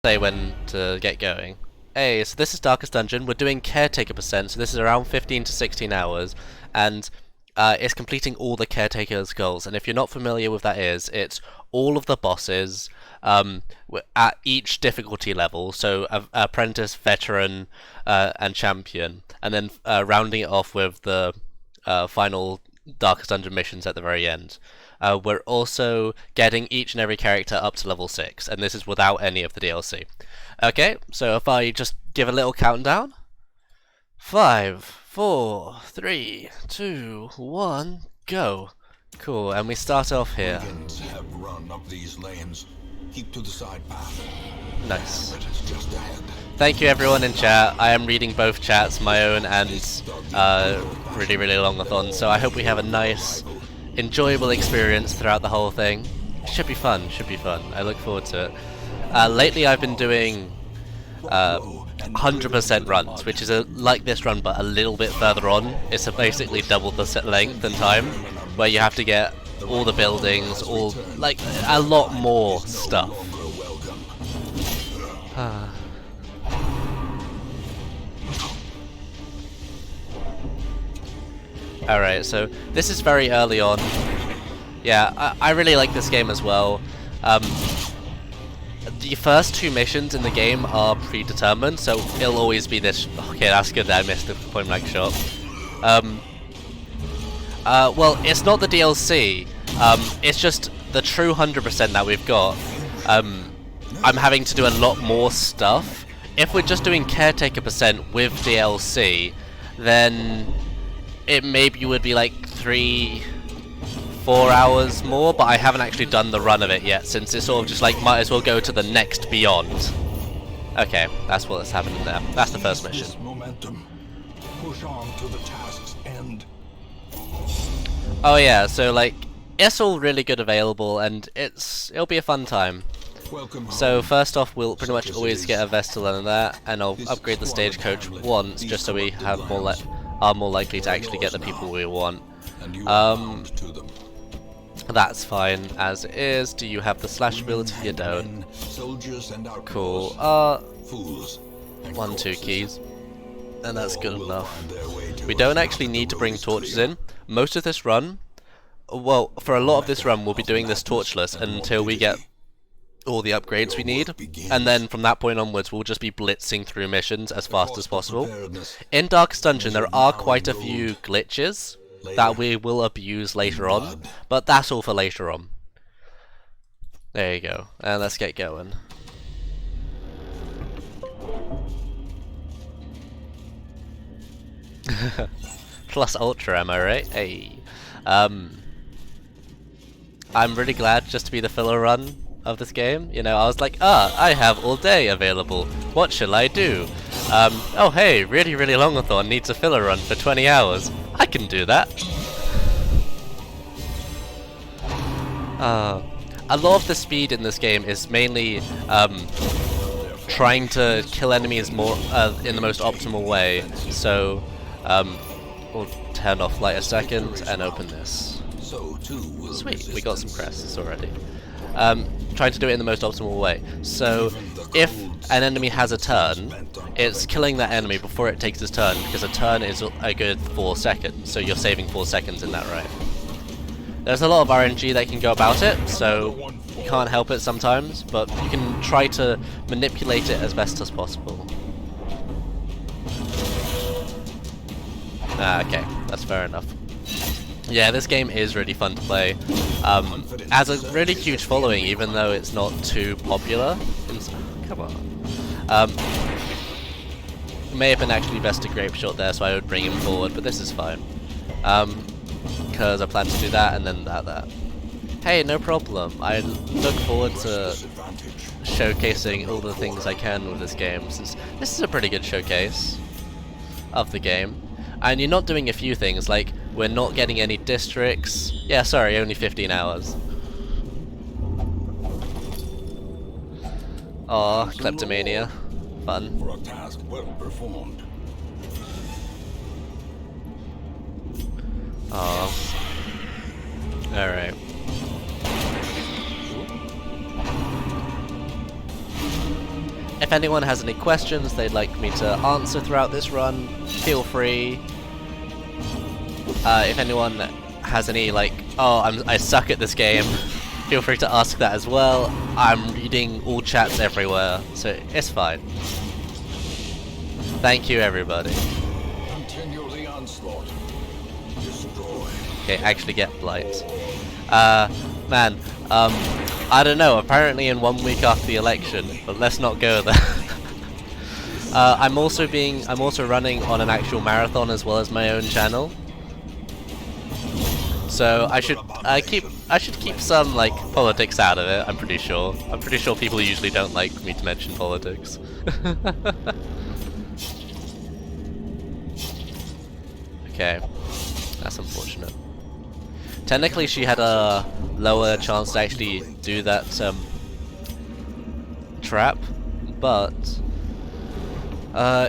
Say when to get going. Hey, so this is Darkest Dungeon. We're doing Caretaker percent, so this is around 15 to 16 hours, and it's completing all the Caretaker's goals. And if you're not familiar with that it's all of the bosses at each difficulty level, so Apprentice, Veteran, and Champion, and then rounding it off with the final Darkest Dungeon missions at the very end. We're also getting each and every character up to level 6, and this is without any of the DLC. Okay, so if I just give a little countdown. 5, 4, 3, 2, 1, go. Cool, and we start off here. Have run up these lanes. Keep to the side path. Nice. Just ahead. Thank you everyone in chat. I am reading both chats, my own and really longathon, so I hope we have a nice, enjoyable experience throughout the whole thing. Should be fun, I look forward to it. Lately I've been doing 100% runs, which is like this run but a little bit further on. It's basically double the set length and time, where you have to get all the buildings, like a lot more stuff. Alright, so this is very early on. Yeah, I really like this game as well. The first two missions in the game are predetermined, so it'll always be this. Okay, that's good that I missed the point blank shot. Well, it's not the DLC, it's just the true 100% that we've got. I'm having to do a lot more stuff. If we're just doing Caretaker percent with DLC, then it maybe would be like 3-4 hours more, but I haven't actually done the run of it yet, since it's sort of just like, might as well go to the next beyond. Okay, that's what's happening there. That's the first mission. Momentum. Push on to the task's end. Oh yeah, so like, it's all really good available, and it'll be a fun time. So first off, we'll pretty much always get a Vestal and that, and I'll upgrade the stagecoach once, just so we have are more likely to actually get the people we want. That's fine as it is. Do you have the slash ability? You don't. Cool. 1, 2 keys. And that's good enough. We don't actually need to bring torches in. Most of this run, well, for a lot of this run, we'll be doing this torchless until we get all the upgrades we need, and then from that point onwards we'll just be blitzing through missions as fast as possible. In Darkest Dungeon there are quite a few glitches that we will abuse later on, but that's all for later on. There you go, and let's get going. Plus ultra, am I right? Hey. I'm really glad just to be the filler run of this game. You know, I was like, I have all day available. What shall I do? Oh hey, really longathon needs a filler run for 20 hours. I can do that. A lot of the speed in this game is mainly trying to kill enemies more in the most optimal way. So we'll turn off light a second and open this. Sweet, we got some crests already. Trying to do it in the most optimal way. So if an enemy has a turn, it's killing that enemy before it takes its turn, because a turn is a good 4 seconds, so you're saving 4 seconds in that right. There's a lot of RNG that can go about it, so you can't help it sometimes, but you can try to manipulate it as best as possible. Okay, that's fair enough. Yeah, this game is really fun to play. Has a really huge following, even though it's not too popular. Come on. May have been actually best to grape shot there, so I would bring him forward, but this is fine. Because I plan to do that and then that. Hey, no problem. I look forward to showcasing all the things I can with this game, since this is a pretty good showcase of the game. And you're not doing a few things, like we're not getting any districts. Yeah, sorry, only 15 hours. Aw, kleptomania. Fun. For a task well performed. Aw. Alright. if anyone has any questions they'd like me to answer throughout this run, feel free. If anyone has any like, oh, I suck at this game, feel free to ask that as well. I'm reading all chats everywhere, so it's fine. Thank you, everybody. Continue the onslaught. Destroy. Okay, actually get blight. Man, I don't know, apparently in 1 week after the election, but let's not go there. I'm also running on an actual marathon as well as my own channel. So I should keep some like politics out of it, I'm pretty sure. I'm pretty sure people usually don't like me to mention politics. Okay. That's unfortunate. Technically she had a lower chance to actually do that trap, but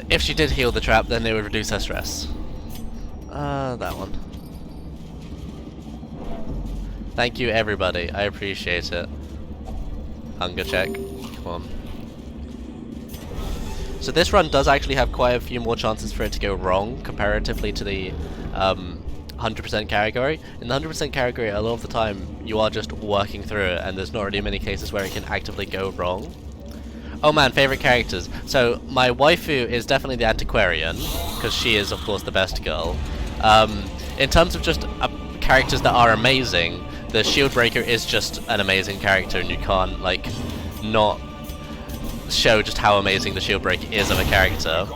if she did heal the trap then it would reduce her stress. That one. Thank you everybody, I appreciate it. Hunger check, come on. So this run does actually have quite a few more chances for it to go wrong comparatively to the 100% category. In the 100% category, a lot of the time you are just working through it and there's not really many cases where it can actively go wrong. Oh man, favorite characters. So my waifu is definitely the antiquarian, because she is of course the best girl. In terms of just characters that are amazing, the shield breaker is just an amazing character and you can't like not show just how amazing the shield breaker is of a character.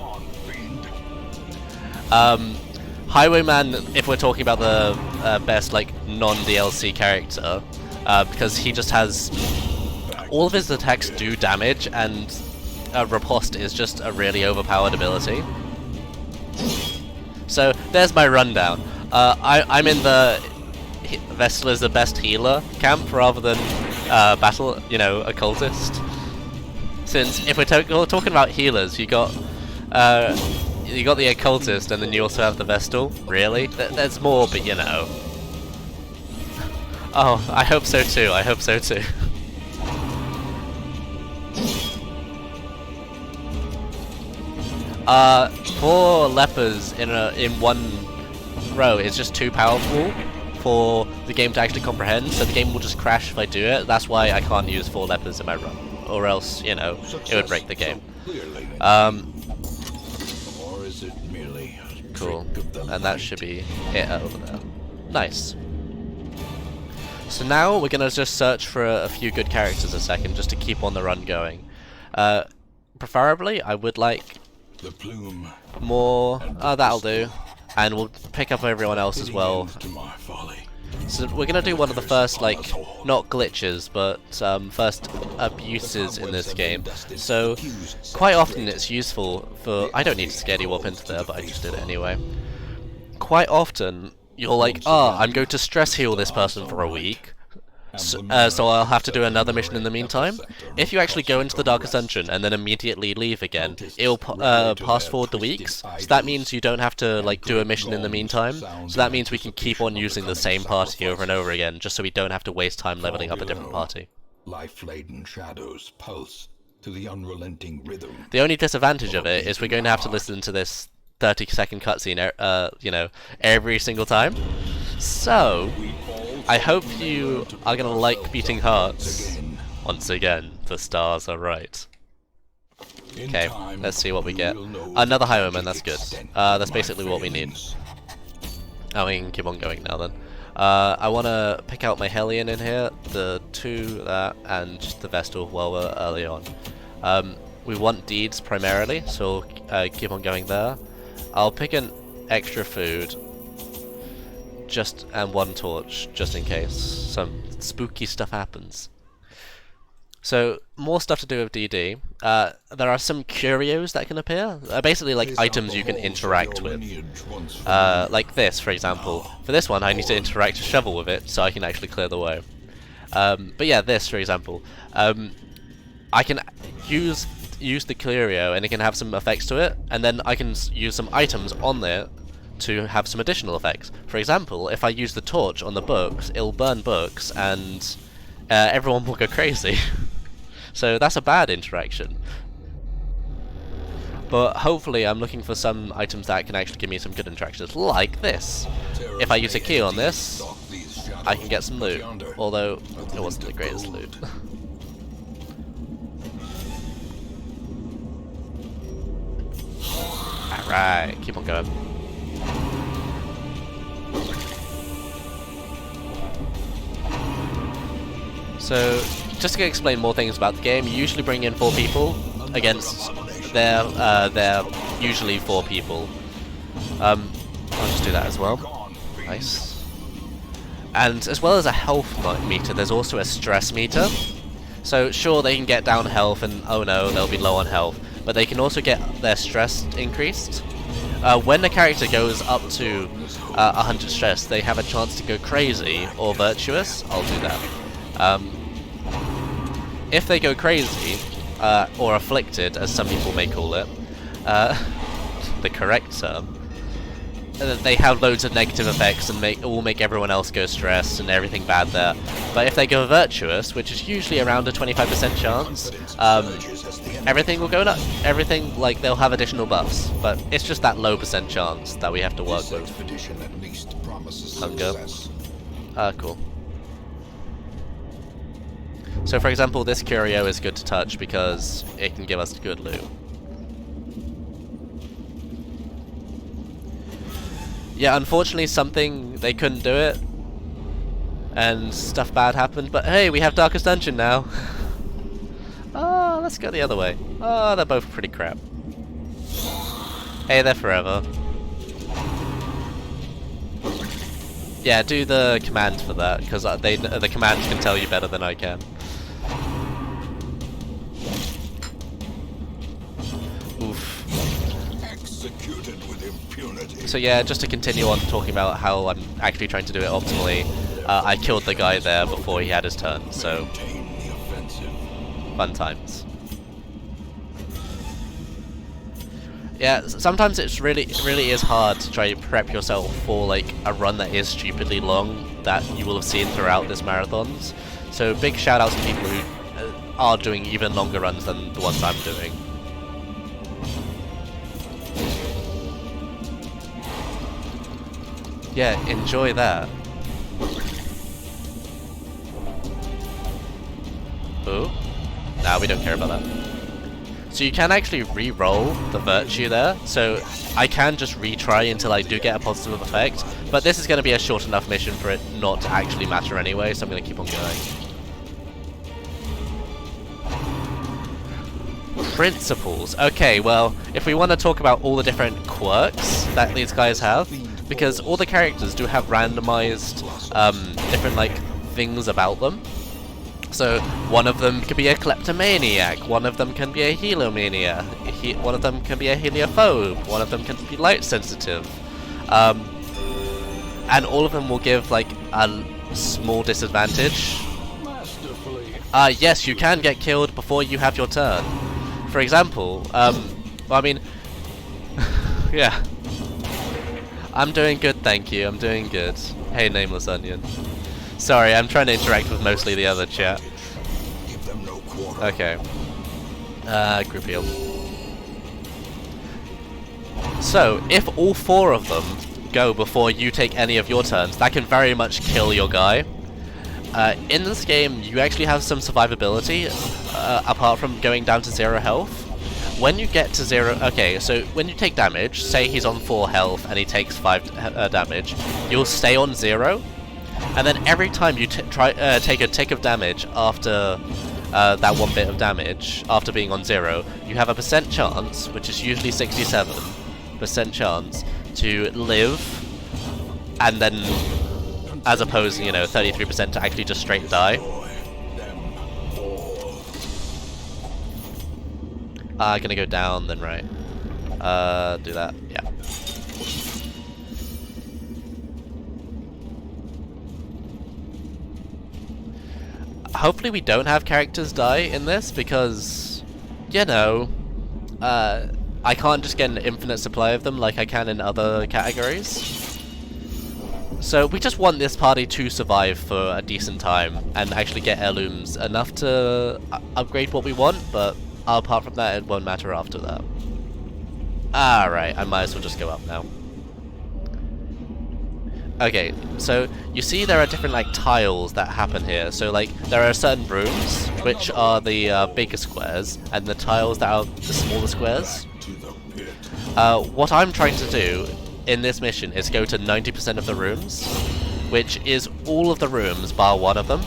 Highwayman, if we're talking about the best like non-DLC character, because he just has all of his attacks do damage and riposte is just a really overpowered ability. So there's my rundown. I'm in the Vestal is the best healer camp rather than battle, you know, occultist. Since if we're talking about healers, you got the occultist, and then you also have the Vestal. Really? There's more, but you know. Oh, I hope so too. I hope so too. Four lepers in one row is just too powerful for the game to actually comprehend. So the game will just crash if I do it. That's why I can't use 4 lepers in my run, or else you know it would break the game. Cool, and that should be it over there. Nice. So now we're gonna just search for a few good characters a second, just to keep on the run going. Preferably, I would like the plume more. That'll do, and we'll pick up everyone else as well. So we're gonna do one of the first, like, not glitches, but first abuses in this game. So quite often it's useful for, I don't need to scaredy whop into there, but I just did it anyway. Quite often you're like, I'm going to stress heal this person for a week, so I'll have to do another mission in the meantime. If you actually go into the Darkest Dungeon and then immediately leave again, it'll pass forward the weeks, so that means you don't have to like do a mission in the meantime, so that means we can keep on using the same party over and over again, just so we don't have to waste time leveling up a different party. Life-laden shadows pulse to the unrelenting rhythm. The only disadvantage of it is we're going to have to listen to this 30-second cutscene, you know, every single time. So I hope you are gonna like beating hearts. Once again, the stars are right. Okay, let's see what we get. Another highwayman, that's good. That's basically what we need. Oh, we can keep on going now then. I want to pick out my Hellion in here, the 2, and just the Vestal while we're early on. We want deeds primarily, so keep on going there. I'll pick an extra food, and 1 torch, just in case some spooky stuff happens. So, more stuff to do with DD. There are some curios that can appear. Basically like items you can interact with. Like this, for example. For this one, I need to interact a shovel with it, so I can actually clear the way. But yeah, this, for example. I can use the curio, and it can have some effects to it, and then I can use some items on there to have some additional effects. For example, if I use the torch on the books, it'll burn books, and everyone will go crazy. So that's a bad interaction. But hopefully I'm looking for some items that can actually give me some good interactions, like this. If I use a key on this, I can get some loot, although it wasn't the greatest loot. Alright, keep on going. So, just to explain more things about the game, you usually bring in 4 people against they're usually 4 people. I'll just do that as well. Nice. And as well as a health meter, there's also a stress meter. So sure, they can get down health and oh no, they'll be low on health, but they can also get their stress increased. When the character goes up to 100 stress, they have a chance to go crazy or virtuous. I'll do that. If they go crazy, or afflicted, as some people may call it, the correct term, they have loads of negative effects and it will make everyone else go stressed and everything bad there. But if they go virtuous, which is usually around a 25% chance, everything will go nuts. Everything, like, they'll have additional buffs, but it's just that low percent chance that we have to work with. Hunger. Cool. So for example, this curio is good to touch because it can give us good loot. Yeah, unfortunately they couldn't do it, and stuff bad happened, but hey, we have Darkest Dungeon now. Oh, let's go the other way. Oh, they're both pretty crap. Hey, they're forever. Yeah, do the command for that, because the commands can tell you better than I can. Oof. Executed with impunity. So yeah, just to continue on talking about how I'm actually trying to do it optimally, I killed the guy there before he had his turn, so fun times. Yeah, sometimes it really is hard to try to prep yourself for like a run that is stupidly long that you will have seen throughout this marathons. So big shout out to people who are doing even longer runs than the ones I'm doing. Yeah, enjoy that. Ooh. Nah, we don't care about that. So you can actually re-roll the virtue there, so I can just retry until I do get a positive effect, but this is going to be a short enough mission for it not to actually matter anyway, so I'm going to keep on going. Principles. Okay, well, if we want to talk about all the different quirks that these guys have, because all the characters do have randomized different like things about them. So one of them could be a kleptomaniac, one of them can be a helomaniac, one of them can be a heliophobe, one of them can be light sensitive, and all of them will give like a small disadvantage. Yes, you can get killed before you have your turn. For example, well, I mean, yeah. I'm doing good, thank you, I'm doing good. Hey, Nameless Onion. Sorry, I'm trying to interact with mostly the other chat. Okay. Group heal. So, if all 4 of them go before you take any of your turns, that can very much kill your guy. In this game, you actually have some survivability, apart from going down to 0 health. When you get to 0, okay, so when you take damage, say he's on 4 health and he takes 5 damage, you'll stay on 0, and then every time you take a tick of damage after that 1 bit of damage, after being on 0, you have a percent chance, which is usually 67% chance, to live, and then, as opposed to, 33% to actually just straight die. Gonna go down, then right. Do that, yeah. Hopefully we don't have characters die in this, because, I can't just get an infinite supply of them like I can in other categories. So we just want this party to survive for a decent time and actually get heirlooms enough to upgrade what we want, but apart from that, it won't matter after that. Alright, I might as well just go up now. Okay, so you see there are different like tiles that happen here. So like there are certain rooms which are the bigger squares, and the tiles that are the smaller squares. What I'm trying to do in this mission is go to 90% of the rooms, which is all of the rooms bar one of them.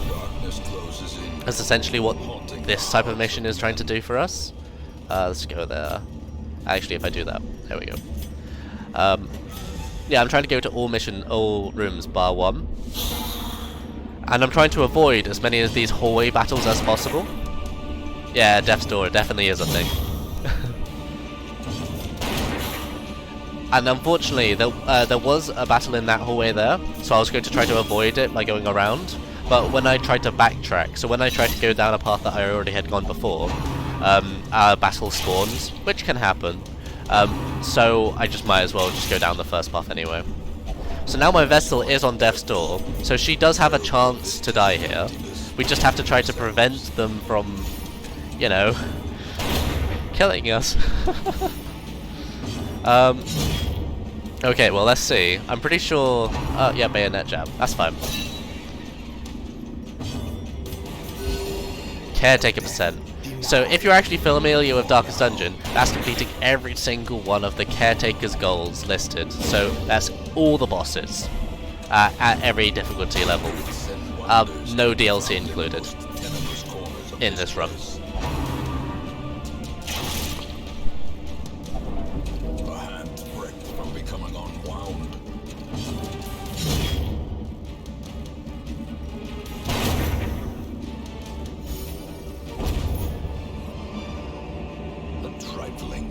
That's essentially what this type of mission is trying to do for us. Let's go there. Actually, if I do that, there we go. Yeah, I'm trying to go to all rooms bar one. And I'm trying to avoid as many of these hallway battles as possible. Yeah, Death's Door definitely is a thing. And unfortunately, there was a battle in that hallway there, so I was going to try to avoid it by going around. But when I tried to backtrack, so when I tried to go down a path that I already had gone before, a battle spawns, which can happen. So I just might as well just go down the first path anyway. So now my vessel is on Death's Door, so she does have a chance to die here. We just have to try to prevent them from, you know, killing us. Okay, well let's see. I'm pretty sure... yeah, bayonet jab. That's fine. Caretaker percent. So if you're actually familiar with Darkest Dungeon, that's completing every single one of the Caretaker's goals listed. So that's all the bosses at every difficulty level. No DLC included in this run.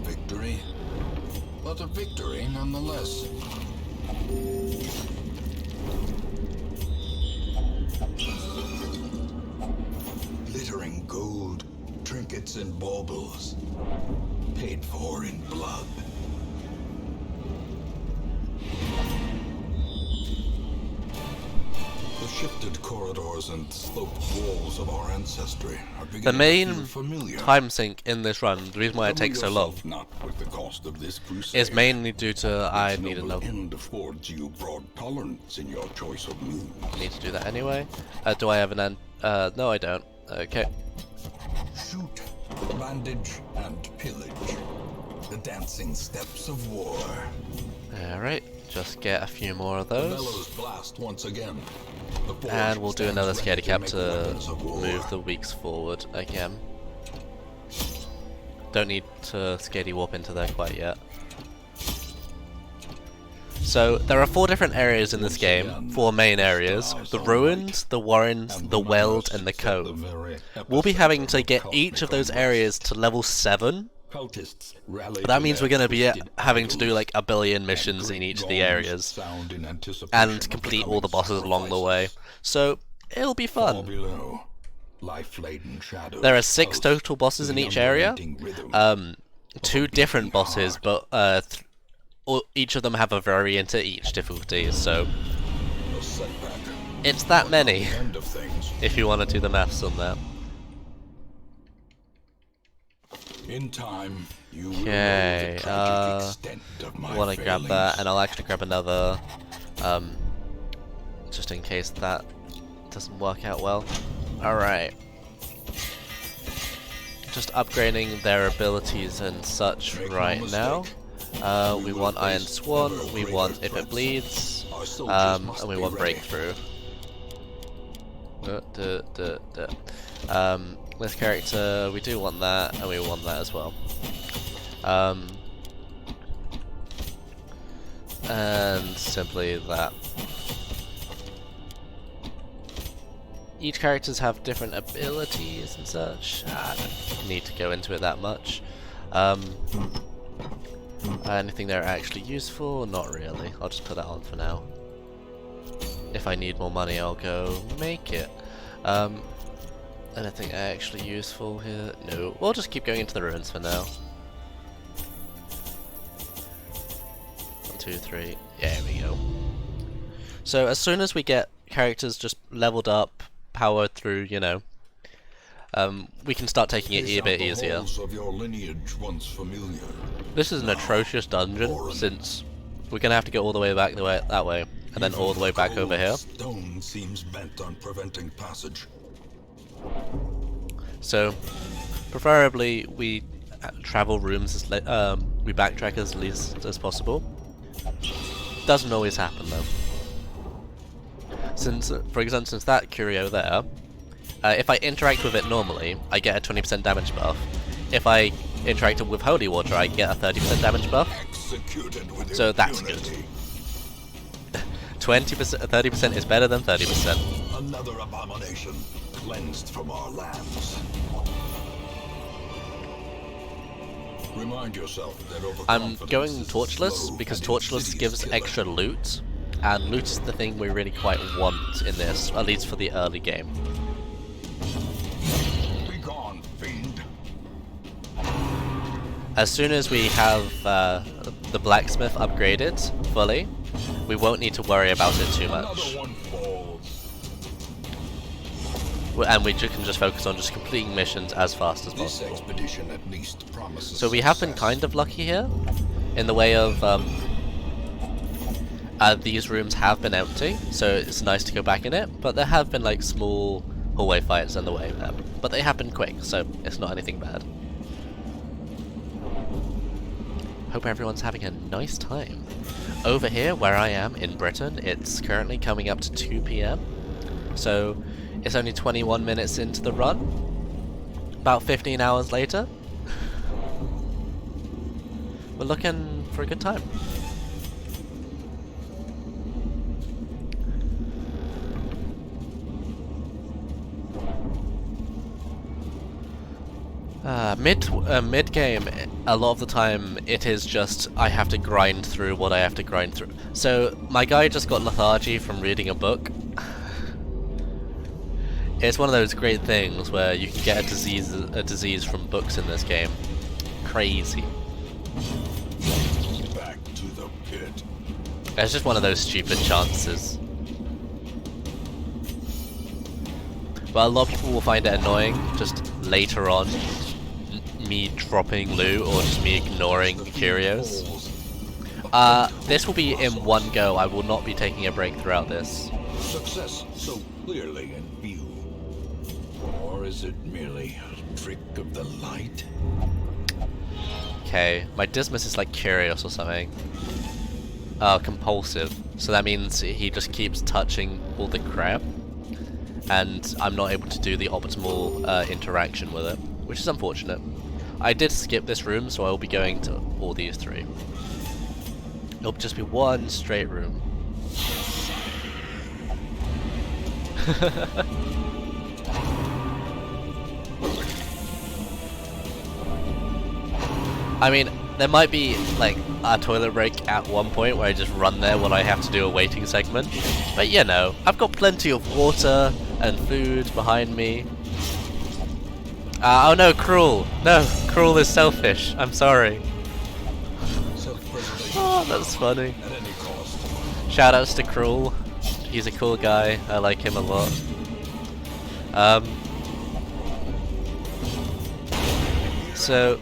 Victory, but a victory nonetheless. Glittering gold, trinkets and baubles, paid for in blood. The shifted corridors and sloped walls of our ancestry are beginning The main to feel familiar. time sink in this run, the reason why it takes so long, is mainly due to I need another. End affords you broad tolerance in your choice of moves. Need to do that anyway. Do I have an end? No, I don't. Okay. Shoot, bandage, and pillage. The dancing steps of war. Alright, just get a few more of The those. bellows blast once again. The forge And we'll do stands another ready scaredy cap make to weapons of war. move the weeks forward again. Don't need to scaredy warp into there quite yet. So, there are 4 different areas in this game, 4 main areas: the Ruins, the Warrens, the Weld, and the Cove. We'll be having to get each of those areas to level 7, but that means we're going to be having to do like a billion missions in each of the areas, and complete all the bosses along the way. So, it'll be fun. There are 6 total bosses in each area, 2 different bosses, but each of them have a variant at each difficulty, so it's that many, if you want to do the maths on that. In time, you Okay, I want to grab that, and I'll actually grab another, just in case that doesn't work out well. Alright. Just upgrading their abilities and such right now. We want Iron Swan, we want If It Bleeds, and we want Breakthrough. This character, we do want that, and we want that as well. And simply that. Each characters have different abilities and such. I don't need to go into it that much. Anything that are actually useful? Not really. I'll just put that on for now. If I need more money, I'll go make it. Anything actually useful here? No. We'll just keep going into the ruins for now. 1, 2, 3. Yeah, here we go. So as soon as we get characters just leveled up, powered through, you know, we can start taking it a bit easier. Of your lineage once familiar. This is an atrocious dungeon, since we're gonna have to go all the way back that way, and then all the way back over here. Stone seems bent on preventing passage. So, preferably we travel rooms we backtrack as least as possible. Doesn't always happen though. Since, for example, since that curio there, if I interact with it normally, I get a 20% damage buff. If I interact with holy water, I get a 30% damage buff. So that's good. 20%, 30% is better than 30%. Another abomination cleansed from our lands. Remind yourself that I'm going torchless because torchless gives extra loot, and loot is the thing we really quite want in this, at least for the early game. Be gone, fiend. As soon as we have the blacksmith upgraded fully, we won't need to worry about it too much. And we can just focus on just completing missions as fast as possible. Expedition at least promises So we have been kind of lucky here, in the way of these rooms have been empty, so it's nice to go back in it, but there have been like small hallway fights on the way, but they happen quick, so it's not anything bad. Hope everyone's having a nice time. Over here, where I am in Britain, it's currently coming up to 2 PM, so it's only 21 minutes into the run. About 15 hours later, we're looking for a good time. Mid game, a lot of the time it is just I have to grind through what I have to grind through. So my guy just got lethargy from reading a book. It's one of those great things where you can get a disease from books in this game. Crazy. back to the pit. It's just one of those stupid chances. But a lot of people will find it annoying just later on, me dropping loot or just me ignoring curios. This will be in one go. I will not be taking a break throughout this. Success so clearly in view. Or is it merely a trick of the light? Okay, my Dismas is like curious or something. Compulsive. So that means he just keeps touching all the crap, and I'm not able to do the optimal interaction with it, which is unfortunate. I did skip this room, so I will be going to all these three. It'll just be one straight room. I mean, there might be like a toilet break at one point where I just run there while I have to do a waiting segment. But you know, I've got plenty of water and food behind me. Oh no, Cruel! No, Cruel is selfish. I'm sorry. Oh, that's funny. Shoutouts to Cruel. He's a cool guy. I like him a lot. So...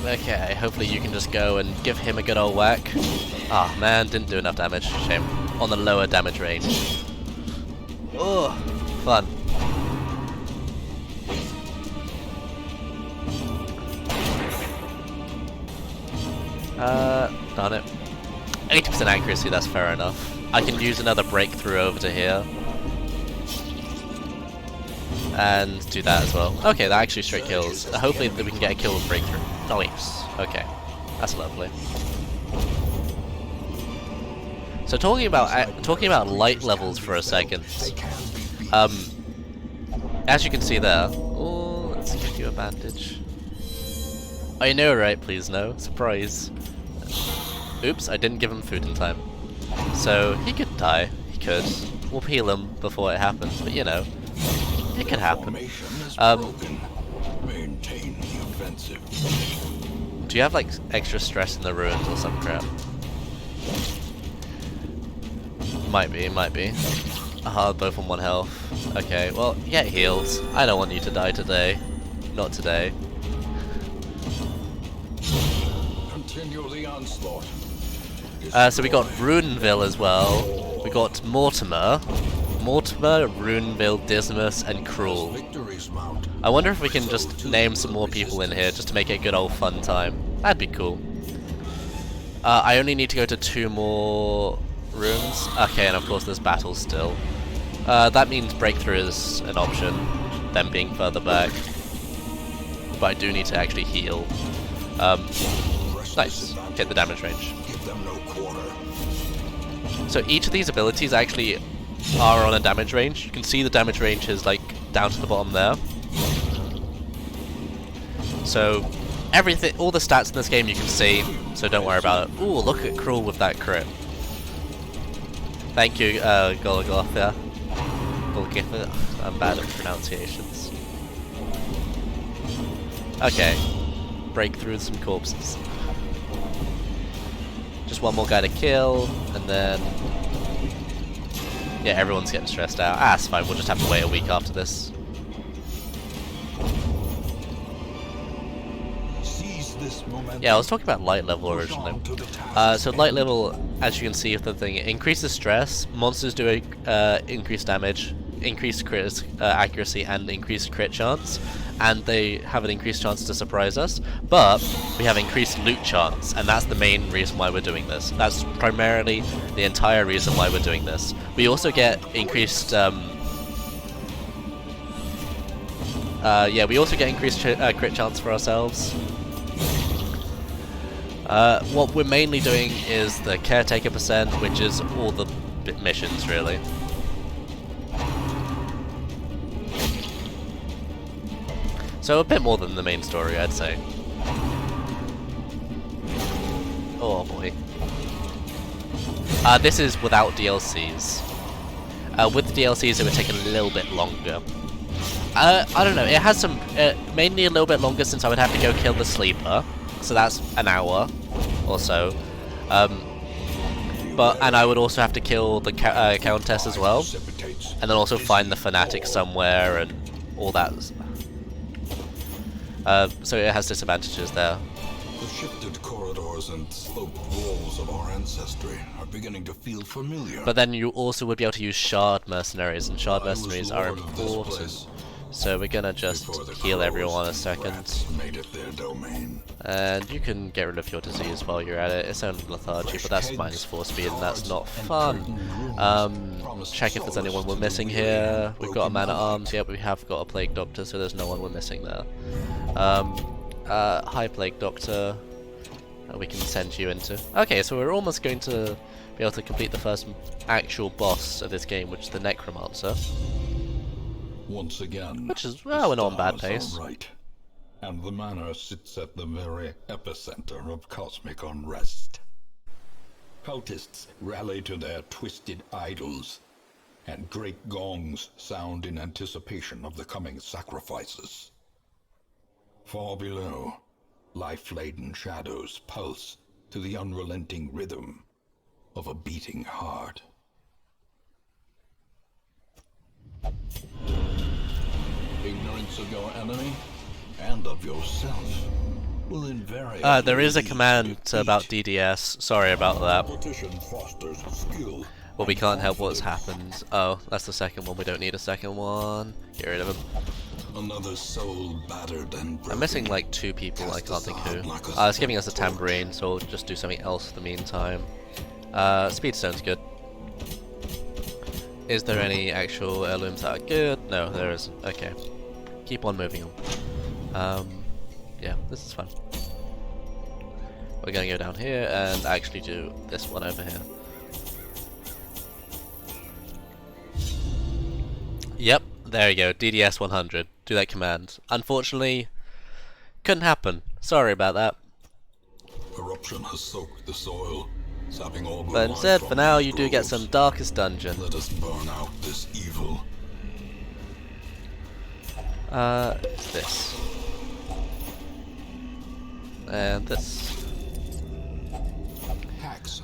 okay, hopefully you can just go and give him a good old whack. Ah, man, didn't do enough damage. Shame. On the lower damage range. Oh, fun. Darn it. 80% accuracy, that's fair enough. I can use another breakthrough over to here. And do that as well. Okay, that actually straight kills. Hopefully that we can get a kill with breakthrough. Nice. Okay, that's lovely. So talking about light levels for a second. As you can see there. Oh, let's give you a bandage. I know, right? Please no. Surprise. Oops, I didn't give him food in time. So he could die. He could. We'll heal him before it happens. But you know. It can happen. Maintain the offensive. Do you have like extra stress in the ruins or some crap? Might be, might be. Aha, both on 1 health. Okay, well, get healed. I don't want you to die today. Not today. Continue the onslaught. So we got Runeville as well. We got Mortimer, Runeville, Dismas, and Cruel. I wonder if we can just name some more people in here just to make it a good old fun time. That'd be cool. I only need to go to 2 more rooms. Okay, and of course there's battles still. That means breakthrough is an option, them being further back. But I do need to actually heal. Nice. Hit the damage range. So each of these abilities actually are on a damage range. You can see the damage range is like down to the bottom there. So everything, all the stats in this game you can see, so don't worry about it. Ooh, look at Cruel with that crit. Thank you, Golgotha. Golgotha. I'm bad at pronunciations. Okay. Break through some corpses. Just one more guy to kill, and then... yeah, everyone's getting stressed out. Ah, it's fine, we'll just have to wait a week after this. Yeah, I was talking about light level originally. So light level, as you can see with the thing, it increases stress, monsters do increased damage, increased crit accuracy, and increased crit chance. And they have an increased chance to surprise us, but we have increased loot chance, and that's the main reason why we're doing this. That's primarily the entire reason why we're doing this. We also get increased, yeah, we also get increased crit chance for ourselves. What we're mainly doing is the Caretaker %, which is all the missions, really. So a bit more than the main story, I'd say. Oh boy. This is without DLCs. With the DLCs it would take a little bit longer. I don't know, it has some... mainly a little bit longer since I would have to go kill the Sleeper. So that's an hour or so. And I would also have to kill the Countess as well. And then also find the Fanatic somewhere and all that. So it has disadvantages there. The shifted corridors and sloped walls of our ancestry are beginning to feel familiar. But then you also would be able to use Shard Mercenaries, and Shard Mercenaries are important. So we're gonna just heal everyone a second. Made it their domain. And you can get rid of your disease while you're at it. It's only lethargy, but that's -4 speed, and that's not fun. Check if there's anyone we're missing here. We've got a man-at-arms. Yep, we have got a Plague Doctor, so there's no one we're missing there. Hi, Plague Doctor. We can send you into... Okay, so we're almost going to be able to complete the first actual boss of this game, which is the Necromancer. Once again, which is, well, we're not on bad pace. Right. And the manor sits at the very epicenter of cosmic unrest. Cultists rally to their twisted idols, and great gongs sound in anticipation of the coming sacrifices. Far below, life-laden shadows pulse to the unrelenting rhythm of a beating heart. Ignorance of your enemy and of yourself will invariably... there is a command about DDS. Sorry about that. Well, we can't help what's happened. Oh, that's the second one. We don't need a second one. Get rid of him. Another soul battered and broken. I'm missing like 2 people. I can't think who. It's giving us a tambourine, so we'll just do something else in the meantime. Speedstone's good. Is there any actual heirlooms that are good? No, there isn't. Okay. Keep on moving on. Yeah, this is fun. We're gonna go down here and actually do this one over here. Yep, there you go. DDS 100. Do that command. Unfortunately, couldn't happen. Sorry about that. Corruption has soaked the soil. All but instead, for now, you do get some Darkest Dungeon. Let us burn out this evil. This. And this.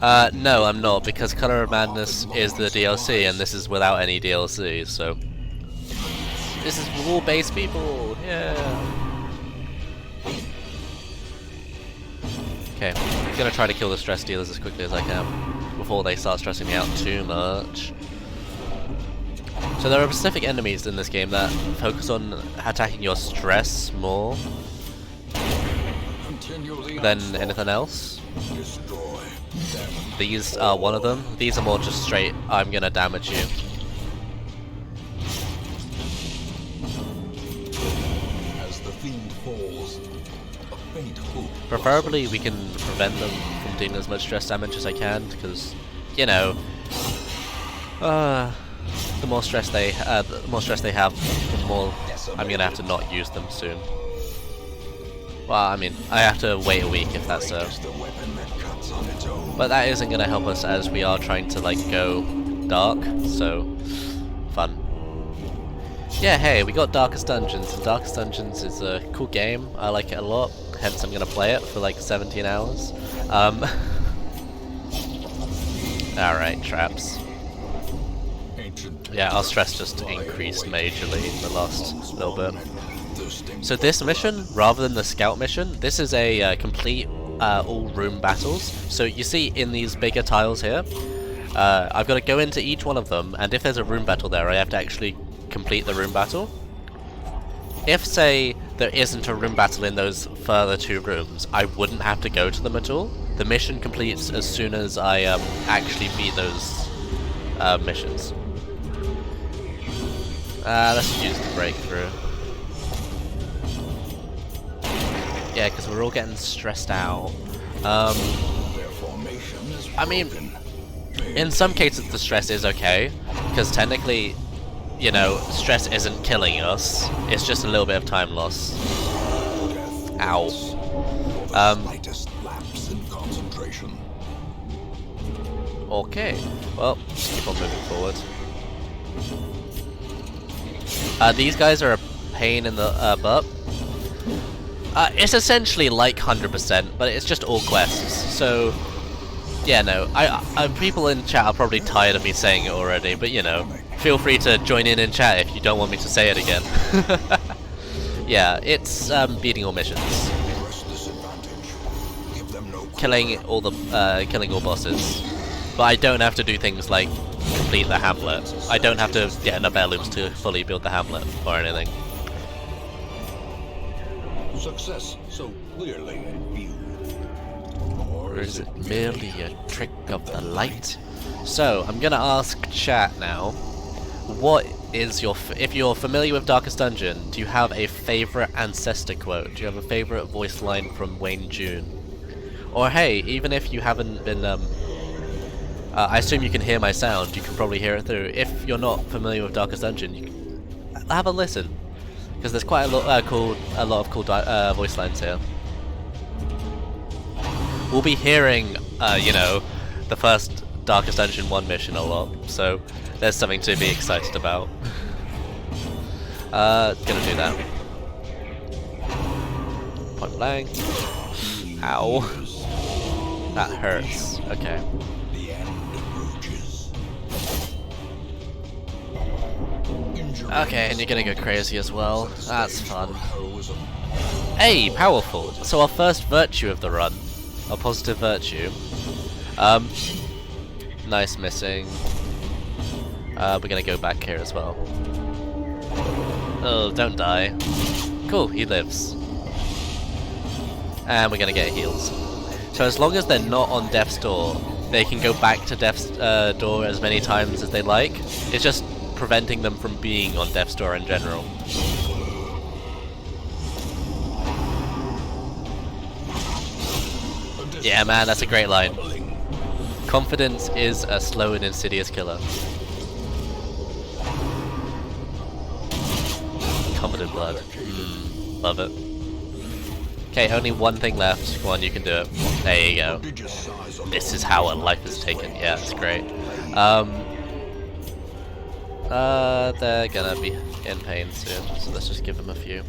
No, I'm not, because Color of Madness is the DLC, and this is without any DLC, so... This is for all base people! Yeah! Okay, I'm gonna try to kill the stress dealers as quickly as I can, before they start stressing me out too much. So there are specific enemies in this game that focus on attacking your stress more than anything else. These are one of them. These are more just straight, I'm gonna damage you. As the fiend falls, a faint hope. Preferably we can prevent them from doing as much stress damage as I can, because, you know, the more stress they have, the more I'm gonna have to not use them soon. Well, I mean, I have to wait a week if that's so. But that isn't gonna help us as we are trying to like go dark, so fun. Yeah, hey, we got Darkest Dungeons, and Darkest Dungeons is a cool game. I like it a lot, hence I'm gonna play it for like 17 hours. Alright, traps. Yeah, our stress just increased majorly in the last little bit. So this mission, rather than the scout mission, this is a complete all room battles. So you see in these bigger tiles here, I've got to go into each one of them, and if there's a room battle there, I have to actually complete the room battle. If, say, there isn't a room battle in those further two rooms, I wouldn't have to go to them at all. The mission completes as soon as I actually beat those missions. Let's use the breakthrough. Yeah, because we're all getting stressed out. I mean, in some cases the stress is okay, because technically, you know, stress isn't killing us, it's just a little bit of time loss. Ow. Okay, well, just keep on moving forward. These guys are a pain in the butt. It's essentially like 100%, but it's just all quests. So, yeah, no. People in chat are probably tired of me saying it already, but you know, feel free to join in chat if you don't want me to say it again. Yeah, it's beating all missions, killing all bosses. But I don't have to do things like complete the hamlet. I don't have to get enough heirlooms to fully build the hamlet or anything. Success so clearly in view. Or is it merely a trick of the light? So, I'm gonna ask chat now, what is your, if you're familiar with Darkest Dungeon, do you have a favourite ancestor quote? Do you have a favourite voice line from Wayne June? Or hey, even if you haven't been, I assume you can hear my sound, you can probably hear it through. If you're not familiar with Darkest Dungeon, you can have a listen. Because there's quite a lot of cool voice lines here. We'll be hearing, you know, the first Darkest Dungeon 1 mission a lot, so there's something to be excited about. Gonna do that. Point blank. Ow. That hurts. Okay. Okay, and you're gonna go crazy as well. That's fun. Hey, powerful! So our first virtue of the run. Our positive virtue. Nice missing. We're gonna go back here as well. Oh, don't die. Cool, he lives. And we're gonna get heals. So as long as they're not on Death's Door, they can go back to Death's Door as many times as they like. It's just preventing them from being on Death's Door in general. Yeah, man, that's a great line. Confidence is a slow and insidious killer. Confident blood. Love it. Okay, only one thing left. Come on, you can do it. There you go. This is how a life is taken. Yeah, it's great. They're gonna be in pain soon, so let's just give them a few.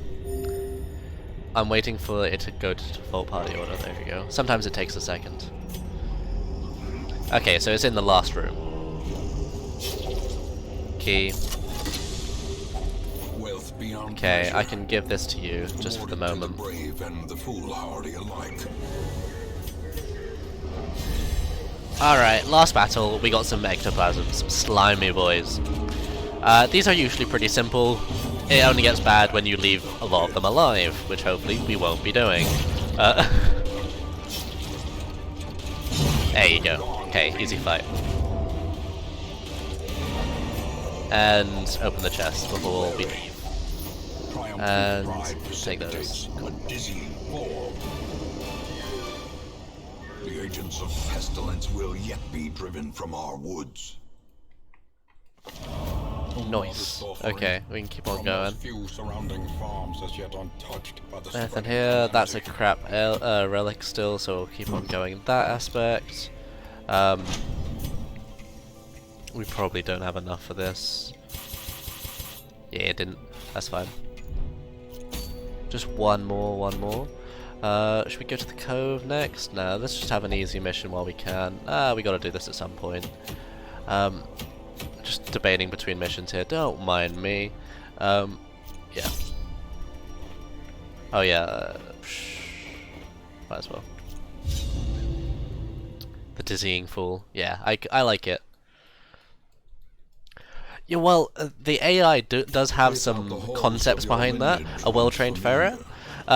I'm waiting for it to go to default party order. There we go. Sometimes it takes a second. Okay, so it's in the last room. Key. Wealth beyond Okay, measure, I can give this to you just for the awarded to moment. the brave and the foolhardy alike. Alright, last battle, we got some ectoplasms, some slimy boys. These are usually pretty simple. It only gets bad when you leave a lot of them alive, which hopefully we won't be doing. There you go. Okay, easy fight. And open the chest before we leave. And take those. A dizzying fall. The agents of pestilence will yet be driven from our woods. Nice. Okay, we can keep on going. Few surrounding farms as yet untouched by the Anything spreading here? That's a calamity. crap relic still, so we'll keep on going in that aspect. We probably don't have enough for this. Yeah, it didn't. That's fine. Just one more. Should we go to the cove next? No, let's just have an easy mission while we can. We gotta do this at some point. Just debating between missions here. Don't mind me. Yeah. Oh yeah. Might as well. The dizzying fool. Yeah, I like it. Yeah, well, the AI does have some concepts behind that, a well-trained ferret,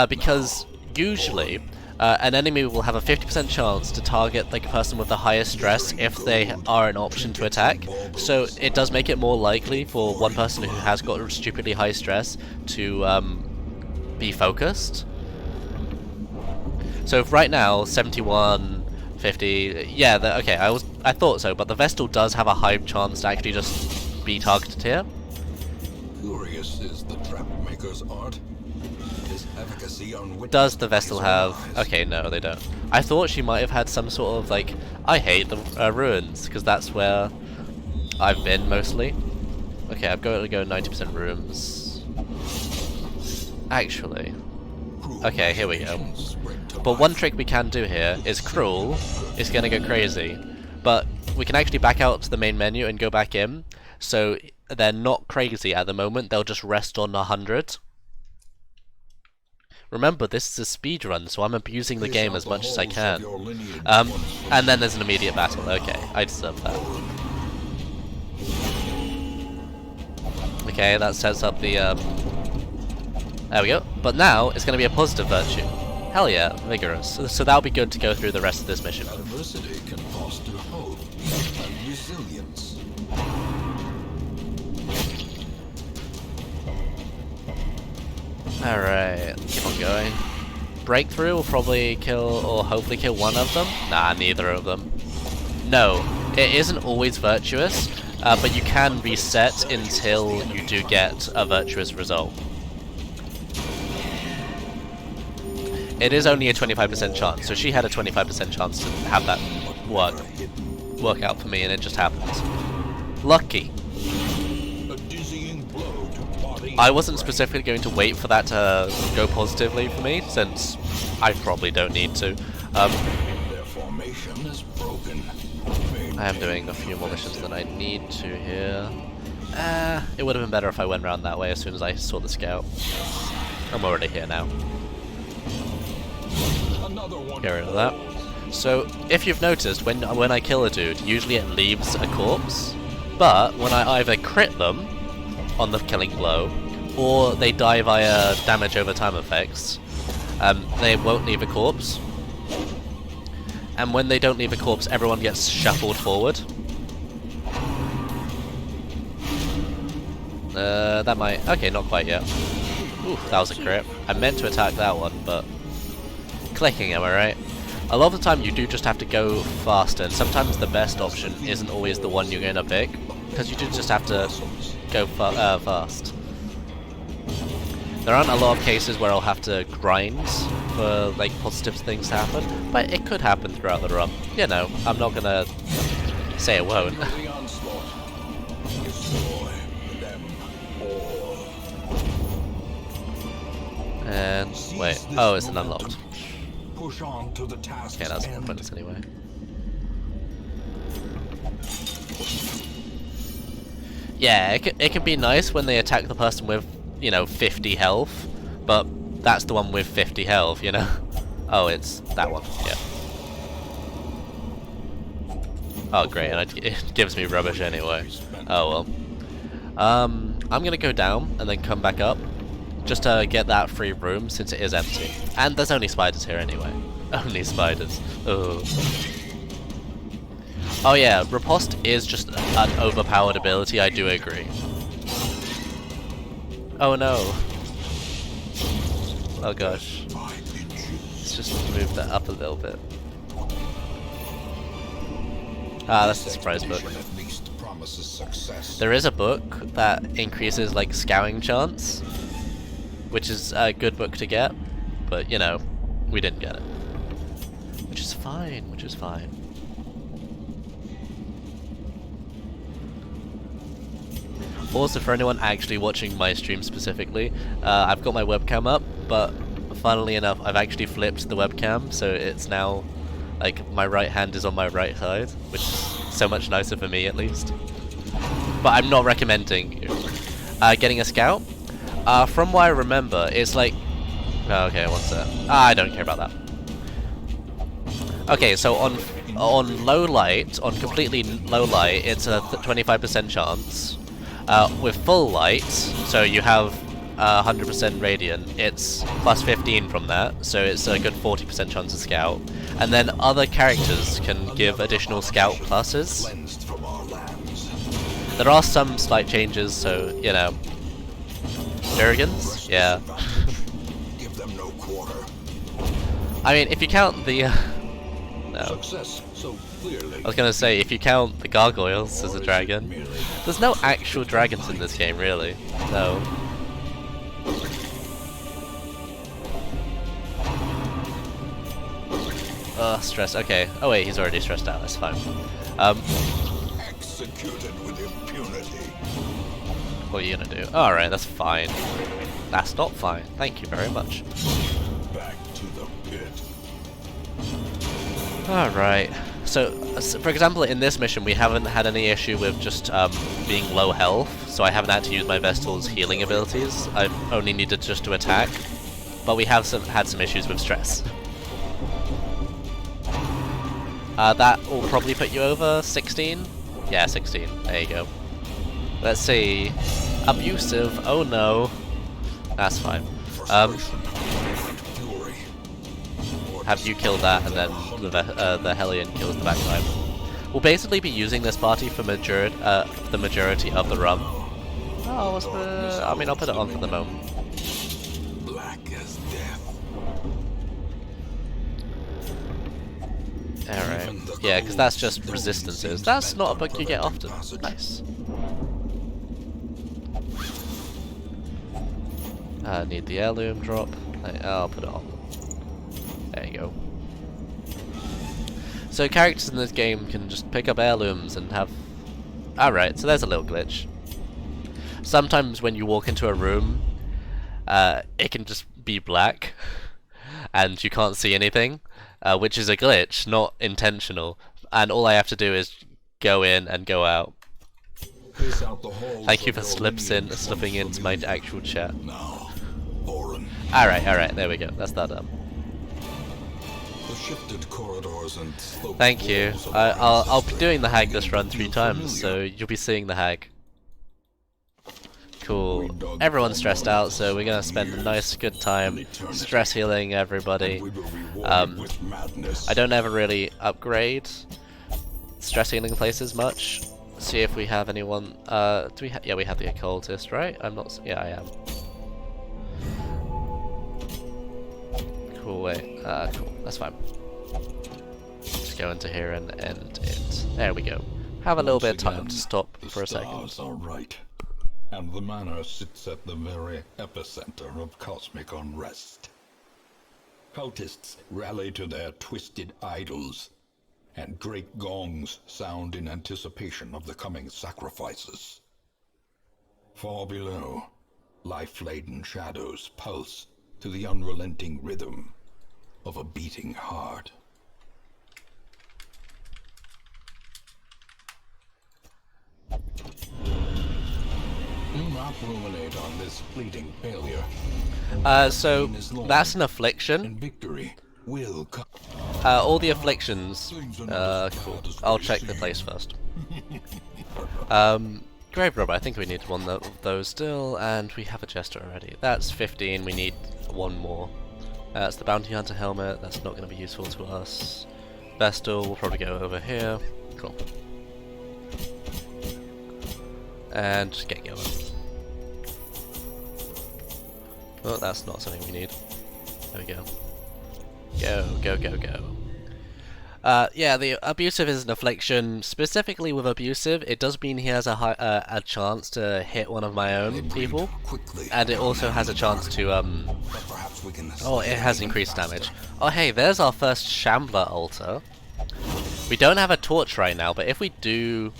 because usually an enemy will have a 50% chance to target like a person with the highest stress if they are an option to attack, so it does make it more likely for one person who has got stupidly high stress to be focused. So if right now, 71, 50, yeah, okay, I thought so, but the Vestal does have a high chance to actually just be targeted here. Curious is the trap maker's art. His efficacy on Does the Vestal have... Okay, no, they don't. I thought she might have had some sort of, like... I hate the ruins, because that's where I've been, mostly. Okay, I've got to go 90% rooms. Actually... Okay, here we go. But one trick we can do here is Cruel is going to go crazy. But we can actually back out to the main menu and go back in. So they're not crazy at the moment, they'll just rest on 100. Remember, this is a speedrun, so I'm abusing the game as much as I can. And then there's an immediate battle. Okay, I deserve that. Okay, that sets up the... There we go. But now, it's going to be a positive virtue. Hell yeah, vigorous. So that'll be good to go through the rest of this mission. Adversity can foster hope and resilience. Alright, keep on going. Breakthrough will probably kill, or hopefully kill one of them. Nah, neither of them. No, it isn't always virtuous, but you can reset until you do get a virtuous result. It is only a 25% chance, so she had a 25% chance to have that work out for me, and it just happened. Lucky. I wasn't specifically going to wait for that to go positively for me, since I probably don't need to. Their formation is broken. I am doing a few more missions than I need to here. It would have been better if I went around that way as soon as I saw the scout. I'm already here now. Get rid of that. So, if you've noticed, when I kill a dude, usually it leaves a corpse, but when I either crit them on the killing blow, or they die via damage over time effects, they won't leave a corpse. And when they don't leave a corpse, everyone gets shuffled forward. That might... Okay, not quite yet. Ooh, that was a crit. I meant to attack that one, but... Clicking, am I right? A lot of the time you do just have to go faster, and sometimes the best option isn't always the one you're going to pick, because you do just have to go fast. There aren't a lot of cases where I'll have to grind for like positive things to happen, but it could happen throughout the run. You know, I'm not going to say it won't. And wait, oh, it's an unlocked. Push on to the task. Okay, that's pointless anyway. Yeah, it can be nice when they attack the person with, 50 health, but that's the one with 50 health, you know? Oh, it's that one, yeah. Oh, great, and it gives me rubbish anyway. Oh, well. I'm gonna go down and then come back up, just to get that free room since it is empty. And there's only spiders here anyway. Only spiders. Oh. Oh yeah, Riposte is just an overpowered ability, I do agree. Oh no. Oh gosh. Let's just move that up a little bit. Ah, that's the surprise book. There is a book that increases like scouting chance, which is a good book to get, but we didn't get it. Which is fine, which is fine. Also, for anyone actually watching my stream specifically, I've got my webcam up, but funnily enough, I've actually flipped the webcam, so it's now, like, my right hand is on my right side, which is so much nicer for me, at least. But I'm not recommending getting a scout. From what I remember, it's like... Oh, okay, one sec. I don't care about that. Okay, so on low light, on completely low light, it's a 25% chance. With full light, so you have 100% radiant, it's plus 15 from that, so it's a good 40% chance of scout. And then other characters can give additional scout pluses. There are some slight changes, so, Jurgens? Yeah. I mean, if you count the... no. I was gonna say, if you count the gargoyles as a dragon, there's no actual dragons in this game, really. No. Stress. Okay. Oh wait, he's already stressed out. That's fine. Executed with impunity. What are you gonna do? Alright, that's fine. That's not fine. Thank you very much. Back to the pit. Alright. So, for example, in this mission, we haven't had any issue with just being low health, so I haven't had to use my Vestal's healing abilities. I've only needed just to attack, but we have had some issues with stress. That will probably put you over 16? Yeah, 16. There you go. Let's see. Abusive. Oh no. That's fine. Have you killed that, and then the Hellion kills the backside. We'll basically be using this party for the majority of the run. Oh, I mean, I'll put it on for the moment. Black as death. Alright. Yeah, because that's just resistances. That's not a bug you get often. Nice. Need the heirloom drop. I'll put it on. There you go. So characters in this game can just pick up heirlooms and have... Alright, so there's a little glitch. Sometimes when you walk into a room, it can just be black, and you can't see anything, which is a glitch, not intentional. And all I have to do is go in and go out. Thank you for slipping into my actual chat. Alright, there we go. That's that done. Thank you. I'll be doing the hag this run 3 times, so you'll be seeing the hag. Cool. Everyone's stressed out, so we're gonna spend a nice, good time stress healing everybody. I don't ever really upgrade stress healing places much. See if we have anyone. Do we? Yeah, we have the occultist, right? I'm not. Yeah, I am. Cool. Wait. Cool. That's fine. Just go into here and end it. There we go. Have a little bit of time to stop for a second. Are right, and the manor sits at the very epicenter of cosmic unrest. Cultists rally to their twisted idols, and great gongs sound in anticipation of the coming sacrifices. Far below, life-laden shadows pulse to the unrelenting rhythm of a beating heart. not ruminate on this fleeting failure. So that's an affliction. And victory will come. All the afflictions. Cool. I'll check the place first. Grave robber. I think we need one of those still, and we have a jester already. That's 15. We need one more. That's the bounty hunter helmet. That's not going to be useful to us. Vestal. We'll probably go over here. Cool. And just get going. Oh, that's not something we need. There we go. Go. Yeah, the abusive is an affliction. Specifically with abusive, it does mean he has a chance to hit one of my own people, and it also has a chance to oh, it has increased damage. Oh, hey, there's our first Shambler altar. We don't have a torch right now, but if we do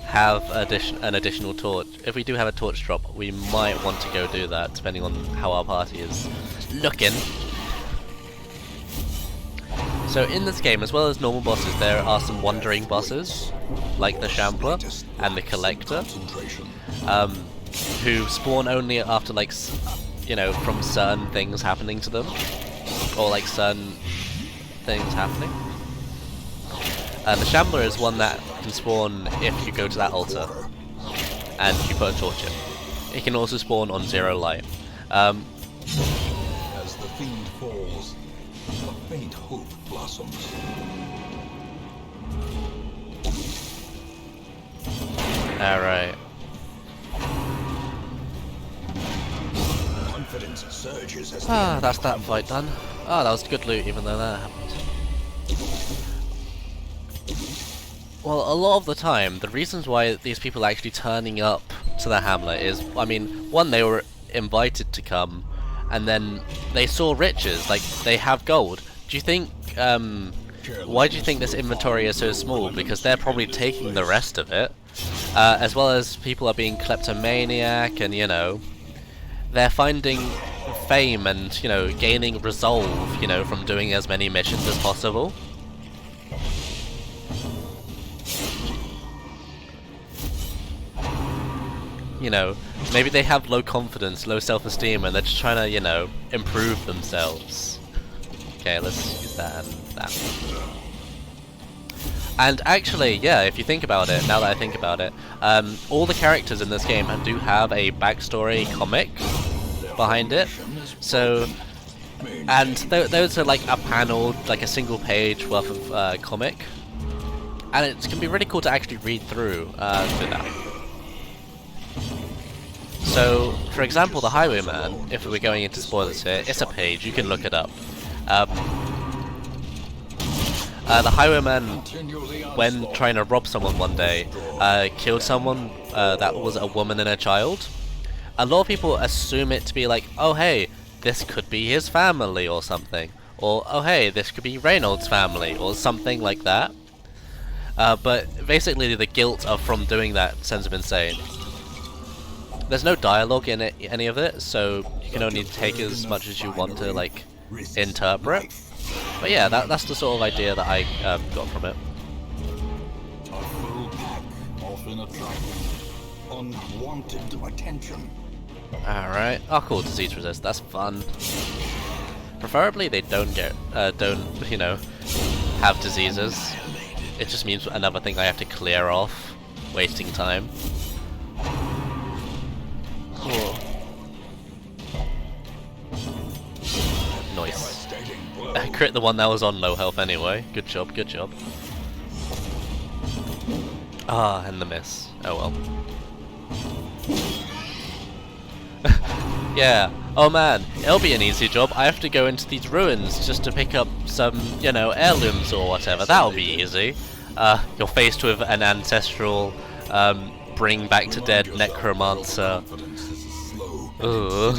have an additional torch, if we do have a torch drop, we might want to go do that, depending on how our party is looking. So in this game, as well as normal bosses, there are some wandering bosses, like the Shambler and the Collector, who spawn only after, like, you know, from certain things happening to them, or like certain things happening. The Shambler is one that can spawn if you go to that altar and you put a torch in. It can also spawn on 0 light. As the fiend falls, a faint hope blossoms. Alright. Confidence surges as That's that fight done. Oh, that was good loot even though that happened. Well, a lot of the time, the reasons why these people are actually turning up to the hamlet is, I mean, one, they were invited to come, and then they saw riches, like, they have gold. Do you think, why do you think this inventory is so small? Because they're probably taking the rest of it, as well as people are being kleptomaniac, and, you know, they're finding fame and, you know, gaining resolve, you know, from doing as many missions as possible. You know, maybe they have low confidence, low self-esteem, and they're just trying to, you know, improve themselves. Okay, let's use that and that. And actually, yeah, if you think about it, now that I think about it, all the characters in this game do have a backstory comic behind it. So, and those are like a panel, like a single page worth of comic. And it can be really cool to actually read through do that. So, for example, the Highwayman, if we're going into spoilers here, it's a page, you can look it up. The Highwayman, when trying to rob someone one day, killed someone that was a woman and a child. A lot of people assume it to be like, oh hey, this could be his family or something. Or, oh hey, this could be Reynolds' family, or something like that. But basically the guilt of from doing that sends him insane. There's no dialogue in it, any of it, so you can only take as much as you want to, like, interpret. But yeah, that's the sort of idea that I got from it. A full pack often attracts unwanted attention. Alright. Oh cool, disease resist, that's fun. Preferably they don't get, you know, have diseases. It just means another thing I have to clear off, wasting time. Cool. Nice. I crit the one that was on low health anyway. Good job, good job. Ah, and the miss. Oh well. Yeah. Oh man, it'll be an easy job. I have to go into these ruins just to pick up some, you know, heirlooms or whatever. That'll be easy. You're faced with an ancestral, bring back to dead necromancer. Ooh.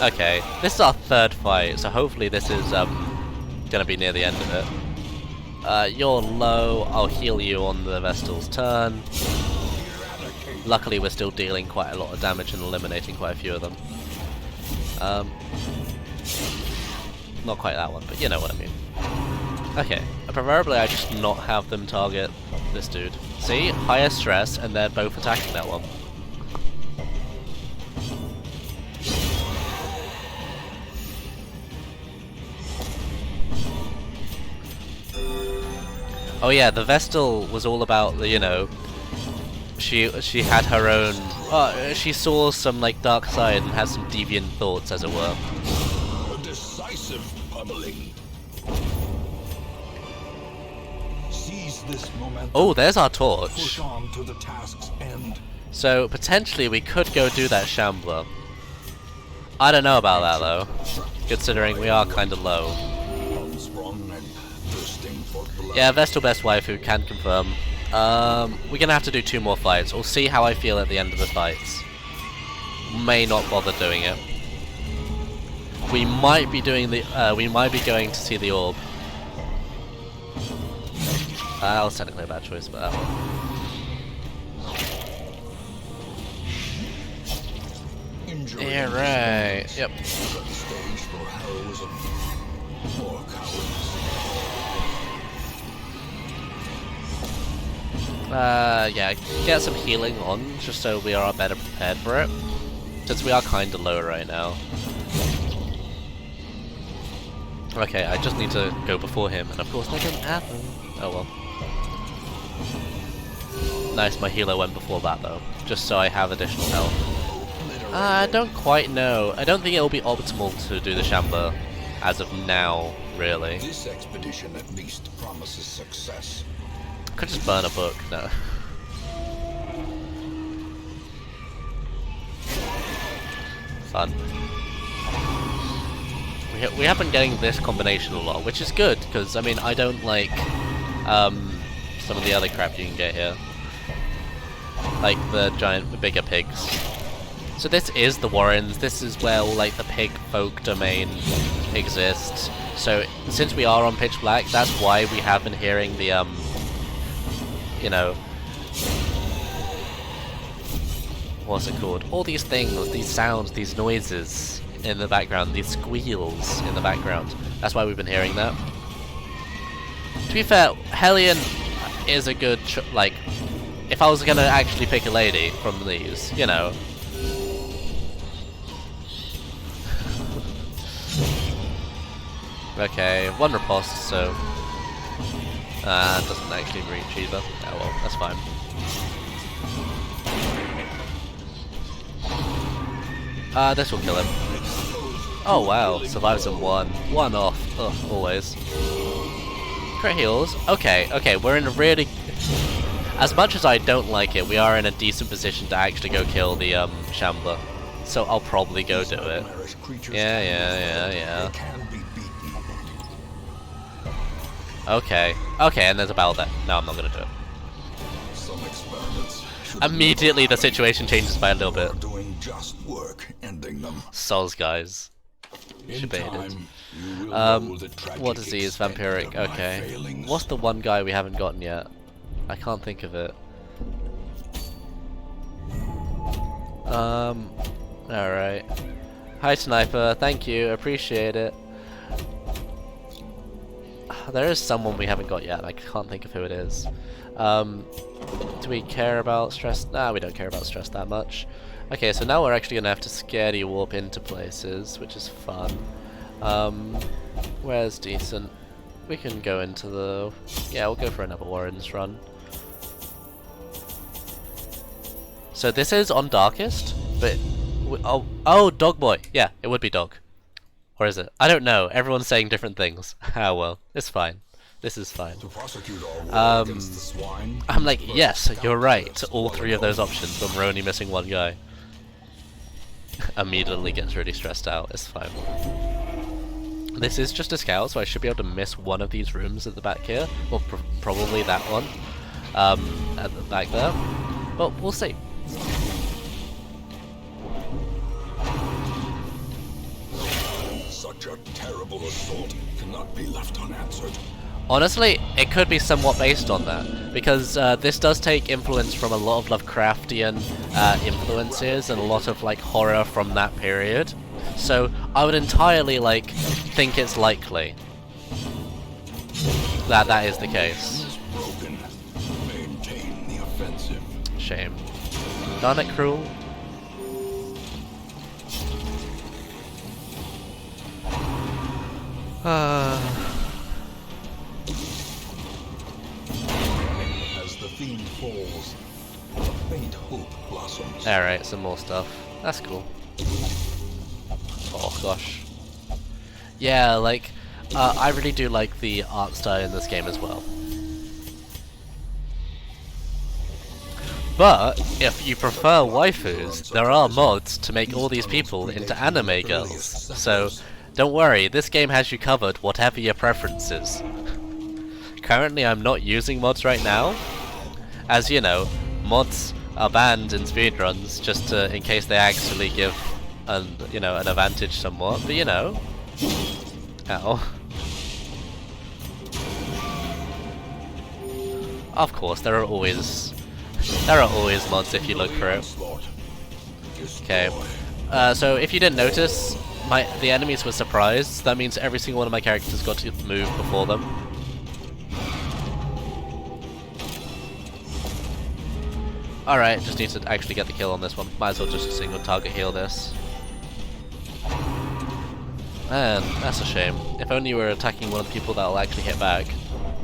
Okay, this is our third fight, so hopefully this is gonna be near the end of it. You're low, I'll heal you on the Vestal's turn. Luckily we're still dealing quite a lot of damage and eliminating quite a few of them. Not quite that one, but you know what I mean. Okay, preferably I just not have them target this dude. See? Higher stress, and they're both attacking that one. Oh yeah, the Vestal was all about the, you know, she had her own. She saw some like dark side and had some deviant thoughts, as it were. A decisive pummeling. Seize this momentum. Oh, there's our Push torch. on to the task's end. So potentially we could go do that Shambler. I don't know about that though, considering we are kind of low. Unsprung and thirsting for blood. Yeah, Vestal Best Waifu can confirm. We're gonna have to do 2 more fights. We'll see how I feel at the end of the fights. May not bother doing it. We might be doing the. We might be going to see the orb. That was technically a bad choice, but that one. Injury Yeah, right. Yep. set the stage for heroism or cowardice. Yeah, get some healing on, just so we are better prepared for it. Since we are kinda low right now. Okay, I just need to go before him, and of course that didn't happen. Oh well. Nice, my healer went before that though, just so I have additional health. I don't quite know. I don't think it'll be optimal to do the Shambler as of now, really. This expedition at least promises success. Could just burn a book, no. Fun. We have been getting this combination a lot, which is good, because, I mean, I don't like some of the other crap you can get here. Like the bigger pigs. So this is the Warrens, this is where all, like, the pig folk domain exists. So, since we are on Pitch Black, that's why we have been hearing the, you know, what's it called? All these things, these sounds, these noises in the background, these squeals in the background. That's why we've been hearing that. To be fair, Hellion is a good, like, if I was gonna actually pick a lady from these, you know. Okay, 1 riposte, so doesn't actually reach either. Oh well, that's fine. This will kill him. Oh wow, survives in 1. 1 off. Ugh, always. Crit heals. Okay, we're in a really... As much as I don't like it, we are in a decent position to actually go kill the Shambler. So I'll probably go do it. Yeah. Okay, and there's a battle there. No, I'm not gonna do it. Some experiments Immediately the situation changes by a little bit. are doing just work, ending them. Soz, guys. In Debated. time, you will know the What tragic disease? extent Vampiric, of my okay. failings. What's the one guy we haven't gotten yet? I can't think of it. Alright. Hi Sniper, thank you, appreciate it. There is someone we haven't got yet, I can't think of who it is. Do we care about stress? Nah, we don't care about stress that much. Okay, so now we're actually gonna have to scaredy warp into places, which is fun. Where's decent? We can go into the... Yeah, we'll go for another Warren's run. So this is on Darkest, but... Oh, Dog Boy! Yeah, it would be Dog. Or is it? I don't know, everyone's saying different things. Ah well, it's fine. This is fine. To prosecute our war against the swine, I'm like, first yes, scout you're right, their all 3 of those options, but we're only missing 1 guy. Immediately gets really stressed out, it's fine. This is just a scout, so I should be able to miss 1 of these rooms at the back here. Well, probably that one. At the back there. But we'll see. Such a terrible assault cannot be left unanswered. Honestly, it could be somewhat based on that, because this does take influence from a lot of Lovecraftian influences and a lot of like horror from that period. So I would entirely like think it's likely that that is the case. Is broken. Maintain the offensive. Shame. Darn it, cruel. theme falls, a faint hope blossoms. Alright, some more stuff. That's cool. Oh gosh. Yeah, like, I really do like the art style in this game as well. But, if you prefer waifus, there are mods to make all these people into anime girls. So, don't worry, this game has you covered whatever your preference is. Currently I'm not using mods right now. As you know, mods are banned in speedruns just in case they actually give an advantage somewhat, but you know. Ow. Of course, there are always mods if you look for it. Okay. So if you didn't notice, the enemies were surprised. That means every single one of my characters got to move before them. Alright, just need to actually get the kill on this one. Might as well just single target heal this. Man, that's a shame. If only you were attacking one of the people that'll actually hit back.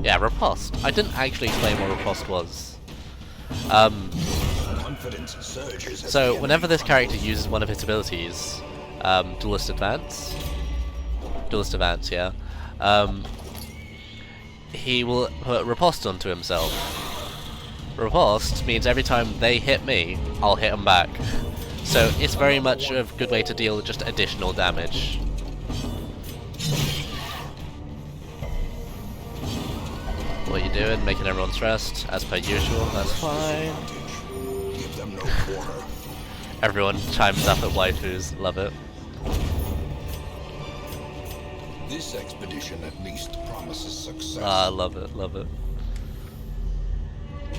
Yeah, riposte. I didn't actually explain what riposte was. So, whenever this character uses one of his abilities, Duelist Advance, yeah, he will put riposte onto himself. Riposte means every time they hit me, I'll hit them back. So it's very much a good way to deal with just additional damage. What are you doing? Making everyone stressed, as per usual, that's fine. Everyone chimes up at waifus, love it. This expedition at least promises success. Ah, love it, love it.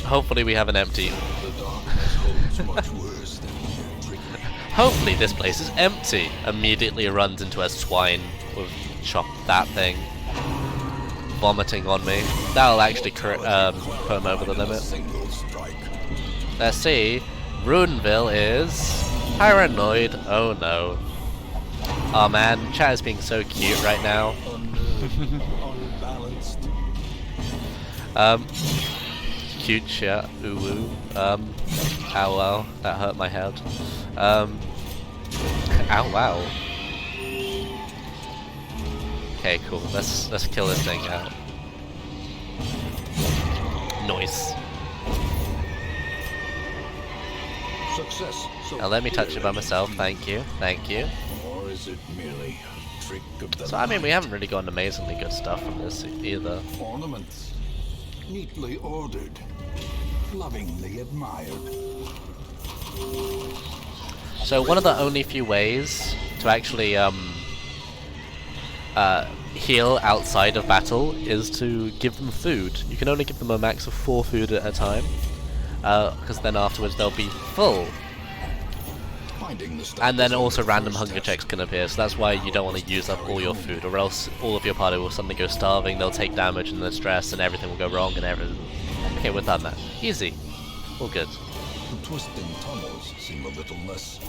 Hopefully we have an empty. Hopefully this place is empty. Immediately runs into a swine with chop that thing. Vomiting on me. That'll actually put him over the limit. Let's see. Runeville is paranoid. Oh no. Oh man, chat is being so cute right now. Cute chat, ooh woo. Ow wow, that hurt my head. Ow wow. Okay, cool. Let's kill this thing out. Nice. Success. Now let me touch it by myself. Thank you. Thank you. Or is it merely a trick of the So I mean, we haven't really gotten amazingly good stuff from this either. ornaments, neatly ordered, lovingly admired. So one of the only few ways to actually heal outside of battle is to give them food. You can only give them a max of 4 food at a time, because then afterwards they'll be full. And then also random hunger checks can appear, so that's why you don't want to use up all your food, or else all of your party will suddenly go starving, they'll take damage and then stress, and everything will go wrong, and everything. Okay, we've done that. Easy. All good. The twisting tunnels seem a little less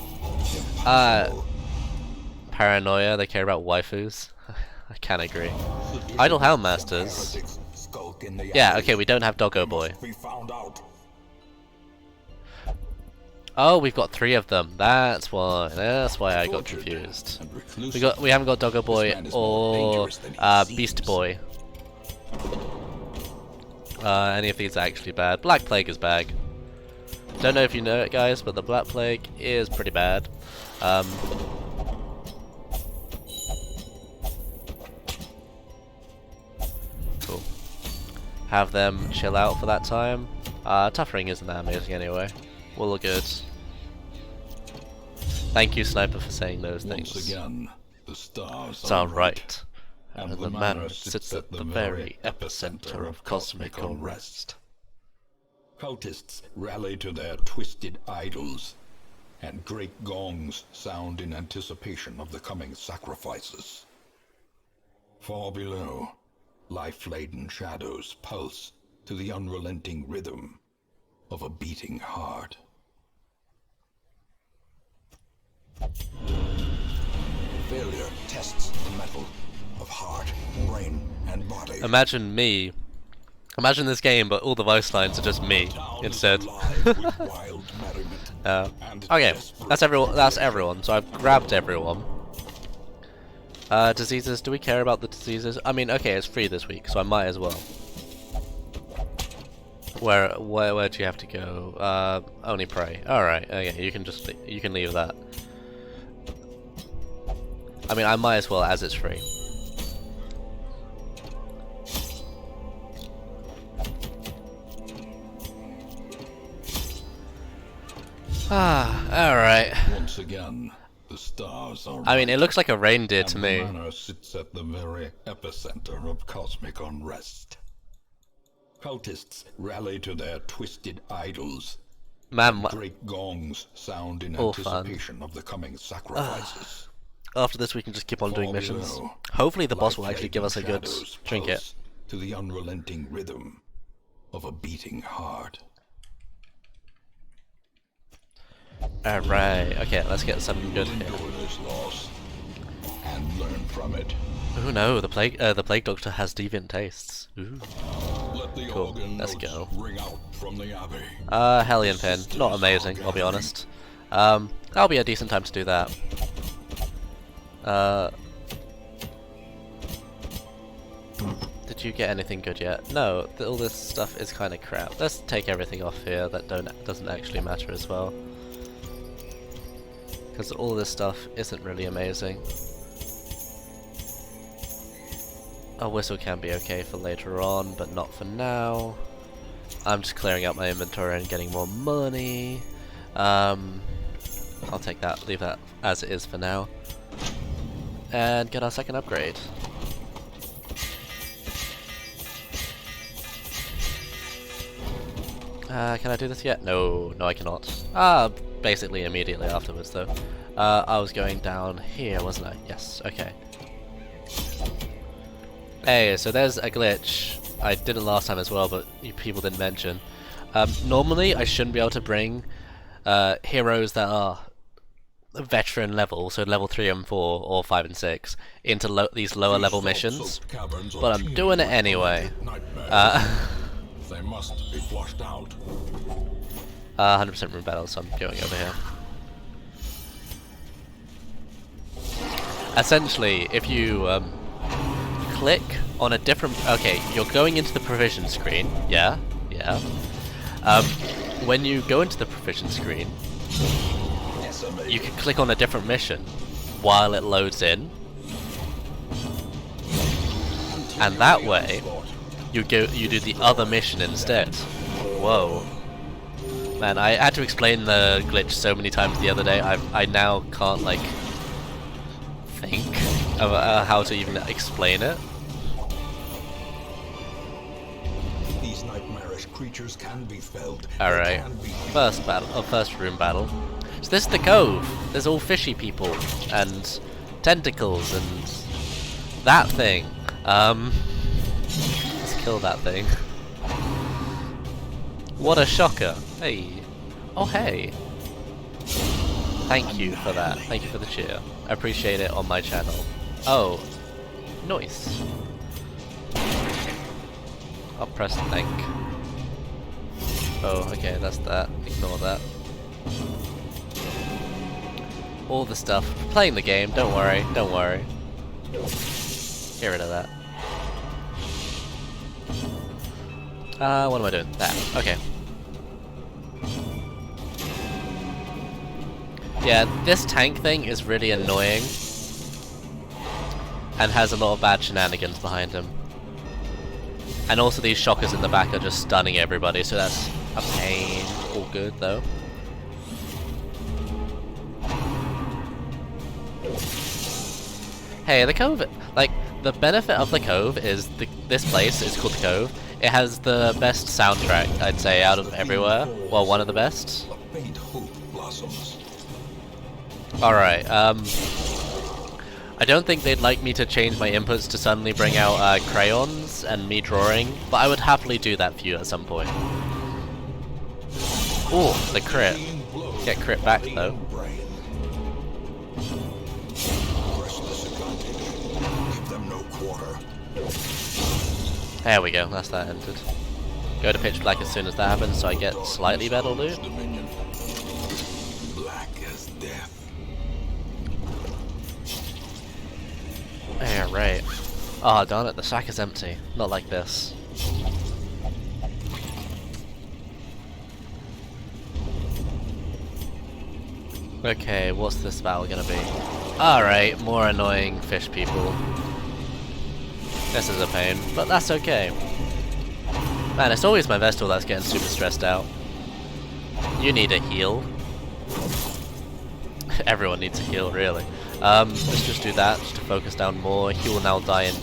impossible. Paranoia, they care about waifus. I can agree. Idle Houndmasters. Yeah, okay, we don't have Doggo Boy. Oh, we've got 3 of them. That's why I got confused. We haven't got Doggo Boy or Beast Boy. Any of these are actually bad. Black Plague is bad. Don't know if you know it, guys, but the Black Plague is pretty bad. Cool. Have them chill out for that time. Tough Ring isn't that amazing anyway. We'll look good. Thank you, Sniper, for saying those things. Once again, the stars are are right. and The manor sits at the very epicenter of cosmic unrest. Cultists rally to their twisted idols, and great gongs sound in anticipation of the coming sacrifices. Far below, life-laden shadows pulse to the unrelenting rhythm of a beating heart. Failure tests the metal of heart, brain, and body. Imagine me Imagine this game, but all the voice lines are just me instead. Okay, that's everyone. That's everyone. So I've grabbed everyone. Diseases. Do we care about the diseases? I mean, okay, it's free this week, so I might as well. Where do you have to go? Only pray. All right. Okay, you can leave that. I mean, I might as well as it's free. Alright. Once again, the stars are I mean, it looks like a reindeer to me. The manor sits at the very epicenter of cosmic unrest. Cultists rally to their twisted idols. Man, Great gongs sound in all anticipation of the coming sacrifices. After this, we can just keep on doing missions. Below, Hopefully, the boss will actually give us a good shadows trinket. pulse to the unrelenting rhythm of a beating heart. Alright, okay, let's get something good here. Endure this loss and learn from it. Oh no, the plague doctor has deviant tastes. Ooh. Let the Cool, organ let's notes go. ring out from the abbey. Hellion Pin, not amazing, I'll be honest. That'll be a decent time to do that. Did you get anything good yet? No, all this stuff is kind of crap. Let's take everything off here that doesn't actually matter as well. Because all this stuff isn't really amazing. A whistle can be okay for later on, but not for now. I'm just clearing out my inventory and getting more money. I'll take that, leave that as it is for now. And get our second upgrade. Can I do this yet? No, I cannot. Basically immediately afterwards though. I was going down here, wasn't I? Yes, okay. Hey, so there's a glitch. I did it last time as well, but you people didn't mention. Normally, I shouldn't be able to bring heroes that are veteran level, so level 3 and 4, or 5 and 6, into these lower level missions, but I'm doing it anyway. They must be flushed out. 100% room battle, so I'm going over here. Essentially, if you click on a different... Okay, you're going into the provision screen. Yeah. When you go into the provision screen, you can click on a different mission while it loads in. And that way, you do the other mission instead. Whoa. Man, I had to explain the glitch so many times the other day, I now can't, like, think of how to even explain it. These nightmarish creatures can be felled. Alright, first room battle. So this is the cove. There's all fishy people, and tentacles, and that thing. Let's kill that thing. What a shocker. Hey. Oh, hey. Thank you for that. Thank you for the cheer. I appreciate it on my channel. Oh. Nice. I'll press thank. Oh, okay, that's that. Ignore that. All the stuff. Playing the game, don't worry, don't worry. Get rid of that. What am I doing? That. Okay. Yeah, this tank thing is really annoying. And has a lot of bad shenanigans behind him. And also these shockers in the back are just stunning everybody, so that's a pain. All good though. Hey, the cove, like, the benefit of the cove is this place is called the Cove. It has the best soundtrack, I'd say, out of everywhere. Well, one of the best. A faint hope blossoms. Alright, I don't think they'd like me to change my inputs to suddenly bring out crayons and me drawing, but I would happily do that for you at some point. Ooh, the crit. Get crit back though. There we go, that's that ended. go to pitch black as soon as that happens, so I get slightly better loot. Dominion. Black as death. Yeah, right. Oh, darn it, the sack is empty. Not like this. Okay, what's this battle gonna be? Alright, more annoying fish people. This is a pain, but that's okay. Man, it's always my Vestal that's getting super stressed out. You need a heal. Everyone needs a heal, really. Let's just do that, just to focus down more. He will now die in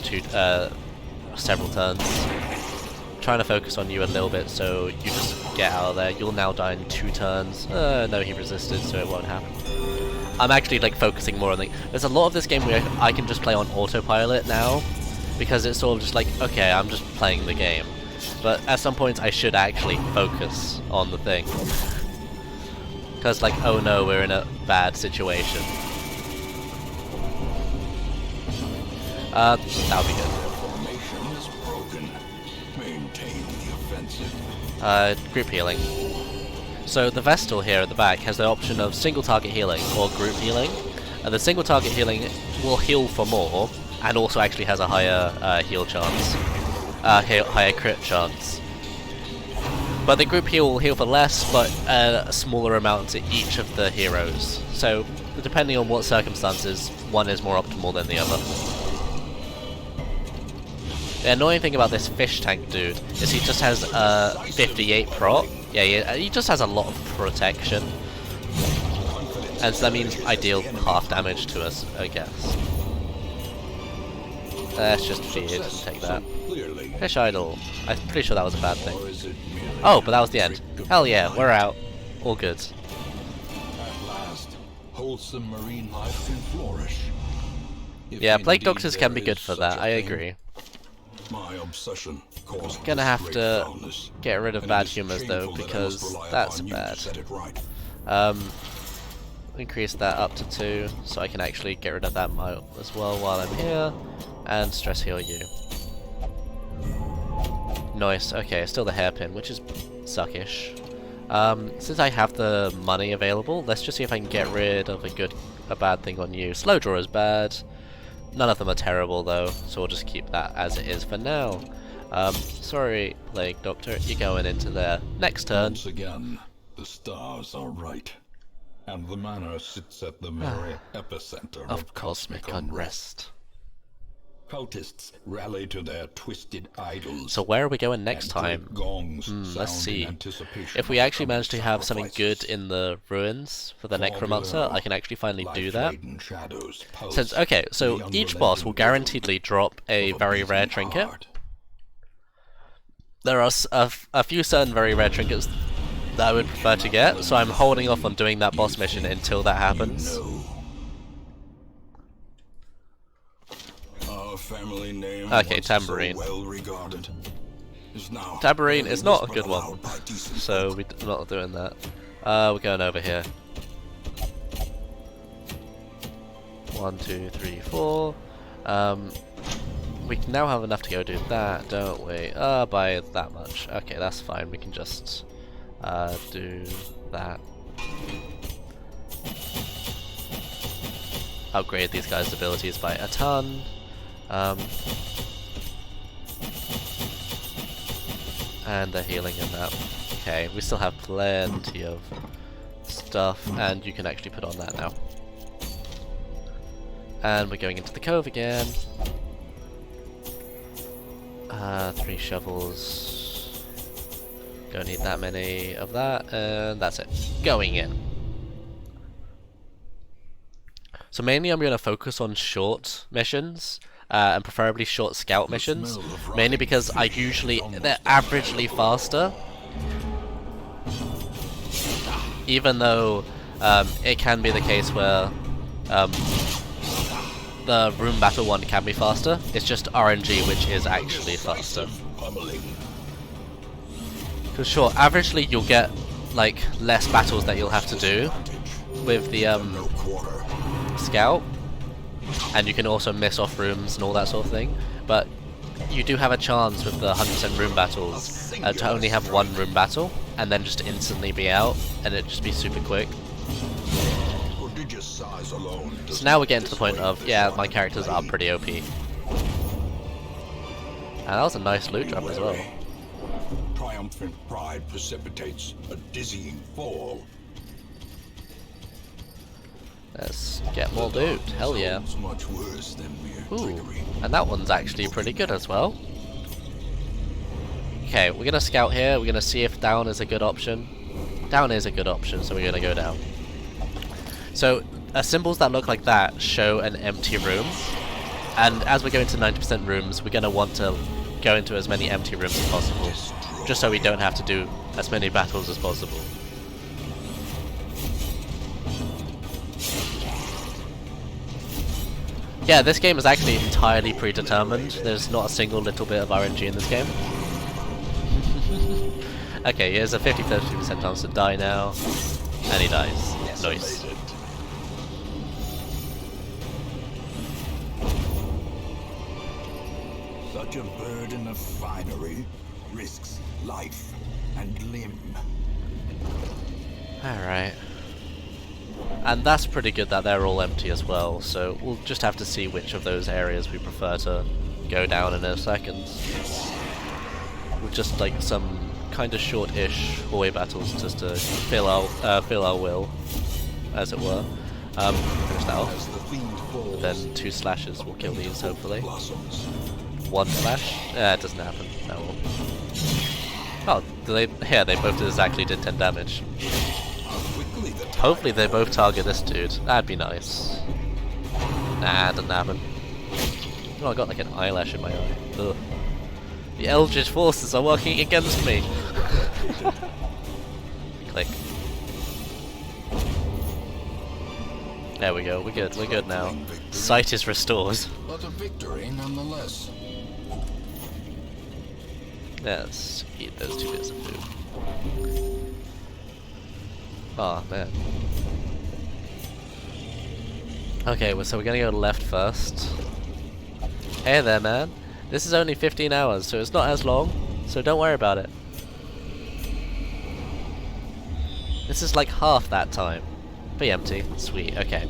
several turns. I'm trying to focus on you a little bit, so you just get out of there. You'll now die in 2 turns. No, he resisted, so it won't happen. I'm actually like focusing more on the. There's a lot of this game where I can just play on autopilot now, because it's sort of just like, okay, I'm just playing the game. But at some points I should actually focus on the thing. Because like, oh no, we're in a bad situation. That'll be good. Formation is broken. Maintain the offensive. Group healing. So the Vestal here at the back has the option of single target healing or group healing. And the single target healing will heal for more, and also actually has a higher heal chance. Higher crit chance. But the group heal will heal for less, but a smaller amount to each of the heroes. So, depending on what circumstances, one is more optimal than the other. The annoying thing about this fish tank dude is he just has 58 prot. Yeah, he just has a lot of protection. And so that means I deal half damage to us, I guess. Let's just feed and take that. Fish idol. I'm pretty sure that was a bad thing. Oh, but that was the end. Hell yeah, we're out. All good. At last, wholesome marine life can flourish. Yeah, plague doctors can be good for that, I agree. My obsession caused Gonna have great to foulness, get rid of and bad it is humors though, shameful that I because must rely that's upon you to bad. set it right. Increase that up to 2, so I can actually get rid of that as well while I'm here, and stress heal you. Nice, okay, still the hairpin, which is suckish. Since I have the money available, let's just see if I can get rid of a bad thing on you. Slow draw is bad. None of them are terrible though, so we'll just keep that as it is for now. Sorry, Plague Doctor, you're going into there. Next turn. Once again, the stars are right, and the manor sits at the very epicenter Of cosmic unrest. Cultists rally to their twisted idols. So where are we going next and time? gongs Let's sound see. in anticipation If we of actually coming manage to have something good sacrifices. in the ruins for the Necromancer, I can actually finally do that. Life-laden shadows pulse Since, okay, so the each boss will unrelenting guaranteedly drop a of very rare beating trinket. heart. There are a few certain very rare trinkets that I would prefer to get, so I'm holding off on doing that boss mission until that happens. Our family name, Okay, once Tambourine. so well regarded, is now Tambourine is not a but good one, allowed by decent so folk. we're not doing that. We're going over here. 1, 2, 3, 4. We now have enough to go do that, don't we? By that much. Okay, that's fine. We can just do that. Upgrade these guys' abilities by a ton. And the healing and that. Okay, we still have plenty of stuff, and you can actually put on that now. And we're going into the cove again. 3 shovels. Don't need that many of that, and that's it. Going in. So mainly I'm going to focus on short missions, and preferably short scout missions, mainly because they're averagely faster. Even though it can be the case where the room battle one can be faster, it's just RNG which is actually faster. Because sure, averagely you'll get like less battles that you'll have to do with the scout, and you can also miss off rooms and all that sort of thing, but you do have a chance with the 100% room battles to only have one room battle and then just instantly be out and it just be super quick. So now we're getting to the point of, yeah, my characters are pretty OP. And that was a nice loot drop as well. Triumphant pride precipitates a dizzying fall. Let's get more loot, hell yeah. Much worse than mere Ooh, trickery. and that one's actually pretty good as well. Okay, we're gonna scout here, we're gonna see if down is a good option. Down is a good option, so we're gonna go down. So, symbols that look like that show an empty room, and as we're going to 90% rooms, we're gonna want to go into as many empty rooms as possible, just so we don't have to do as many battles as possible. Yeah, this game is actually entirely predetermined. There's not a single little bit of RNG in this game. Okay, here's a 50-30% chance to die now. And he dies. Nice. Such a burden of finery risks life and limb. Alright. And that's pretty good that they're all empty as well, so we'll just have to see which of those areas we prefer to go down in a second. With just like some kind of short-ish hallway battles just to fill our will, as it were. Finish that off. Then 2 slashes will kill these, hopefully. 1 slash? It doesn't happen. Oh well. Oh, yeah, they both exactly did 10 damage. Hopefully they both target this dude. That'd be nice. Nah, it doesn't happen. Oh, I got like an eyelash in my eye. Ugh. The Eldritch forces are working against me. Click. There we go. We're good. We're good now. Sight is restored. But a victory nonetheless. Let's eat those 2 bits of food. Oh man. Okay, well, so we're gonna go left first. Hey there, man. This is only 15 hours, so it's not as long, so don't worry about it. This is like half that time. Be empty. Sweet, okay.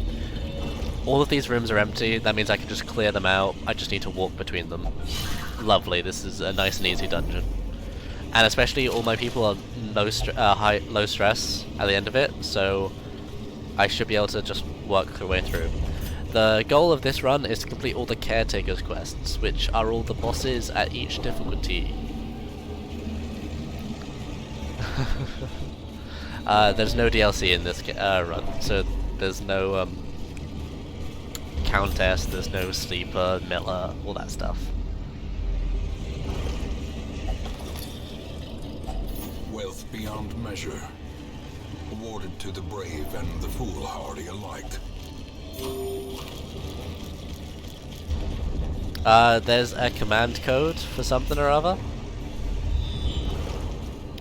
All of these rooms are empty, that means I can just clear them out. I just need to walk between them. Lovely, this is a nice and easy dungeon. And especially all my people are low stress at the end of it, so I should be able to just work the way through. The goal of this run is to complete all the Caretaker's quests, which are all the bosses at each difficulty. There's no DLC in this run, so there's no Countess, there's no Sleeper, Miller, all that stuff. Wealth beyond measure, awarded to the brave and the foolhardy alike. There's a command code for something or other.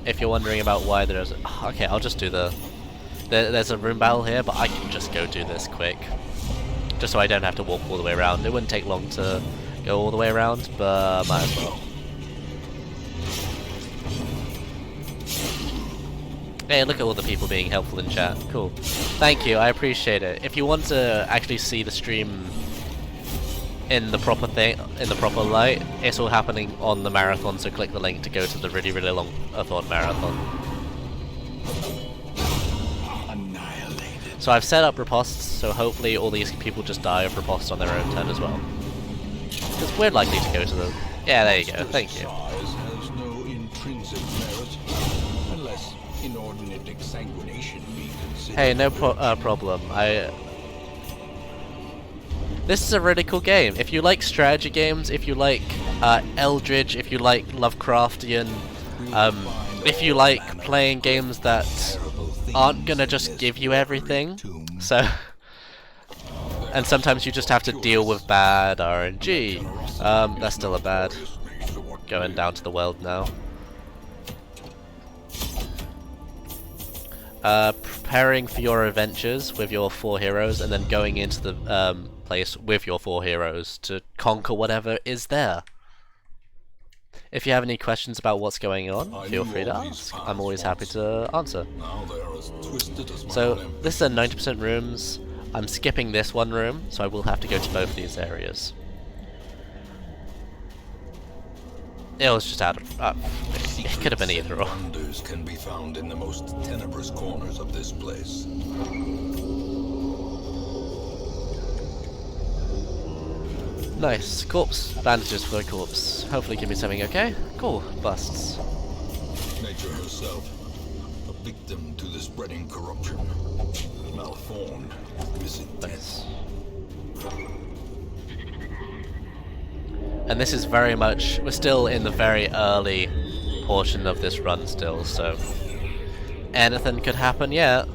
If you're wondering about why there's a... Okay, I'll just do there's a room battle here, but I can just go do this quick. Just so I don't have to walk all the way around. It wouldn't take long to go all the way around, but might as well. Hey, look at all the people being helpful in chat. Cool. Thank you, I appreciate it. If you want to actually see the stream in the proper light, it's all happening on the marathon, so click the link to go to the really, really long thought marathon. So I've set up ripostes, so hopefully all these people just die of riposte on their own turn as well. Because we're likely to go to them. Yeah, there you go, thank you. Has no intrinsic merit, unless inordinate exsanguination be considered. Hey, no problem. This is a really cool game. If you like strategy games, if you like Eldritch, if you like Lovecraftian, if you like playing games that aren't gonna just give you everything, so... and sometimes you just have to deal with bad RNG. That's still a bad. Going down to the world now. Preparing for your adventures with your 4 heroes, and then going into the place with your 4 heroes to conquer whatever is there. If you have any questions about what's going on, I feel knew free to all these ask. paths I'm always happy once. to answer. Now they are as twisted as my So own this is a ambitions. 90% rooms. I'm skipping this one room, so I will have to go to both these areas. It was just out of... it could have been Secrets either and or. wonders can be found in the most tenebrous corners of this place. Nice. Corpse. Bandages for the corpse. Hopefully give me something okay. Cool. Busts. Nature herself, a victim to the spreading corruption. Malformed, misintent. Nice. And this is very much... we're still in the very early portion of this run still, so... anything could happen yet.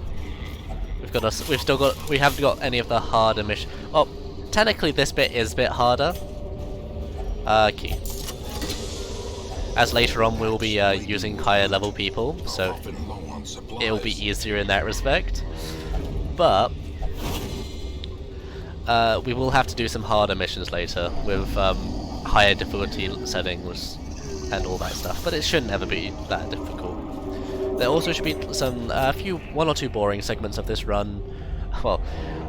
We haven't got any of the harder mission. Oh, technically this bit is a bit harder. Key. As later on we'll be using higher level people, so Often low on supplies. it'll be easier in that respect. But we will have to do some harder missions later with higher difficulty settings and all that stuff. But it shouldn't ever be that difficult. There also should be some one or two boring segments of this run. Well,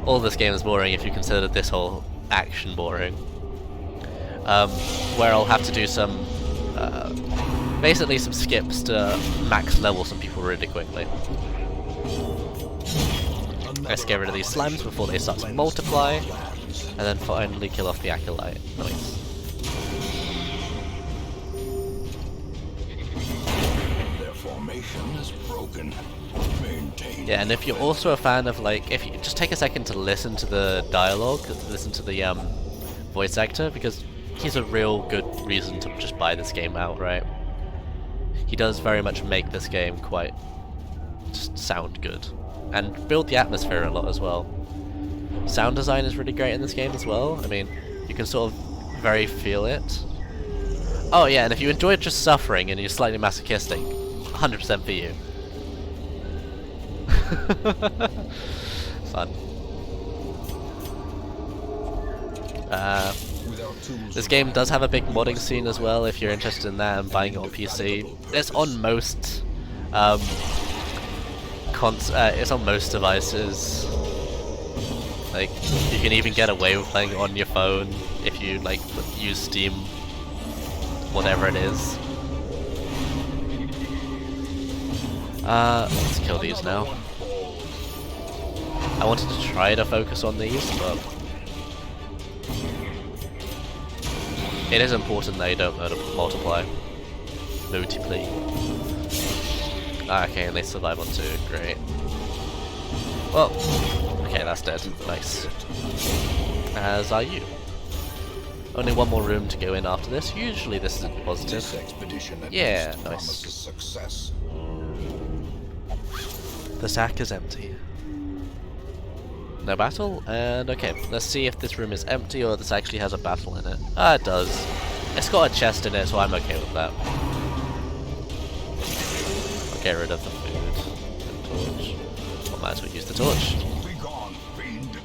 all this game is boring if you consider this whole action boring. Where I'll have to do some basically some skips to max level some people really quickly. Let's get rid of these slimes before they start to multiply, and then finally kill off the acolyte. Nice. Their formation is broken. Maintain. Yeah, and if you're also a fan of like, if you just take a second to listen to the dialogue, listen to the voice actor, because he's a real good reason to just buy this game outright. He does very much make this game quite just sound good, and build the atmosphere a lot as well. Sound design is really great in this game as well. I mean, you can sort of very feel it. Oh yeah, and if you enjoy just suffering and you're slightly masochistic, 100% for you. Fun. This game does have a big modding scene as well, if you're interested in that and buying it on PC. It's on most it's on most devices. Like, you can even get away with playing it on your phone if you like use Steam, whatever it is. Let's kill these now. I wanted to try to focus on these, but it is important that you don't multiply. Multiply. Okay, and they survive on 2, great. Well, okay, that's dead. Nice. As are you. Only one more room to go in after this. Usually this is positive. This expedition at Yeah, least nice. promises success. The sack is empty. No battle, and okay, let's see if this room is empty or this actually has a battle in it. Ah, it does. It's got a chest in it, so I'm okay with that. I'll get rid of the food. The torch. I might as well use the torch. Be gone, fiend.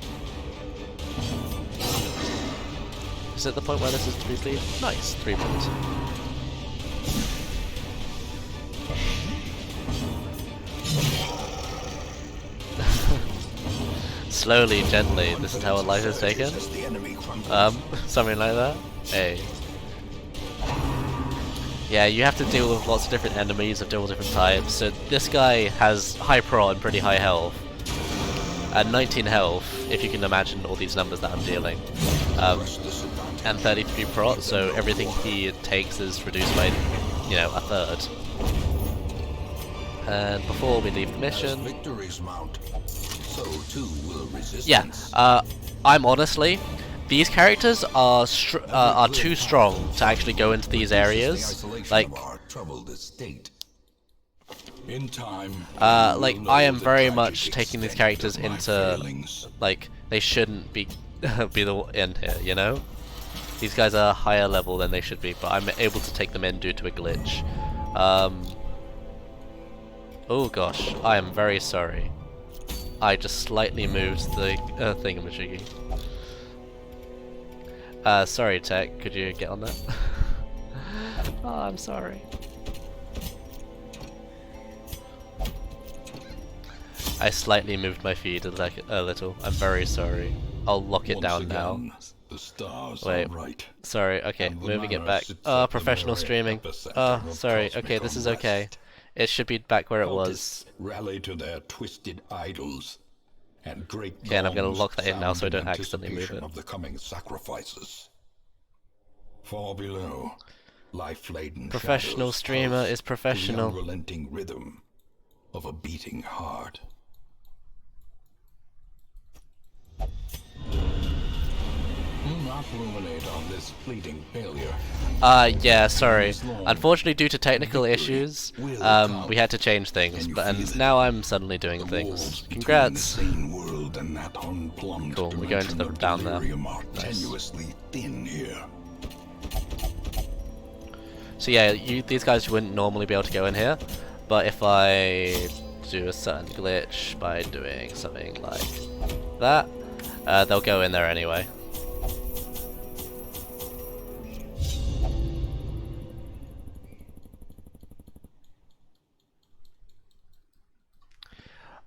Is it the point where this is to be bleed? Nice, 3 points. Slowly, gently, this is how a life is taken. As the enemy crumbles. Something like that. Hey. Yeah, you have to deal with lots of different enemies of all different types. So this guy has high pro and pretty high health. And 19 health, if you can imagine all these numbers that I'm dealing. Restless advantage. And 33 prot, so everything he takes is reduced by, you know, a third. And before we leave the As mission, victories mount, so too will resistance. yeah, I'm honestly, these characters are too strong to actually go into these areas. Like, in time, like I am very much taking these characters into, like, they shouldn't be in here, you know? These guys are higher level than they should be, but I'm able to take them in due to a glitch. Oh gosh, I am very sorry. I just slightly moved the thingamajiggy. Sorry tech, could you get on that? Oh, I'm sorry. I slightly moved my feed a little. I'm very sorry. I'll lock it down now. The stars Wait. are right. Sorry, okay, And the moving it manor back. sits Oh, at the professional very streaming. epicenter Oh, of sorry, cosmic okay, this is okay. unrest. It should be back where it was. Cultists rally to their twisted idols, and great Okay, and I'm gonna gongs lock that in now sound so I don't accidentally move anticipation it. of the coming sacrifices. Far below, life-laden Professional shadows streamer pulse is to professional. the unrelenting rhythm of a beating heart. Do not ruminate on this fleeting failure. Yeah, sorry. Unfortunately, due to technical issues, we had to change things, and now I'm suddenly doing things. Congrats! Cool, we're going to the down there. Nice. Thin here. So yeah, these guys wouldn't normally be able to go in here, but if I do a certain glitch by doing something like that, they'll go in there anyway.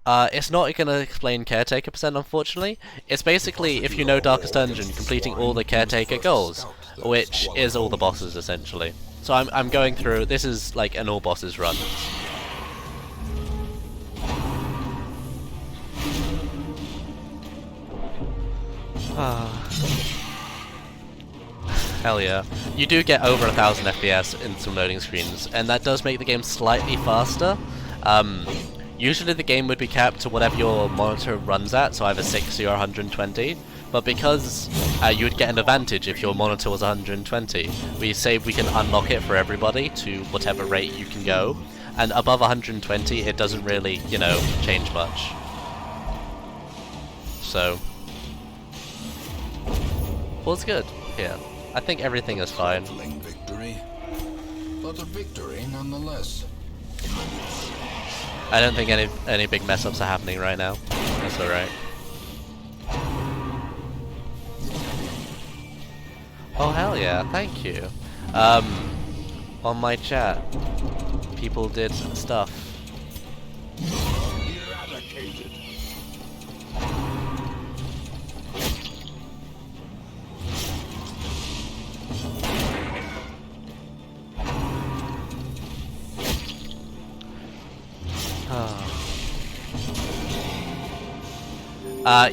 It's not going to explain Caretaker percent, unfortunately. It's basically, if you know Darkest Dungeon, completing all the Caretaker goals, which is all the bosses, essentially. So I'm going through, this is like an all bosses run. Hell yeah. You do get over 1000 FPS in some loading screens, and that does make the game slightly faster. Usually the game would be capped to whatever your monitor runs at, so either 60 or 120, but because you would get an advantage if your monitor was 120, we say we can unlock it for everybody to whatever rate you can go, and above 120 it doesn't really, you know, change much. So, all's good here. I think everything is fine. Victory, but a victory nonetheless. I don't think any big mess ups are happening right now. That's alright. Oh hell yeah, thank you. On my chat, people did stuff. Eradicated.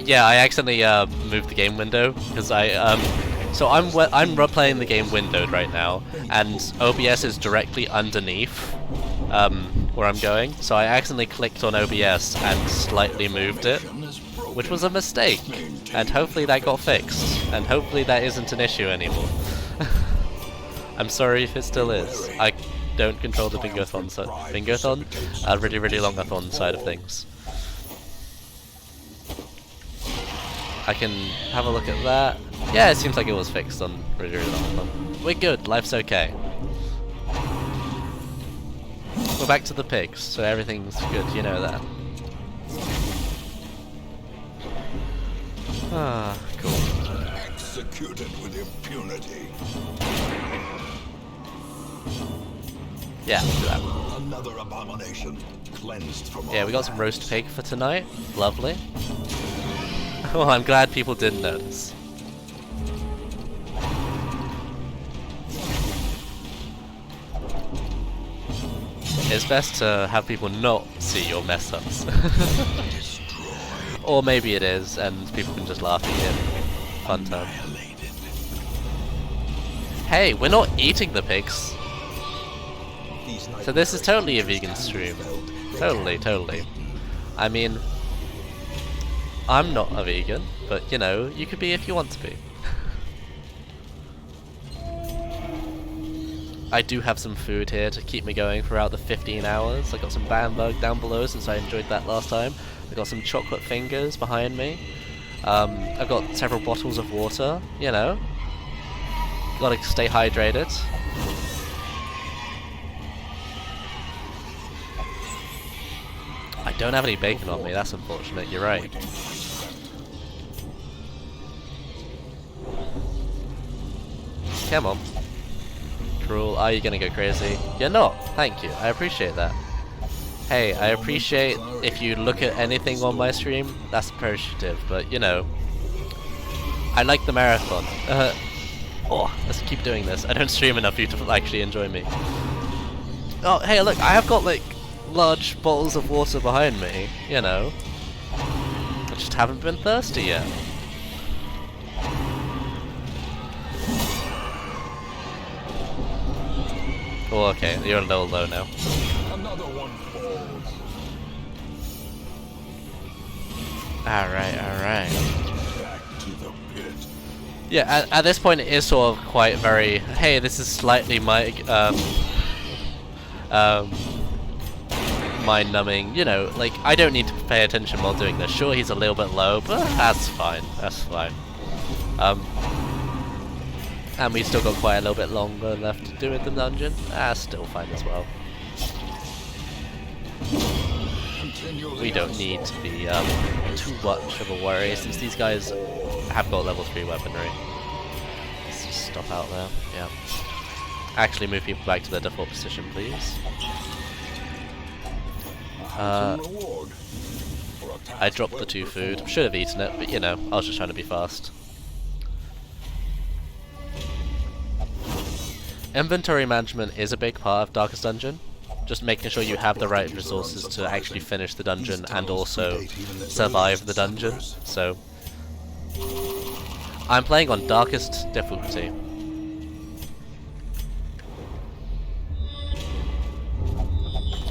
Yeah, I accidentally moved the game window because so I'm playing the game windowed right now, and OBS is directly underneath where I'm going. So I accidentally clicked on OBS and slightly moved it, which was a mistake, and hopefully that got fixed, and hopefully that isn't an issue anymore. I'm sorry if it still is. I don't control the bingo-thon, really long-a-thon side of things. I can have a look at that. Yeah, it seems like it was fixed on really long-a-thon. We're good, life's okay. We're back to the pigs, so everything's good, you know that. Ah, cool. Executed with impunity. Yeah, do that. Another abomination cleansed from Yeah, we got some roast pig for tonight. Lovely. Well, I'm glad people did notice. It's best to have people not see your mess ups. Or maybe it is, and people can just laugh at you. Fun time. Hey, we're not eating the pigs. So this is totally a vegan stream. Totally. I mean, I'm not a vegan, but you know, you could be if you want to be. I do have some food here to keep me going throughout the 15 hours. I got some bamberg down below since I enjoyed that last time. I got some chocolate fingers behind me. I've got several bottles of water, you know. Gotta stay hydrated. I don't have any bacon on me, that's unfortunate, you're right. Come on. Cruel, are you gonna go crazy? You're not, thank you, I appreciate that. Hey, I appreciate if you look at anything on my stream, that's appreciative, but you know, I like the marathon. Oh, let's keep doing this. I don't stream enough for you to actually enjoy me. Oh, hey, look, I have got like large bottles of water behind me, you know. I just haven't been thirsty yet. Oh, okay, you're a little low now. Another one falls. Alright, alright. Back to the pit. Yeah, at this point it is sort of quite very, hey, this is slightly mind-numbing, you know, like, I don't need to pay attention while doing this. Sure, he's a little bit low, but that's fine, that's fine. And we've still got quite a little bit longer left to do with the dungeon. Still fine as well. We don't need to be too much of a worry since these guys have got level 3 weaponry. Let's just stop out there, yeah. Actually move people back to their default position, please. I dropped the 2 food. Should have eaten it, but you know, I was just trying to be fast. Inventory management is a big part of Darkest Dungeon. Just making sure you have the right resources to actually finish the dungeon and also survive the dungeon. So, I'm playing on Darkest difficulty.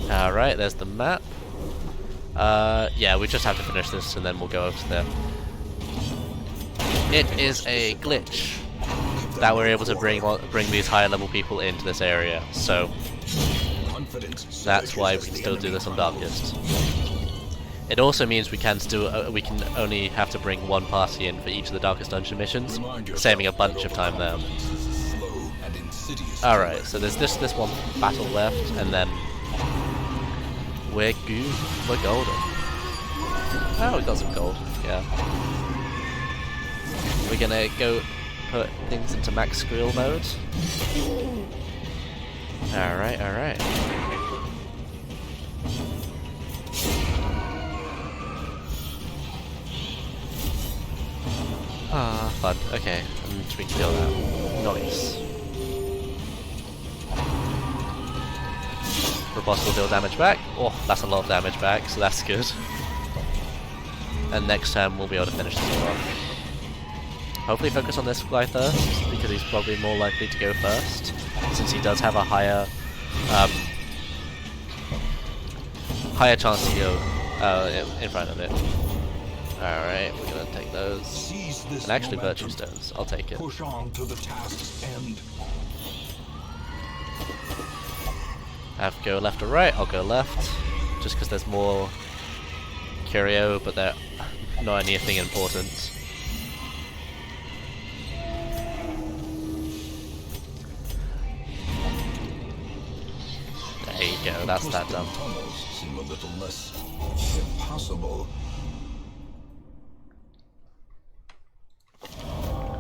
Alright, there's the map. Yeah, we just have to finish this and then we'll go over to there. It is a glitch that we're able to bring these higher level people into this area, so that's why we can still do this on Darkest. It also means we can only have to bring 1 party in for each of the Darkest Dungeon missions, saving a bunch of time there. Alright, so there's this one battle left, and then we're good. We're golden. Oh, we got some gold, yeah. We're gonna go put things into max squeal mode. Alright, alright. Fun. Okay, and we can kill that. Nice. The boss will deal damage back. Oh, that's a lot of damage back, so that's good. And next time we'll be able to finish this all off. Hopefully focus on this guy first, because he's probably more likely to go first, since he does have a higher chance to go in front of it. Alright, we're gonna take those. And actually virtue stones, I'll take it. Push on to the task's end. Have to go left or right, I'll go left, just because there's more curio, but they're not anything important. There you go, that's that done. Tunnels seem a little less impossible.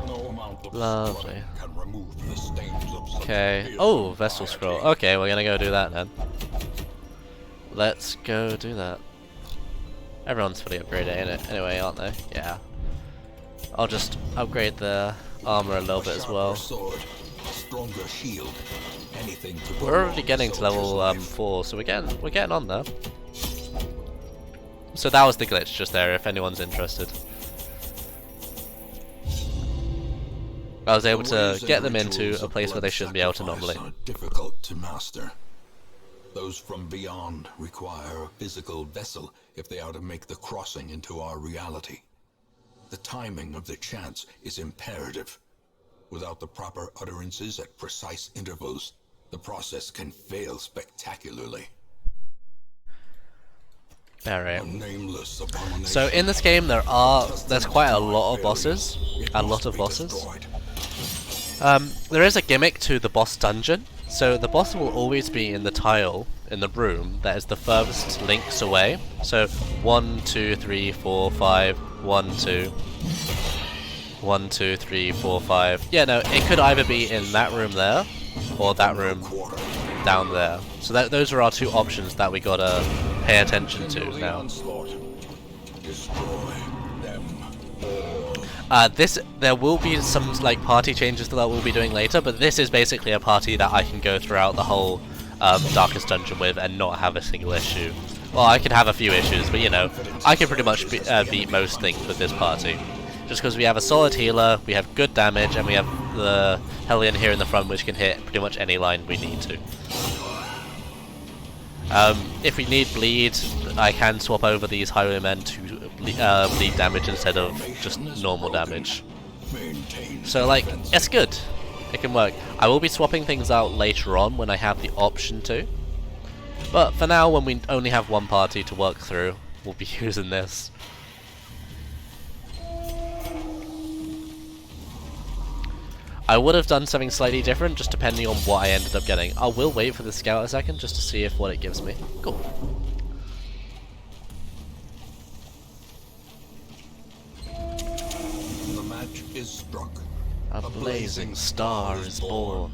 No amount of Lovely. can remove the stains of such Okay. fearsome Oh, Vessel piety. Scroll. Okay, we're gonna go do that then. Let's go do that. Everyone's fully upgraded in it anyway, aren't they? Yeah. I'll just upgrade the armor a little bit as well. Sword, a stronger shield, anything to We're already prolong getting a to level soldier's life. 4, so we're getting on there. So that was the glitch just there, if anyone's interested. I was able The to ways and get them rituals into a of place where they blood shouldn't be able to sacrifice normally. are difficult to master. Those from beyond require a physical vessel if they are to make the crossing into our reality. The timing of the chants is imperative. Without the proper utterances at precise intervals, the process can fail spectacularly. Alright. A nameless abomination. So in this game there's quite a lot of bosses. A lot of bosses. There is a gimmick to the boss dungeon. So the boss will always be in the tile in the room that is the furthest links away. So 1, 2, 3, 4, 5, 1, 2. 1, 2, 3, 4, 5. Yeah, no, it could either be in that room there, or that room down there. So those are our two options that we gotta pay attention to now. Destroy them all. There will be some like party changes that we'll be doing later, but this is basically a party that I can go throughout the whole Darkest Dungeon with and not have a single issue. Well, I could have a few issues, but you know, I can pretty much beat most things with this party. Just because we have a solid healer, we have good damage, and we have the Hellion here in the front which can hit pretty much any line we need to. If we need bleed, I can swap over these highwaymen to bleed damage instead of just normal damage. So like, it's good. It can work. I will be swapping things out later on when I have the option to. But for now, when we only have one party to work through, we'll be using this. I would have done something slightly different, just depending on what I ended up getting. I will wait for the scout a second, just to see if what it gives me. Cool. The match is struck. A blazing star is born.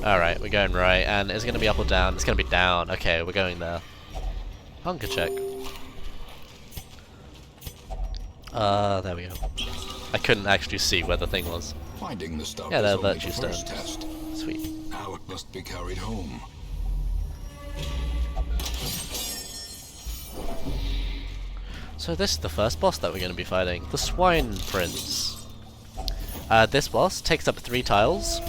Alright, we're going right, and it's going to be up or down. It's going to be down. Okay, we're going there. Hunger check. There we go. I couldn't actually see where the thing was. Finding the stuff Yeah, they're is only virtue the first stones. test. Sweet. Now it must be carried home. So this is the first boss that we're going to be fighting. The Swine Prince. This boss takes up 3 tiles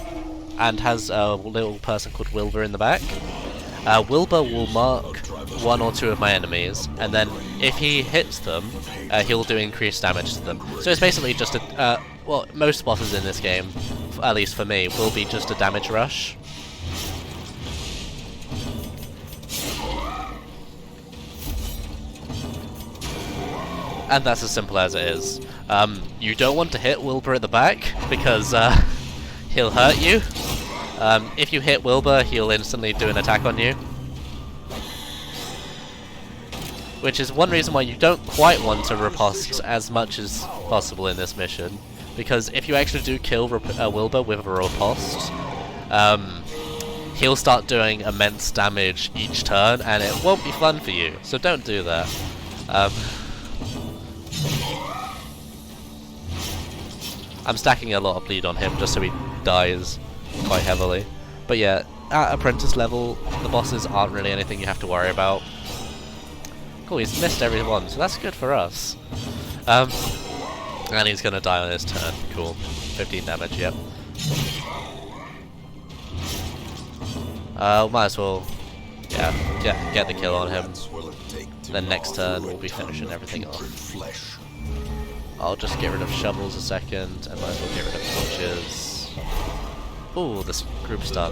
and has a little person called Wilbur in the back. Wilbur will mark 1 or 2 of my enemies, and then if he hits them, he'll do increased damage to them. So it's basically just a, well, most bosses in this game, at least for me, will be just a damage rush. And that's as simple as it is. You don't want to hit Wilbur at the back, because he'll hurt you. If you hit Wilbur, he'll instantly do an attack on you. Which is one reason why you don't quite want to riposte as much as possible in this mission. Because if you actually do kill Wilbur with a riposte, he'll start doing immense damage each turn, and it won't be fun for you. So don't do that. I'm stacking a lot of bleed on him just so he dies quite heavily. But yeah, at apprentice level, the bosses aren't really anything you have to worry about. Cool, he's missed every one, so that's good for us. And he's gonna die on his turn. Cool. 15 damage, yep. Might as well, yeah, get the kill on him. Then next turn we'll be finishing everything off. I'll just get rid of shovels a second, and might as well get rid of torches. Ooh, this group stun.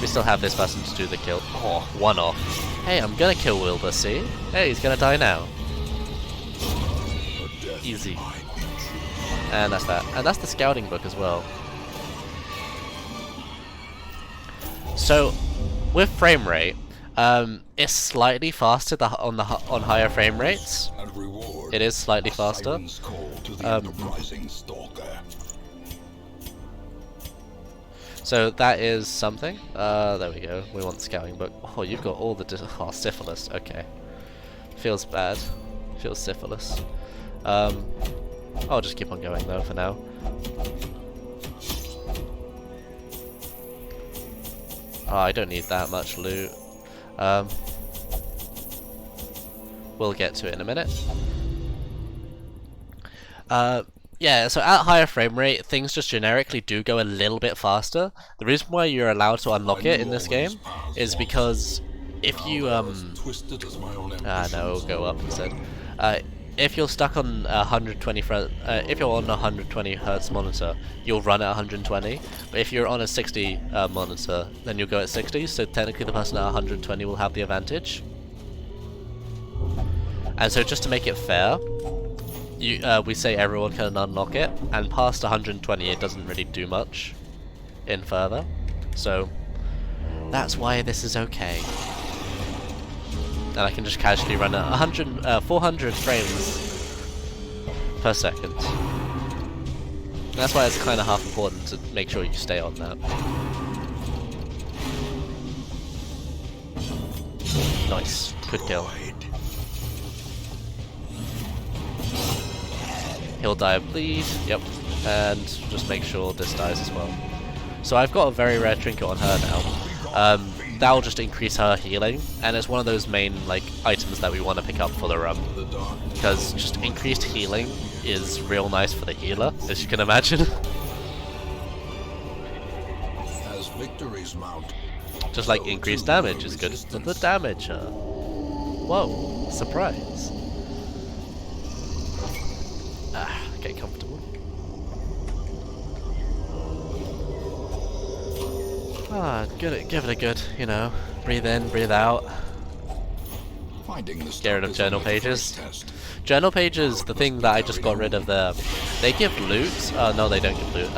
We still have this person to do the kill. Oh, 1 off. Hey, I'm gonna kill Wilbur, see? Hey, he's gonna die now. Easy. And that's that. And that's the scouting book as well. So, with frame rate, it's slightly faster on higher frame rates. It is slightly faster. So that is something. There we go. We want the scouting book. Oh, you've got all the syphilis. Okay, feels bad. Feels syphilis. I'll just keep on going though for now. Oh, I don't need that much loot. We'll get to it in a minute. Yeah, so at higher frame rate, things just generically do go a little bit faster. The reason why you're allowed to unlock it in this game is because if you no, go up instead. If you're stuck on 120 if you're on a 120 Hertz monitor, you'll run at 120. But if you're on a 60 monitor, then you'll go at 60. So technically, the person at 120 will have the advantage. And so, just to make it fair, we say everyone can unlock it, and past 120, it doesn't really do much in further. So that's why this is okay. And I can just casually run at 400 frames per second. That's why it's kind of half important to make sure you stay on that. Nice. Good kill. He'll die of bleed. Yep. And just make sure this dies as well. So I've got a very rare trinket on her now. That'll just increase her healing, and it's one of those main like items that we want to pick up for the run. Because just increased healing is real nice for the healer, as you can imagine. As victories mount, Just like increased damage is good for the damager. Whoa, surprise. Get comfortable. Give it a good, you know, breathe in, breathe out. Get rid of journal pages. Journal pages, the thing that I just got rid of there, they give loot. No, they don't give loot.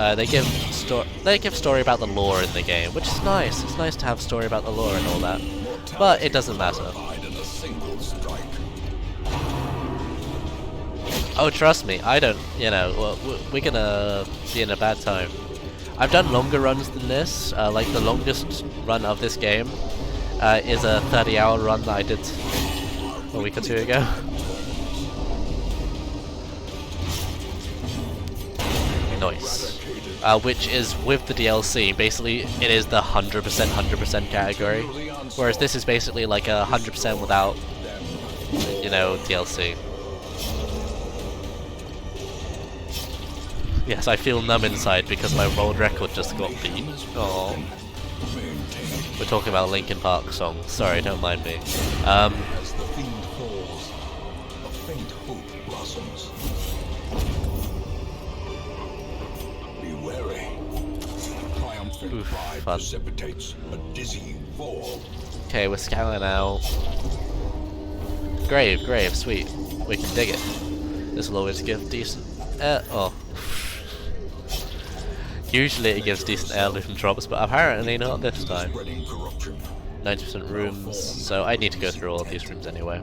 They give story about the lore in the game, which is nice. It's nice to have story about the lore and all that, but it doesn't matter. Oh, trust me, I don't. You know, we're gonna be in a bad time. I've done longer runs than this. Like the longest run of this game is a 30-hour run that I did a week or two ago. Nice. Which is with the DLC. Basically, it is the 100% category, whereas this is basically like a 100% without, you know, DLC. Yes, I feel numb inside because my world record just got beat. Oh, we're talking about a Linkin Park song. Sorry, don't mind me. As the fiend falls, a faint hope blossoms. Be wary. Triumphant pride precipitates a dizzying fall. Okay, we're scanning out. Grave, sweet. We can dig it. This will always give decent. Oh. Usually it gives decent heirloom drops, but apparently not this time. 90% rooms, so I need to go through all of these rooms anyway.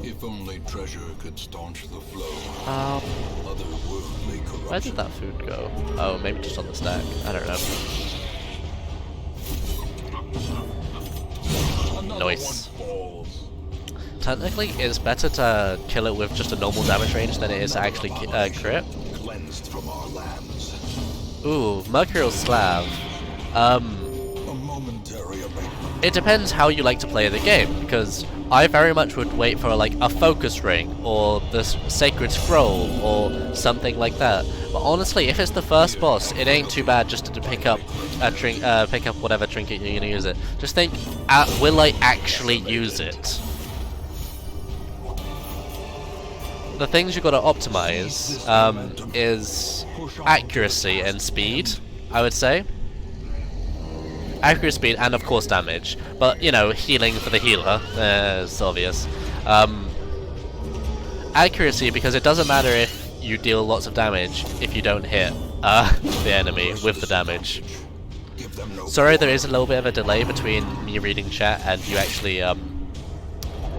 If only treasure could staunch the flow. Otherworldly corruption. Where did that food go? Oh, maybe just on the stack. I don't know. Nice. Technically, it's better to kill it with just a normal damage range than it is to actually crit. Ooh, Mercurial Slab. It depends how you like to play the game, because I very much would wait for like a focus ring or the sacred scroll or something like that. But honestly, if it's the first boss, it ain't too bad just to pick up a pick up whatever trinket you're gonna use it. Just think, will I actually use it? The things you gotta optimize is accuracy and speed, I would say. Accuracy, speed, and of course damage. But, you know, healing for the healer, it's obvious. Accuracy, because it doesn't matter if you deal lots of damage if you don't hit the enemy with the damage. Sorry, there is a little bit of a delay between me reading chat and you actually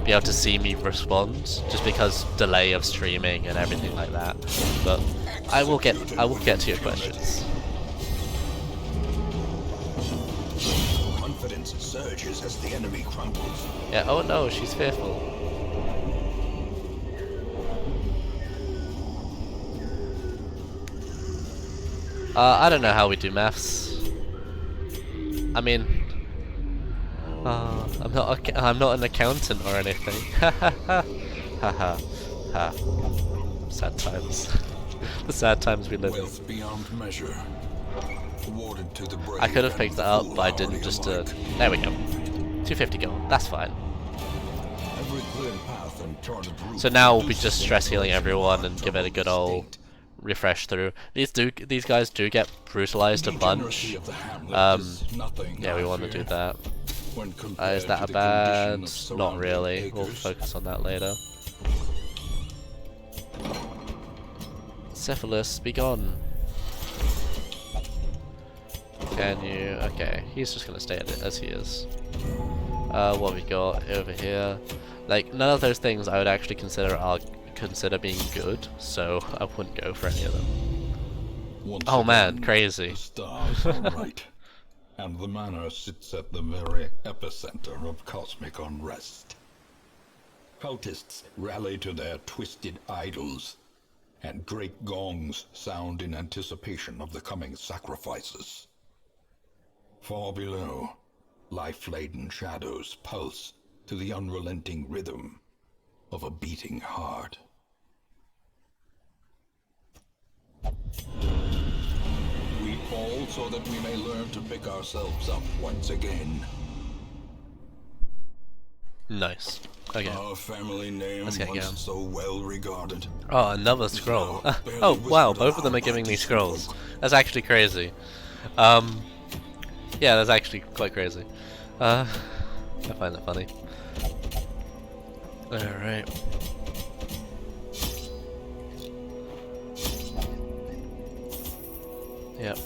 be able to see me respond, just because delay of streaming and everything like that. But I will get to your questions. Confidence surges as the enemy crumbles. Yeah, oh no, she's fearful. I don't know how we do maths. I mean, I'm not an accountant or anything. Ha. Sad times. The sad times we live in. Wealth beyond measure. Awarded to the brave. I could have picked that up, but I didn't. Just to. There we go. 250 gold. That's fine. Every clear path and charted route. So now we'll be just stress healing everyone and give it a good old refresh through. These guys do get brutalized a bunch. Yeah, we want to do that. Is that a bad? Not really. We'll focus on that later. Syphilis, be gone. Can you? Okay, he's just gonna stay as he is. What we got over here? Like, none of those things I would actually consider being good, so I wouldn't go for any of them. Once Oh man, again, crazy. the stars are right, and the manor sits at the very epicenter of cosmic unrest. Cultists rally to their twisted idols, and great gongs sound in anticipation of the coming sacrifices. Far below, life-laden shadows pulse to the unrelenting rhythm of a beating heart. We fall so that we may learn to pick ourselves up once again. Nice. Okay. Our family name Let's get once going. so well regarded. Oh, another scroll. Oh, wow, both of them are giving me scrolls. That's actually crazy. Yeah, that's actually quite crazy. I find that funny. Alright. Yep.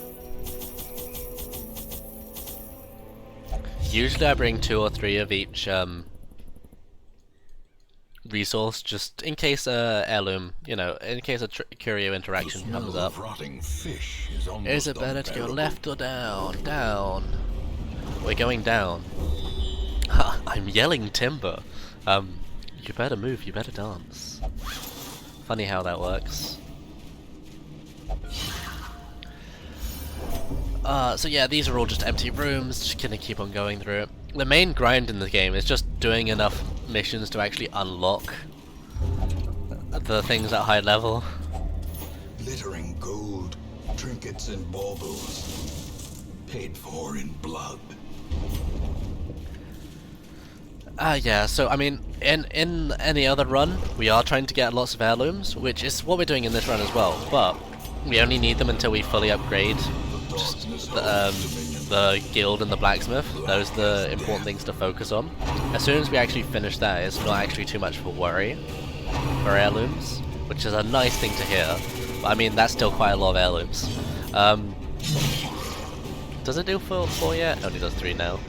Usually I bring 2 or 3 of each, resource, just in case heirloom, you know, in case a curio interaction comes up. Rotting fish Is it better to go left or down? Down. We're going down. I'm yelling timber. You better move, you better dance. Funny how that works. So yeah, these are all just empty rooms, just gonna keep on going through it. The main grind in the game is just doing enough missions to actually unlock the things at high level. Glittering gold, trinkets and baubles, paid for in blood. Yeah, so I mean, in any other run, we are trying to get lots of heirlooms, which is what we're doing in this run as well, but we only need them until we fully upgrade just the guild and the blacksmith. Those are the important things to focus on. As soon as we actually finish that, it's not actually too much of a worry for heirlooms, which is a nice thing to hear. But I mean, that's still quite a lot of heirlooms. Does it do 4 yet? It only does 3 now.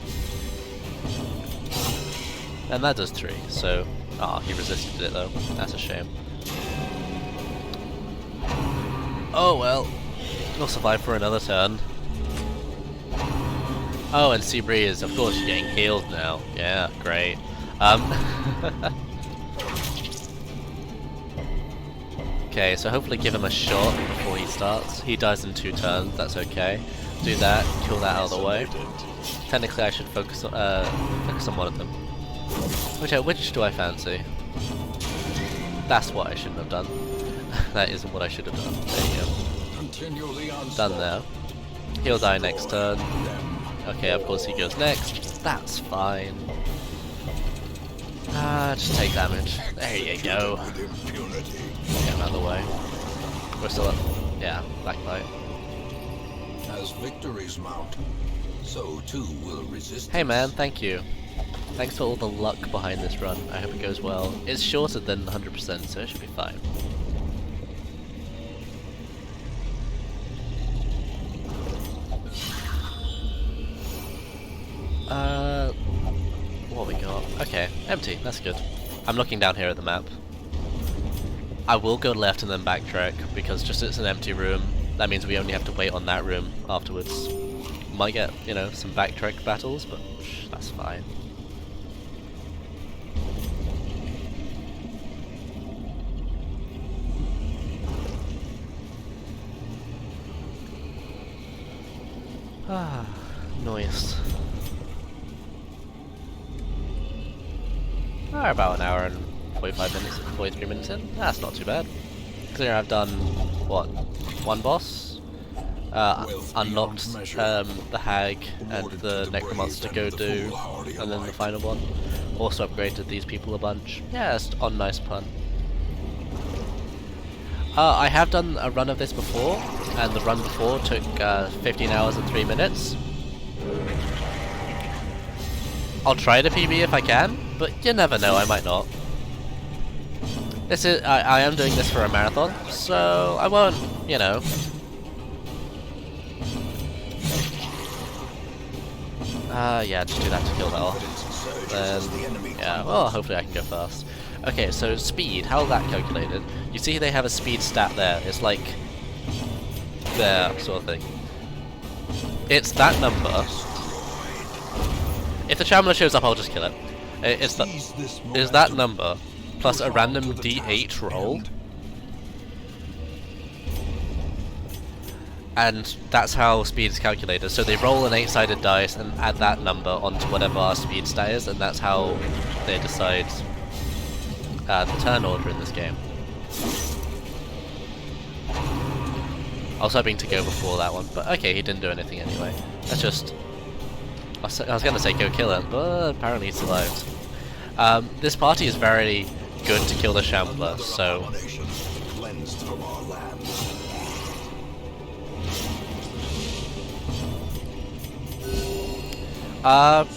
And that does 3, so... Ah, he resisted it though. That's a shame. Oh well. We'll survive for another turn. Oh, and Sea Breeze, of course you're getting healed now. Yeah, great. Okay, so hopefully give him a shot before he starts. He dies in 2 turns, that's okay. Do that, kill that out of the way. Technically I should focus on one of them. Which do I fancy? That's what I shouldn't have done. That isn't what I should have done. There you go. Done now. He'll die next turn. Okay, of course he goes next. That's fine. Just take damage. There you go. Get him out of the way. We're still up. Yeah, black light. As victories mount, so too will resistance. Hey man, thank you. Thanks for all the luck behind this run. I hope it goes well. It's shorter than 100%, so it should be fine. What we got? Okay, empty, that's good. I'm looking down here at the map. I will go left and then backtrack, because just it's an empty room, that means we only have to wait on that room afterwards. Might get, you know, some backtrack battles, but that's fine. Ah, noise. About an hour and 45 minutes, 43 minutes in. That's not too bad. Considering I've done, what, 1 boss? Unlocked the Hag and the Necromonster to go do, and then the final one. Also upgraded these people a bunch. Yeah, it's on nice pun. I have done a run of this before, and the run before took 15 hours and 3 minutes. I'll try to PB if I can, but you never know, I might not. This is I am doing this for a marathon, so I won't, you know. Yeah, just do that to kill that off. Then, yeah, well, hopefully I can go fast. Okay, so speed, how's that calculated? You see they have a speed stat there. It's like there, sort of thing. It's that number. If the Shambler shows up, I'll just kill it. It's that number plus a random D8 roll. And that's how speed is calculated. So they roll an 8-sided dice and add that number onto whatever our speed stat is, and that's how they decide the turn order in this game. I was hoping to go before that one, but okay, he didn't do anything anyway. That's just... I was going to say go kill it, but apparently he survived. This party is very good to kill the Shambler, so...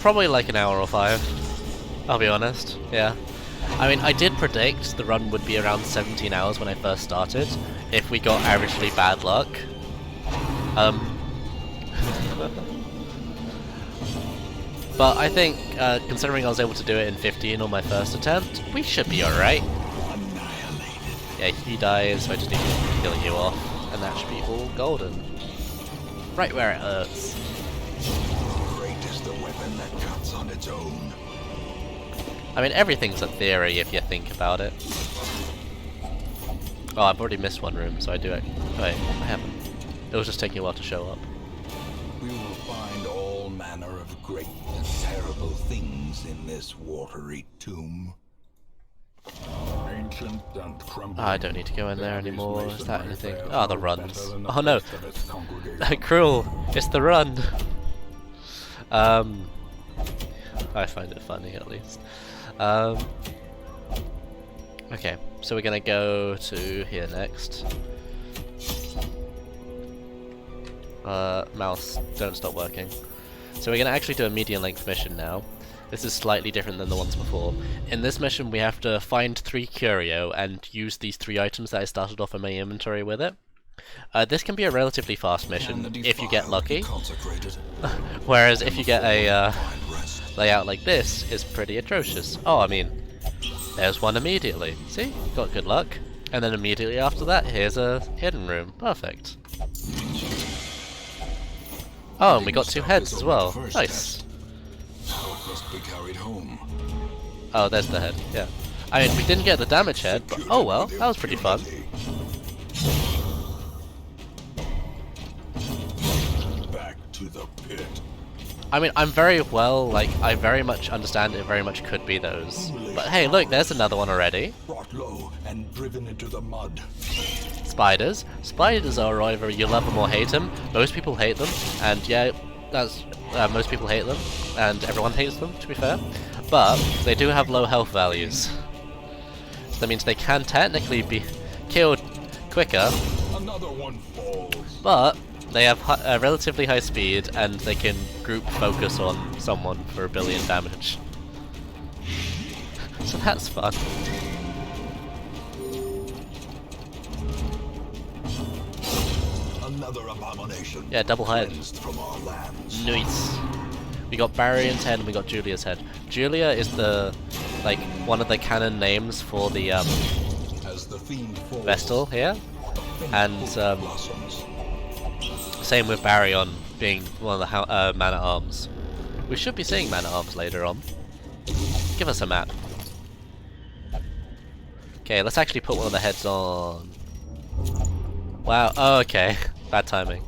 Probably like an hour or 5, I'll be honest, yeah. I mean, I did predict the run would be around 17 hours when I first started, if we got averagely bad luck. But I think, considering I was able to do it in 15 on my first attempt, we should be alright. Yeah, he dies, so I just need to kill you off, and that should be all golden. Right where it hurts. That cuts on its own. I mean, everything's a theory if you think about it. Oh, I've already missed one room, so I do it. Oh, wait, I haven't. It was just taking a while to show up. We will find all manner of great and terrible things in this watery tomb. Ancient and crumbling. I don't need to go in there anymore. Is that anything? Oh, the runs. Oh no! Cruel! It's the run! I find it funny at least. Okay, so we're gonna go to here next. Mouse, don't stop working. So we're gonna actually do a medium length mission now. This is slightly different than the ones before. In this mission we have to find 3 curio and use these 3 items that I started off in my inventory with it. This can be a relatively fast mission if you get lucky, whereas if you get a layout like this, it's pretty atrocious. Oh, I mean, there's one immediately. See? Got good luck. And then immediately after that, here's a hidden room. Perfect. Oh, and we got 2 heads as well. Nice. Oh, there's the head, yeah. I mean, we didn't get the damage head, but oh well, that was pretty fun. To the pit. I mean, I'm very well, like, I very much understand it very much could be those. But hey, look, there's another one already. Brought low and driven into the mud. Spiders. Spiders are either you love them or hate them. Most people hate them, and yeah, that's most people hate them, and everyone hates them, to be fair. But they do have low health values. So that means they can technically be killed quicker. Another one falls. But they have a relatively high speed, and they can group focus on someone for 1 billion damage. So that's fun. Another abomination. Yeah, double head. From our lands. Nice. We got Barion's head and we got Julia's head. Julia is the, like, one of the canon names for the As the fiend falls, Vestal here, and same with Baryon being one of the man-at-arms. We should be seeing man-at-arms later on. Give us a map. Okay, let's actually put one of the heads on. Wow, oh, okay. Bad timing.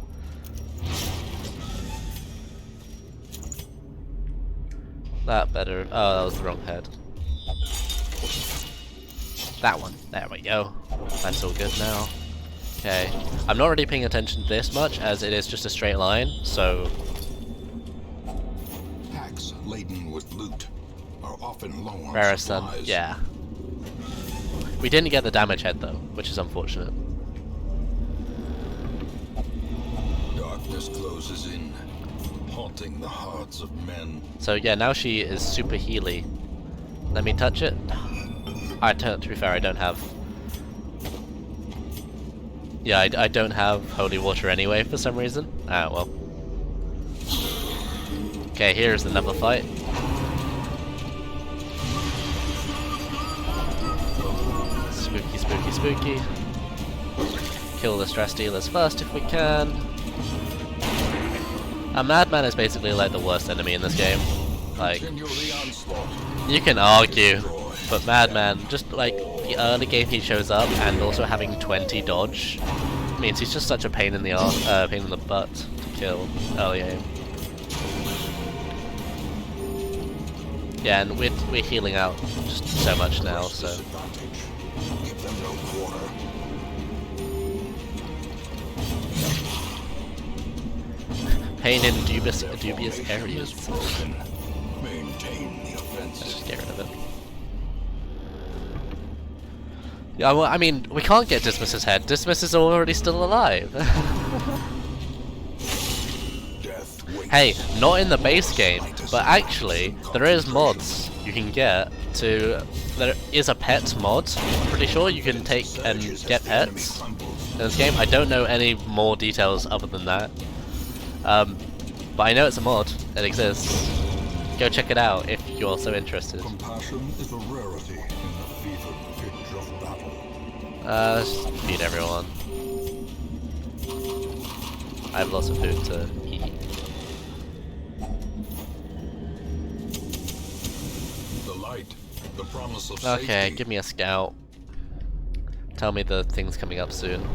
That better. Oh, that was the wrong head. That one. There we go. That's all good now. Okay. I'm not really paying attention to this much, as it is just a straight line, so... Packs laden with loot are often low on Rarison, supplies. yeah. We didn't get the damage head though, which is unfortunate. Darkness closes in, haunting the hearts of men. So yeah, now she is super healy. Let me touch it. To be fair, I don't have... Yeah, I don't have holy water anyway for some reason. Ah, well. Okay, here's another fight. Spooky, spooky, spooky. Kill the stress dealers first if we can. A madman is basically like the worst enemy in this game. Like, you can argue, but madman, just like the early game he shows up and also having 20 dodge means he's just such a pain in the pain in the butt to kill early game. Yeah, and we're healing out just so much now, so. Pain in dubious areas. Let's just get rid of it. Yeah, well, I mean, we can't get Dismiss's head. Dismiss is already still alive. Hey, not in the base game, but actually, there is mods you can get to... There is a pet mod, pretty sure you can take and get pets in this game. I don't know any more details other than that. But I know it's a mod, it exists. Go check it out if you're so interested. Compassion is a rarity in the fevered pitch of battle. Just feed everyone. I have lots of food to eat. The light, the promise of Okay, safety. give me a scout. Tell me the thing's coming up soon.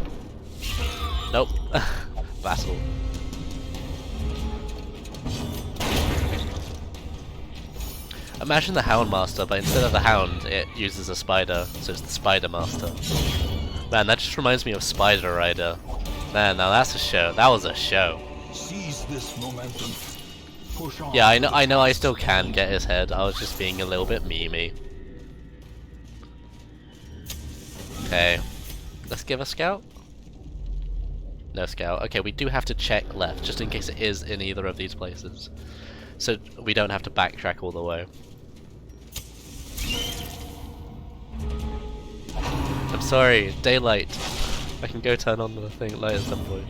Nope. Battle. Imagine the Hound Master, but instead of the Hound, it uses a spider, so it's the Spider Master. Man, that just reminds me of Spider Rider. Man, now that's a show. That was a show. Seize this momentum. Push on. Yeah, I know I still can get his head. I was just being a little bit memey. Okay. Let's give a scout. No scout. Okay, we do have to check left, just in case it is in either of these places. So we don't have to backtrack all the way. I'm sorry, daylight. I can go turn on the thing light at some point.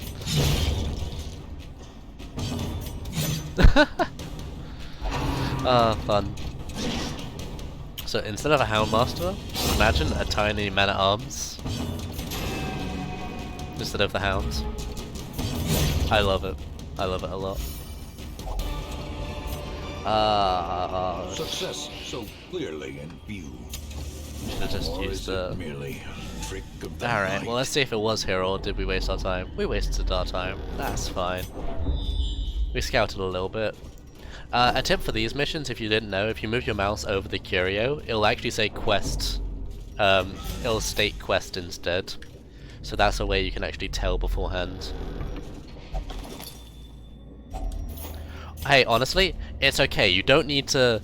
Ah, fun. So instead of a Houndmaster, imagine a tiny man-at-arms instead of the hounds. I love it. I love it a lot. Success so clearly in view. Should have just Or used is the... it merely a trick of the Alright, mind? well let's see if it was here or did we waste our time. We wasted our time. That's fine. We scouted a little bit. A tip for these missions, if you didn't know, if you move your mouse over the curio, it'll actually say quest. It'll state quest instead. So that's a way you can actually tell beforehand. Hey, honestly, it's okay. You don't need to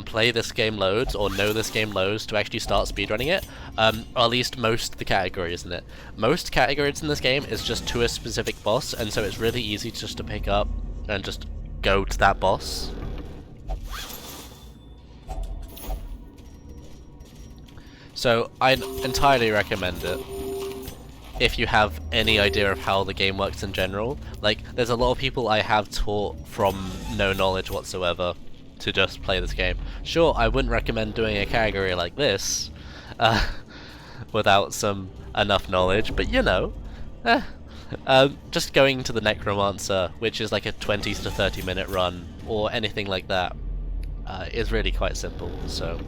play this game loads or know this game loads to actually start speedrunning it. Or at least most of the categories in it. Most categories in this game is just to a specific boss, and so it's really easy just to pick up and just go to that boss. So I entirely recommend it if you have any idea of how the game works in general. Like, there's a lot of people I have taught from no knowledge whatsoever to just play this game. Sure, I wouldn't recommend doing a category like this without some enough knowledge, but you know, just going to the Necromancer, which is like a 20 to 30 minute run, or anything like that, is really quite simple. So,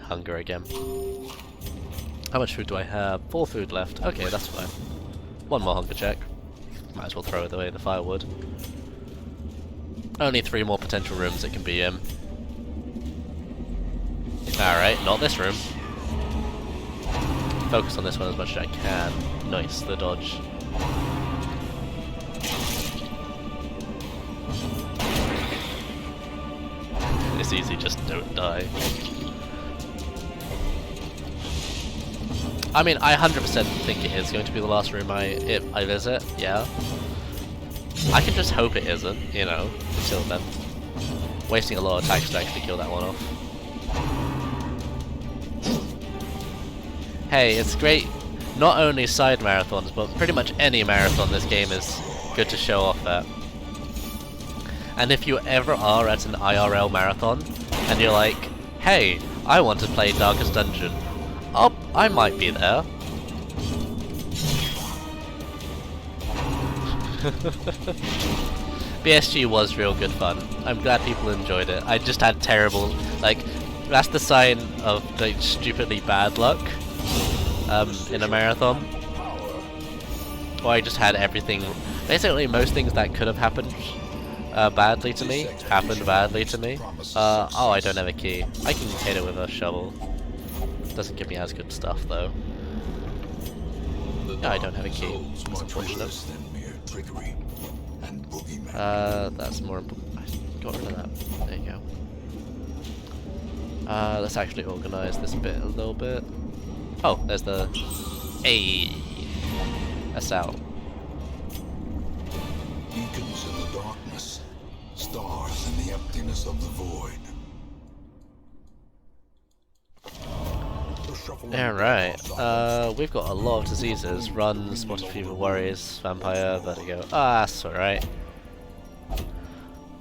hunger again. How much food do I have? 4 food left. Okay, that's fine. One more hunger check. Might as well throw away the firewood. Only 3 more potential rooms it can be in. Alright, not this room. Focus on this one as much as I can. Nice, the dodge. It's easy, just don't die. I mean, I 100% think it is going to be the last room I visit, yeah. I can just hope it isn't, you know, until then. Wasting a lot of attacks to actually kill that one off. Hey, it's great, not only side marathons, but pretty much any marathon this game is good to show off at. And if you ever are at an IRL marathon, and you're like, hey, I want to play Darkest Dungeon, oh, I might be there. BSG was real good fun. I'm glad people enjoyed it. I just had terrible, like, that's the sign of like stupidly bad luck in a marathon. Or I just had everything, basically most things that could have happened badly to me, happened badly to me. Oh, I don't have a key. I can hit it with a shovel. Doesn't give me as good stuff though. Yeah, I don't have a key. That's unfortunate. That's more important. I got rid of that. There you go. Let's actually organize this bit a little bit. Oh, there's the A. That's out. Beacons in the darkness, stars in the emptiness of the void. Alright, we've got a lot of diseases. Run, spotted fever, worries, vampire, vertigo. Ah, that's alright.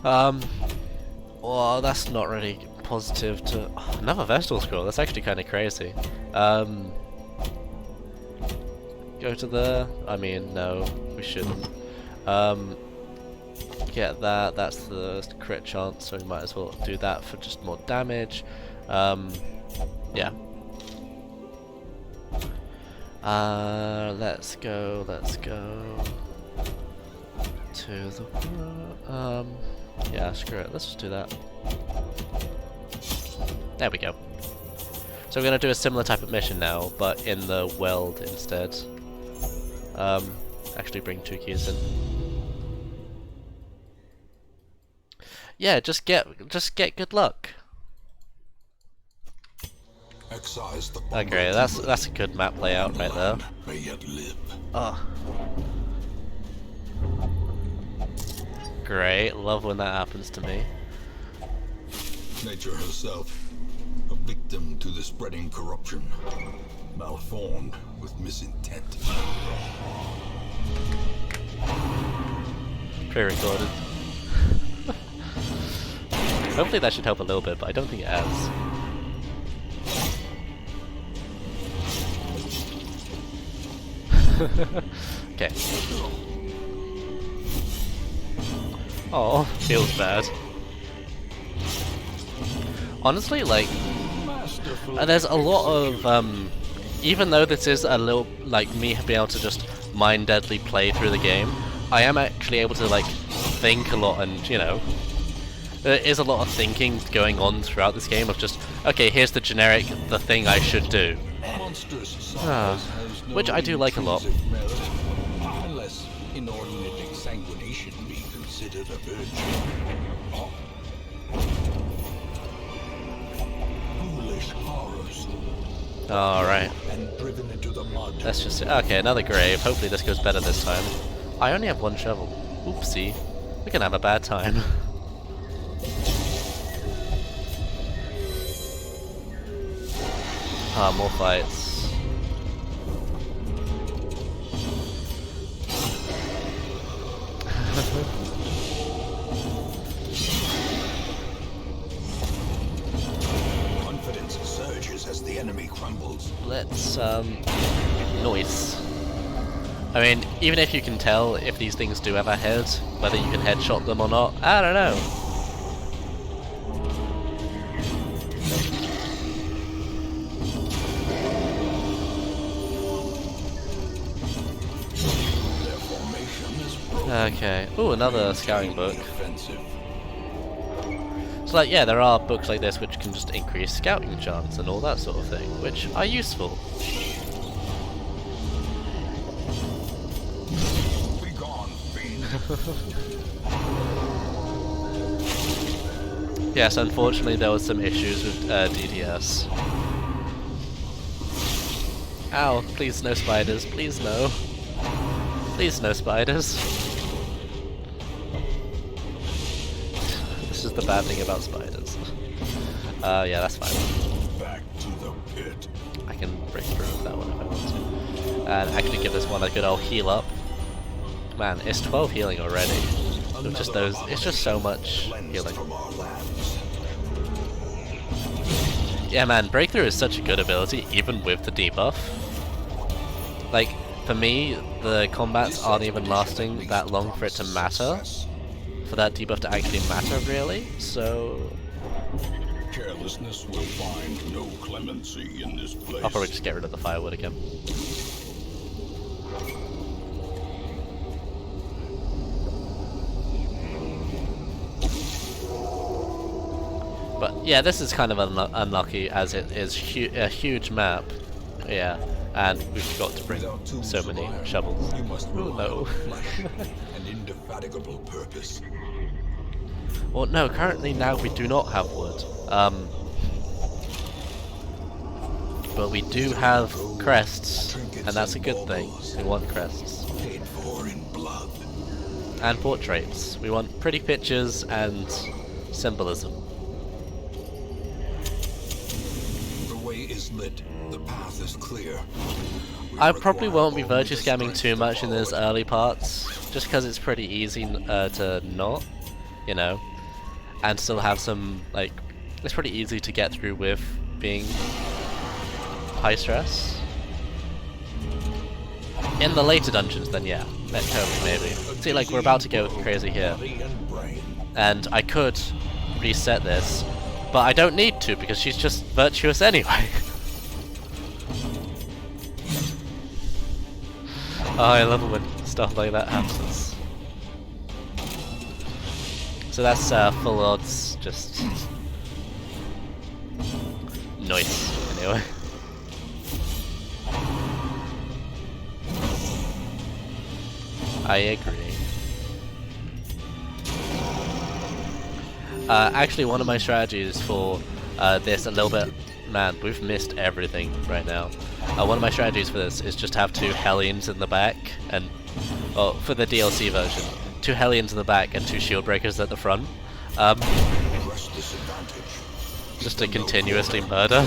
Well, that's not really positive to... Oh, another Vestal Scroll, that's actually kind of crazy. Go to the... I mean, no, we shouldn't. Get that, that's the crit chance, so we might as well do that for just more damage. Yeah. Let's go to the yeah, screw it, let's just do that. There we go. So we're gonna do a similar type of mission now, but in the world instead. Actually bring 2 keys in. Yeah, just get good luck. Okay, that's a good map layout right there. Oh. Great, love when that happens to me. Nature herself, a victim to the spreading corruption, malformed with misintent. Pre-recorded. Hopefully that should help a little bit, but I don't think it has. Okay. Oh, feels bad. Honestly, like, there's a lot of, even though this is a little, like, me being able to just mind-deadly play through the game, I am actually able to, like, think a lot and, you know, there is a lot of thinking going on throughout this game of just, okay, here's the generic, the thing I should do. Which I do like a lot. Unless inordinate exsanguination be considered a virtue. Foolish horrors. Alright. And driven into the mud. Let's just... Okay, another grave. Hopefully this goes better this time. I only have 1 shovel. Oopsie. We're gonna have a bad time. Ah, more fights. Confidence surges as the enemy crumbles. Let's, noise. I mean, even if you can tell if these things do have a head, whether you can headshot them or not, I don't know. Okay. Ooh, another scouting book. So, like, yeah, there are books like this which can just increase scouting chance and all that sort of thing, which are useful. Be gone, fiend. Yes, unfortunately there was some issues with DDS. Ow, please no spiders, please no. Please no spiders. This is the bad thing about spiders. Yeah, that's fine. Back to the pit. I can break through with that one if I want to. And actually give this one a good old heal up. Man, it's 12 healing already. With just those, it's just so much healing. Yeah, man, Breakthrough is such a good ability, even with the debuff. Like, for me, the combats aren't even lasting that long for it to matter. For that debuff to actually matter, really, so... Carelessness will find no clemency in this place. I'll probably just get rid of the firewood again. But yeah, this is kind of unlucky as it is a huge map. Yeah, and we forgot to bring so many shovels. Oh no. An indefatigable purpose. Well, no, currently now we do not have wood. But we do have crests, and that's a good thing. We want crests. Paid for in blood. And portraits. We want pretty pictures and symbolism. The way is lit. The path is clear. I probably won't be virtue scamming too much in those early parts, just because it's pretty easy to not, you know, and still have some, like, it's pretty easy to get through with being high stress. In the later dungeons, then yeah, totally, maybe. See, like, we're about to go crazy here, and I could reset this, but I don't need to because she's just virtuous anyway. Oh, I love it when stuff like that happens. So that's full odds, just nice anyway. I agree. Actually, one of my strategies for this a little bit... Man, we've missed everything right now. One of my strategies for this is just to have 2 Hellions in the back, and... Well, for the DLC version, 2 Hellions in the back and 2 Shield Breakers at the front. Just to continuously murder.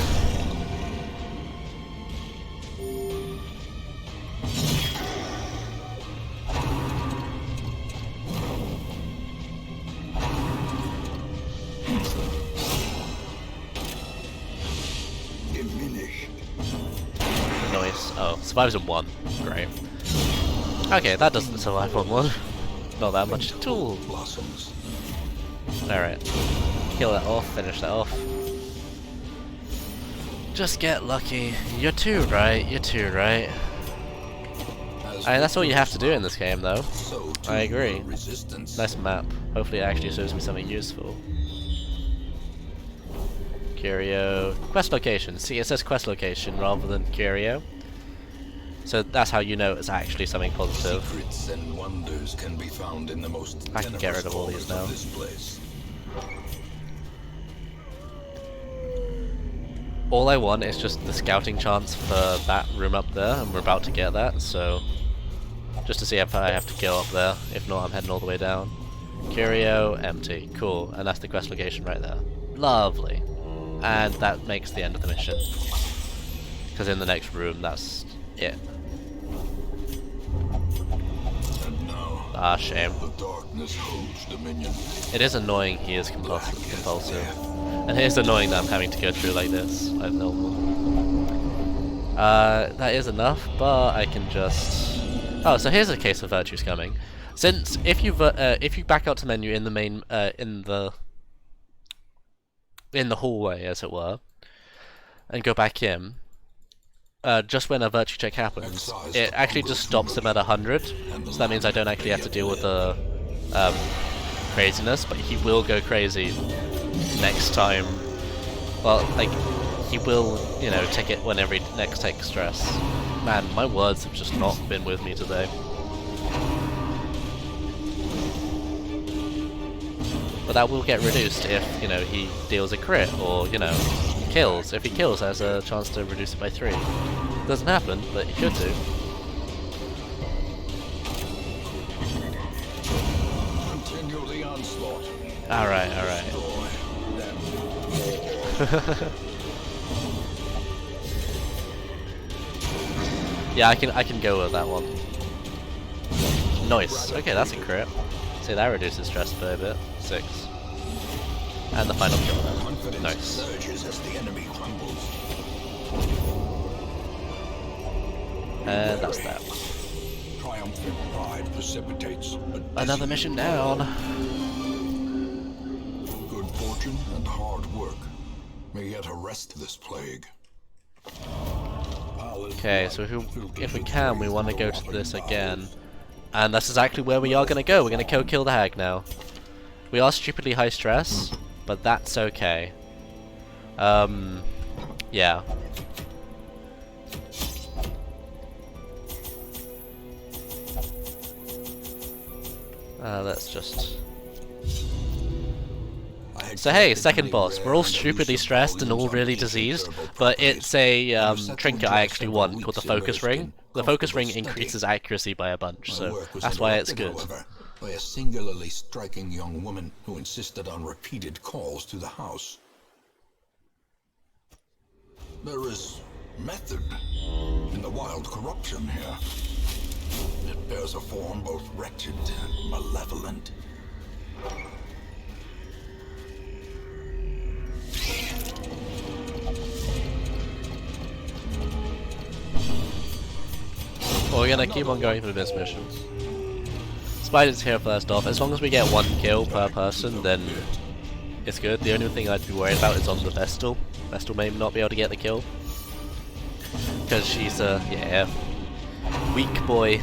Nice. Oh, survives on 1. Great. Okay, that doesn't survive on 1. Not that much at all. Alright. Kill that off, finish that off. Just get lucky. You're 2, right? You're 2, right? That's all you have to do in this game, though. I agree. Nice map. Hopefully it actually shows me something useful. Curio. Quest location. See, it says quest location rather than curio. So that's how you know it's actually something positive. Secrets and wonders can be found in the most I can get rid of all these now. All I want is just the scouting chance for that room up there, and we're about to get that, so... Just to see if I have to go up there. If not, I'm heading all the way down. Curio, empty. Cool. And that's the quest location right there. Lovely. And that makes the end of the mission. Because in the next room, that's it. Ah, shame. It is annoying he is compulsive. And it is annoying that I'm having to go through like this. I know. That is enough, but I can just... Oh, so here's a case of virtue scamming. Since if you back out to menu in the main in the hallway, as it were, and go back in, just when a virtue check happens, it actually just stops him at 100. So that means I don't actually have to deal with the craziness, but he will go crazy next time. Well, like, he will, you know, take it whenever he next takes stress. Man, my words have just not been with me today. But that will get reduced if, you know, he deals a crit, or, you know, kills. If he kills, there's a chance to reduce it by 3. Doesn't happen, but he could do. Continue the onslaught. Alright, alright. Yeah, I can go with that one. Nice. Okay, that's a crit. See, that reduces stress by a bit. 6. And the final kill now. Confidence Nice. surges as the enemy crumbles. And that's that. Triumphant pride precipitates a Another mission down. good fortune and hard work may yet arrest this plague. Okay, so if we can, we want to go to this again. And that's exactly where we are going to go. We're going to kill the hag now. We are stupidly high stress, but that's okay. Yeah. Let's just... So hey, second boss. We're all stupidly stressed and all really diseased, but it's a trinket I actually want called the focus ring. The focus ring increases accuracy by a bunch, so that's why it's good. By a singularly striking young woman who insisted on repeated calls to the house. There is method in the wild corruption here. It bears a form both wretched and malevolent. Well, we're gonna keep on going through this mission. Spider's here first off. As long as we get 1 kill per person, then it's good. The only thing I'd be worried about is on the Vestal. Vestal may not be able to get the kill. Because she's a, yeah, weak boy.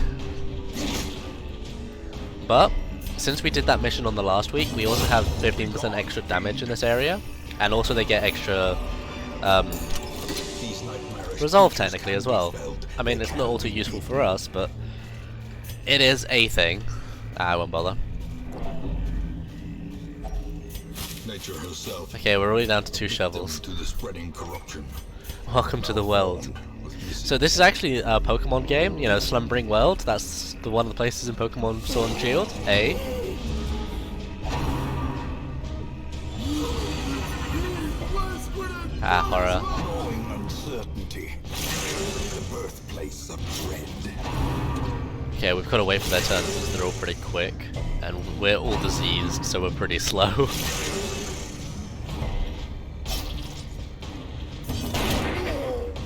But, since we did that mission on the last week, we also have 15% extra damage in this area. And also they get extra resolve technically as well. I mean, it's not all too useful for us, but it is a thing. I won't bother. Nature herself. Okay, we're already down to 2 shovels. To the spreading corruption. Welcome to the world. So this is actually a Pokemon game, you know, Slumbering World. That's the one of the places in Pokemon Sword and Shield. Ah, horror. Growing uncertainty. The birthplace of dread. Okay, we've got to wait for their turns since they're all pretty quick. And we're all diseased, so we're pretty slow.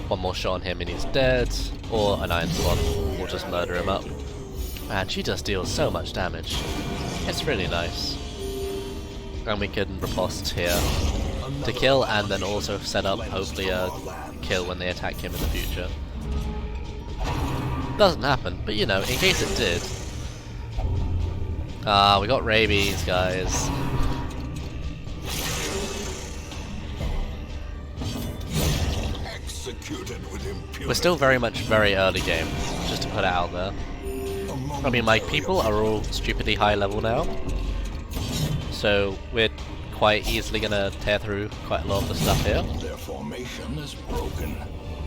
One more shot on him and he's dead. Or an Iron Swan will just murder him up. Man, she just deals so much damage. It's really nice. And we can riposte here to kill, and then also set up, hopefully, a kill when they attack him in the future. Doesn't happen, but you know, in case it did. Ah, we got rabies, guys. We're still very early game, just to put it out there. I mean, my people are all stupidly high level now, so we're quite easily gonna tear through quite a lot of the stuff here. Their formation is broken.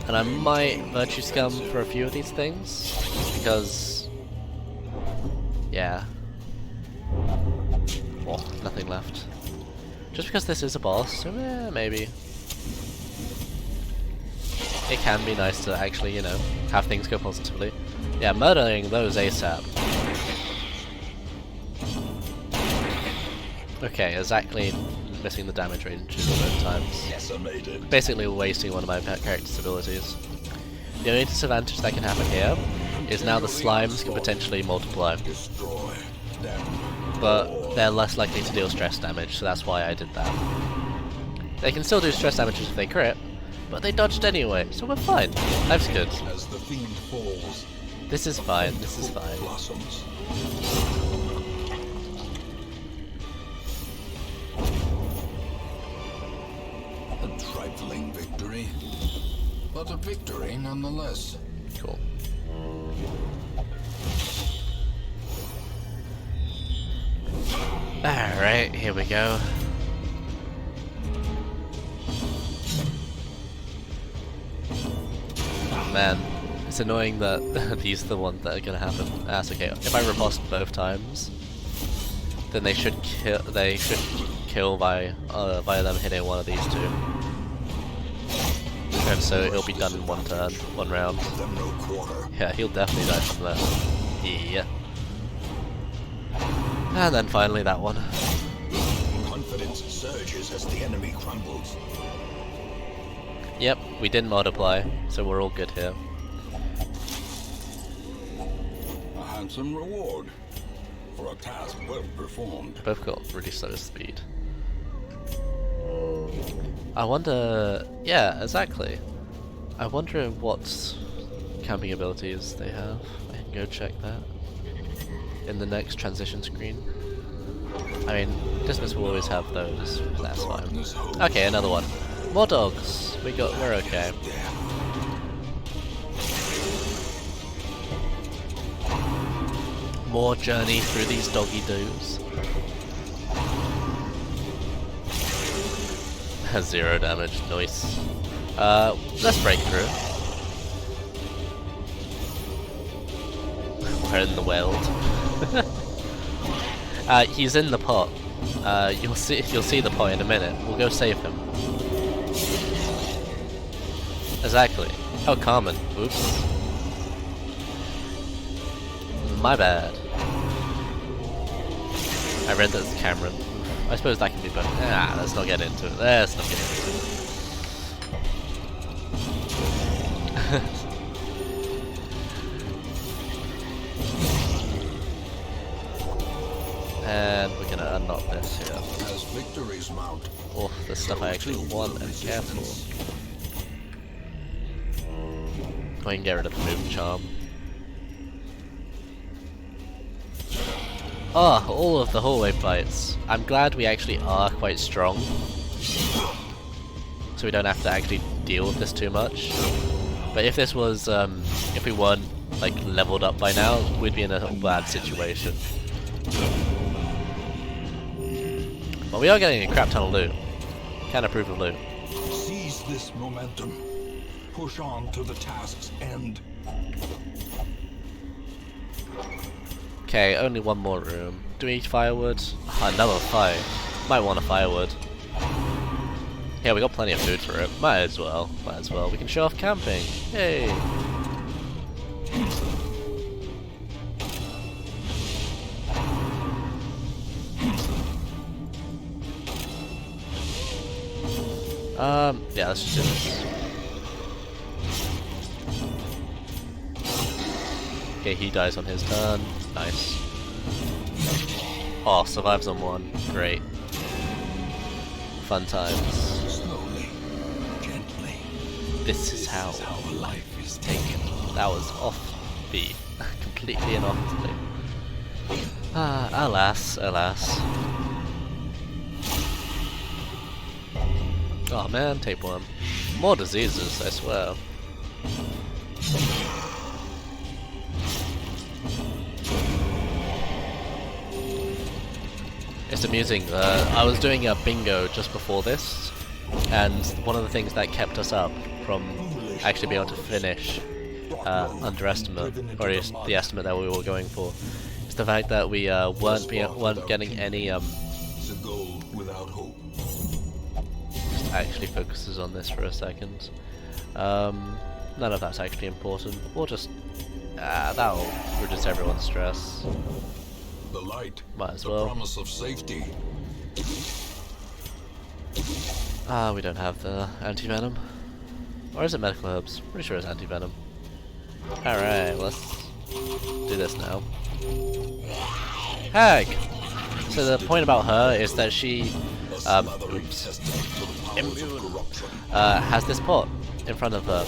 And I might Virtue Scum for a few of these things, because... yeah. Oh, nothing left. Just because this is a boss, so maybe. It can be nice to actually, you know, have things go positively. Yeah, murdering those ASAP. Okay, exactly missing the damage range both times. Decimated. Basically wasting one of my character's abilities. The only disadvantage that can happen here is now the slimes can potentially multiply. Destroy them. But they're less likely to deal stress damage, so that's why I did that. They can still do stress damage if they crit, but they dodged anyway, so we're fine. Life's good. As the fiend falls, This is fine, this is fine. blossoms. A trifling victory, but a victory nonetheless. Cool. Alright, here we go. Man, it's annoying that these are the ones that are gonna happen. That's okay. If I riposte both times, then they should kill. They should kill by via them hitting one of these two. And so it'll be done in one turn, one round. Them no quarter. Yeah, he'll definitely die from that. Yeah. And then finally that one. Confidence surges as the enemy crumbles. Yep, we didn't multiply, so we're all good here. A handsome reward for a task well performed. Both got really slow speed. I wonder... yeah, exactly. I wonder what camping abilities they have. I can go check that in the next transition screen. I mean, Dismiss will always have those, that's fine. Okay, another one. More dogs! We're okay. More journey through these doggy doos. 0 damage, nice. Let's break through. We're in the world. He's in the pot. You'll see the pot in a minute. We'll go save him. Exactly. Oh, Carmen. Oops. My bad. I read that it's Cameron. I suppose that can be better. Let's not get into it. Let's not get into it. And we're gonna unlock this here. As victories mount, Oh, the stuff I actually want and care for. I can get rid of the moving charm. Oh, all of the hallway fights. I'm glad we actually are quite strong. So we don't have to actually deal with this too much. But if this was, if we weren't, like, leveled up by now, we'd be in a bad situation. But we are getting a crap ton of loot. Can approve of loot. seize this momentum. Push on to the task's end. Okay, only one more room. Do we need firewood? Another fire. Might want a firewood. Yeah, we got plenty of food for it. Might as well. Might as well. We can show off camping. Yay! Yeah, let's just do this. Okay, he dies on his turn. Nice. Oh, survives on one. Great. Fun times. Slowly, gently. This is how life is taken. that was off beat. Completely and utterly. Alas, alas. Oh man, tapeworm. More diseases, I swear. It's amusing. I was doing a bingo just before this, and one of the things that kept us up from actually being able to finish underestimate, or at least the estimate that we were going for, is the fact that we weren't getting any It's a goal without hope. actually focuses on this for a second. None of that's actually important. We'll just that'll reduce everyone's stress. The light, Might as the well. promise of safety. We don't have the anti-venom. Or is it medical herbs? Pretty sure it's anti-venom. Alright, let's do this now. Hag! So the point about her is that she has this pot in front of her.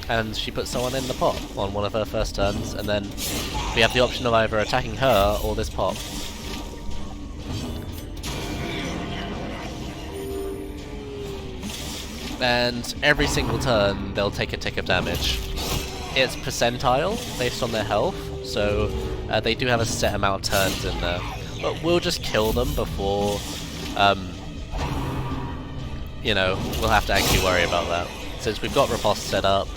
And she puts someone in the pot on one of her first turns, and then we have the option of either attacking her or this pot. And every single turn they'll take a tick of damage. It's percentile based on their health, so they do have a set amount of turns in there. But we'll just kill them before, you know, we'll have to actually worry about that. Since we've got riposte set up,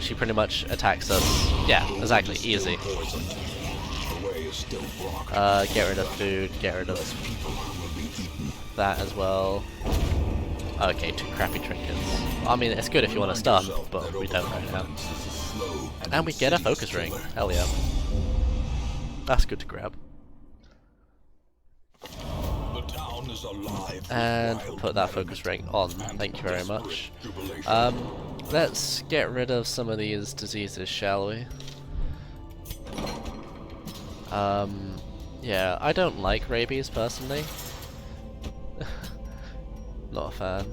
she pretty much attacks us. Yeah, exactly, easy. Get rid of food, get rid of that as well. Okay, 2 crappy trinkets. I mean, it's good if you want to stun, but we don't right now. And we get a focus ring. Hell yeah. That's good to grab. is alive with And wild put that merriment focus ring on. and Thank you very desperate much. jubilation. Let's get rid of some of these diseases, shall we? Yeah, I don't like rabies personally. Not a fan.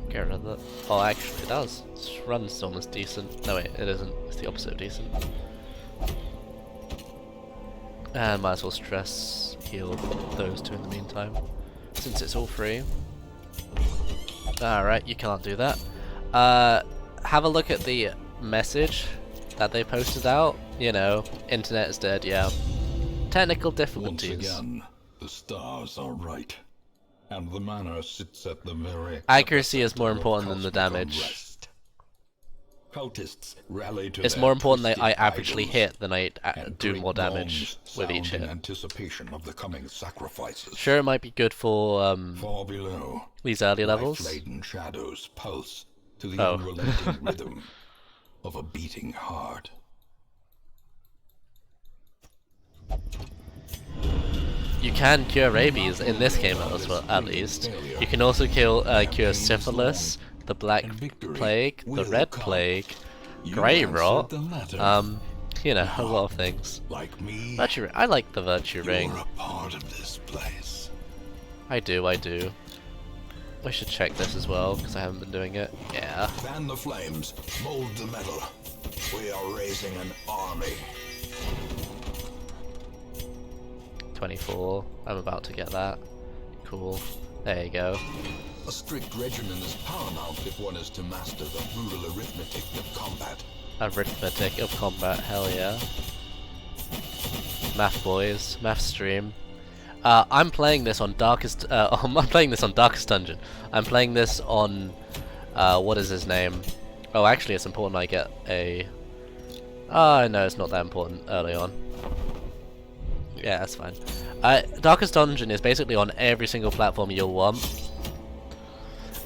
Get rid of that. Oh, actually, it does. Run's almost decent. No, wait, it isn't. It's the opposite of decent. And might as well stress heal those two in the meantime, since it's all free. Alright, you can't do that. Have a look at the message that they posted out. You know, internet is dead, yeah. Technical Once difficulties. again, the stars are right, and the manor sits at the very Accuracy is more epicenter of important than the cosmic damage. unrest. Cultists rally to It's their more important that twisted I actually idols, hit than I and do great more damage gongs with each sound in hit. anticipation of the coming sacrifices. Sure, it might be good for Far below, these early levels. life-laden shadows pulse to the Oh. unrelenting rhythm of a beating heart. You can cure rabies in this game as well, at least. You can also cure syphilis, the black plague, the red plague, grey rot, you know, a lot of things. Like me, Virtue, I like the virtue ring. you're a part of this place. I do. I should check this as well, because I haven't been doing it. Yeah. Fan the flames, mold the metal. We are raising an army. 24. I'm about to get that. Cool. There you go. A strict regimen is paramount if one is to master the brutal arithmetic of combat. Arithmetic of combat, hell yeah. Math boys, math stream. I'm playing this on Darkest. I'm playing this on Darkest Dungeon. I'm playing this on. What is his name? Oh, actually, it's important I get a. Oh no, it's not that important early on. Yeah, that's fine. Darkest Dungeon is basically on every single platform you'll want.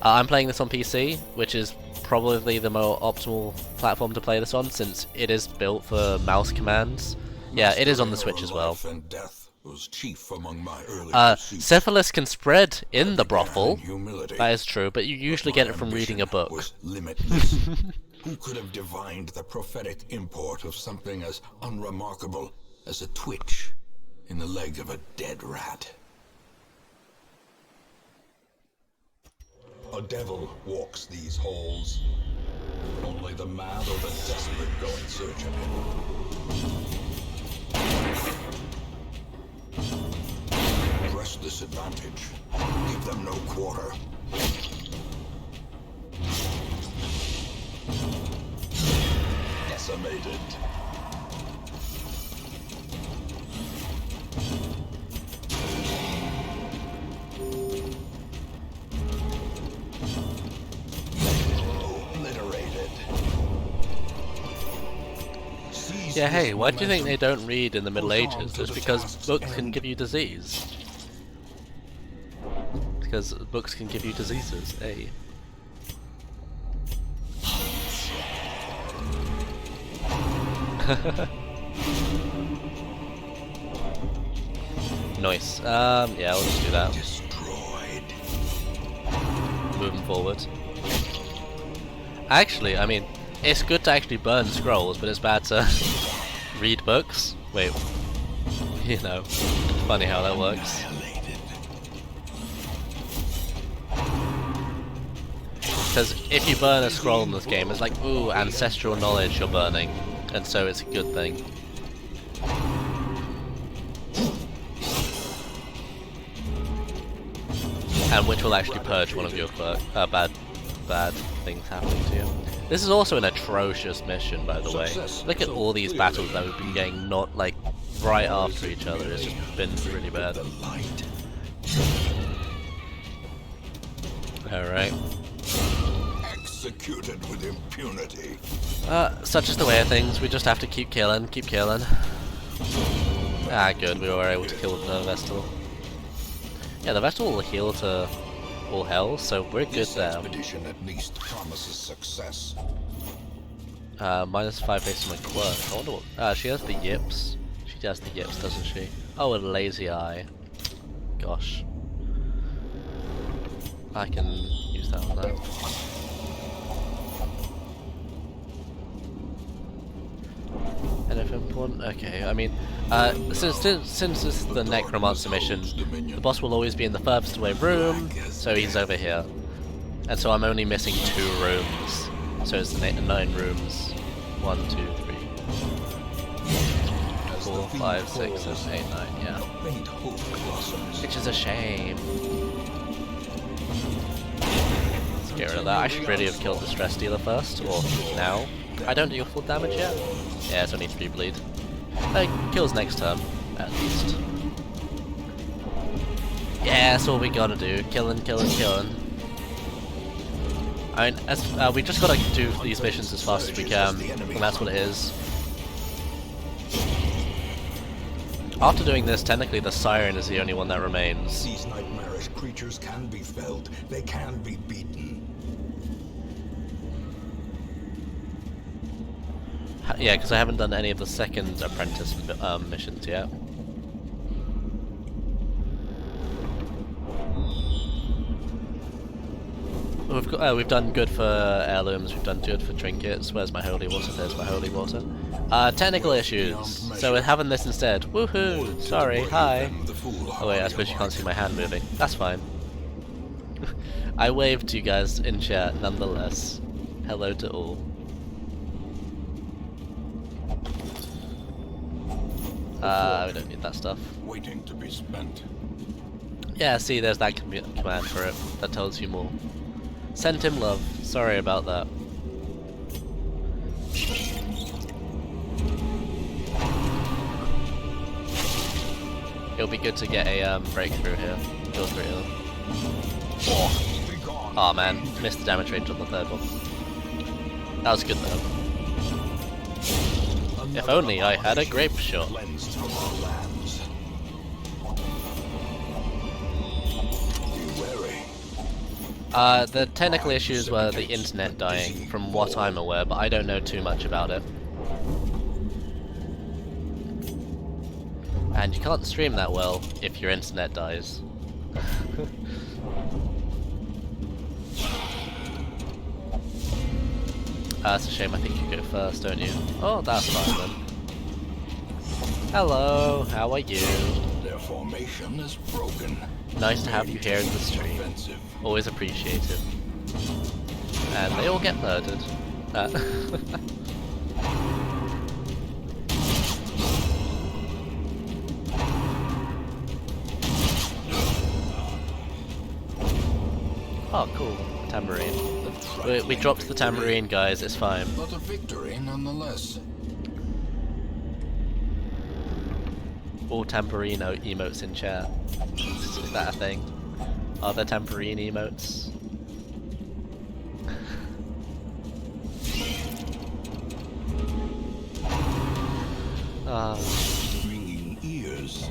I'm playing this on PC, which is probably the more optimal platform to play this on, since it is built for mouse commands. Yeah, it is on the Switch as well. Life and death was chief among my early pursuits. Syphilis can spread in the Began brothel. in humility, That is true, but you usually get it from reading a ambition book. was limitless. Who could have divined the prophetic import of something as unremarkable as a twitch in the leg of a dead rat? A devil walks these halls. Only the mad or the desperate go in search of him. Press this advantage. Give them no quarter. Decimated. Obliterated. Yeah, hey, why do you think they don't read in the Middle Ages? It's because books can give you disease. Because books can give you diseases, hey. Nice. Yeah, I'll just do that. Destroyed. Moving forward. Actually, I mean, it's good to actually burn scrolls, but it's bad to read books. Wait, you know, funny how that works. Annihilated. Because if you burn a scroll in this game, it's like, ooh, ancestral knowledge you're burning, and so it's a good thing. And which will actually purge one of your bad things happening to you. This is also an atrocious mission, by the way. Look at all these battles that we've been getting, not like right after each other. It's just been really bad. The light. Alright. Executed with impunity. Such is the way of things. We just have to keep killing, keep killing. Ah, good. We were able to kill the Vestal. Yeah, the Vestal will heal to all hell, so we're good This there. expedition at least promises success. Minus 5 based on my quirk. I wonder what. She has the yips. She has the yips, doesn't she? Oh, a lazy eye. Gosh. I can use that on that. Anything important? Okay, I mean, since this is the Necromancer mission, the boss will always be in the furthest away room, so he's over here. And so I'm only missing 2 rooms. So it's 9 rooms. 1, 2, 3, 4, 5, 6, 7, 8, 9, yeah. Which is a shame. Let's get rid of that. I should really have killed the Stress Dealer first, or now. I don't do full damage yet. Yeah, it's only 3 bleed. Kills next turn, at least. Yeah, that's all we gotta do. Killing, killing, killing. I mean, we just gotta do these missions as fast as we can, and that's what it is. After doing this, technically the Siren is the only one that remains. These nightmarish creatures can be felled. They can be beaten. Yeah, because I haven't done any of the second apprentice missions yet. We've done good for heirlooms, we've done good for trinkets. Where's my holy water? There's my holy water. Technical issues. So we're having this instead. Woohoo! Sorry, hi. Oh wait, I suppose you can't see my hand moving. That's fine. I waved to you guys in chat nonetheless. Hello to all. We don't need that stuff. Waiting to be spent. Yeah, see, there's that command for it. That tells you more. Send him love. Sorry about that. It'll be good to get a breakthrough here. Kill 3 of them. Aw man, missed the damage range on the 3rd one. That was good though. If only I had a grape shot. The technical issues were the internet dying, from what I'm aware, but I don't know too much about it. And you can't stream that well if your internet dies. That's a shame, I think you go first, don't you? Oh, that's fine then. Hello, how are you? Their formation is broken. Nice to have you here in the stream. Always appreciated. And they all get murdered. Oh, cool. Tambourine. We dropped the tambourine, guys. It's fine. But a victory nonetheless. All tambourine emotes in chat. Is that a thing? Are there tambourine emotes? Ringing ears.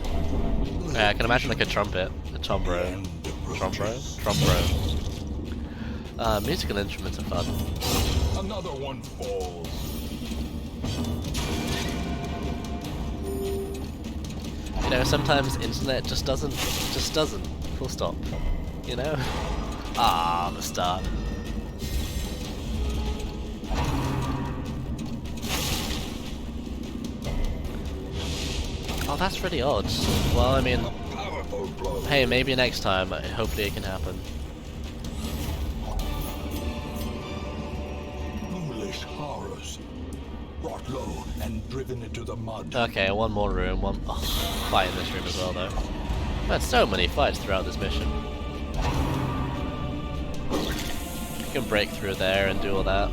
Yeah, I can imagine like a trumpet. A trombro. Trombro. Musical instruments are fun. Another one falls. You know, sometimes internet just doesn't. Full stop. You know? Ah, the start. Oh, that's really odd. Well, I mean, hey, maybe next time. Hopefully it can happen. Foolish horrors. Brought low and driven into the mud. Okay, one more room. Fight in this room as well, though. I've had so many fights throughout this mission. You can break through there and do all that.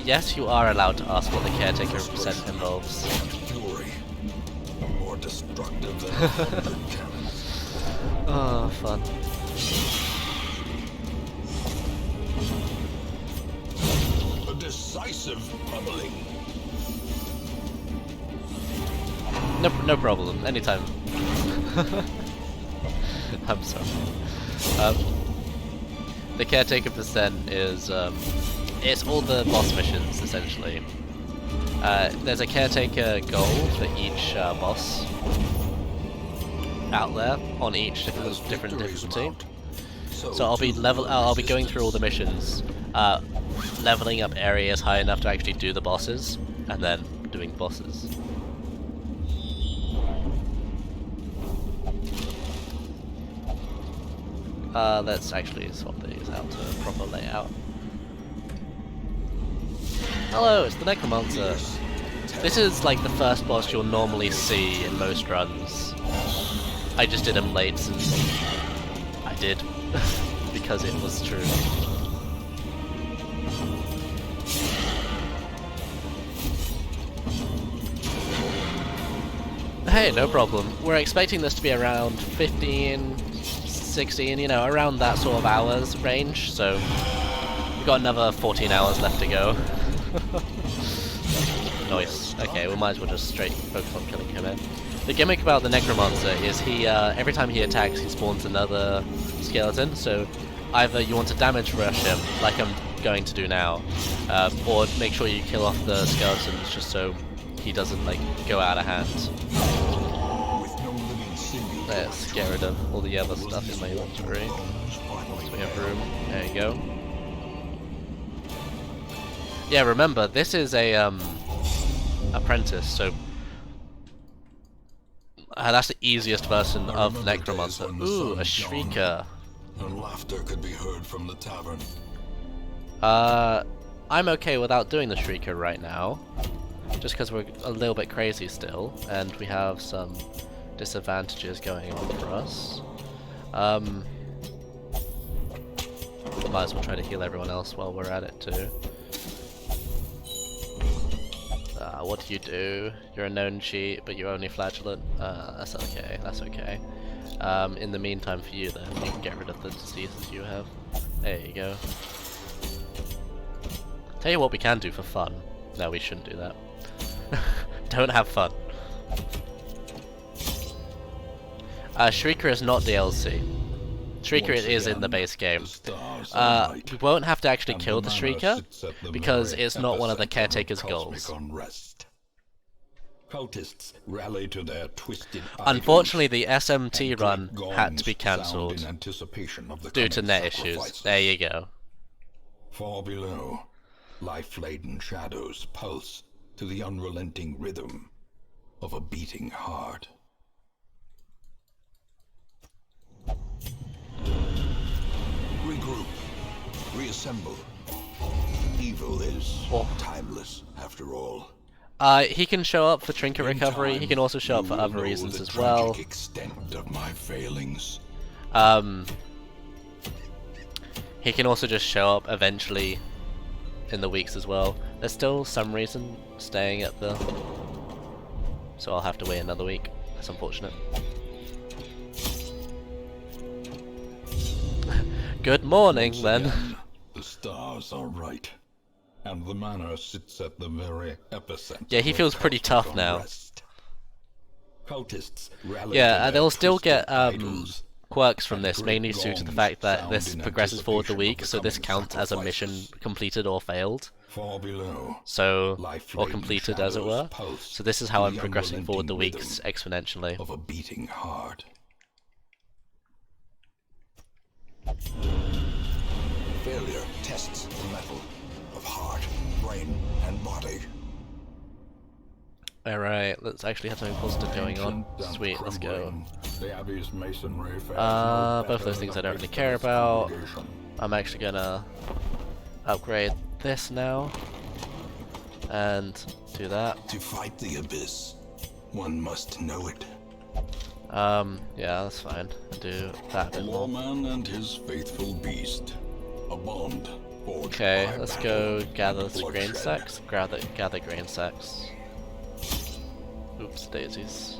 Yes, you are allowed to ask what the Caretaker percent involves. Fury. More destructive than 100 cannons. Oh, fun. A decisive pummeling. No problem. Anytime. I'm sorry. The Caretaker percent is it's all the boss missions essentially. There's a Caretaker goal for each boss, out there on each different victories difficulty. mount, So I'll be I'll be going through all the missions, leveling up areas high enough to actually do the bosses, and then doing bosses. Let's actually swap these out to proper layout. Hello, it's the Necromancer. This is like the first boss you'll normally see in most runs. I just did him late since I did, because it was true. Hey, no problem. We're expecting this to be around 15, 16, you know, around that sort of hours range, so we've got another 14 hours left to go. Nice. Okay, we might as well just straight focus on killing him in. The gimmick about the Necromancer is he, every time he attacks, he spawns another skeleton, so either you want to damage rush him, like I'm going to do now, or make sure you kill off the skeletons just so he doesn't, like, go out of hand. Let's get rid of all the other stuff in my inventory. So we have room. There you go. Yeah, remember, this is a, apprentice, so that's the easiest version of Necromancer. Ooh, a Shrieker. And laughter could be heard from the tavern. I'm okay without doing the Shrieker right now, just because we're a little bit crazy still, and we have some disadvantages going on for us. Might as well try to heal everyone else while we're at it too. What do you do? You're a known cheat, but you're only flagellant. That's okay, that's okay. In the meantime for you then, you can get rid of the diseases you have. There you go. Tell you what we can do for fun. No, we shouldn't do that. Don't have fun. Shrieker is not DLC. Shrieker is in the base game. We won't have to actually kill the Shrieker, because it's not one of the Caretaker's goals. Cultists rally to their twisted Unfortunately, the SMT run had to be cancelled due to net issues. Sacrifices. There you go. Far below, life-laden shadows pulse to the unrelenting rhythm of a beating heart. Regroup. Reassemble. Evil is timeless, after all. He can show up for trinket recovery. He can also show up for other reasons as well. Extent of my failings. He can also just show up eventually in the weeks as well. There's still some reason staying at the... So I'll have to wait another week. That's unfortunate. Good morning, then. Again, the stars are right, and the manor sits at the very epicenter. Yeah, he feels pretty tough now. Cultists rally Yeah, to their they'll still twisted get idols, quirks from and this, great mainly due to the gongs fact that sound this in progresses forward the anticipation week, of so this coming counts as a mission sacrifices. completed or failed. Far below, So, or life-laden completed as it shadows were. pulse So this is to how the I'm progressing forward the unrelenting weeks rhythm exponentially. of a beating heart. Failure tests the metal of heart, brain, and body. Alright, let's actually have something positive going on. Ancient and Sweet, let's go. crumbling, the Abbey's masonry fares no Both better those things I than don't the really faith care of its about. congregation. I'm actually gonna upgrade this now. And do that. To fight the abyss, one must know it. Yeah, that's fine. Do that a A bit more. lawman and his faithful beast. A bond forged Okay, by let's battle go gather and grain bloodshed. sacks. Gather grain sacks. Oops, daisies.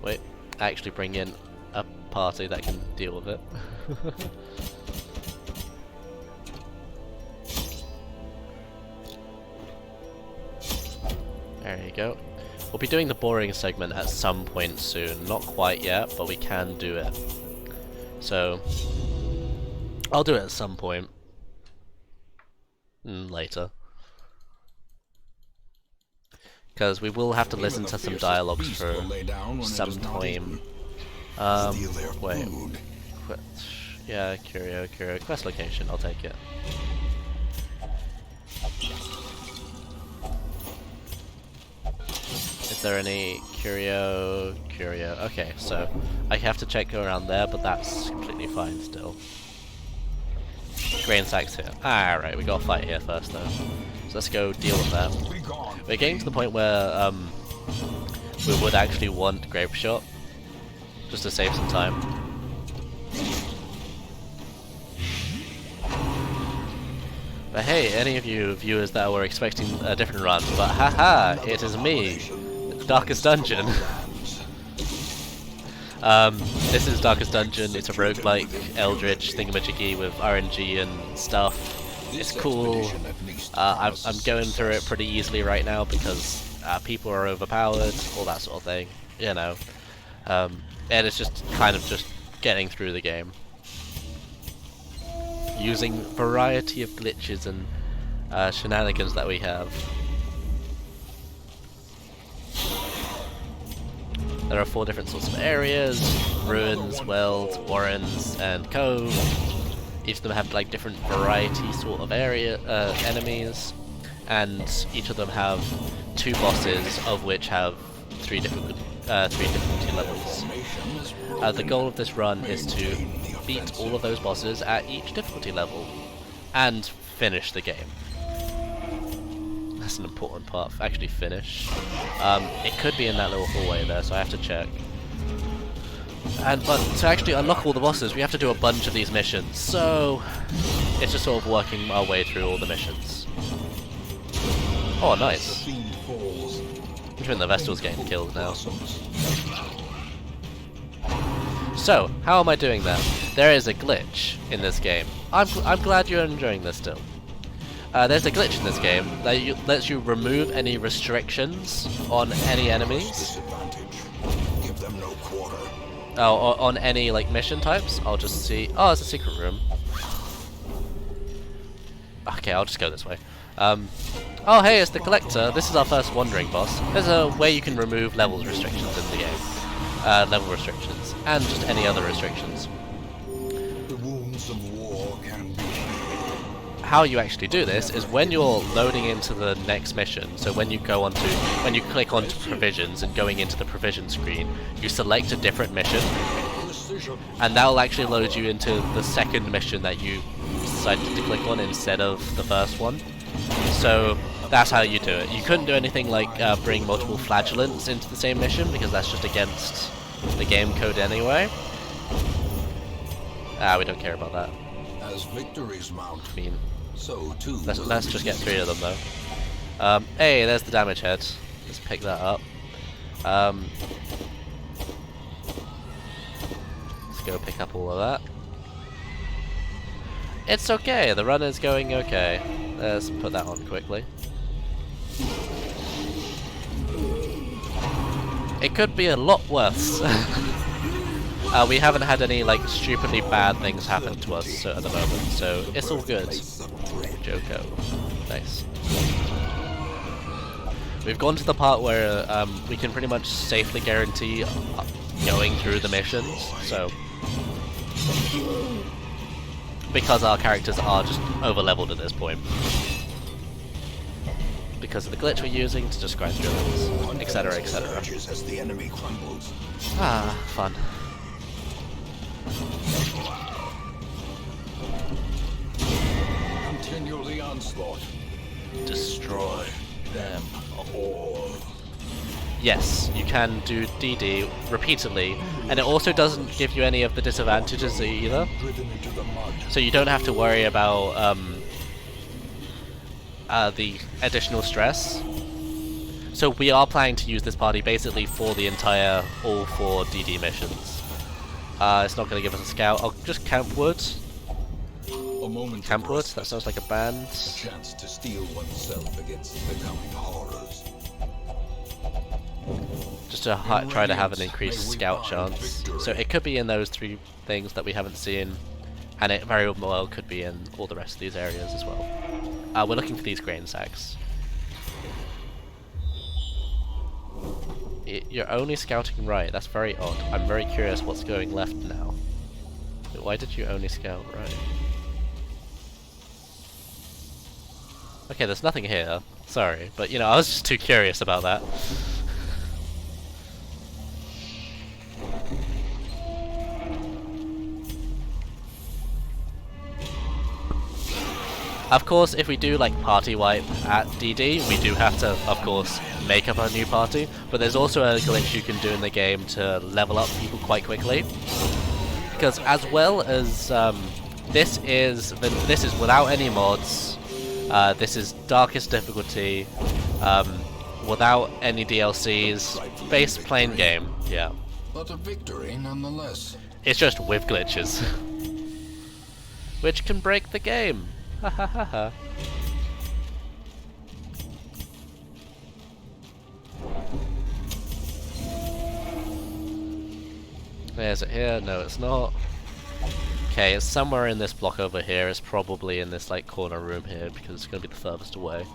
Wait, actually bring in a party that can deal with it. There you go. We'll be doing the boring segment at some point soon. Not quite yet, but we can do it. So, I'll do it at some point. Later. Because we will have to listen to some dialogues for some time. Steal their Wait. food. Yeah, curio. Quest location, I'll take it. Is there any curio? Okay, so I have to check around there, but that's completely fine still. Grain sacks here. Alright, we got a fight here first though. So let's go deal with that. We're getting to the point where we would actually want Grave Shot, just to save some time. But hey, any of you viewers that were expecting a different run, but haha, it is me, Darkest Dungeon. This is Darkest Dungeon. It's a roguelike Eldritch thingamajiggy with RNG and stuff. It's cool. I'm going through it pretty easily right now because people are overpowered, all that sort of thing, you know. And it's just kind of just getting through the game, using variety of glitches and shenanigans that we have. There are 4 different sorts of areas: ruins, wells, warrens, and cove. Each of them have like different variety sort of enemies, and each of them have 2 bosses, of which have 3 difficulty levels. The goal of this run is to beat all of those bosses at each difficulty level, and finish the game. That's an important part. Actually finish. It could be in that little hallway there, so I have to check. But to actually unlock all the bosses, we have to do a bunch of these missions. So it's just sort of working our way through all the missions. Oh, nice. Even the Vestal's getting killed now. So, how am I doing that? There is a glitch in this game. I'm glad you're enjoying this still. There's a glitch in this game that lets you remove any restrictions on any enemies. Give them no quarter. Oh, on any like mission types. I'll just see. Oh, it's a secret room. Okay, I'll just go this way. Oh, hey, it's the Collector. This is our first wandering boss. There's a way you can remove levels restrictions in the game. Level restrictions, and just any other restrictions. The wounds of war can be. How you actually do this is when you're loading into the next mission. So when you click onto provisions and going into the provision screen, you select a different mission, and that will actually load you into the second mission that you decided to click on instead of the first one. So that's how you do it. You couldn't do anything like bring multiple flagellants into the same mission, because that's just against the game code anyway. We don't care about that. As victories mount, I mean, so too. let's just get 3 of them though. Hey, there's the damage head. Let's pick that up. Let's go pick up all of that. It's okay, the run is going okay. Let's put that on quickly. It could be a lot worse. We haven't had any like stupidly bad things happen to us at the moment, so it's all good. Joko. Nice. We've gone to the part where we can pretty much safely guarantee going through the missions, so because our characters are just over-leveled at this point. Because of the glitch we're using to just grind through levels, etc, etc. As the enemy crumbles. Ah, fun. Continue the onslaught. Destroy Them all. Yes, you can do DD repeatedly, and it also doesn't give you any of the disadvantages either. Driven into the mud. So you don't have to worry about the additional stress. So we are planning to use this party basically for the entire all 4 DD missions. It's not going to give us a scout. I'll just camp wood. A moment. Camp wood. That sounds like a band. A chance to steel oneself against the coming horrors. Just to try to have an increased scout chance. So it could be in those 3 things that we haven't seen, and it very well could be in all the rest of these areas as well. We're looking for these grain sacks. You're only scouting right. That's very odd. I'm very curious what's going left now. Why did you only scout right? Okay, there's nothing here. Sorry, but you know, I was just too curious about that. Of course, if we do like party wipe at DD, we do have to, of course, make up a new party. But there's also a glitch you can do in the game to level up people quite quickly. Because as well as this is without any mods. This is darkest difficulty, without any DLCs, base plain game. Yeah. But a victory nonetheless. It's just with glitches, which can break the game. Ha ha ha ha. Is it here? No, it's not. Okay, it's somewhere in this block over here. It's probably in this like corner room here because it's gonna be the furthest away.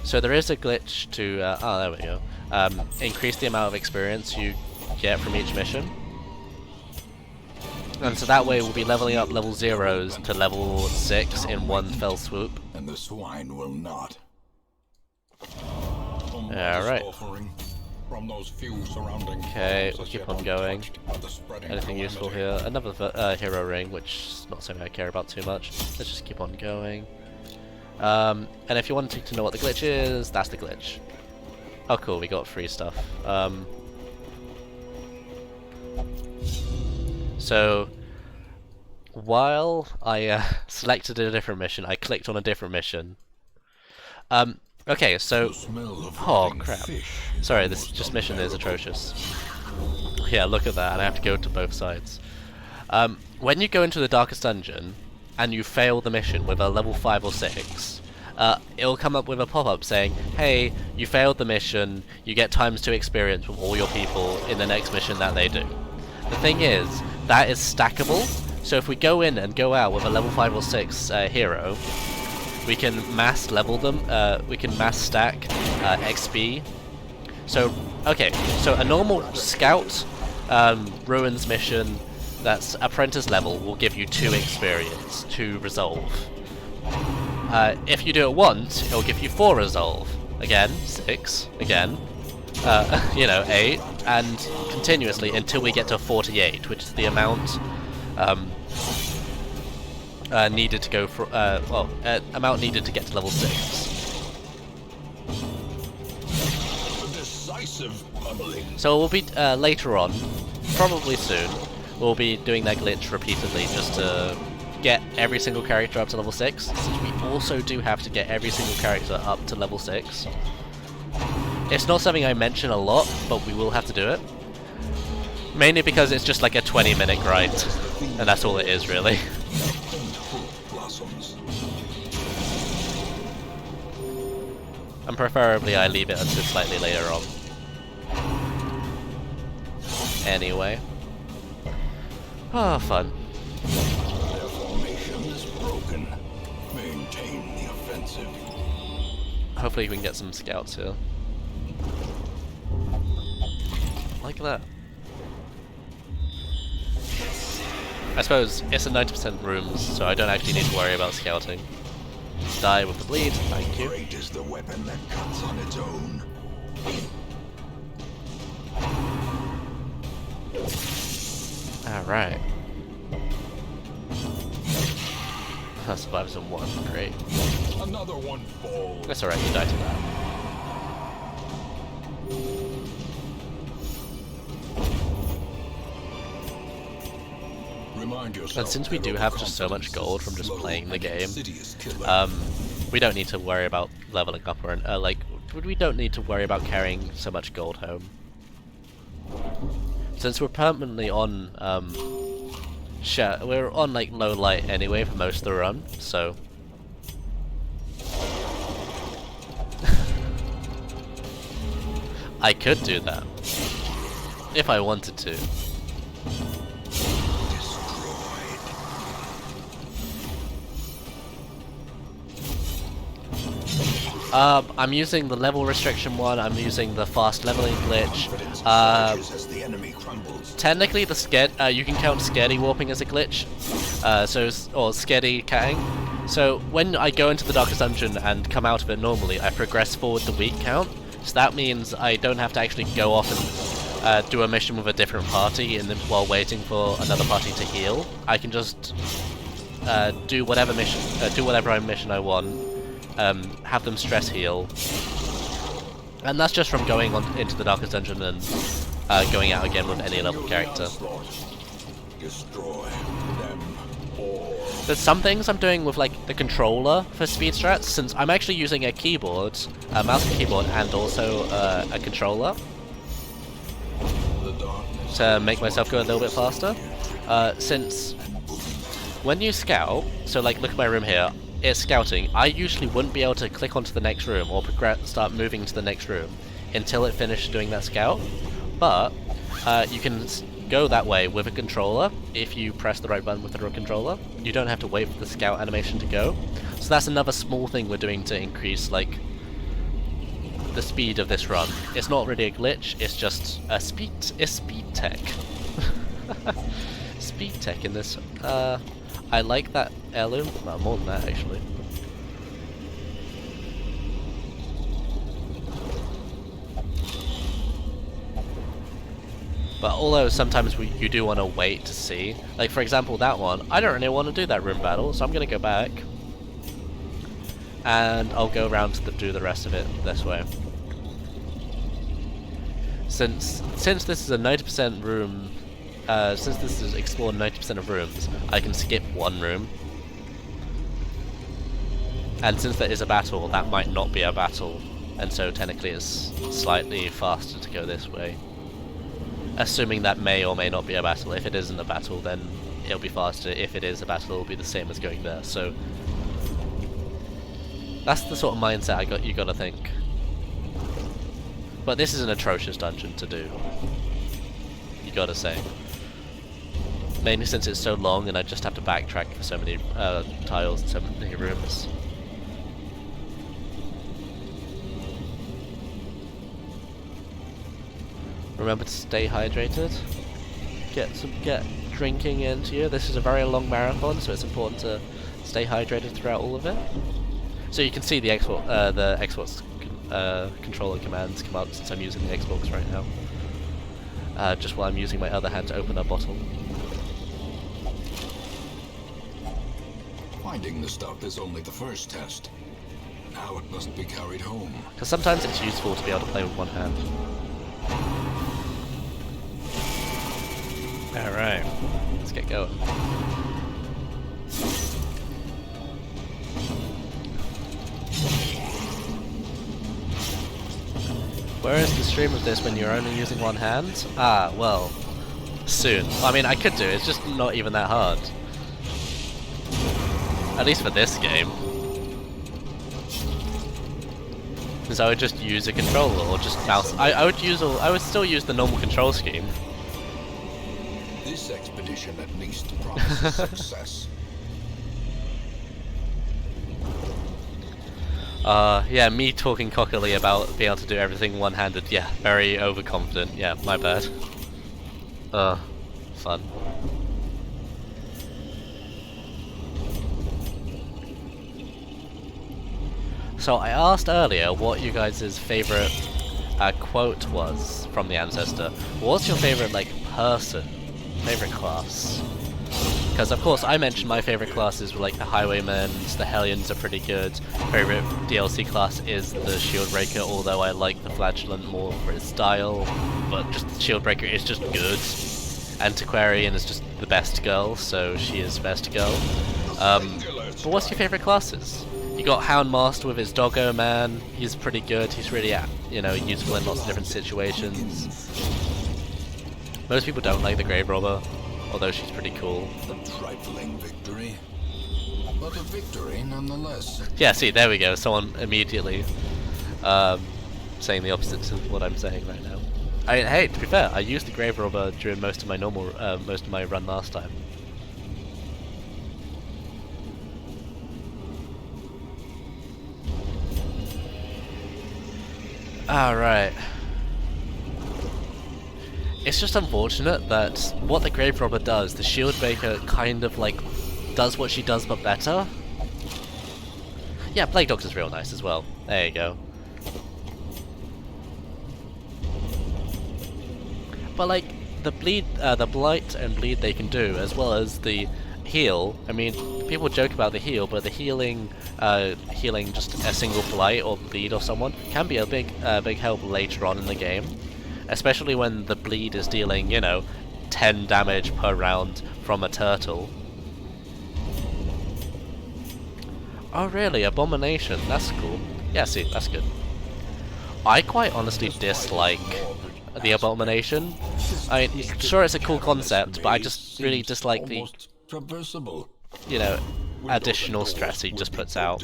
So there is a glitch to oh, there we go. Increase the amount of experience you get from each mission. And so that way we'll be leveling up level 0s to level 6 in one fell swoop. And the swine will not. Alright. From those few surrounding Okay, we'll keep on going. Anything useful here? Another hero ring, which is not something I care about too much. Let's just keep on going. And if you wanted to know what the glitch is, that's the glitch. Oh cool, we got free stuff. So, while I selected a different mission, I clicked on a different mission. Okay, so... Oh, crap. Sorry, this mission is atrocious. Yeah, look at that, and I have to go to both sides. When you go into the Darkest Dungeon, and you fail the mission with a level 5 or 6, it'll come up with a pop-up saying, hey, you failed the mission, you get ×2 experience with all your people in the next mission that they do. The thing is, that is stackable, so if we go in and go out with a level 5 or 6 hero, we can mass level them, we can mass stack XP. So, okay, so a normal scout ruins mission that's apprentice level will give you 2 experience to resolve. If you do it once, it'll give you 4 resolve. Again, 6, again, you know, 8, and continuously until we get to 48, which is the amount needed to go for, amount needed to get to level 6. So we'll be, later on, probably soon, we'll be doing that glitch repeatedly just to get every single character up to level 6, since we also do have to get every single character up to level 6. It's not something I mention a lot, but we will have to do it. Mainly because it's just like a 20-minute grind, and that's all it is, really. And preferably I leave it until slightly later on. Anyway. Ah, fun. Their formation is broken. Maintain the offensive. Hopefully we can get some scouts here. Like that. I suppose it's a 90% rooms, so I don't actually need to worry about scouting. Die with the bleed, thank you. Great is the weapon that cuts on its own. Alright. Survives on 1, great. Another one falls. That's alright, you died to that. And since we do have just so much gold from just playing the game, we don't need to worry about leveling up or we don't need to worry about carrying so much gold home. Since we're permanently on we're on like low light anyway for most of the run, so I could do that if I wanted to. I'm using the level restriction one. I'm using the fast leveling glitch. As the enemy crumbles. Technically, you can count scaredy warping as a glitch, or scaredy catting. So when I go into the Darkest Dungeon and come out of it normally, I progress forward the week count. So that means I don't have to actually go off and do a mission with a different party while waiting for another party to heal. I can just do whatever mission I want, have them stress heal, and that's just from going on into the Darkest Dungeon and going out again with any level character. Destroy them all. There's some things I'm doing with like the controller for speed strats, since I'm actually using a keyboard, a mouse and keyboard, and also a controller to make myself go a little bit faster. Since when you scout, so like look at my room here, it's scouting. I usually wouldn't be able to click onto the next room or start moving to the next room until it finished doing that scout. But you can go that way with a controller if you press the right button with the controller. You don't have to wait for the scout animation to go. So that's another small thing we're doing to increase like the speed of this run. It's not really a glitch, it's just a speed tech. Speed tech in this. I like that heirloom. Well, more than that actually. But although sometimes you do want to wait to see, like for example that one, I don't really want to do that room battle, so I'm going to go back and I'll go around to do the rest of it this way. Since this is a 90% room, since this is explore 90% of rooms, I can skip one room. And since there is a battle, that might not be a battle, and so technically it's slightly faster to go this way. Assuming that may or may not be a battle. If it isn't a battle, then it'll be faster. If it is a battle, it'll be the same as going there. So that's the sort of mindset you gotta think. But this is an atrocious dungeon to do, you gotta say. Mainly since it's so long and I just have to backtrack for so many tiles and so many rooms. Remember to stay hydrated. Get drinking into you. This is a very long marathon, so it's important to stay hydrated throughout all of it. So you can see the Xbox controller commands come up since I'm using the Xbox right now. Just while I'm using my other hand to open a bottle. Finding the stuff is only the first test. Now it must be carried home. Because sometimes it's useful to be able to play with one hand. Alright, let's get going. Where is the stream of this when you're only using one hand? Ah, well, soon. I mean, I could do it, it's just not even that hard. At least for this game. Because I would just use a controller or just mouse. I would still use the normal control scheme. This expedition at least promises success. Yeah, me talking cockily about being able to do everything one-handed. Yeah, very overconfident. Yeah, my bad. Fun. So I asked earlier what you guys' favorite quote was from the Ancestor. What's your favorite, like, person? Favorite class? Because of course I mentioned my favorite classes were like the Highwaymen, the Hellions are pretty good. Favorite DLC class is the Shieldbreaker, although I like the Flagellant more for its style, but just the Shieldbreaker is just good. Antiquarian is just the best girl, so she is best girl. But what's your favorite classes? You got Houndmaster with his Doggo Man, he's pretty good, he's really, you know, useful in lots of different situations. Most people don't like the Grave Robber, although she's pretty cool. A trifling victory, but a victory nonetheless. Yeah, see, there we go. Someone immediately saying the opposite to what I'm saying right now. Hey, to be fair, I used the Grave Robber during most of my run last time. Alright. It's just unfortunate that what the Grave Robber does, the Shield Breaker kind of like does what she does but better. Yeah, Plague Doctor's real nice as well. There you go. But like the blight and bleed they can do, as well as the heal. I mean, people joke about the heal, but the healing just a single blight or bleed or someone can be a big help later on in the game. Especially when the bleed is dealing, you know, 10 damage per round from a turtle. Oh really? Abomination. That's cool. Yeah, see, that's good. I quite honestly dislike the Abomination. I mean, sure it's a cool concept, but I just really dislike the, you know, additional stress he just puts out.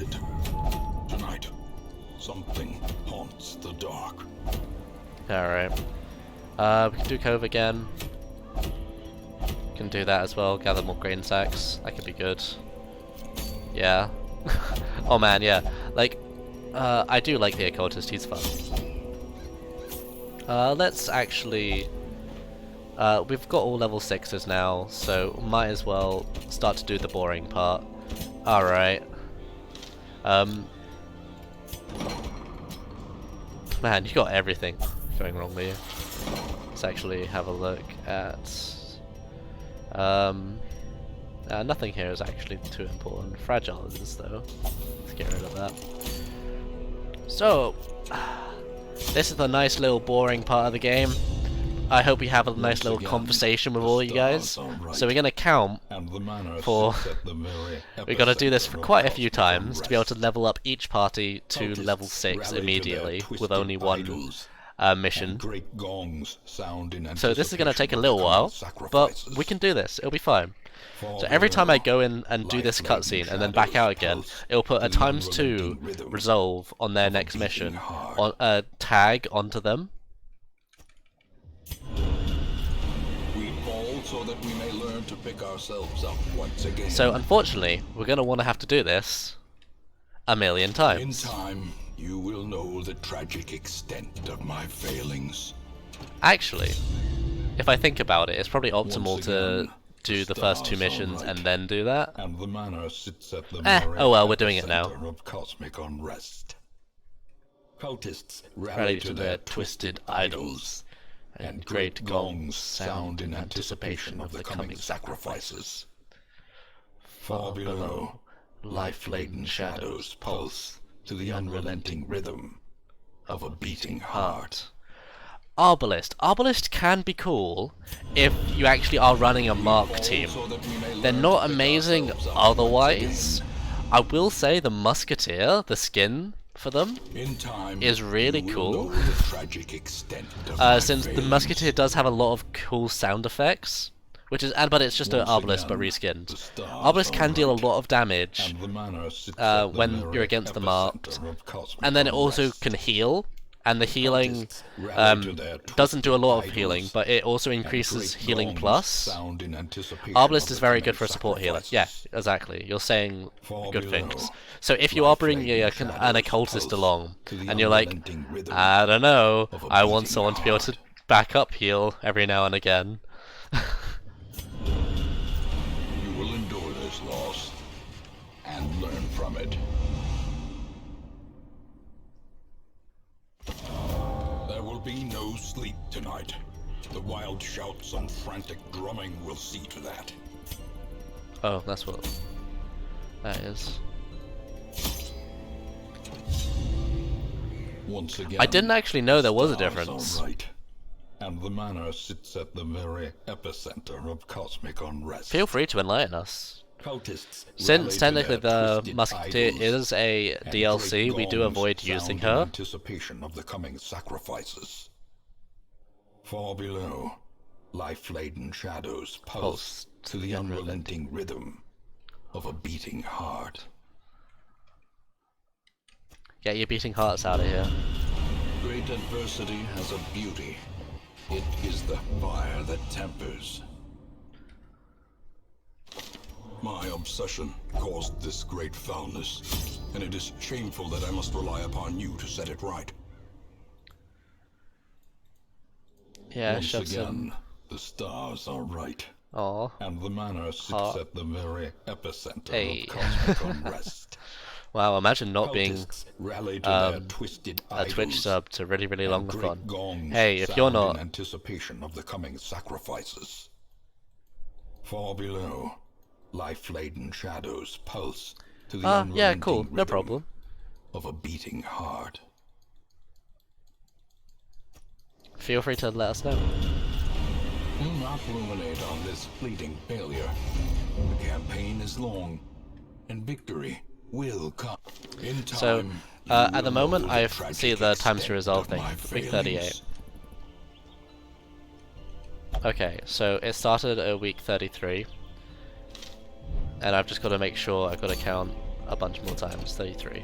Tonight, something haunts the dark. Alright. We can do Cove again. Can do that as well, gather more grain sacks. That could be good. Yeah. Oh man, yeah. Like, I do like the Occultist, he's fun. Let's actually... we've got all level 6s now, so might as well start to do the boring part. Alright. Man, you got everything going wrong with you. Let's actually have a look at... nothing here is actually too important. Fragile is though. Let's get rid of that. So, this is the nice little boring part of the game. I hope we have a nice little conversation with all you guys. So we're gonna count for... We're gonna do this for quite a few times to be able to level up each party to level 6 immediately with only one mission. So this is gonna take a little while, but we can do this. It'll be fine. So every time I go in and do this cutscene and then back out again, it'll put a ×2 resolve on their next mission, on a tag onto them. So that we may learn to pick ourselves up once again. So unfortunately, we're going to want to have to do this a million times. In time, you will know the tragic extent of my failings. Actually, if I think about it, it's probably optimal to do the first 2 missions and then do that. And the manor sits at the oh well, we're doing it now. Of cosmic unrest. Cultists Rally to their twisted idols, and great gongs sound in anticipation of the coming sacrifices. Far below, life-laden shadows pulse to the unrelenting rhythm of a beating heart. Arbalist. Arbalist can be cool if you actually are running a Mark team. They're not amazing otherwise. I will say the Musketeer, the skin for them, is really cool. Since the Musketeer does have a lot of cool sound effects, which is, but it's just an Arbalist but reskinned. Arbalist can deal a lot of damage when you're against the Marked, and then it also can heal. And the healing doesn't do a lot of healing, but it also increases healing plus. Arbalist is very good for a support healer. Yeah, exactly. You're saying good things. So if you are bringing an occultist along, and you're like, I don't know, I want someone to be able to back up heal every now and again. You will endure this loss and learn from it. There will be no sleep tonight. The wild shouts and frantic drumming will see to that. Oh, that's what that is. Once again, I didn't actually know there was a difference. Right. And the manor sits at the very epicenter of cosmic unrest. Feel free to enlighten us. Cultists Since technically the twisted Musketeer idols is a and DLC, great we do gongs avoid sound using in her. anticipation of the coming sacrifices. Far below, life-laden shadows pulse to the unrelenting rhythm of a beating heart. Get your beating hearts out of here. Great adversity has a beauty. It is the fire that tempers. My obsession caused this great foulness, and it is shameful that I must rely upon you to set it right. Yeah, Once shove some. again, the stars are right, Aw. and the manor sits Heart. at the very epicenter Hey. of cosmic unrest. Wow, imagine not being Cultists rally to their twisted a Twitch idols, sub to really, really and long great fun. gongs Hey, if you're sound in not, anticipation of the coming sacrifices. Far below, life-laden shadows pulse to the yeah, cool, unrelenting no rhythm problem. of a beating heart. Feel free to let us know. Do not ruminate on this fleeting failure. The campaign is long, and victory will come. In time, So, you at will the moment, know I tragic see the times to extent resolve of thing, my week 38. failings. Okay, so it started at week 33, and I've just got to make sure I've got to count a bunch more times, 33.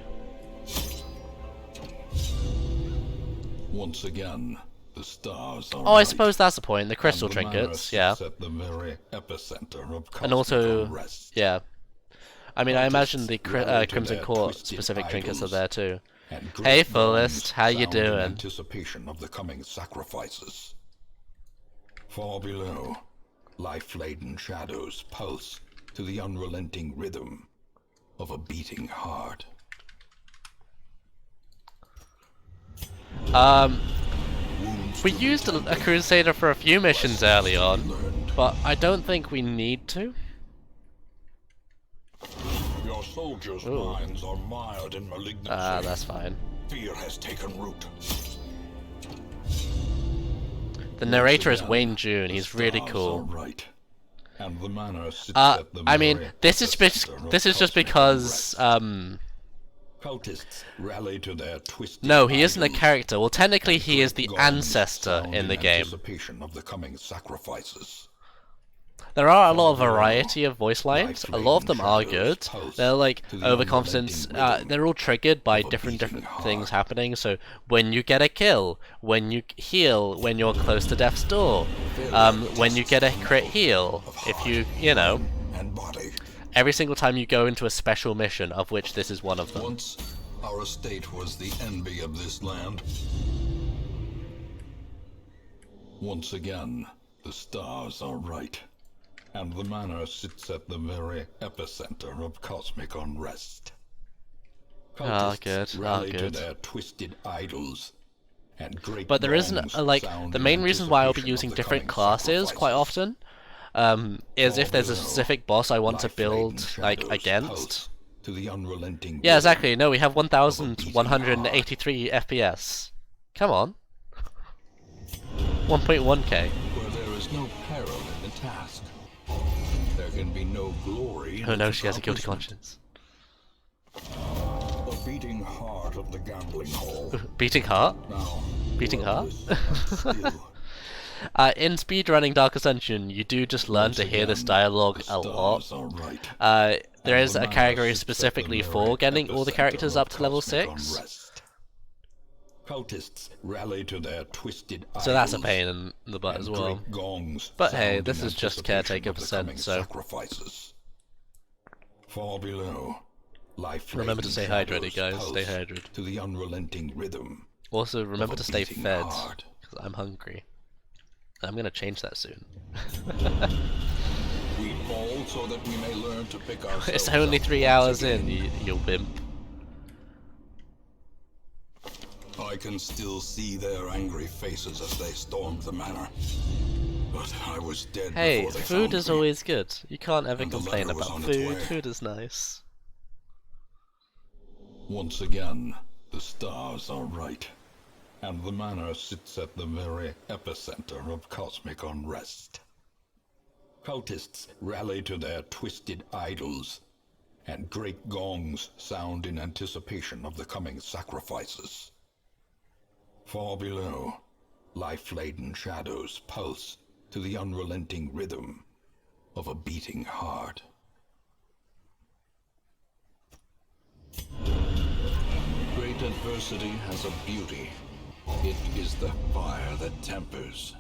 Once again, the stars are Oh, I right, suppose that's the point, the crystal and the manor trinkets, yeah. sits at the very epicenter of And cosmic also, unrest. yeah. I mean, I imagine the Rally to Crimson their Court twisted specific trinkets are idols, there too. and Hey, great Fullest, gongs how you sound in doing? anticipation of the coming sacrifices. Far below, life-laden shadows pulse to the unrelenting rhythm of a beating heart. We used a Crusader for a few missions early on, Learned. but I don't think we need to. Your soldiers' Ooh. minds are mired in malignancy. That's fine. Fear has taken root. The narrator is Once again, Wayne June, the he's really stars cool. are right, and the manor sits at the I mean, very this is epicenter of this is just cosmic because, unrest. Cultists rally to their twisted no, he isn't a idols, character. Well, technically and he is great the gongs ancestor sound in the game. anticipation of the coming sacrifices. There are a lot Far of below, variety of voice lines. A lot of them are shadows good. pulse They're like to the overconfidence. unrelenting rhythm They're all triggered by of a different beating things heart. happening. So when you get a kill, when you heal, when you're close to death's door, when you get a crit heal, if you know, and body. every single time you go into a special mission, of which this is one of them. Once, our estate was the envy of this land. Once again, the stars are right, and the manor sits at the very epicenter of cosmic unrest. Cultists rally to their twisted idols, and great But there isn't gongs like sound the in main reason why I'll be anticipation of using the different coming classes quite sacrifices. often. Is Far if there's a below, specific boss I want to life-laden build like shadows against. pulse to the unrelenting Yeah, rhythm exactly. No, we have of a beating 1,183 FPS. Come on. 1.1k. Where there is no peril in the task, there can be no glory in Oh no, its she has a guilty accomplishment. conscience. The beating heart of the gambling hall. Beating heart? Now, Beating heart? bloodless and still. In speedrunning Darkest Dungeon, you do just learn Once to hear this again, dialogue the a lot. stars are right, There and is the a manor category sits at the specifically very for getting all the epicenter characters of up to level cosmic 6. unrest. Cultists rally to their twisted So that's a idols, pain in the butt and as well. great gongs But hey, sound this in is just anticipation Caretaker of the percent, coming so sacrifices. Far below, remember to stay hydrated, guys. Stay pulse hydrated. to the unrelenting rhythm. Also, remember to stay beating fed, heart. because I'm hungry. I'm gonna change that soon. We fall so that we may learn to pick ourselves It's only up 3 once hours again. in, you wimp. I can still see their angry faces as they stormed the manor. But I was dead Hey, before they food found is me. always good. You can't ever And the complain letter was about on its food. way. Food is nice. Once again, the stars are right, and the manor sits at the very epicenter of cosmic unrest. Cultists rally to their twisted idols, and great gongs sound in anticipation of the coming sacrifices. Far below, life-laden shadows pulse to the unrelenting rhythm of a beating heart. Great adversity has a beauty. It is the fire that tempers.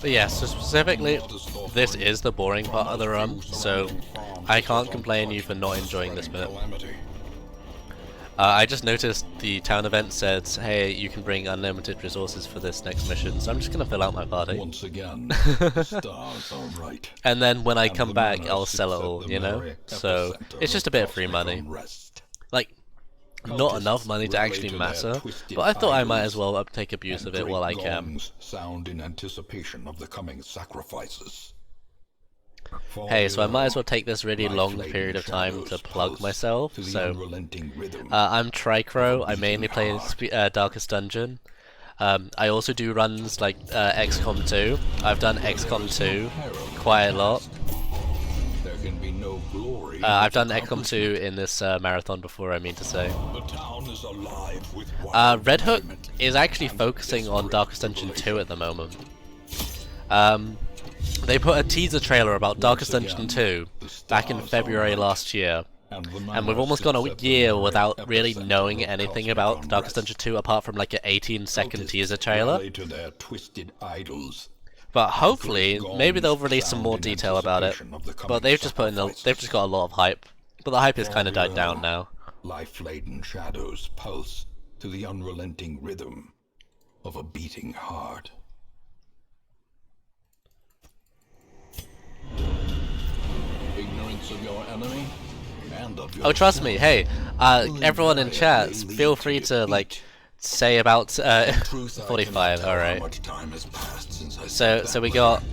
But yeah, so specifically, this is the boring part of the run, so I can't complain you for not enjoying this bit. I just noticed the town event said, hey, you can bring unlimited resources for this next mission, so I'm just gonna fill out my party. Once again, the stars are right. And then when I And come the back, manor I'll sits sell it at all, the you know? very So, epicenter it's just a bit of free cosmic money. unrest. Like, not Cultists enough money to rally actually to their matter, twisted but I thought I might idols, as well take abuse and of it great while I can. gongs sound in anticipation of the coming sacrifices. Hey, so I might as well take this really long period of time to plug myself. So, I'm Tricro, I mainly play Darkest Dungeon. I also do runs like XCOM 2. I've done XCOM 2 quite a lot. There can be no glory I've done XCOM 2 in this marathon before, I mean to say. The town is alive with wild Red Hook merriment is actually and focusing on desperate Darkest Dungeon 2 jubilation. at the moment. They put a teaser trailer about Darkest Dungeon 2 back in February last year, and we've almost gone a year without really knowing anything about Darkest Dungeon 2 apart from like an 18-second teaser trailer. To their twisted idols. But hopefully, maybe they'll release some more detail about it. But they've just got a lot of hype. But the hype has kind of died down now. Life-laden shadows pulse to the unrelenting rhythm of a beating heart. Ignorance of your enemy and of your Oh, trust me. Hey, everyone in chat, feel free to like say about 45. All right. So we got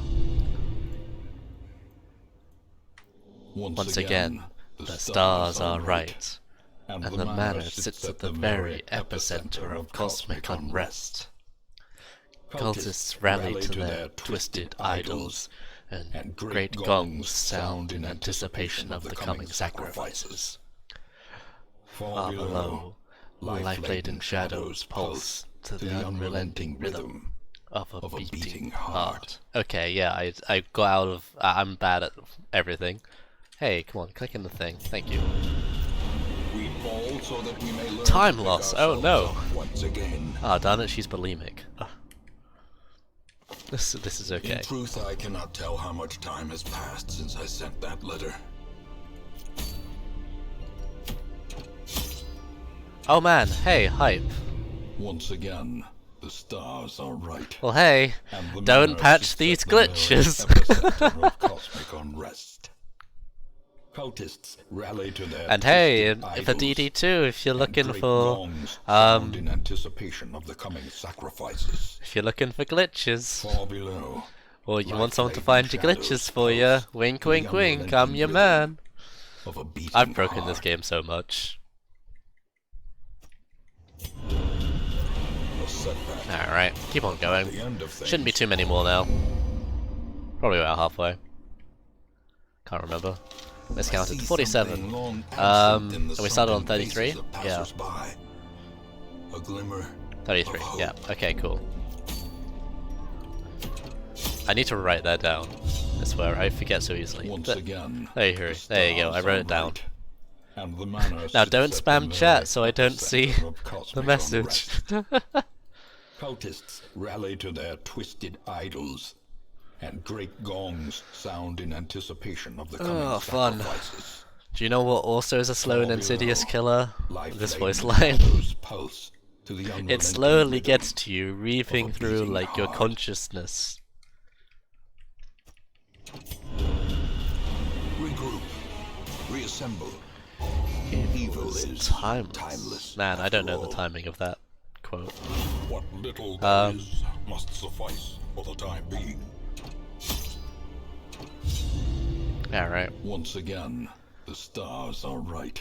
once again, the stars are right, and the manor sits at the very epicenter of cosmic unrest. Cultists rally to their twisted idols, and great gongs sound in anticipation of the coming sacrifices. Far below, life-laden shadows pulse to the unrelenting rhythm of a beating heart. Okay, yeah, I got out of... I'm bad at everything. Hey, come on, click in the thing. Thank you. We fall so that we may learn Time to loss. pick Oh no. ourselves up once again. Ah, darn it, she's bulimic. Ugh. This is okay. In truth, I cannot tell how much time has passed since I sent that letter. Oh man, hey, hype. Once again, the stars are right. Well, hey, And the don't manor patch sits these at the very glitches. epicenter of cosmic unrest. Cultists rally to their And hey, twisted for idols, DD2, if you're and looking great for gongs sound in anticipation of the coming sacrifices. glitches, Far below, or you want someone to life-laden find your glitches shadows for you, pulse wink, to the wink, wink, I'm your unrelenting man. rhythm of a beating I've broken this heart. game so much. A setback. Alright, keep on going. The end of things. Shouldn't be too many more now. Probably about halfway. Can't remember. Miscounted. 47. And we started on 33? Yeah. A glimmer 33, of hope. yeah. Okay, cool. I need to write that down. I swear, I forget so easily. Once But- again, there you go, I wrote it down. and the manor Now sits don't at spam the chat very so I don't see epicenter of the cosmic message. unrest. Cultists rally to their twisted idols, and great gongs sound in anticipation of the coming Oh, fun. sacrifices. Do you know what also is a slow and insidious killer? This voice line. Shadows pulse to the It unrelenting slowly rhythm gets to you, reaping of a through beating like your heart. consciousness. Regroup. Reassemble. Evil is timeless. Man, I don't know the timing of that quote. What little there is must suffice for the time being. Alright. Once again, the stars are right.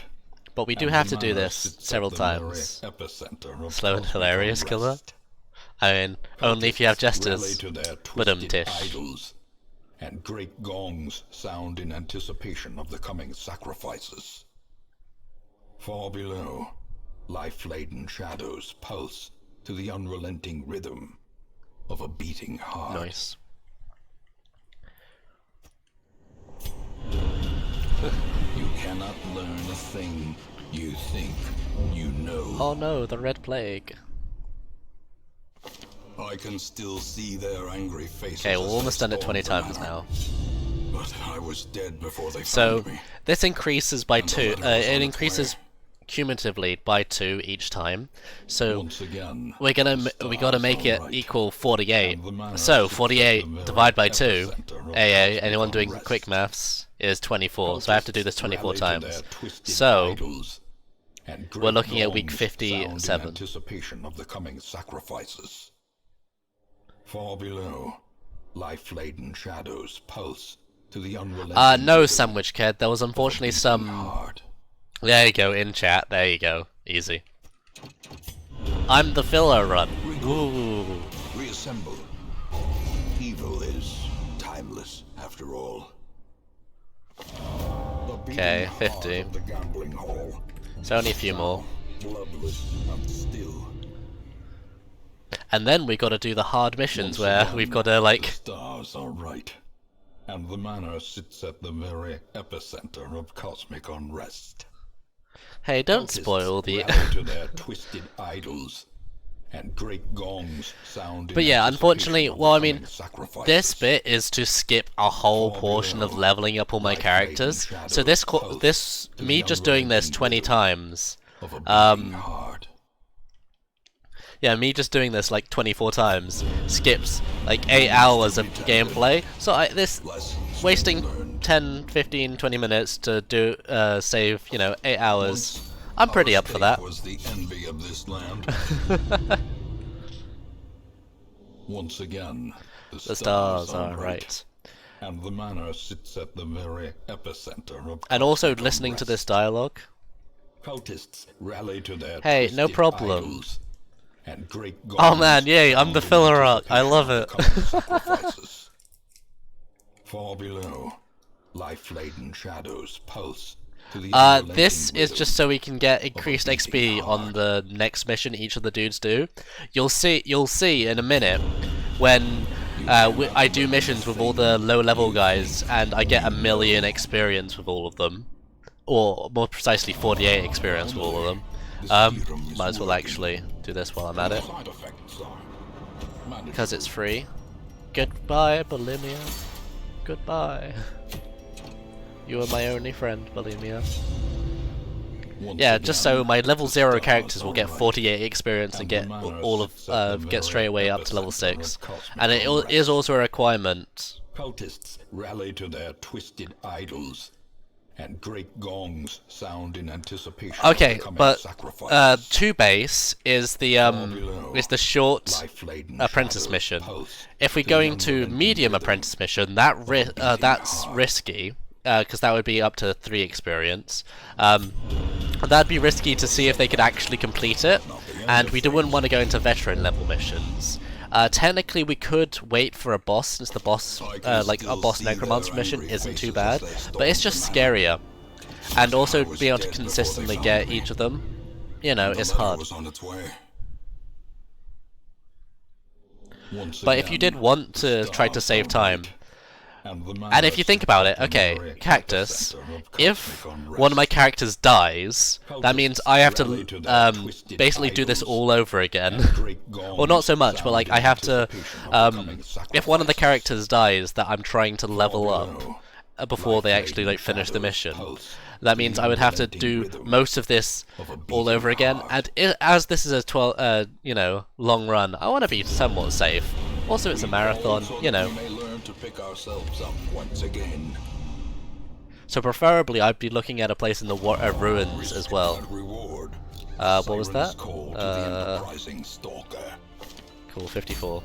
But we do And have the to do manor this sits at several the very times. epicenter of Slow and cosmic hilarious killer? unrest. I mean, only if you have Rally jesters. to their But twisted tish. idols, and great gongs sound in anticipation of the coming sacrifices. Far below, life-laden shadows pulse to the unrelenting rhythm of a beating heart. Nice. You cannot learn a thing you think you know. Oh no, the Red Plague. I can still see their angry faces. Okay, we're as almost they done it 20 stormed the times manor. now. But I was dead before they So, found me. this increases by And the 2. letter was on It its increases way. cumulatively by 2 each time. So Once again, we gotta make it right. equal 48. And the manor So sits at 48 the very divided by 2. epicenter of AA. cosmic Anyone doing unrest. quick maths is 24. So I have to do this 24 Cultists rally to times. their twisted So idols, and we're great looking at week gongs 57. sound in anticipation of the coming sacrifices. Far below, life-laden shadows pulse to the unrelenting No, rhythm Sandwich Kid. There was of a unfortunately beating some. heart. There you go, in chat. There you go. Easy. I'm the filler run. Ooh. Reassemble. Evil is timeless, after all. Okay, 50. The gambling hall. It's only a few more. Bloodless and still. And then we gotta do the hard missions Once where again, we've gotta, the like... stars are right. And the manor sits at the very epicenter of cosmic unrest. Hey, don't Cultists spoil the... rally to their twisted idols, and great gongs sound in But yeah, unfortunately, anticipation of well, I the mean, coming sacrifices. this bit is to skip a whole Far portion of below, leveling up all my life-laden characters. shadows So this pulse to me the just doing this unrelenting 20 rhythm times. of a beating heart. Yeah, me just doing this like 24 times skips like 8 hours of gameplay. So this Lessons wasting learned. 10, 15, 20 minutes to do save, 8 hours. Once, I'm pretty our up for state that. was the envy of this land. Once again, The stars are right. and the manor sits at the very epicenter of And also cosmic listening to this unrest. dialogue. Cultists rally to their Hey, no twisted problem. idols, and great Oh man, gongs yay, I'm the sound in filler arc. I anticipation love of it. the coming sacrifices. Far below, life-laden shadows pulse to the This unrelenting is just so we can get a increased beating XP on heart. the next mission each of the dudes do. You'll see in a minute when I do missions with all the low-level guys and I get 1,000,000 experience with all of them. Or more precisely 48 experience with all of them. Might as well actually do this while I'm at it. Side effects are Because it's free. Goodbye, bulimia. Goodbye. You are my only friend, bulimia. Once Yeah, again, just so my level the 0 stars characters will are get right, 48 experience and the get manor all of sits at the get very straight away up to level epicenter 6. of cosmic And it unrest. is also a requirement. Cultists rally to their twisted idols, and great gongs sound in anticipation of Okay, the coming but sacrifices. 2 base is the short Life-laden apprentice shadows mission. pulse If we're to the going to unrelenting medium rhythm apprentice mission, that's heart. risky. Because that would be up to 3 experience. That'd be risky to see if they could actually complete it, and we wouldn't want to go into veteran level missions. Technically, we could wait for a boss, since the boss, like a boss necromancer mission, isn't too bad, but it's just scarier. And also being able to consistently get each of them, it's hard. was on its way. Once But if you again, did want the to try to stars save are time, right, and the and manor if you think sits about at it, the okay, very Cactus, epicenter of if cosmic unrest. one of my characters dies, that means I have to basically do this all over again. Well, not so much, but like I have to, if one of the characters dies that I'm trying to level up before they actually like finish the mission, that means I would have to do most of this all over again. And as this is a 12, long run, I want to be somewhat safe. Also, it's a marathon, We may learn to pick ourselves up once again. So preferably, I'd be looking at a place in the ruins as well. Reward. What was that? Siren's call to the enterprising stalker. Cool, 54.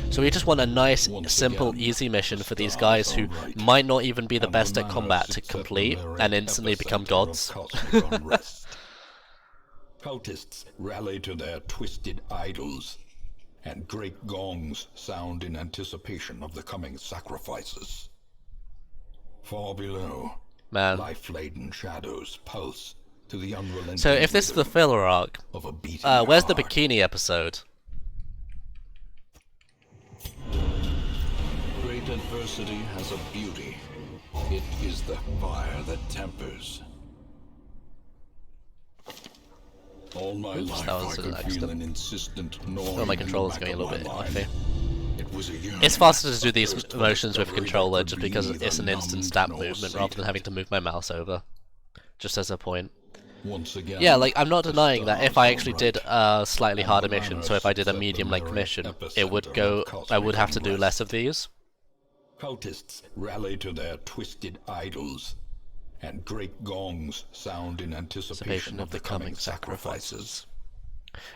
So we just want a nice, simple, easy mission for these guys who might not even be the best at combat to complete and instantly become gods. Cultists rally to their twisted idols, and great gongs sound in anticipation of the coming sacrifices. Far below, Man. life-laden shadows pulse to the unrelenting So if this is the filler arc, of a beating where's the heart. bikini episode? Great adversity has a beauty. It is the fire that tempers. All my life that was I an could feel accident. an insistent gnawing Oh, my in the controller's back going a of little my bit mind. iffy. It was was a young, it's faster to do these first motions with discovery controller that just could because be it's an neither instant numbed stab nor movement rather than sated. having to move my mouse over. Just as a point. Once again, Yeah, like, I'm not the denying that if stars I are actually right, did a slightly and harder the mission, manor so if I did a sits at the medium-length very mission, it would epicenter go, of I would cosmic have to do less unrest. of these. Cultists rally to their twisted idols, and great gongs sound in anticipation of the coming sacrifices.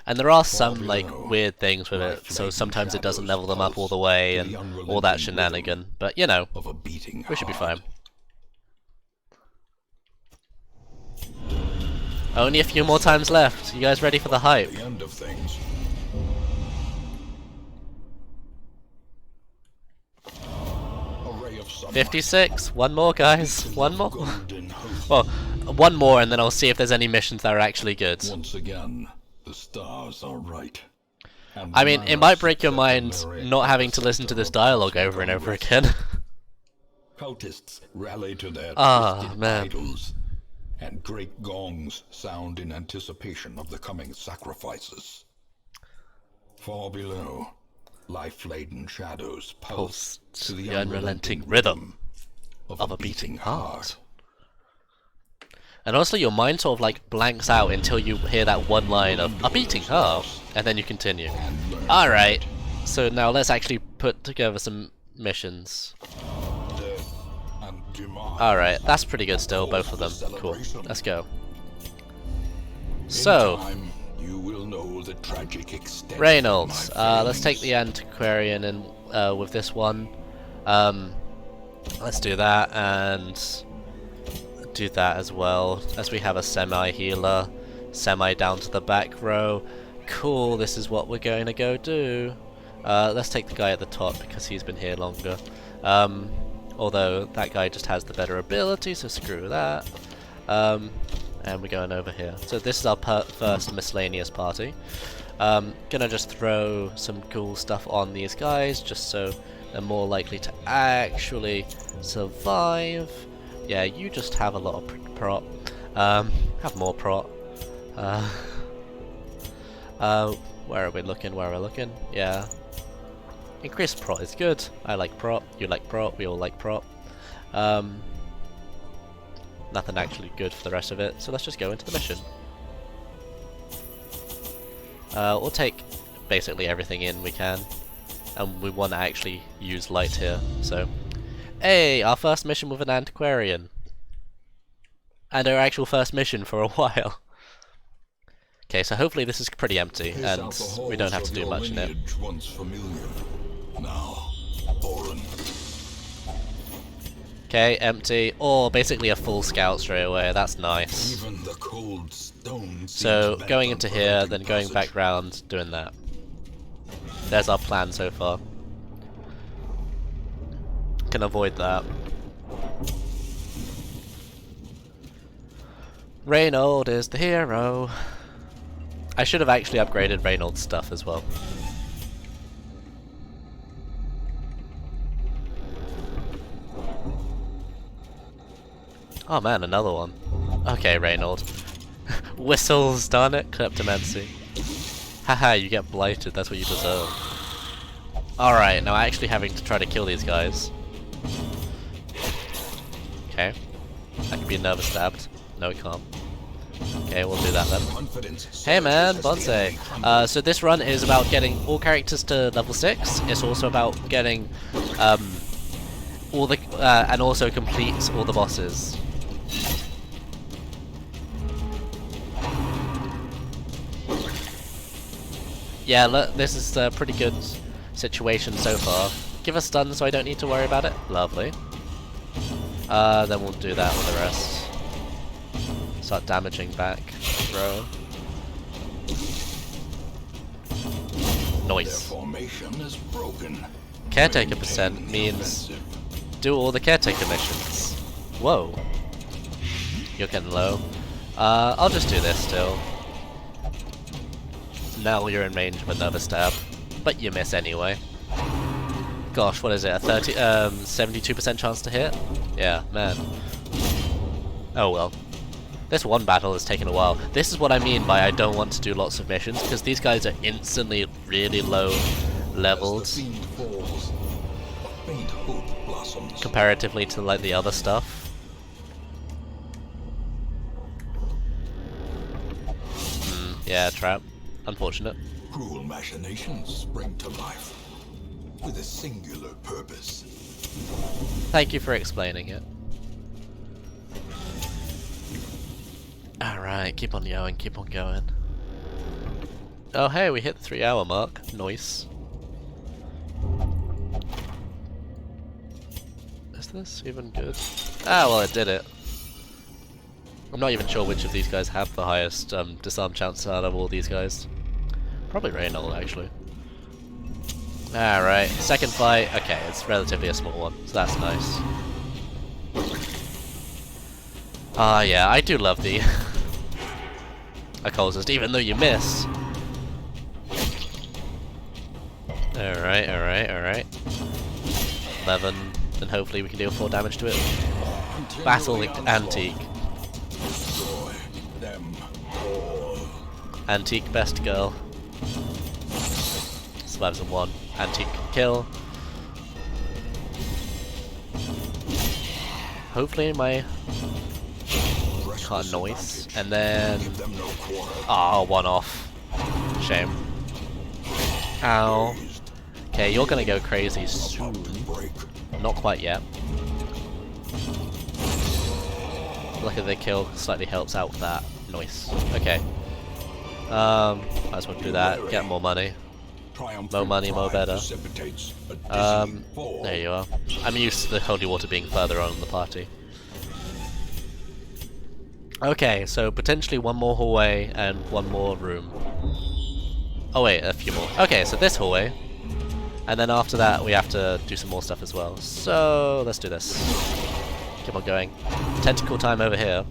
And there are Far some, like, below, weird things with it, so life-flaking sometimes it doesn't shadows level them up all pulse the way to and the all that unrelenting rhythm shenanigan, but, you know, of a beating we should be fine. heart. Only a few more times left. You guys ready for the hype? The end of things. A ray of sunlight. 56. One more, guys. Beacon One of more. golden hope. Well, one more, and then I'll see if there's any missions that are actually good. Once again, the stars are right. And I the mean, it manor might break your sits at the mind very not having to listen to epicenter this of dialogue cosmic over and over unrest. again. Cultists rally to their Ah, twisted man. idols, and great gongs sound in anticipation of the coming sacrifices. Far below, life-laden shadows pulse to the unrelenting rhythm of a beating heart. And also, your mind sort of like blanks out until you hear that one line of a beating heart, and then you continue. Alright, so now let's actually put together some missions. Death and demise. Alright, that's pretty good still, both of them. Cool, let's go. So, In time, you will know the tragic extent Reynolds, of my let's take the failings. Antiquarian and with this one. Let's do that, and do that as well, as we have a semi-healer, semi down to the back row. Cool, this is what we're going to go do. Let's take the guy at the top because he's been here longer. Although that guy just has the better ability, so screw that. And we're going over here. So this is our first miscellaneous party. Gonna just throw some cool stuff on these guys just so they're more likely to actually survive. Yeah, you just have a lot of prop. Have more prop. Where are we looking? Where are we looking? Yeah. Increased prop is good. I like prop. You like prop. We all like prop. Nothing actually good for the rest of it. So let's just go into the mission. We'll take basically everything in we can. And we want to actually use light here. So, hey, our first mission with an antiquarian. And our actual first mission for a while. Okay, so hopefully this is pretty empty, Pace and out the halls we don't have to of do your much in it. lineage once familiar, now foreign. Okay, empty, or basically a full scout straight away, that's nice. Even the cold stone So, seems bent going on into here, preventing then going passage. back round, doing that. There's our plan so far. Can avoid that. Reynold is the hero. I should have actually upgraded Reynold's stuff as well. Oh man, another one. Okay, Reynold. Whistles, darn it, Kleptomancy. Haha, you get blighted, that's what you deserve. Alright, now actually having to try to kill these guys. Okay. That could be nervous stabbed. No, it can't. Okay, we'll do that then. Hey man, Bonsai. So this run is about getting all characters to level 6. It's also about getting all the and also complete all the bosses. Yeah, look, this is a pretty good situation so far. Give us stun so I don't need to worry about it. Lovely. Then we'll do that with the rest. Start damaging back. Throw. Noise. Formation is broken. Caretaker percent means do all the caretaker missions. Whoa. You're getting low. I'll just do this still. Now you're in range of another stab, but you miss anyway. Gosh, what is it? A 72% chance to hit? Yeah, man. Oh well. This one battle has taken a while. This is what I mean by I don't want to do lots of missions, because these guys are instantly really low leveled As the fiend falls, a faint hope blossoms. comparatively to like the other stuff. Yeah, trap. Unfortunate. Cruel machinations spring to life with a singular purpose. Thank you for explaining it. Alright, keep on going, keep on going. Oh hey, we hit the 3-hour mark. Nice. Is this even good? Ah, well it did it. I'm not even sure which of these guys have the highest disarm chance out of all these guys. Probably Reynolds, actually. Alright, second fight. Okay, it's relatively a small one, so that's nice. Ah, yeah, I do love the occultist, even though you miss. Alright, alright, alright. 11, then hopefully we can deal 4 damage to it. Battle Antique. Destroy them all. Antique best girl. Survives in 1. Antique can kill. Hopefully my can't noise. And then Give them no quarter. ah, 1 off. Shame. Ow. Okay, you're gonna go crazy soon. Break. Not quite yet. Luckily the kill slightly helps out with that noise. Okay. Might as well do that. Get more money. More money, more better. There you are. I'm used to the holy water being further on in the party. Okay, so potentially 1 more hallway and 1 more room. Oh wait, a few more. Okay, so this hallway. And then after that we have to do some more stuff as well. So let's do this. Keep on going. Tentacle time over here.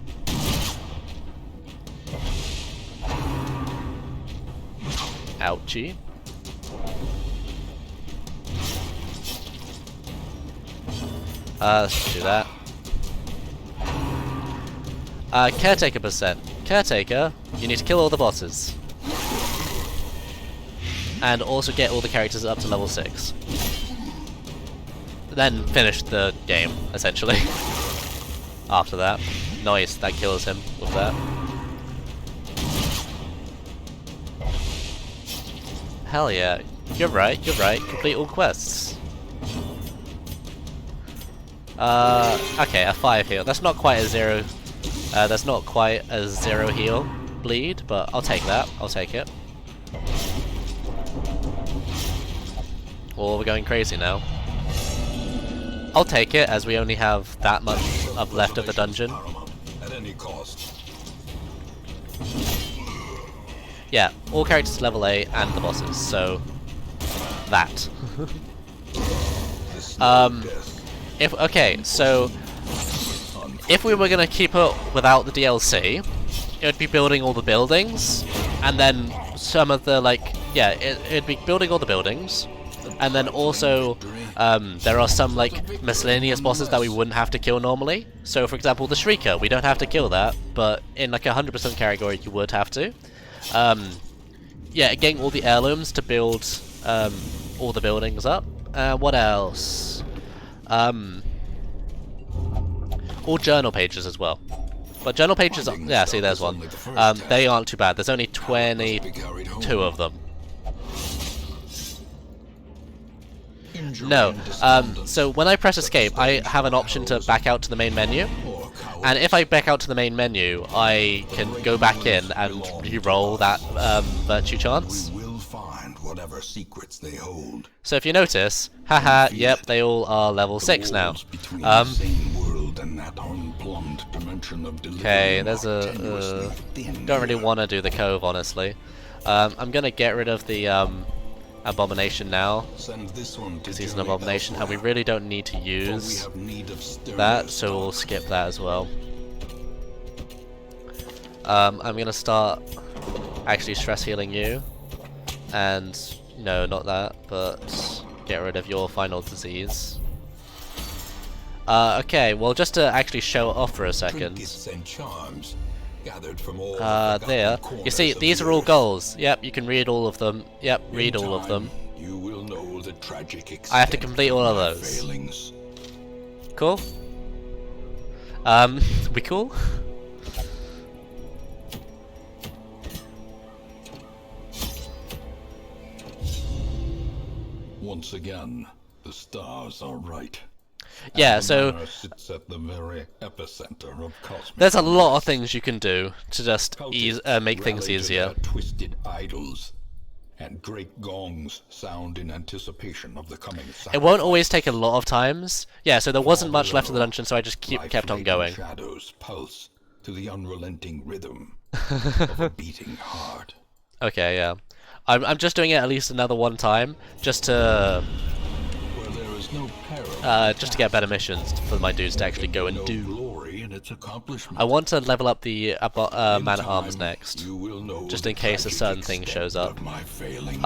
Ouchie. Let's do that. Caretaker percent. Caretaker, you need to kill all the bosses. And also get all the characters up to level 6. Then finish the game, essentially. After that. Nice, that kills him with that. Hell yeah. You're right, complete all quests. Okay, a 5 heal. That's not quite a 0. That's not quite a 0 heal bleed, but I'll take that. I'll take it. Oh, we're going crazy now. I'll take it, as we only have that much of left of the dungeon. At any cost. Yeah, all characters level 8 and the bosses, so that. Okay, so if we were gonna keep it without the DLC, it would be building all the buildings, and then some of the it'd be building all the buildings, and then also there are some like miscellaneous bosses that we wouldn't have to kill normally. So for example, the Shrieker, we don't have to kill that, but in like 100% category you would have to. Yeah, getting all the heirlooms to build all the buildings up. What else? All journal pages as well. But journal pages, yeah, see, there's one. They aren't too bad. There's only 22 of them. No. So when I press escape, I have an option to back out to the main menu. And if I back out to the main menu, I can go back in and re-roll that virtue chance. We will find whatever secrets they hold. So if you notice, haha, yep, they all are level 6 now. Okay, there's a... don't really want to do the cove, honestly. I'm gonna get rid of the abomination now. Because he's an abomination, and we really don't need to use that, so we'll skip that as well. I'm gonna start actually stress healing you. And, no, not that, but get rid of your final disease. Okay, well, just to actually show it off for a second. There. You see, these are all goals. Yep, you can read all of them. Yep, read all of them. you will know the tragic extent I have to complete all of my those. failings. Cool. We cool? Once again, the stars are right. Yeah, The so manor sits at the very epicenter of cosmic there's a lot of unrest. things you can do to just make things Rally to easier. their twisted idols, and great gongs sound in anticipation of the coming sacrifice. It won't always take a lot of times. Yeah, so there wasn't much left of the below, dungeon, so I just kept on life-laden going. shadows pulse to the unrelenting rhythm of a beating heart. Okay, yeah. I'm just doing it at least another one time, just to Where there is no peril, just to get better missions for my dudes to actually go and no do. glory in its accomplishment. I want to level up the man at arms time, next, you will know just the in case a tragic certain thing extent shows up. of my failings.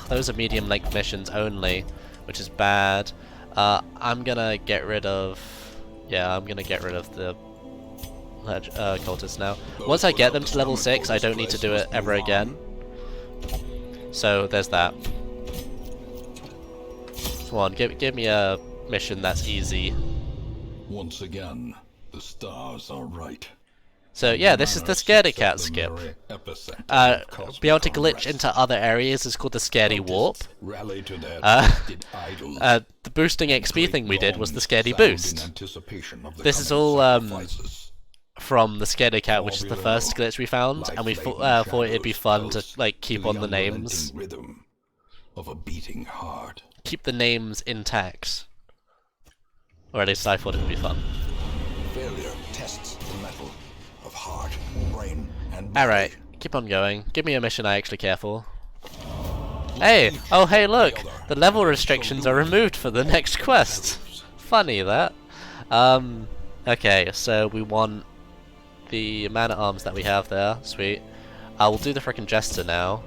Those are medium length missions only, which is bad. I'm gonna get rid of. Yeah, I'm gonna get rid of the cultists now. Once I get them to level 6, I don't need to do it ever again. So there's that. Come on, give me a mission that's easy. Once again, the stars are right. So yeah, this is the Scaredy Cat skip. Be able to glitch into other areas is called the Scaredy Warp. The boosting XP thing we did was the Scaredy Boost. This is all from the Scaredy Cat, which is the first glitch we found, and we thought it'd be fun to like keep on the names, of a beating heart. keep the names intact, or at least I thought it'd be fun. Failure tests the metal of heart, brain, and body. Alright, keep on going. Give me a mission I actually care for. Hey! Oh hey look! The level restrictions are removed for the next quest! Funny that. Okay, so we want the man-at-arms that we have there. Sweet. I will do the frickin' Jester now.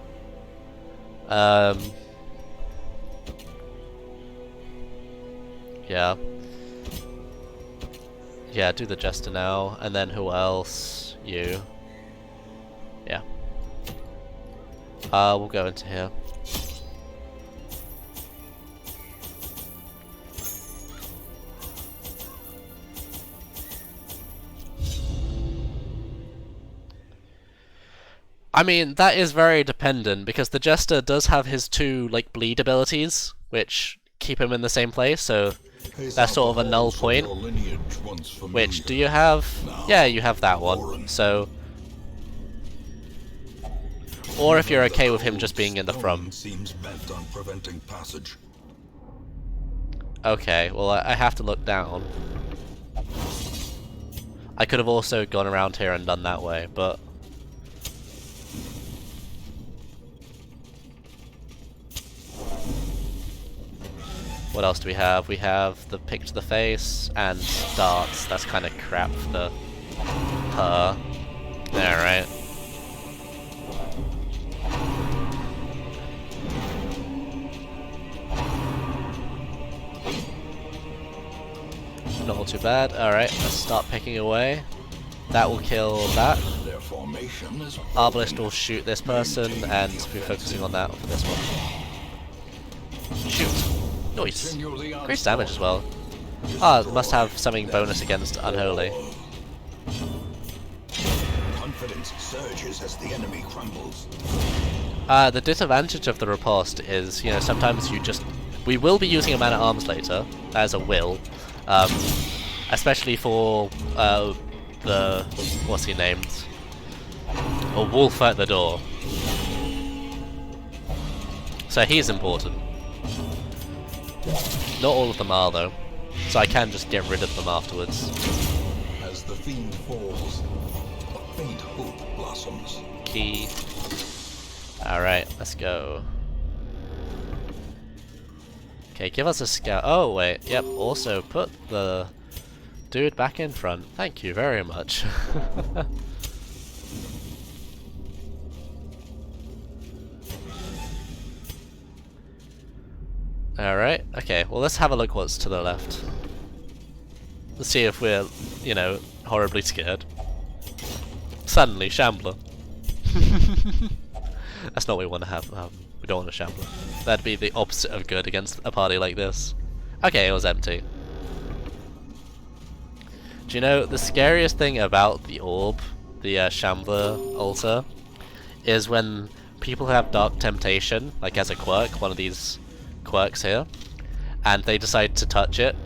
Yeah. Yeah, do the Jester now, and then who else? You. Yeah. We'll go into here. I mean, that is very dependent, because the Jester does have his 2, like, bleed abilities, which keep him in the same place, so that's sort of a null point. Which, do you have? Yeah, you have that one, so... Or if you're okay with him just being in the front. Okay, well, I have to look down. I could have also gone around here and done that way, but... What else do we have? We have the pick to the face and darts. That's kind of crap for the her. Alright. Not all too bad. Alright, let's start picking away. That will kill that. Arbalist will shoot this person, and we're focusing on that for this one. Shoot. Nice. Increased damage as well. Ah, it must have something bonus against Unholy. Confidence surges as the enemy crumbles. The disadvantage of the riposte is, you know, sometimes you just... We will be using a man-at-arms later, as a will. Especially for, the... What's he named? A wolf at the door. So he's important. Not all of them are, though, so I can just get rid of them afterwards. As the fiend falls, a faint hope blossoms. Key. Alright, let's go. Okay, give us a scout. Oh, wait, yep, also put the dude back in front. Thank you very much. Alright, okay, well let's have a look what's to the left. Let's see if we're, you know, horribly scared. Suddenly, Shambler. That's not what we want to have. We don't want a Shambler. That'd be the opposite of good against a party like this. Okay, it was empty. Do you know, the scariest thing about the orb, the Shambler altar, is when people who have Dark Temptation, like as a quirk, one of these quirks here, and they decide to touch it,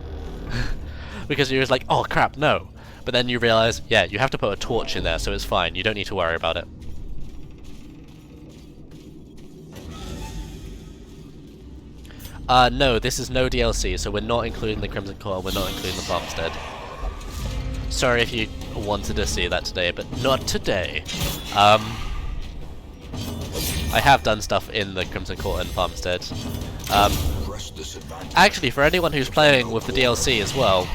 because you're just like, oh crap, no. But then you realize, yeah, you have to put a torch in there, so it's fine, you don't need to worry about it. No, this is no DLC, so we're not including the Crimson Core, we're not including the Farmstead. Sorry if you wanted to see that today, but not today. I have done stuff in the Crimson Court and Farmstead. Actually, for anyone who's playing with the DLC as well,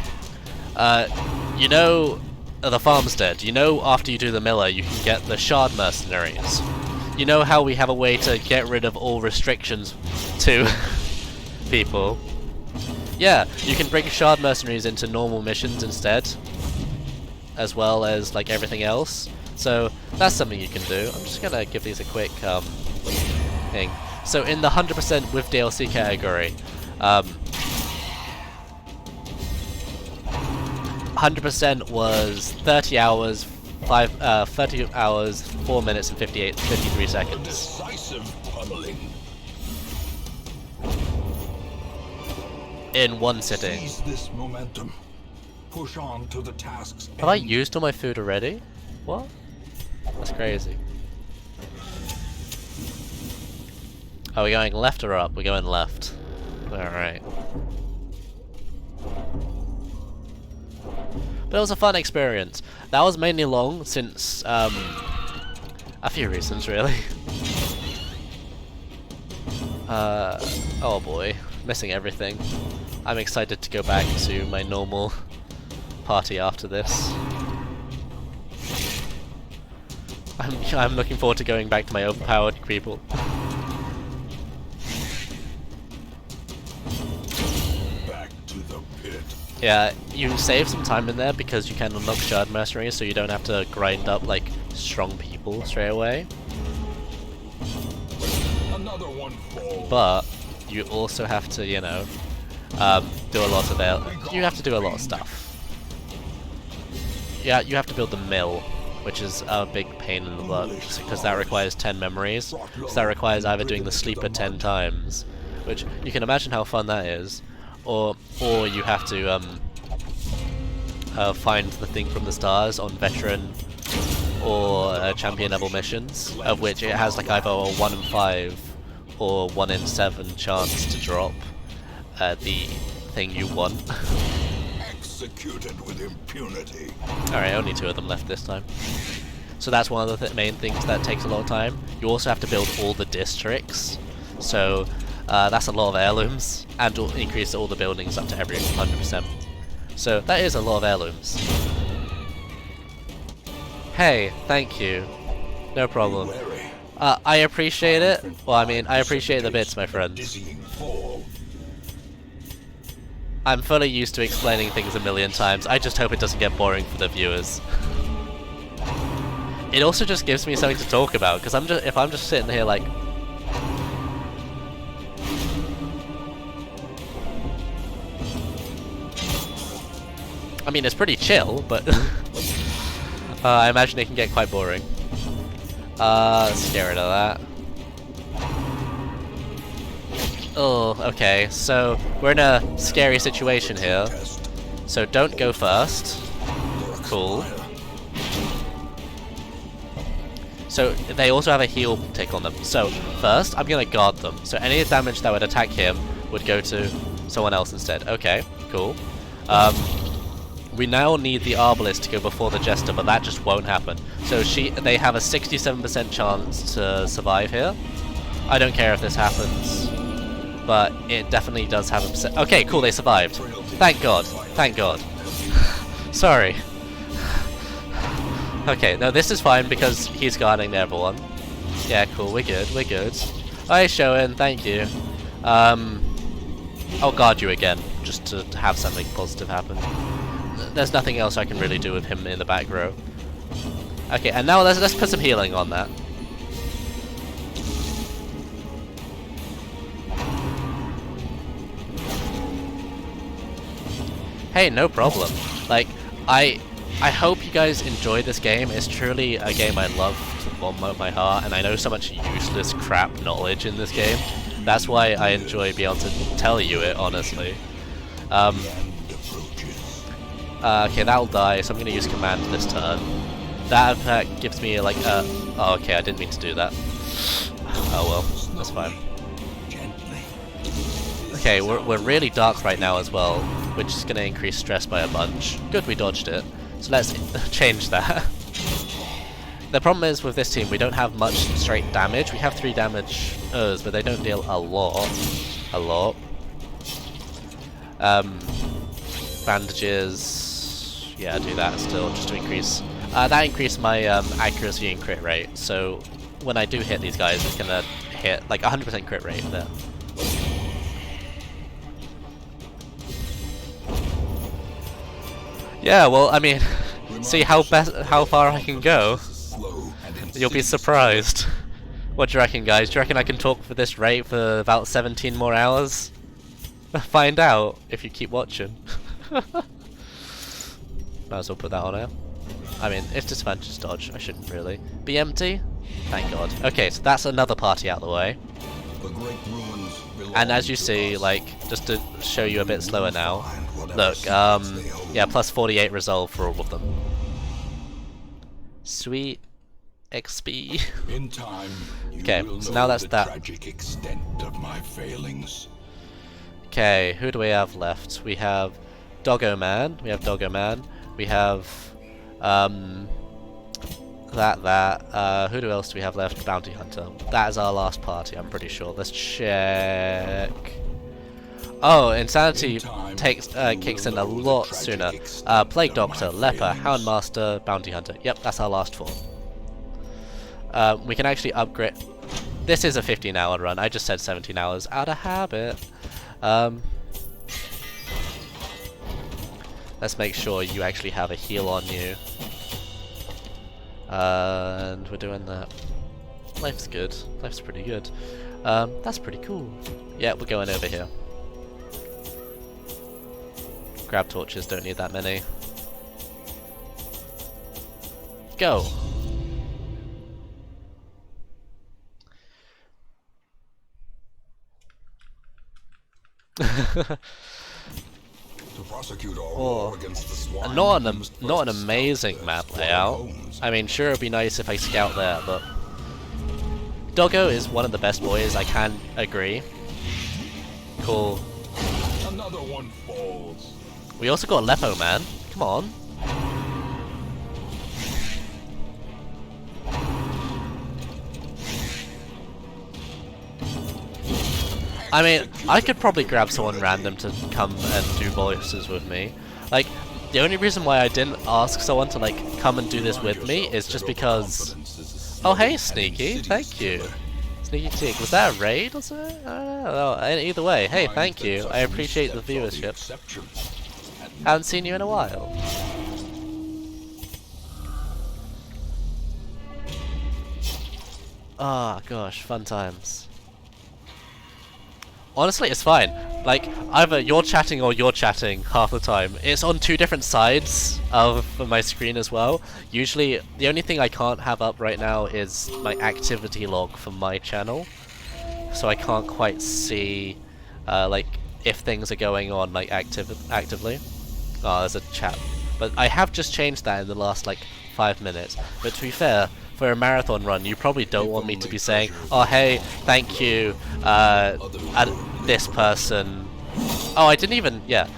you know the Farmstead, you know after you do the Miller you can get the Shard Mercenaries. You know how we have a way to get rid of all restrictions to people? Yeah, you can bring Shard Mercenaries into normal missions instead, as well as like everything else. So that's something you can do. I'm just gonna give these a quick thing. So in the 100% with DLC category, 100% was 30 hours, 30 hours, 4 minutes and 53 seconds. Decisive pummeling. In one sitting. Seize this momentum. Push on to the task's Have I end. used all my food already? What? That's crazy. Are we going left or up? We're going left. Alright. But it was a fun experience. That was mainly long since, a few reasons really. Oh boy. Missing everything. I'm excited to go back to my normal party after this. I'm looking forward to going back to my overpowered people. Back to the pit. Yeah, you save some time in there because you can unlock Shard Mercenaries, so you don't have to grind up like strong people straight away. Another one falls. But you also have to, you know, do a lot of it. You have to do a lot of stuff. Yeah, you have to build the mill, which is a big pain in the butt, because that requires 10 memories. So that requires either doing the sleeper 10 times, which you can imagine how fun that is, or you have to find the thing from the stars on veteran or champion level missions, of which it has like either a 1 in 5 or 1 in 7 chance to drop the thing you want. Executed with impunity. Alright, only 2 of them left this time. So that's one of the main things that takes a lot of time. You also have to build all the districts, so that's a lot of heirlooms, and increase all the buildings up to every 100%. So that is a lot of heirlooms. Hey, thank you. No problem. I appreciate it. Well, I mean, I appreciate the bits, my friends. Dizzying fall. I'm fully used to explaining things a million times. I just hope it doesn't get boring for the viewers. It also just gives me something to talk about, because if I'm just sitting here like, I mean, it's pretty chill, but I imagine it can get quite boring. Let's get rid of that. Oh, okay, so we're in a scary situation here. So don't go first. Cool. So they also have a heal tick on them. So first, I'm gonna guard them. So any damage that would attack him would go to someone else instead. Okay, cool. We now need the Arbalist to go before the Jester, but that just won't happen. So they have a 67% chance to survive here. I don't care if this happens, but it definitely does have a... Okay, cool, they survived. Thank God. Thank God. Sorry. Okay, no, this is fine because he's guarding everyone. Yeah, cool, we're good, we're good. Hi, Shoen, thank you. I'll guard you again, just to have something positive happen. There's nothing else I can really do with him in the back row. Okay, and now let's put some healing on that. Hey, no problem. Like, I I hope you guys enjoy this game. It's truly a game I love to the bottom of my heart, and I know so much useless crap knowledge in this game. That's why I enjoy being able to tell you it, honestly. Okay, that'll die, so I'm gonna use command this turn. That effect gives me like a... Oh, okay, I didn't mean to do that. Oh well, that's fine. Okay, we're really dark right now as well, which is gonna increase stress by a bunch. Good, we dodged it. So let's change that. The problem is with this team, we don't have much straight damage. We have 3 damage, but they don't deal a lot. A lot. Bandages. Yeah, do that still, just to increase. That increased my accuracy and crit rate. So when I do hit these guys, it's gonna hit like 100% crit rate there. Yeah, well, I mean, see how far I can go. You'll be surprised. What do you reckon, guys? Do you reckon I can talk for this rate for about 17 more hours? Find out if you keep watching. Might as well put that on air. I mean, it's disadvantage dodge. I shouldn't really. Be empty? Thank God. Okay, so that's another party out of the way. And as you see, like, just to show you a bit slower now. Look, yeah, plus 48 resolve for all of them. Sweet XP. In time, okay, so now that's that. Tragic extent of my failings. Okay, who do we have left? We have Doggo Man. We have Doggo Man. We have who else do we have left? Bounty Hunter. That is our last party, I'm pretty sure. Let's check. Oh, Insanity kicks in a lot sooner. Plague Doctor, Leper, Houndmaster, Bounty Hunter. Yep, that's our last 4. We can actually upgrade. This is a 15-hour run. I just said 17 hours out of habit. Let's make sure you actually have a heal on you. And we're doing that. Life's good. Life's pretty good. That's pretty cool. Yeah, we're going over here. Grab torches, don't need that many. Go! Not an amazing map layout. I mean, sure it'd be nice if I scout there, but Doggo is one of the best boys, I can agree. Cool. Another one falls. We also got Lepo Man. Come on. I mean, I could probably grab someone random to come and do bosses with me. Like, the only reason why I didn't ask someone to, like, come and do this with me is just because... Oh, hey, Sneaky. Thank you. Sneaky Cheek. Was that a raid or something? I don't know. Either way, hey, thank you. I appreciate the viewership. Haven't seen you in a while. Ah, gosh, fun times. Honestly, it's fine. Like, either you're chatting or you're chatting half the time. It's on 2 different sides of my screen as well. Usually, the only thing I can't have up right now is my activity log for my channel. So I can't quite see, like, if things are going on, like, actively. Oh, there's a chat. But I have just changed that in the last, like, 5 minutes. But to be fair, for a marathon run, you probably don't want me to be saying, oh, hey, thank you, this person. Oh, I didn't even, yeah.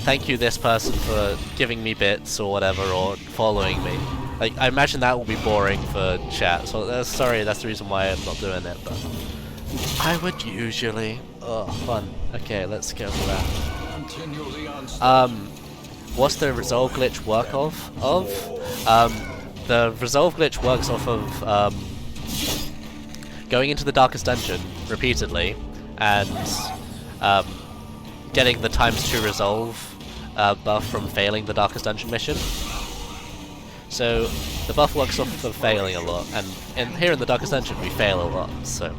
Thank you, this person, for giving me bits or whatever, or following me. Like, I imagine that will be boring for chat. So, sorry, that's the reason why I'm not doing it, but I would usually. Oh, fun. Okay, let's go for that. What's the resolve glitch work of? The resolve glitch works off of going into the darkest dungeon repeatedly and getting the ×2 resolve buff from failing the darkest dungeon mission. So the buff works off of failing a lot, and here in the darkest dungeon we fail a lot, so...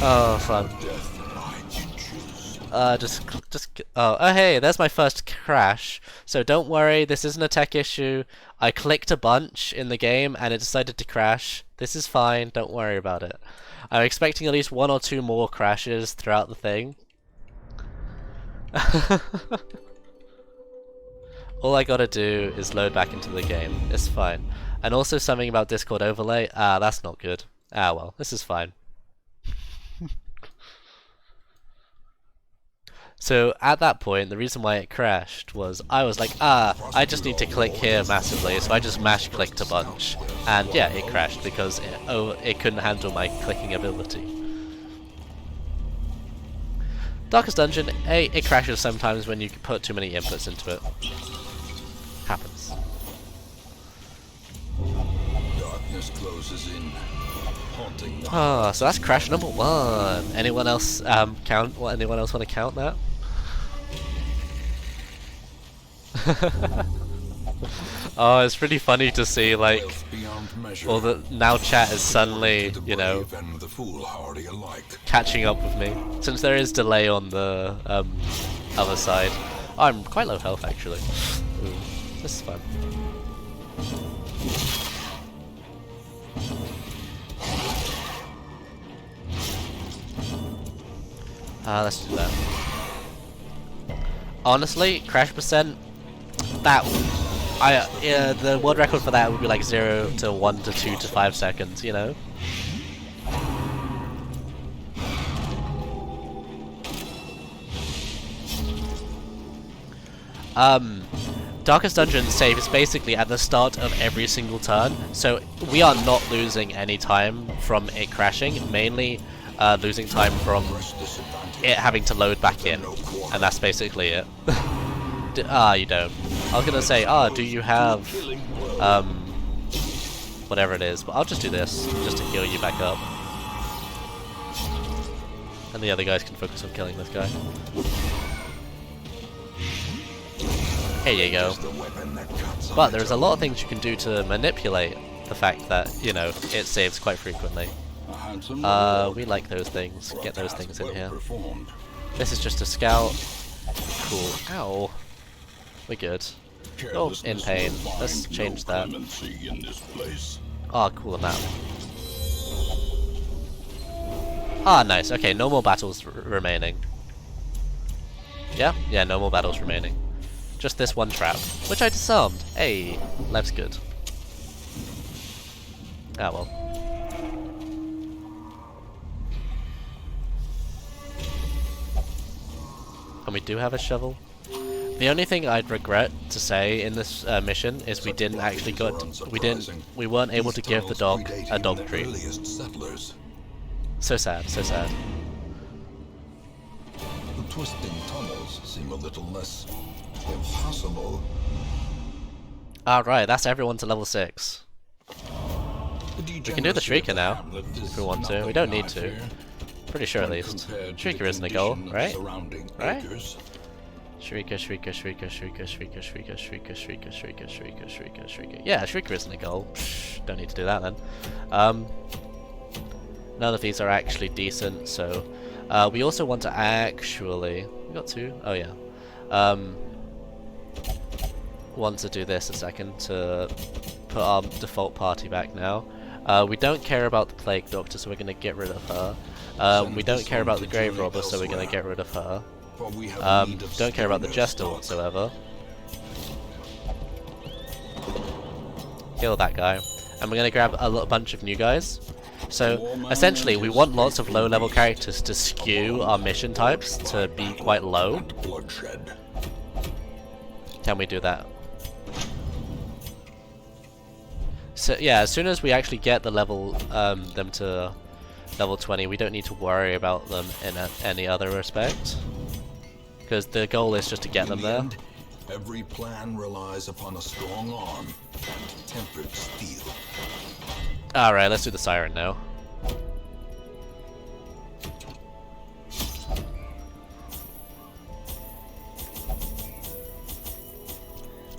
Oh, fun. Oh, hey, there's my first crash. So don't worry, this isn't a tech issue. I clicked a bunch in the game and it decided to crash. This is fine, don't worry about it. I'm expecting at least 1 or 2 more crashes throughout the thing. All I gotta do is load back into the game. It's fine. And also something about Discord overlay. Ah, that's not good. Ah, well, this is fine. So at that point, the reason why it crashed was I was like, I just need to click here massively, so I just mash clicked a bunch, and yeah, it crashed because it couldn't handle my clicking ability. Darkest Dungeon, it crashes sometimes when you put too many inputs into it. Happens. Darkness closes in, haunting the Ah, so that's crash number 1. Anyone else Anyone else want to count that? Oh, it's pretty funny to see like all the now chat is suddenly, you know, catching up with me since there is delay on the other side. Oh, I'm quite low health actually. Ooh, this is fun. Let's do that. Honestly, crash percent, the world record for that would be like 0 to 1 to 2 to 5 seconds, you know? Darkest Dungeon save is basically at the start of every single turn, so we are not losing any time from it crashing, mainly losing time from it having to load back in, and that's basically it. You don't. I was gonna say, do you have whatever it is, but I'll just do this, just to heal you back up. And the other guys can focus on killing this guy. Here you go. But there's a lot of things you can do to manipulate the fact that, you know, it saves quite frequently. We like those things. Get those things in here. This is just a scout. Cool. Ow. We're good. Oh, in pain. Let's change that. Ah, cool, a map. Ah, nice. Okay, no more battles remaining. Yeah? Yeah, no more battles remaining. Just this one trap, which I disarmed. Hey, life's good. Ah, well. And we do have a shovel. The only thing I'd regret to say in this mission is we didn't actually we weren't able to give the dog a dog treat. So sad, so sad. The twisting tunnels seem a little less impossible. Alright, that's everyone to level 6. We can do the Shrieker now, if we want to. We don't need to. Pretty sure at least. Shrieker isn't a goal, right? Right? Shrieker, Shrieker, Shrieker, Shrieker, Shrieker, Shrieker, Shrieker, Shrieker, Shrieker, Shrieker, Shrieker, Shrieker. Yeah, Shrieker isn't a goal. Don't need to do that then. None of these are actually decent, so we also want to actually... We got 2? Oh yeah. Want to do this a second to put our default party back now. We don't care about the Plague Doctor, so we're going to get rid of her. We don't care about the Grave Robber, so we're going to get rid of her. Don't care about the Jester whatsoever. Kill that guy. And we're going to grab a bunch of new guys. So, essentially, we want lots of low-level characters to skew our mission types to be quite low. Can we do that? So, yeah, as soon as we actually get the level, them to level 20, we don't need to worry about them in any other respect. Because the goal is just to get them there. Every plan relies upon a strong arm and tempered steel. Alright, let's do the Siren now.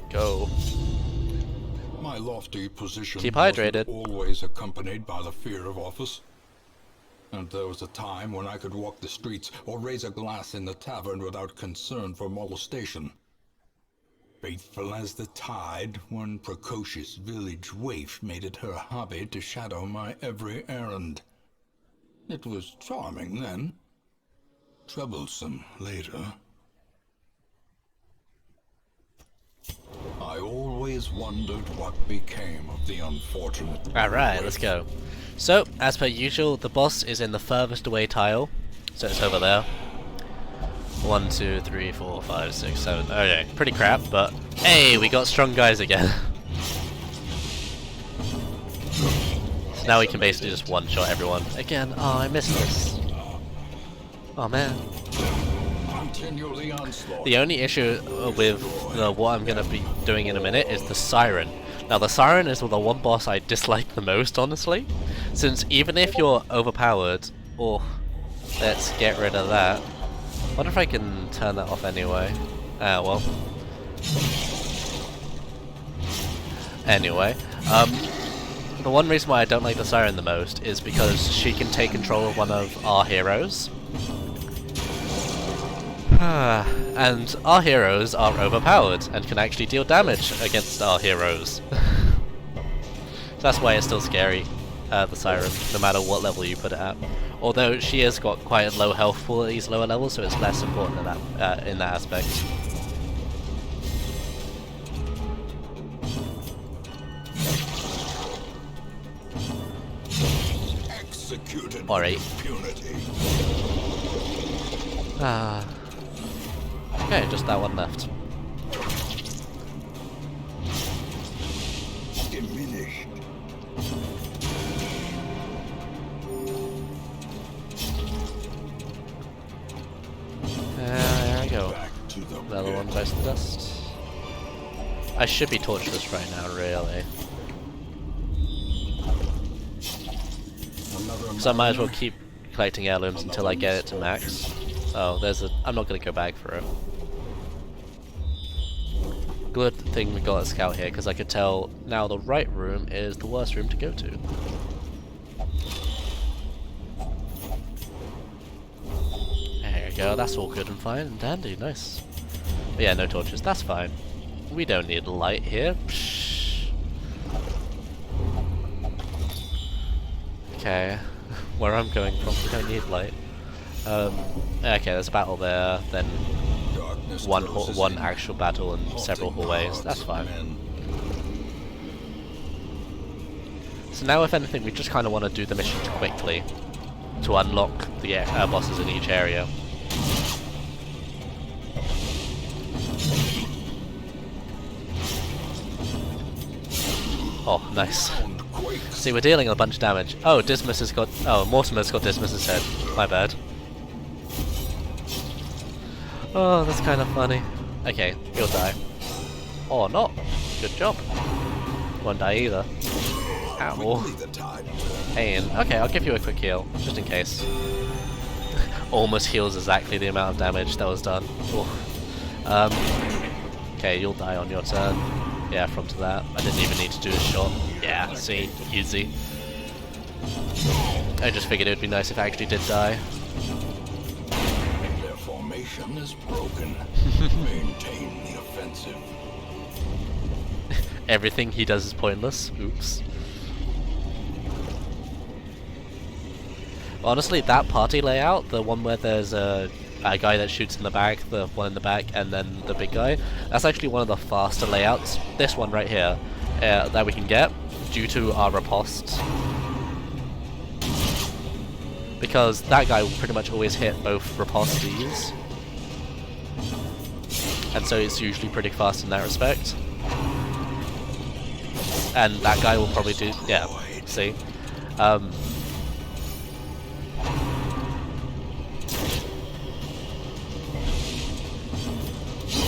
Go. My lofty position Keep hydrated. wasn't always accompanied by the fear of office. And there was a time when I could walk the streets or raise a glass in the tavern without concern for molestation. Faithful as the tide, one precocious village waif made it her hobby to shadow my every errand. It was charming then, troublesome later. I always wondered what became of the unfortunate. Alright, let's go. So, as per usual, the boss is in the furthest away tile, so it's over there. 1, 2, 3, 4, 5, 6, 7. Okay, pretty crap, but hey, we got strong guys again. So now we can basically just one-shot everyone. Again, oh, I missed this. Oh man. The only issue with what I'm going to be doing in a minute is the Siren. Now the Siren is the one boss I dislike the most, honestly, since even if you're overpowered, oh, let's get rid of that. I wonder if I can turn that off anyway. Ah, well. Anyway, the one reason why I don't like the Siren the most is because she can take control of one of our heroes. And our heroes are overpowered and can actually deal damage against our heroes. So that's why it's still scary, the Siren, no matter what level you put it at. Although she has got quite a low health pool at these lower levels, so it's less important in that aspect. Executed Alright. Okay, just that one left. Diminished. There we go. Another one bites the dust. I should be tortureless right now, really. So I might as well keep collecting heirlooms until I get it to max. Oh, there's a... I'm not going to go back for it. Good thing we got a scout here, because I could tell now the right room is the worst room to go to. There we go, that's all good and fine and dandy, nice. But yeah, no torches, that's fine. We don't need light here. Psh. Okay, where I'm going from, we don't need light. Okay, there's a battle there, then one actual battle and several hallways, that's fine. So now if anything we just kind of want to do the missions quickly to unlock the bosses in each area. Oh, nice. See, we're dealing a bunch of damage. Oh, Dismas has got... Oh, Mortimer's got Dismas's head. My bad. Oh, that's kind of funny. Okay, he'll die. Or not. Good job. Won't die either. Ow. Pain. Okay, I'll give you a quick heal, just in case. Almost heals exactly the amount of damage that was done. Okay, you'll die on your turn. Yeah, from to that. I didn't even need to do a shot. Yeah, see? Easy. I just figured it would be nice if I actually did die. Their formation is broken. Maintain the offensive. Everything he does is pointless. Oops. Honestly, that party layout, the one where there's a guy that shoots in the back, the one in the back, and then the big guy, that's actually one of the faster layouts. This one right here, that we can get, due to our riposte. Because that guy will pretty much always hit both ripostes. And so it's usually pretty fast in that respect. And that guy will probably do, yeah, see?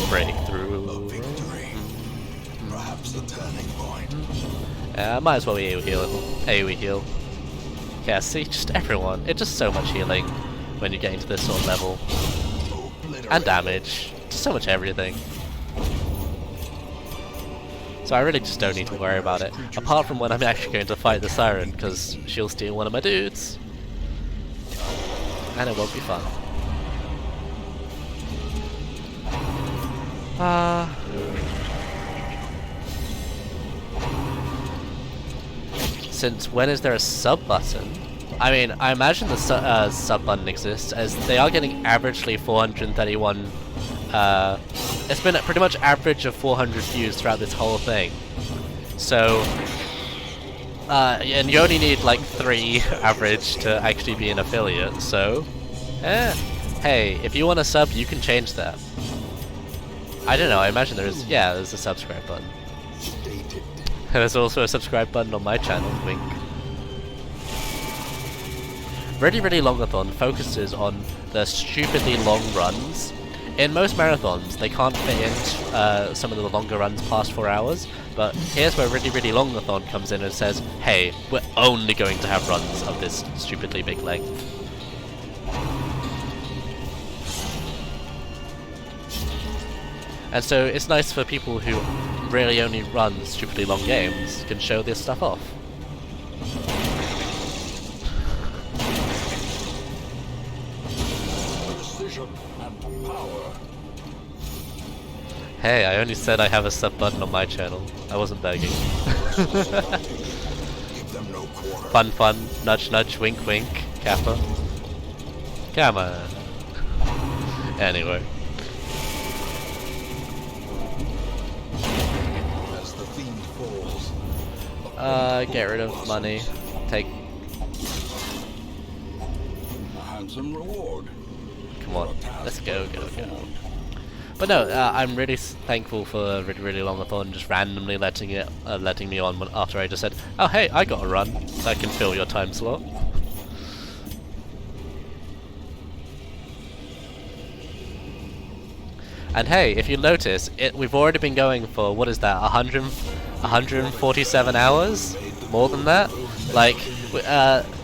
Breakthrough. Perhaps the turning point. Might as well be AoE heal. Yeah, see, just everyone. It's just so much healing when you get into this sort of level. And damage. Just so much everything. So I really just don't need to worry about it. Apart from when I'm actually going to fight the Siren, because she'll steal one of my dudes. and it won't be fun. Since when is there a sub button? I mean, I imagine the sub button exists, as they are getting averagely 431. It's been a pretty much average of 400 views throughout this whole thing. So, and you only need like 3 average to actually be an affiliate. So, hey, if you want a sub, you can change that. I don't know. I imagine there's a subscribe button. There's also a subscribe button on my channel. Wink. Really Longathon focuses on the stupidly long runs. In most marathons, they can't fit in some of the longer runs past 4 hours, but here's where Really Longathon comes in and says, hey, we're only going to have runs of this stupidly big length. And so it's nice for people who really only run stupidly long games can show this stuff off. Hey, I only said I have a sub button on my channel. I wasn't begging. Fun, nudge, wink, Kappa. Come on. Anyway. Get rid of money. Take. A handsome reward. Come on, let's go. But no, I'm really thankful for Really Longathon just randomly letting me on after I just said, oh hey, I got a run that can fill your time slot. And hey, if you notice, we've already been going for, what is that, 147 hours? More than that? Like,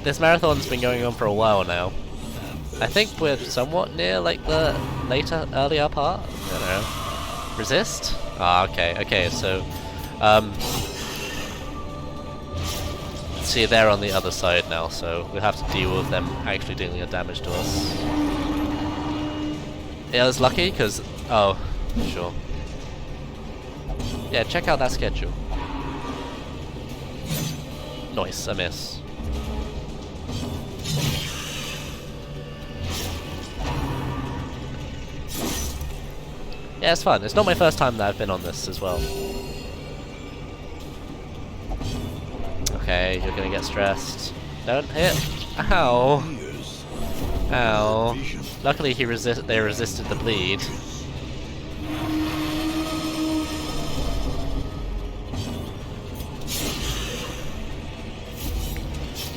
this marathon's been going on for a while now. I think we're somewhat near, like, the earlier part? I don't know. Resist? Ah, okay, so, see, they're on the other side now, so we'll have to deal with them actually dealing the damage to us. Yeah, I was lucky, because, oh, sure. Yeah, check out that schedule. Nice, a miss. Yeah, it's fun. It's not my first time that I've been on this as well. Okay, you're gonna get stressed. Don't hit. Ow. Ow. Luckily they resisted the bleed.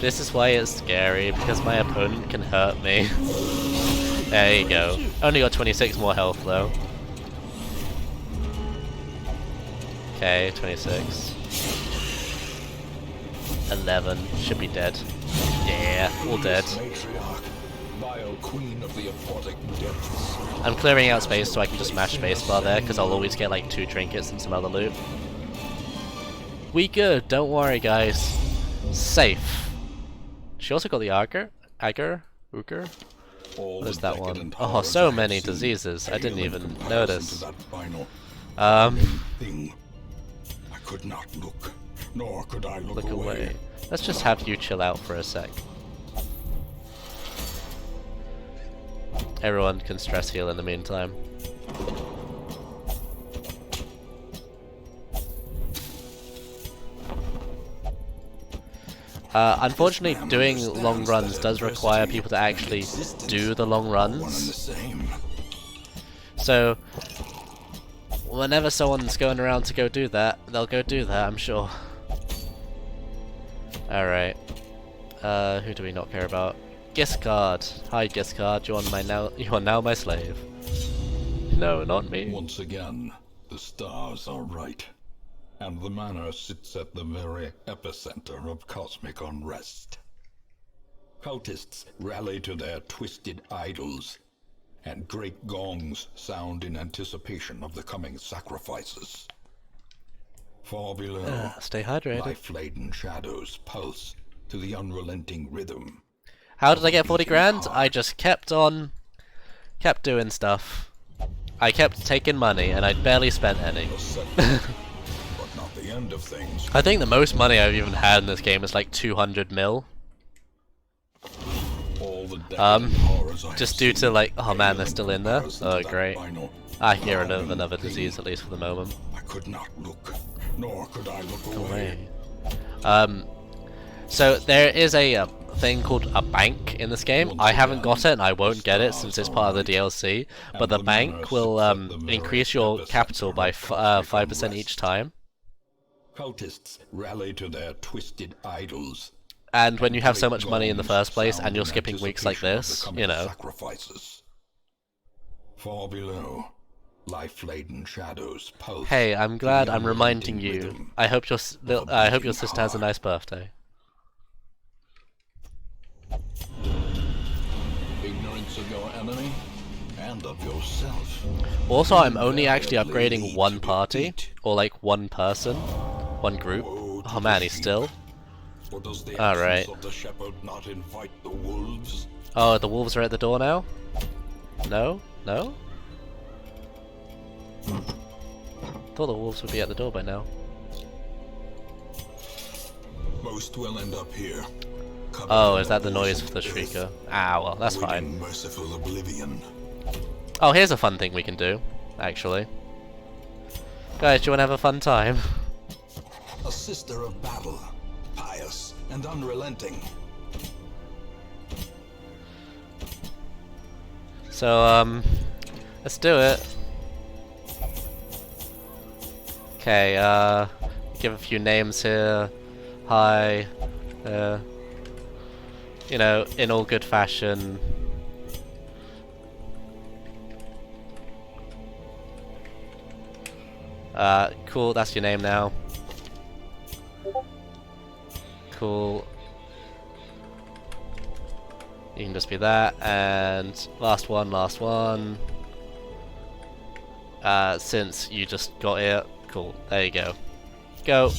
This is why it's scary, because my opponent can hurt me. There you go. Only got 26 more health though. Okay, 26. 11. Should be dead. Yeah, all dead. I'm clearing out space so I can just mash spacebar there, because I'll always get like 2 trinkets and some other loot. We good, don't worry guys. Safe. She also got the Augur? What is that one? Oh, so many diseases. I didn't even notice. I could not look, nor could I look away. Let's just have you chill out for a sec. Everyone can stress heal in the meantime. Unfortunately, doing long runs does require people to actually do the long runs. So, whenever someone's going around to go do that, they'll go do that, I'm sure. Alright. Who do we not care about? Giscard. Hi Giscard, you are now my slave. No, not me. Once again, the stars are right. And the manor sits at the very epicenter of cosmic unrest. Cultists rally to their twisted idols, and great gongs sound in anticipation of the coming sacrifices. Far below, stay hydrated. life-laden shadows pulse to the unrelenting rhythm. How did I get 40 grand? I just kept doing stuff. I kept taking money, and I barely spent any. But not the end of things. I think the most money I've even had in this game is like 200 mil. All the decadent horrors I Just have due to seen like, oh man, they're pale still in in there. comparison Oh to that great. final I can get rid of harrowing another thing. disease at least for the moment. I could not look, nor could I look Away. away. So there is a thing called a bank in this game. I haven't got it and I won't get it since it's part of the DLC. But the bank will increase your capital by 5% each time. Cultists rally to their twisted idols. And when you have so much Great money in the gongs first place sound and you're in skipping weeks like anticipation of this, the you coming know. Sacrifices. Far below, life-laden shadows pulse. Hey, I'm glad I'm reminding unrelenting you. rhythm I hope your beating sister has a heart. nice birthday. Ignorance of your enemy and of yourself. Also, I'm only actually invariably upgrading leads one to party, defeat. or like one person, one group. Woe to Oh the man, he's sheep. still. Or does the Alright. absence of the shepherd not invite the wolves? Oh, the wolves are at the door now? No? No? Thought the wolves would be at the door by now. Most will end up here. covered Oh, in is that the ooze noise of for the death, shrieker? Ah, well, that's fine. awaiting merciful oblivion. Oh, here's a fun thing we can do, actually. Guys, do you want to have a fun time? A sister of battle, pious and unrelenting. So, let's do it. Okay, give a few names here. Hi. You know, in all good fashion. Cool, that's your name now. Cool. You can just be that, and last one. Since you just got here, cool, there you go. Go.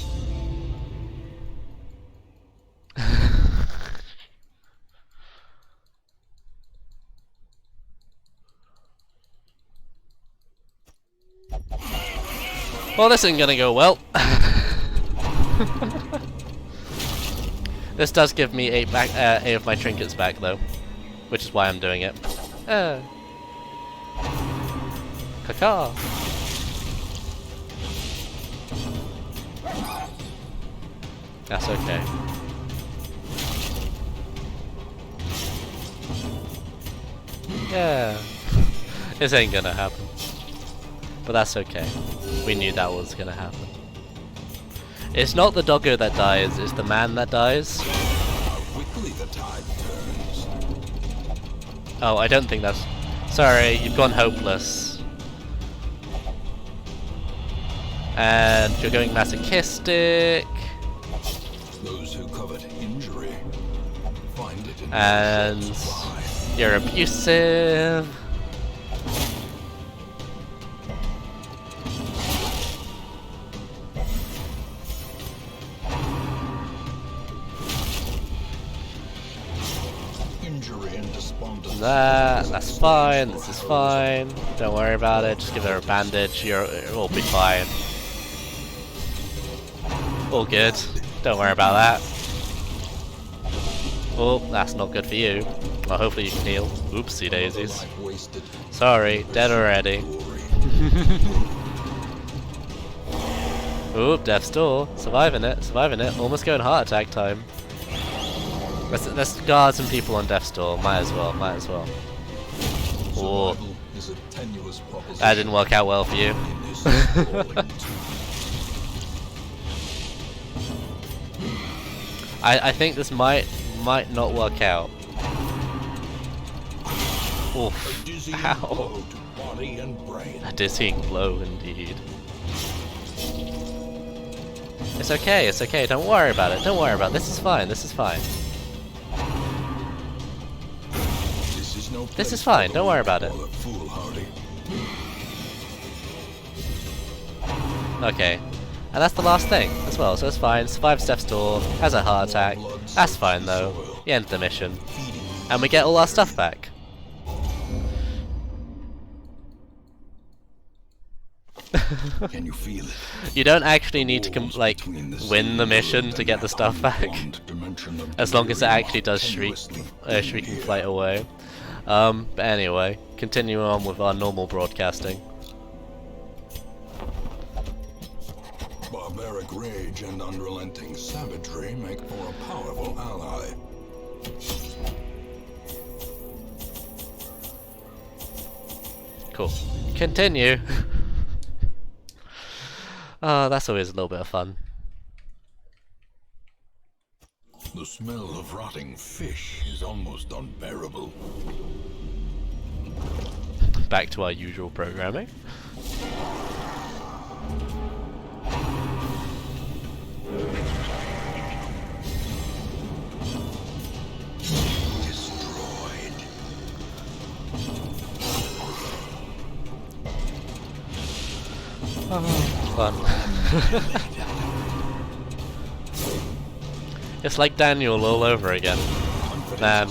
Well, this isn't gonna go well. This does give me 8 of my trinkets back, though, which is why I'm doing it. Caca. That's okay. Yeah. This ain't gonna happen. But that's okay. We knew that was gonna happen. It's not the doggo that dies, it's the man that dies. How quickly the tide turns. Oh, I don't think that's... Sorry, you've gone hopeless. And you're going masochistic. Those who covet injury find it in And themselves why. you're abusive. Injury and despondency. That's fine, this is fine. Don't worry about it, just give her a bandage, it'll be fine. All good, don't worry about that. Oh, that's not good for you. Well, hopefully you can heal. Oopsie daisies. Life wasted. Sorry, dead already. Glory. Oop, death's door. Surviving it. Almost going heart attack time. Let's guard some people on death's door. Might as well. Oh, Survival is a tenuous proposition. that didn't work out well for you. In this sprawling I think this might not work out. Oof. dizzying Ow. blow to body and brain. A dizzying blow indeed. It's okay, don't worry about it, this is fine. This is no This place is fine, for don't the worry weak about it. or the foolhardy. Okay. And that's the last thing as well, so it's fine. Survives death's door, has a heart attack. That's fine though. You end the mission. Feeding and we get all our stuff back. Can you feel it? You don't actually need to win the mission to get the stuff back, as long as it actually does shrieking flight away. But anyway, continuing on with our normal broadcasting. Barbaric rage and unrelenting savagery make for a powerful ally. Cool. Continue. That's always a little bit of fun. The smell of rotting fish is almost unbearable. Back to our usual programming. Destroyed. Fun. It's like Daniel all over again. Man,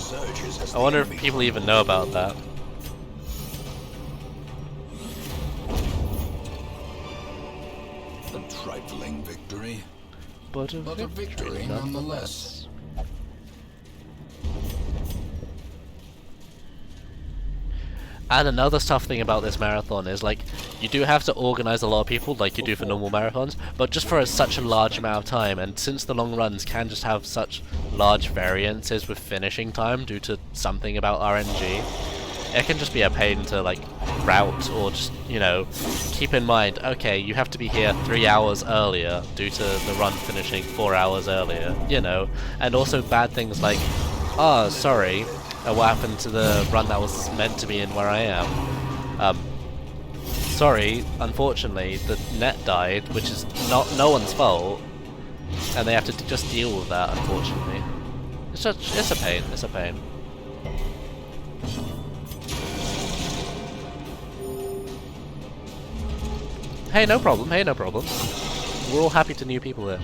I wonder if people even know about that. A trifling victory, But a victory nonetheless. And another tough thing about this marathon is, like, you do have to organize a lot of people like you do for normal marathons, but just for such a large amount of time, and since the long runs can just have such large variances with finishing time due to something about RNG, it can just be a pain to, like, route, or just, you know, keep in mind, okay, you have to be here 3 hours earlier due to the run finishing 4 hours earlier, you know, and also bad things like, oh, sorry, what happened to the run that was meant to be in where I am? Sorry, unfortunately, the net died, which is no one's fault, and they have to just deal with that, unfortunately. It's a pain, it's a pain. Hey, no problem, hey, no problem. We're all happy to new people here.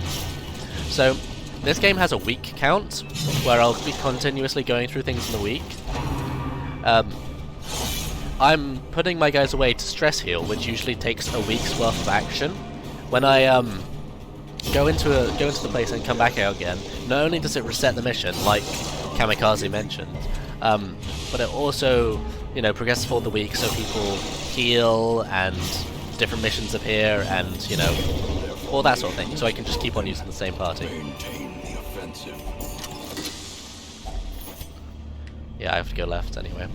So, this game has a week count, where I'll be continuously going through things in the week. I'm putting my guys away to stress heal, which usually takes a week's worth of action. When I go into the place and come back out again, not only does it reset the mission, like Kamikaze mentioned, but it also, you know, progresses for the week, so people heal and different missions appear, and, you know, all that sort of thing. So I can just keep on using the same party. Yeah, I have to go left anyway.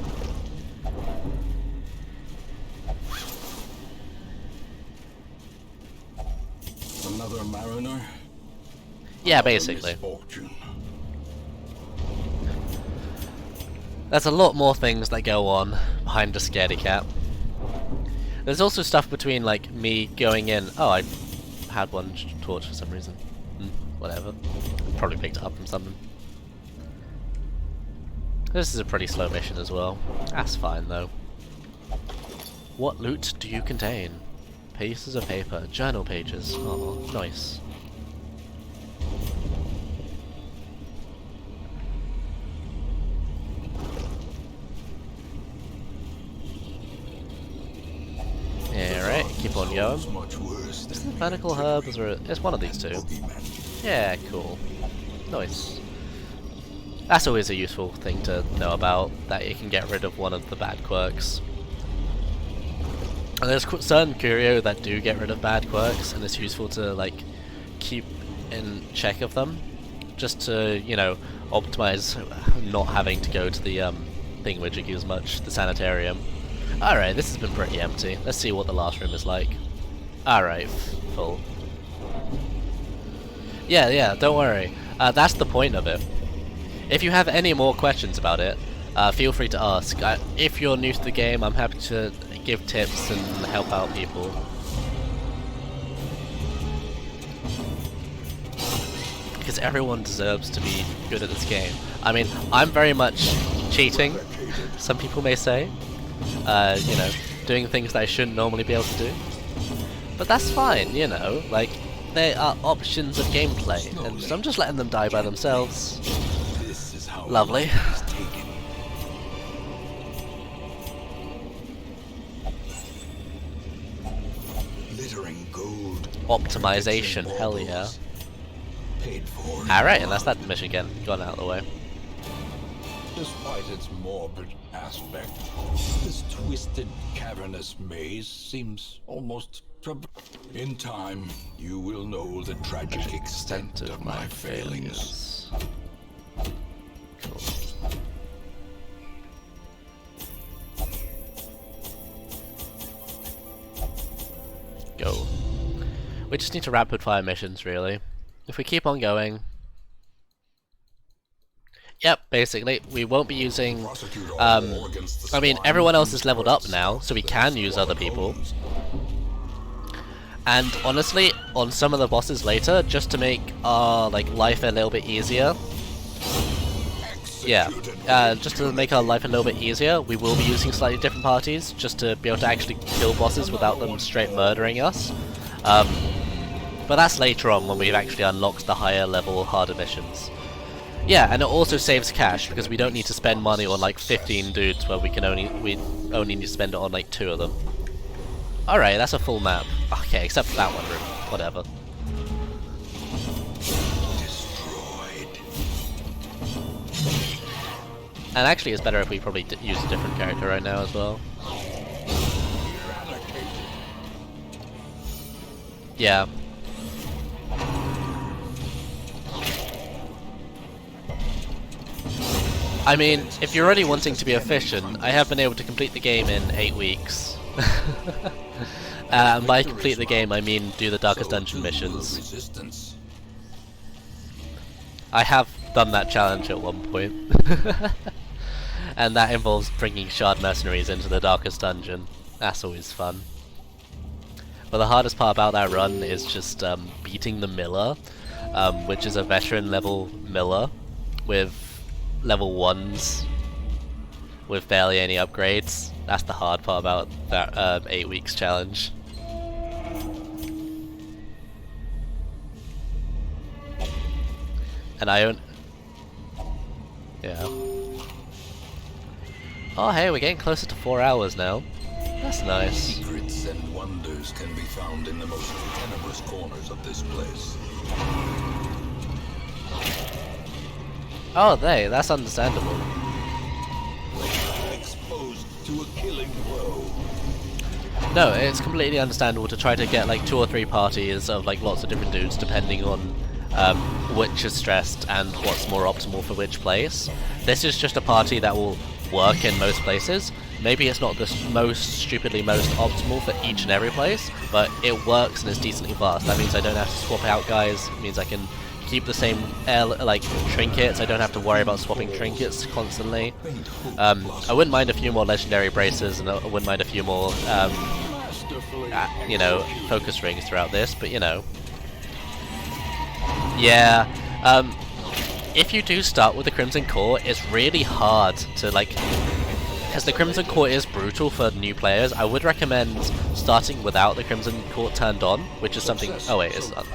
Another mariner? Yeah, basically. There's a lot more things that go on behind the scaredy cat. There's also stuff between, like, me going in. Oh, I had one torch for some reason. Whatever. Probably picked it up from something. This is a pretty slow mission as well. That's fine though. What loot do you contain? Pieces of paper, journal pages. Oh, nice. Yeah, right, keep on going. Is it medical herbs or it's one of these two? Yeah, cool. Nice. That's always a useful thing to know about, that you can get rid of one of the bad quirks. And there's certain curio that do get rid of bad quirks, and it's useful to, like, keep in check of them, just to, you know, optimize not having to go to the thingamajiggy as much, the sanitarium. Alright, this has been pretty empty. Let's see what the last room is like. Alright, full. Yeah, don't worry. That's the point of it. If you have any more questions about it, feel free to ask. If you're new to the game, I'm happy to give tips and help out people. Because everyone deserves to be good at this game. I mean, I'm very much cheating, some people may say. You know, doing things that I shouldn't normally be able to do. But that's fine, you know, like, they are options of gameplay, and so I'm just letting them die by themselves. Lovely. glittering gold. Optimization, hell yeah. Paid for. Alright, and that's that mission again. Gone out of the way. Despite its morbid aspect, this twisted, cavernous maze seems almost in time, you will know the tragic extent of my failings. Cool. Go. We just need to rapid fire missions, really. If we keep on going... Yep, basically, we won't be using... I mean, everyone else is leveled up now, so we can use other people. And honestly, on some of the bosses later, just to make our life a little bit easier... Yeah, just to make our life a little bit easier, we will be using slightly different parties, just to be able to actually kill bosses without them straight murdering us. But that's later on when we've actually unlocked the higher level, harder missions. Yeah, and it also saves cash, because we don't need to spend money on like 15 dudes where we only need to spend it on like 2 of them. Alright, that's a full map. Okay, except for that one room. Whatever. And actually it's better if we probably use a different character right now as well. Yeah. I mean, if you're already wanting to be efficient, I have been able to complete the game in 8 weeks. And by complete the game, I mean do the Darkest Dungeon missions. I have done that challenge at one point. And that involves bringing Shard Mercenaries into the Darkest Dungeon. That's always fun. But the hardest part about that run is just beating the Miller, which is a veteran level Miller with level 1s with barely any upgrades. That's the hard part about that 8 weeks challenge. And I don't... Yeah. Oh hey, we're getting closer to 4 hours now. That's nice. Secrets and wonders can be found in the most tenebrous corners of this place. Oh, that's understandable. Exposed to a killing blow. No, it's completely understandable to try to get like 2 or 3 parties of like lots of different dudes depending on which is stressed and what's more optimal for which place. This is just a party that will work in most places. Maybe it's not the stupidly most optimal for each and every place, but it works and is decently fast. That means I don't have to swap out guys. It means I can keep the same trinkets. I don't have to worry about swapping trinkets constantly. I wouldn't mind a few more legendary braces, and I wouldn't mind a few more, you know, focus rings throughout this. But you know, yeah. If you do start with the Crimson Core, it's really hard to because the Crimson Core is brutal for new players. I would recommend starting without the Crimson Core turned on, which is something... Oh wait, it's not.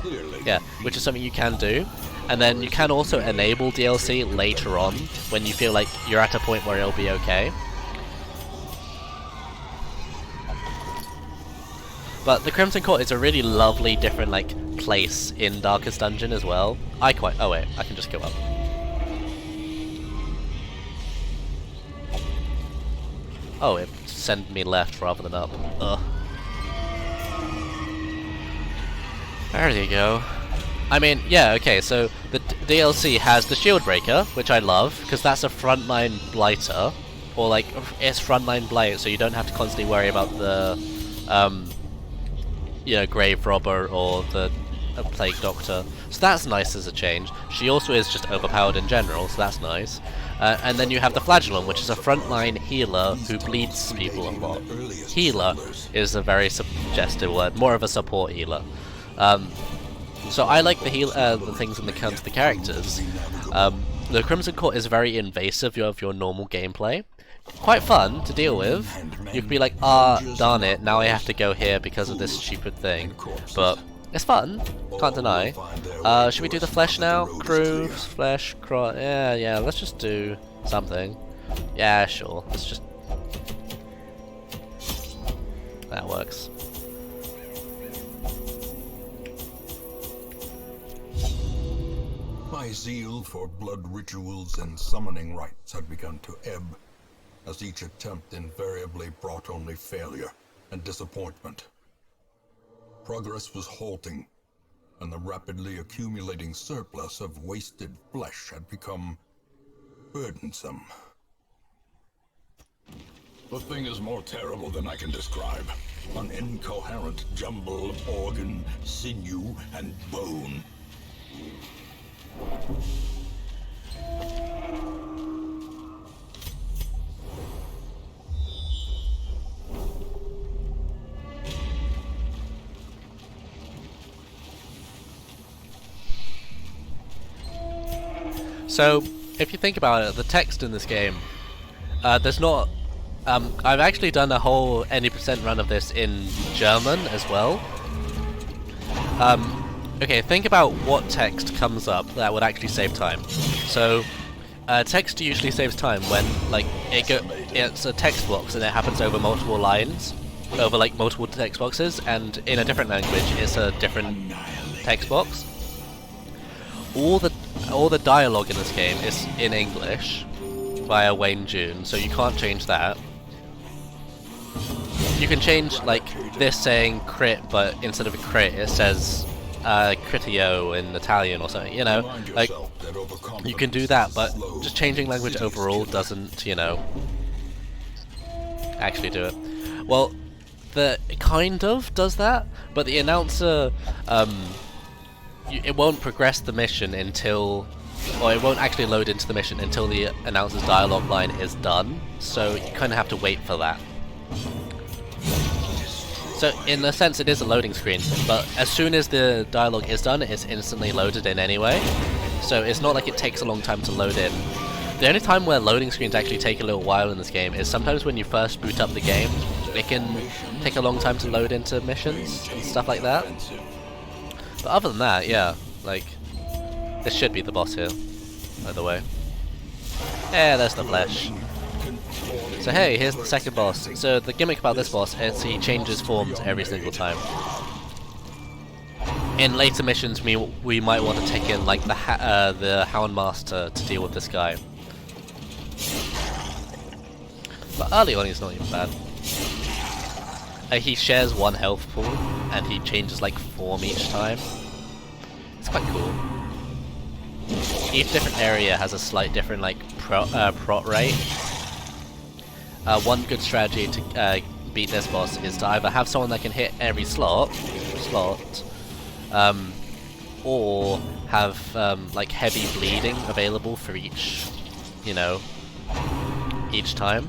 Yeah, which is something you can do. And then you can also enable DLC later on, when you feel like you're at a point where it'll be okay. But the Crimson Court is a really lovely, different place in Darkest Dungeon as well. Oh wait, I can just go up. Oh, it sent me left rather than up. Ugh. There you go. I mean, yeah, okay, so the DLC has the Shield Breaker, which I love, because that's a frontline blighter. Or it's frontline blight, so you don't have to constantly worry about the, you know, Grave Robber or the Plague Doctor. So that's nice as a change. She also is just overpowered in general, so that's nice. And then you have the Flagellum, which is a frontline healer who bleeds people a lot. Healer is a very suggestive word, more of a support healer. So I like the things in the counter the characters. The Crimson Court is very invasive of your normal gameplay. Quite fun to deal with. You could be like, darn it, now I have to go here because of this stupid thing. But it's fun, can't deny. Should we do the flesh now? Crew, flesh, yeah, let's just do something. Yeah, sure, let's just... That works. My zeal for blood rituals and summoning rites had begun to ebb, as each attempt invariably brought only failure and disappointment. Progress was halting, and the rapidly accumulating surplus of wasted flesh had become burdensome. The thing is more terrible than I can describe. An incoherent jumble of organ, sinew, and bone. So, if you think about it, the text in this game, there's not... I've actually done a whole any percent run of this in German as well. Okay, think about what text comes up that would actually save time. So, text usually saves time when, like, it's a text box and it happens over multiple lines, over, like, multiple text boxes, and in a different language it's a different text box. All the dialogue in this game is in English via Wayne June, so you can't change that. You can change, like, this saying crit, but instead of a crit it says critio in Italian or something, you know, like, you can do that, but just changing language overall doesn't, you know, actually do it. Well, it kind of does that, but the announcer, it won't progress the mission until, or it won't actually load into the mission until the announcer's dialogue line is done, so you kind of have to wait for that. So, in a sense, it is a loading screen, but as soon as the dialogue is done, it's instantly loaded in anyway. So it's not like it takes a long time to load in. The only time where loading screens actually take a little while in this game is sometimes when you first boot up the game, it can take a long time to load into missions and stuff like that. But other than that, yeah, like, this should be the boss here, by the way. Yeah, there's the flesh. So hey, here's the second boss. So the gimmick about this boss is he changes forms every single time. In later missions, we might want to take in, like, the Houndmaster to deal with this guy. But early on he's not even bad. He shares one health pool, and he changes, like, form each time. It's quite cool. Each different area has a slight different, like, prot rate. One good strategy to beat this boss is to either have someone that can hit every slot, or have like heavy bleeding available for each, you know, each time,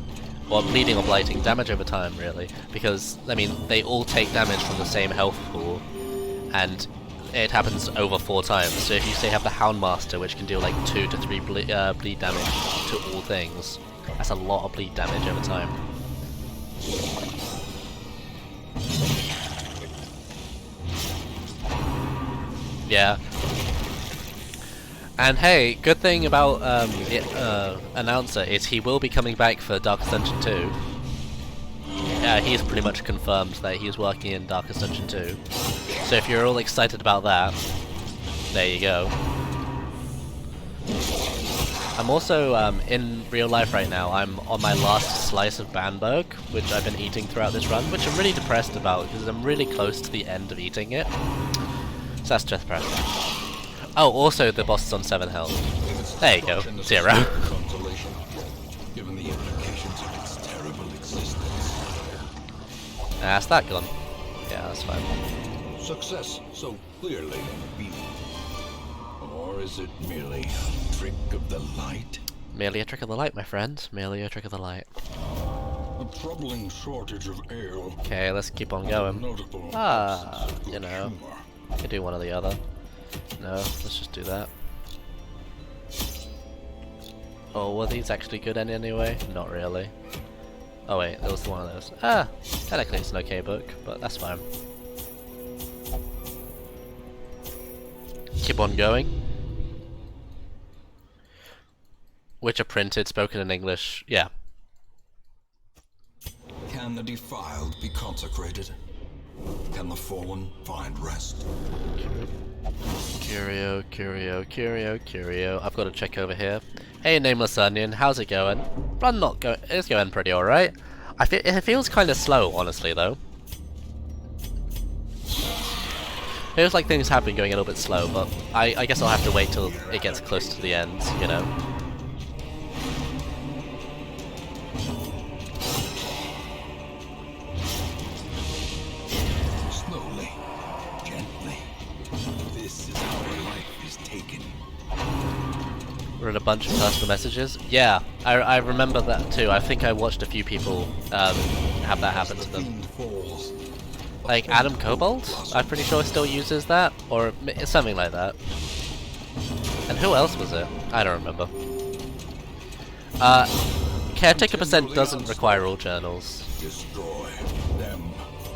or bleeding or blighting, damage over time, really, because I mean they all take damage from the same health pool, and it happens over 4 times. So if you say have the Houndmaster, which can deal like 2 to 3 bleed damage to all things. That's a lot of bleed damage over time. Yeah. And hey, good thing about the announcer is he will be coming back for Darkest Dungeon 2. He's pretty much confirmed that he's working in Darkest Dungeon 2. So if you're all excited about that, there you go. I'm also, in real life right now, I'm on my last slice of Bamberg, which I've been eating throughout this run, which I'm really depressed about, because I'm really close to the end of eating it. So that's just depressing. Oh, also the boss is on 7 health. There you go, 0. Given the implications of its terrible existence. That's that gone. Yeah, that's fine. Success so clearly beat. Or is it merely a trick of the light? Merely a trick of the light, my friend. Merely a trick of the light. A troubling shortage of ale. Okay, let's keep on going. You know, I can do one or the other. No, let's just do that. Oh, were these actually good anyway? Not really. Oh wait, there was one of those. Technically it's an okay book, but that's fine. Keep on going. Which are printed, spoken in English, yeah. Can the defiled be consecrated? Can the fallen find rest? Curio. I've got to check over here. Hey, Nameless Onion, how's it going? It's going pretty alright. It feels kind of slow, honestly, though. Feels like things have been going a little bit slow, but I guess I'll have to wait till it gets close to the end, you know? Slowly, gently. This is how life is taken. We're in a bunch of personal messages. Yeah, I remember that too. I think I watched a few people have that happen to them. Like Adam Kobold, I'm pretty sure still uses that, or something like that. And who else was it? I don't remember. Caretaker percent doesn't require all journals. Destroy them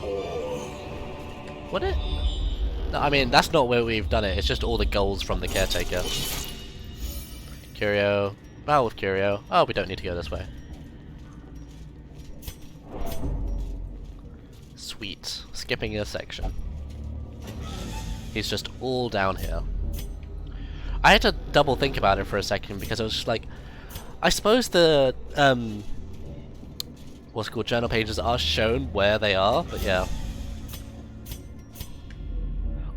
all. Would it? No, I mean, that's not where we've done it. It's just all the goals from the Caretaker. Curio. Battle with Curio. Oh, we don't need to go this way. Sweet. Skipping a section. He's just all down here. I had to double think about it for a second because I was just like, I suppose the what's it called, journal pages are shown where they are, but yeah.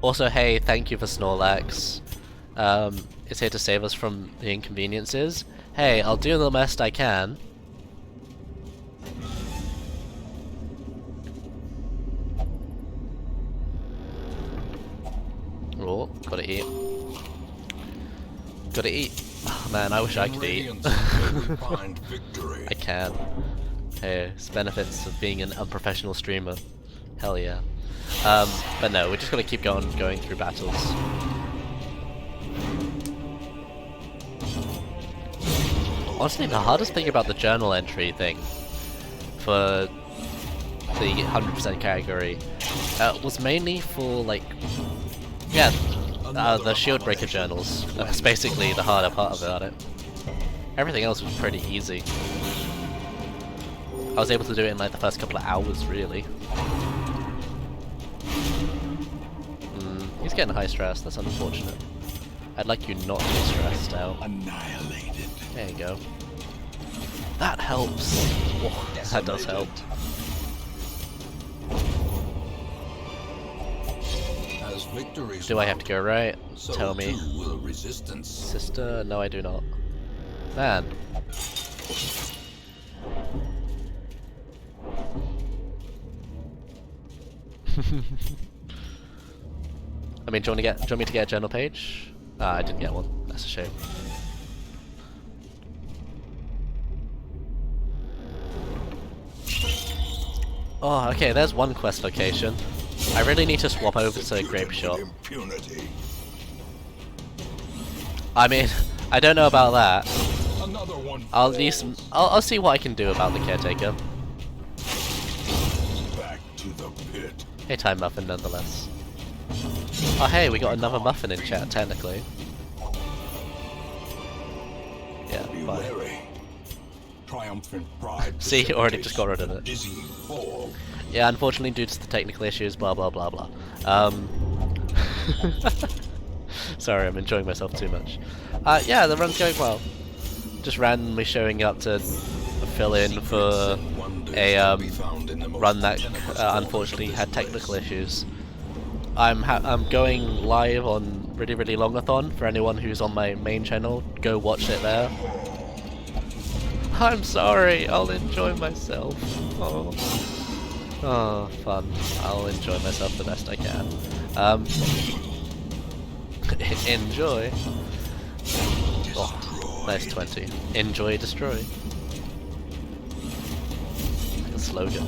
Also, hey, thank you for Snorlax. It's here to save us from the inconveniences. Hey, I'll do the best I can. Oh, gotta eat. Gotta eat. Oh, man, I wish I could eat. I can. Hey, it's benefits of being an unprofessional streamer. Hell yeah. But no, we're just gonna keep going through battles. Honestly, the hardest thing about the journal entry thing for the 100% category was mainly for, like, yeah, the shield breaker journals. That's basically the harder part about it. Everything else was pretty easy. I was able to do it in like the first couple of hours, really. He's getting high stress, that's unfortunate. I'd like you not to be stressed out. Annihilated. There you go. That helps. Oh, that does help. As victories Do I have to go right? so Tell me. will resistance. Sister? No, I do not. Man. I mean, do you want me to get a journal page? Ah, I didn't get one. That's a shame. Oh, okay, there's one quest location. I really need to swap over to Grape Shop. Impunity. I mean, I don't know about that. Another one I'll see what I can do about the Caretaker. back to the pit. Hey, Time Muffin, nonetheless. Oh, hey, we got another muffin in chat, technically. Yeah, Be fine. wary. Triumphant pride. See, already just got rid of it. Dizzying fall. Yeah, unfortunately, due to the technical issues, blah blah blah blah. Sorry, I'm enjoying myself too much. Yeah, the run's going well. Just randomly showing up to fill in for a run that unfortunately had technical issues. I'm going live on Really Really Longathon for anyone who's on my main channel. Go watch it there. I'm sorry, I'll enjoy myself. Oh, fun. I'll enjoy myself the best I can. Enjoy. Oh, nice 20. Enjoy, destroy. Like a slogan.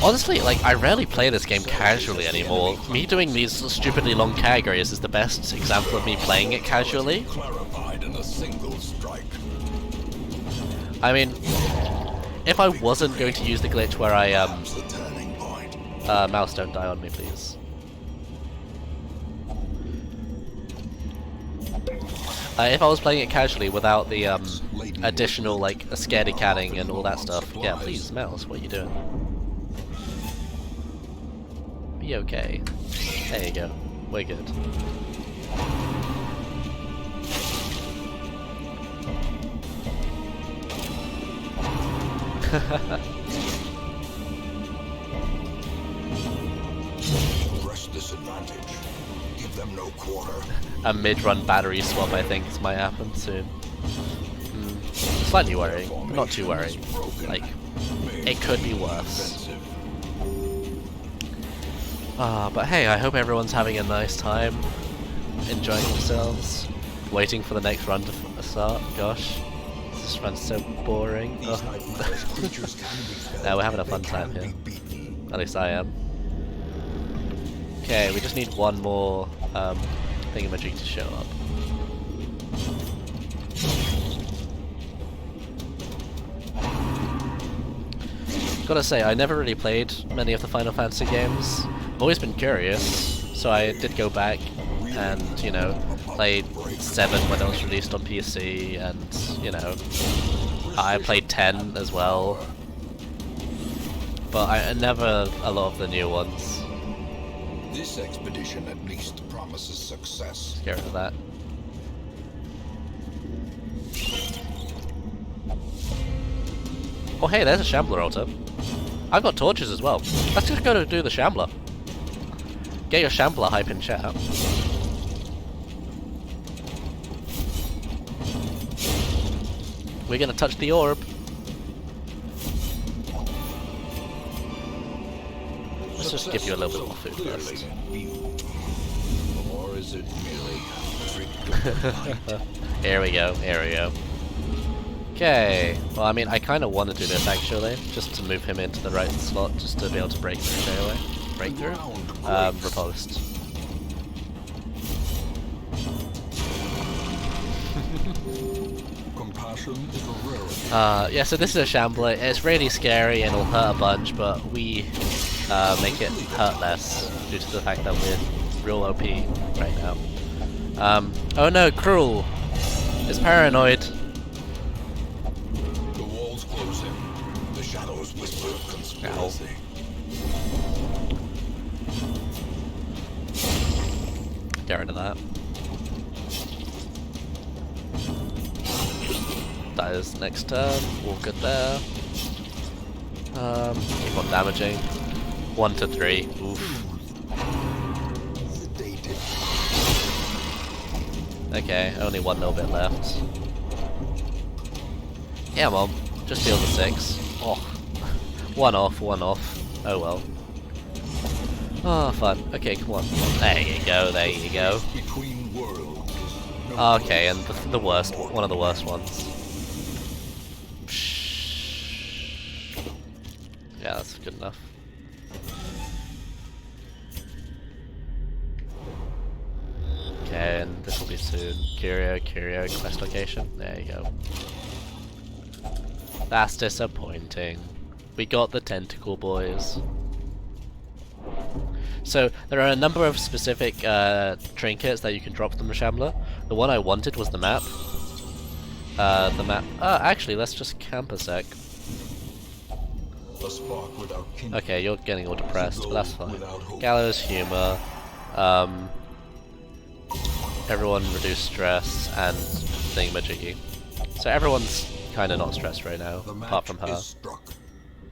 Honestly, like, I rarely play this game casually anymore. Me doing these stupidly long categories is the best example of me playing it casually. Clarified in a single strike. I mean, if I wasn't going to use the glitch where I, The turning point. mouse, don't die on me, please. If I was playing it casually without the, additional like a scaredy catting and all that stuff. Yeah, please, mouse, what are you doing? Be okay. There you go. We're good. Press this advantage. Give them no quarter. A mid-run battery swap, I think, might happen soon. Slightly worrying, but not too worried. Like, it could be worse. But hey, I hope everyone's having a nice time, enjoying themselves, waiting for the next run to start. Gosh, this run's so boring. Oh. No, we're having a fun time here. At least I am. Okay, we just need one more thingamajig to show up. Gotta say, I never really played many of the Final Fantasy games. I've always been curious, so I did go back and, you know, played 7 when it was released on PC, and, you know, I played 10 as well. But I never a lot of the new ones. This expedition at least promises success. Get rid of that. Oh hey, there's a Shambler altar. I've got torches as well. Let's just go to do the Shambler. Get your Shambler hype in chat. We're gonna touch the orb. Let's just give you a little bit more food first. Or is it merely a trick of the light? Here we go, here we go. Okay, well I mean I kind of want to do this actually, just to move him into the right slot, just to be able to break through straight away. Breakthrough? Riposte. Compassion is a rarity. Yeah, so this is a Shambler. It's really scary and it'll hurt a bunch, but we make it hurt less due to the fact that we're real OP right now. Oh no, Cruel is paranoid. The walls close in. The shadows whisper of conspiracy. Get rid of that. That is next turn. All good there. Keep on damaging. 1 to 3. Oof. Okay, only one little bit left. Yeah, Mom. Just deal the 6. Oh. One off, one off. Oh well. Oh, fun. Okay, come on. There you go, there you go. Okay, and the worst, one of the worst ones. Yeah, that's good enough. Okay, and this will be soon. Curio, quest location. There you go. That's disappointing. We got the tentacle boys. So, there are a number of specific trinkets that you can drop from the Shambler. The one I wanted was the map. Actually, let's just camp a sec. Okay, you're getting all depressed, but that's fine. Gallows humor. Everyone reduce stress and thingamajiggy. So everyone's kind of not stressed right now, apart from her.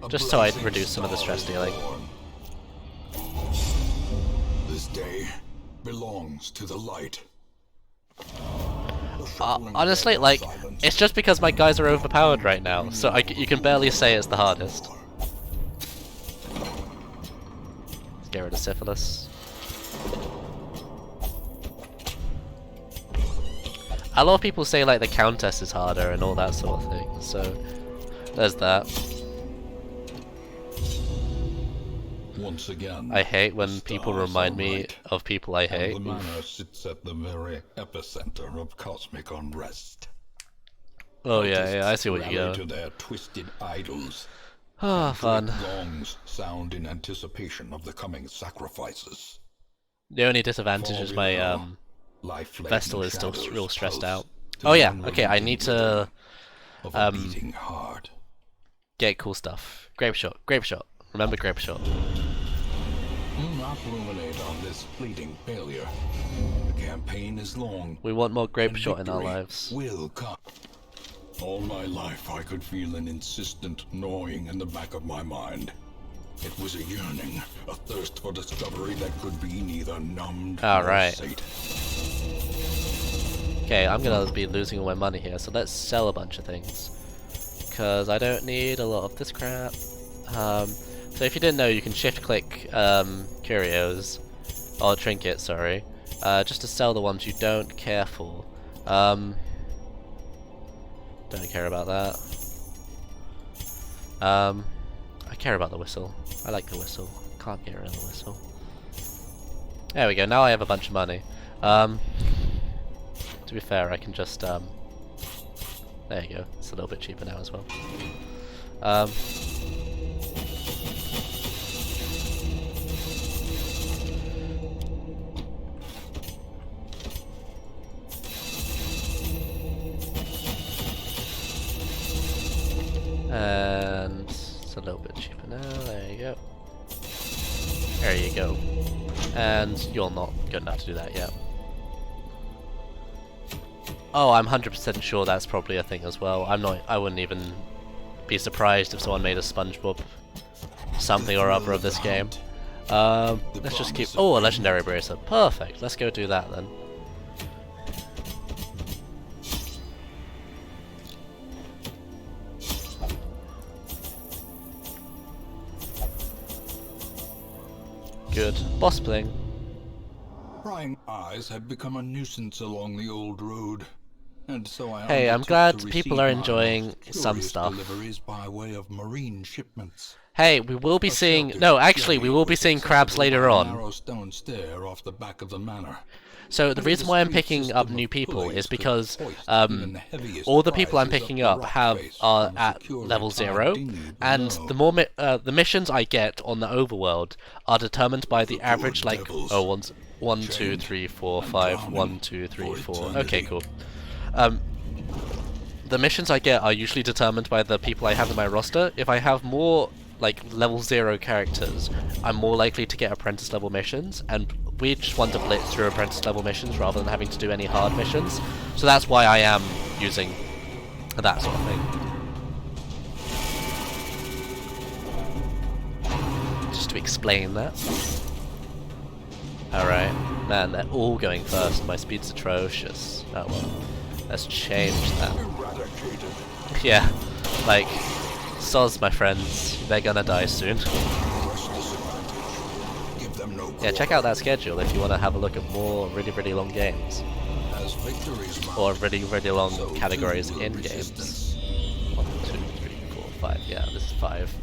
Just so I reduce some of the stress dealing. This day belongs to the light. Honestly, like, it's just because my guys are overpowered right now, so you can barely say it's the hardest. Let's get rid of syphilis. A lot of people say like the Countess is harder and all that sort of thing, so there's that. Once again, I hate when people remind me of people I hate. The manor sits at the very epicenter of cosmic unrest. Oh yeah, I see what you Rally go. to their twisted idols. Ah, fun. Gongs sound in anticipation of the coming sacrifices. The only disadvantage is my Life-laden Vestal is still shadows real stressed pulse out. to Oh yeah, the okay, I need to of a beating heart. Get cool stuff. Grape shot. Grape shot. Remember grape shot. Do not ruminate on this fleeting failure. The campaign is long. We want more grape and shot in our victory lives. will come. All my life I could feel an insistent gnawing in the back of my mind. It was a yearning, a thirst for discovery that could be neither numbed nor sated. Okay, I'm gonna be losing all my money here, so let's sell a bunch of things. Because I don't need a lot of this crap. So if you didn't know, you can shift click curios, or trinkets, sorry, just to sell the ones you don't care for. Don't care about that. I care about the whistle. I like the whistle. Can't get rid of the whistle. There we go, now I have a bunch of money. To be fair, I can just, there you go, it's a little bit cheaper now as well. And it's a little bit cheaper now, there you go. There you go. And you're not good enough to do that yet. Oh, I'm 100% sure that's probably a thing as well. I wouldn't even be surprised if someone made a SpongeBob something or other of this game. Let's just keep... Oh, a legendary bracelet. Perfect. Let's go do that then. Good. Boss playing. Prying eyes have become a nuisance along the old road. And so hey, I'm glad people are enjoying some stuff. Deliveries by way of marine shipments. Hey, we will be seeing... No, actually, we will be seeing crabs later on. Narrow stone stair off the back of the manor. So the reason why I'm picking up new people is because all the people I'm picking up are at level 0, and the more the missions I get on the overworld are determined by the average, like, 1, 2, 3, 4, 5, 1, 2, 3, 4. Okay, cool. The missions I get are usually determined by the people I have in my roster. If I have more like level 0 characters, I'm more likely to get apprentice level missions, and we just want to blitz through apprentice level missions rather than having to do any hard missions. So that's why I am using that sort of thing. Just to explain that. Alright, man, they're all going first. My speed's atrocious. Oh well. Let's change that. Yeah, like, soz, my friends. They're gonna die soon. Yeah, check out that schedule if you want to have a look at more really long games. Or really long categories in games. 1, 2, 3, 4, 5. Yeah, this is 5.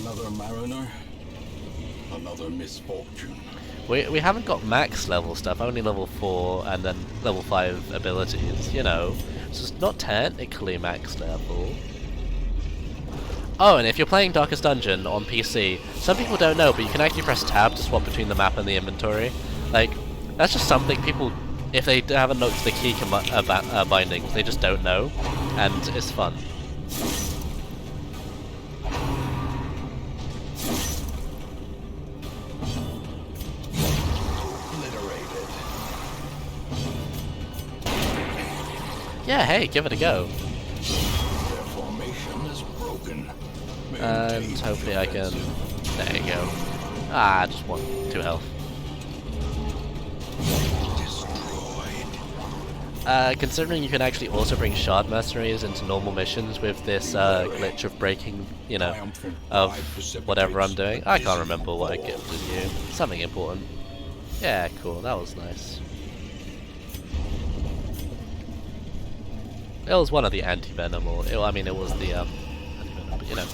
Another mariner, another misfortune. We haven't got max level stuff, only level 4 and then level 5 abilities, you know. So it's not technically max level. Oh, and if you're playing Darkest Dungeon on PC, some people don't know, but you can actually press tab to swap between the map and the inventory. Like, that's just something people, if they haven't looked at the key bindings, they just don't know, and it's fun. Yeah, hey, give it a go. Their formation is broken. And hopefully I can... There you go. Ah, just 2 health. Considering you can actually also bring shard mercenaries into normal missions with this glitch of breaking, you know, of whatever I'm doing. I can't remember what I gifted you. Something important. Yeah, cool, that was nice. It was one of the anti-venom, or I mean, it was the anti-venom, but you know.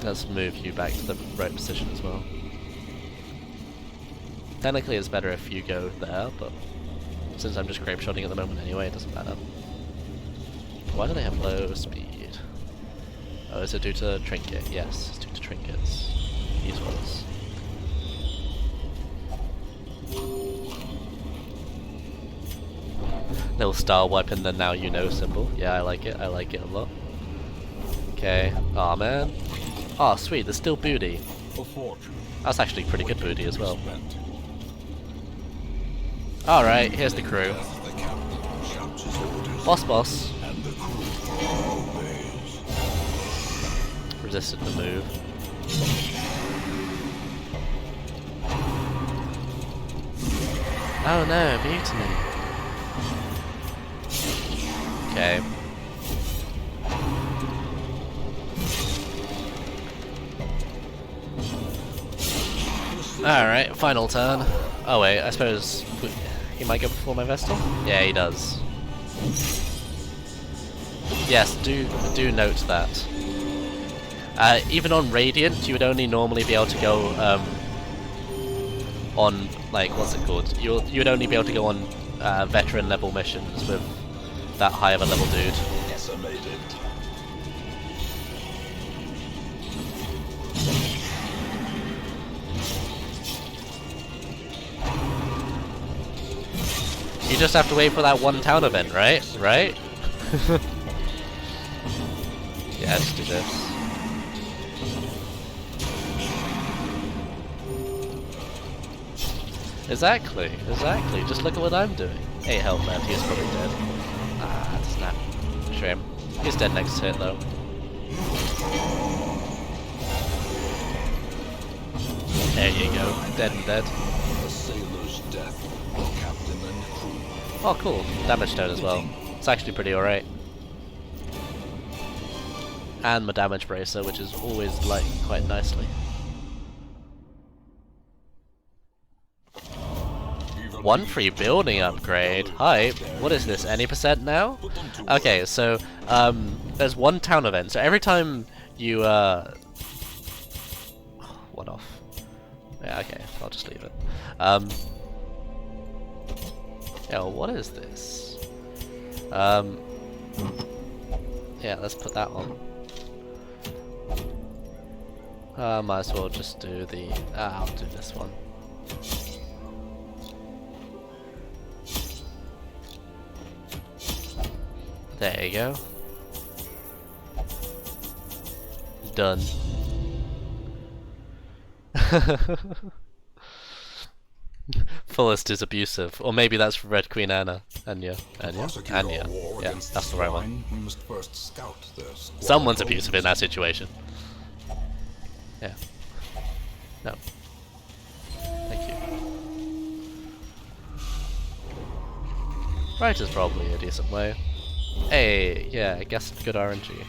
Let's move you back to the right position as well. Technically, it's better if you go there, but since I'm just grape shotting at the moment anyway, it doesn't matter. Why do they have low speed? Oh, is it due to trinket? Yes, it's due to trinkets. These ones. Little star wipe and the now you know symbol. Yeah, I like it. I like it a lot. Okay. Aw, man. Oh, sweet. There's still booty. A fortune. That's actually pretty good booty as well. Spent. Alright, here's the crew. The captain shouts his orders, Boss. and the crew obeys. Resisted the move. Oh no, mutiny. Okay. Alright, final turn. Oh wait, I suppose he might go before my Vestal? Yeah, he does. Yes, do note that. Even on Radiant, you would only normally be able to go on, like, what's it called? You would only be able to go on veteran level missions with that high of a level dude. Decimated. You just have to wait for that one town event, right? Right? Yeah, let's do this. Exactly. Just look at what I'm doing. 8 health left, he's probably dead. Ah, snap. Shame. He's dead next hit though. There you go. Dead and dead. A sailor's death. Captain and crew. Oh cool. Damage stone as well. It's actually pretty alright. And my damage bracer, which is always like quite nicely. One free building upgrade. Hype. What is this? Any percent now? Okay, so there's one town event. So every time you one off. Yeah, okay. I'll just leave it. Yeah, well, what is this? Yeah, let's put that on. Might as well just do the. I'll do this one. There you go. Done. Fullest is abusive, or maybe that's Red Queen Anna. Anya. Yeah, that's the right one. We must first scout this. Someone's abusive in that situation. Yeah. No. Thank you. Right is probably a decent way. Hey, yeah, I guess good RNG.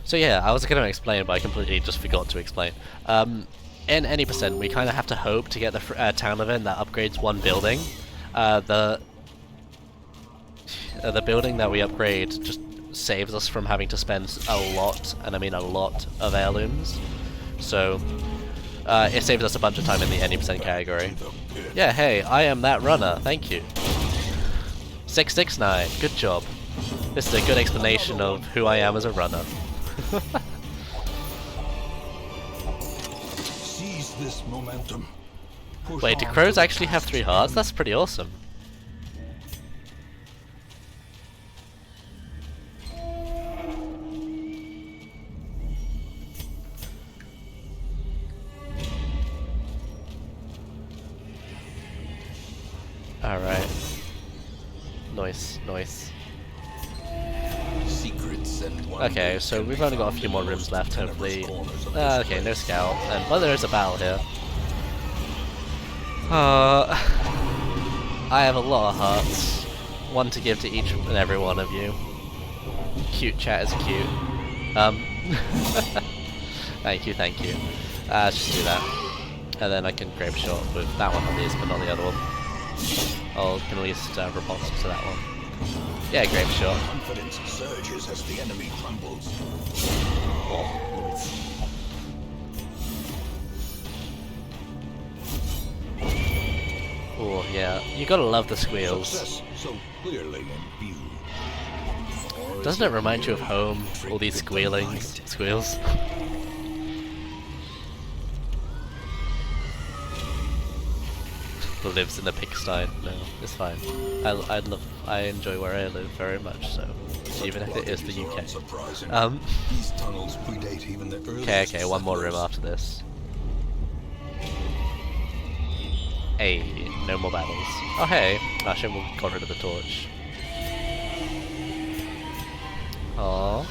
So yeah, I was going to explain, but I completely just forgot to explain. In any percent, we kind of have to hope to get the town event that upgrades one building. The building that we upgrade just saves us from having to spend a lot, and I mean a lot, of heirlooms. So it saves us a bunch of time in the any percent category. Yeah, hey, I am that runner. Thank you. 669. Good job. This is a good explanation of who I am as a runner. Seize this momentum. Push Wait, do on crows to the actually have 3 hearts? That's pretty awesome. Alright. Nice. secrets and Okay, so we've only got a few more rooms left, hopefully. Okay, no scout. But there is a battle here. I have a lot of hearts. One to give to each and every one of you. Cute chat is cute. Thank you. Let's just do that. And then I can grab a shot with that one at least, but not the other one. I can at least riposte to that one. Yeah, grape shot. Confidence surges as the enemy crumbles. Oh yeah, you gotta love the squeals. Success so clearly in view. Doesn't it remind you of home? All these squeals. Squeals. who lives in a pigsty. No, it's fine. I enjoy where I live very much, so even if it is the UK. These tunnels predate even the earliest Okay, one more room settlers. after this. Hey, no more battles. Oh hey, I should have got rid of the torch. Aww.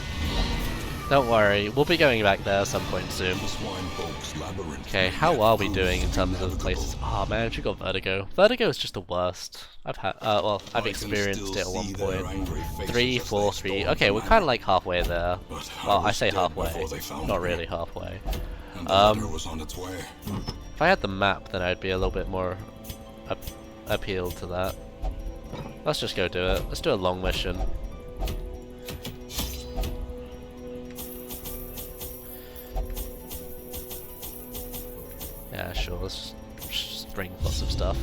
Don't worry, we'll be going back there at some point soon. The swine folk's labyrinth Okay, may how yet are we prove doing in terms of innavigable. places? Oh man, she got vertigo. Vertigo is just the worst. I've had, well, I've I can experienced still it at one see their point. angry faces 3, as 4, they 3. stormed Okay, the we're kind manor. of like halfway there. But I Well, I was say dead halfway. before they found Not me, really halfway. and the letter was on its way. If I had the map, then I'd be a little bit more appealed to that. Let's just go do it. Let's do a long mission. Yeah, sure. Let's just bring lots of stuff.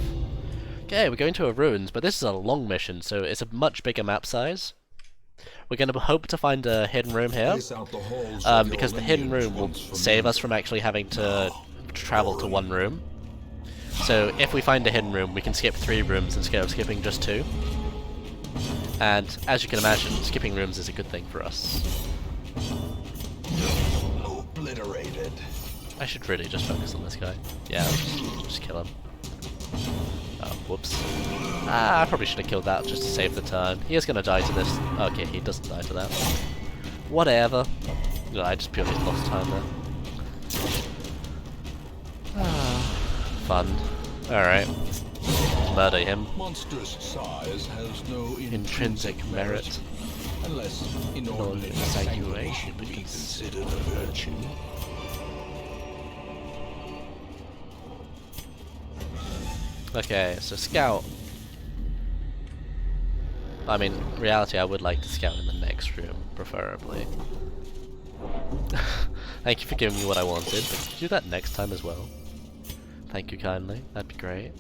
Okay, we're going to a ruins, but this is a long mission, so it's a much bigger map size. We're going to hope to find a hidden room here, Place out the halls of your because the hidden lineage room will once for save me. us from actually having to Now, travel to one room. So if we find a hidden room, we can skip 3 rooms instead of skipping just 2. And as you can imagine, skipping rooms is a good thing for us. Obliterated. I should really just focus on this guy. Yeah, just kill him. Oh, whoops. Ah, I probably should have killed that just to save the turn. He is going to die to this. Okay, he doesn't die to that. Whatever. No, I just purely lost time there. Ah, fun. Alright. Murder him. Monstrous size has no Intrinsic merit. unless Inordinate inordinate sanguination sanguination be be considered considered a virtue. Okay, so scout. I mean, in reality, I would like to scout in the next room, preferably. Thank you for giving me what I wanted, but could you do that next time as well? Thank you kindly, that'd be great.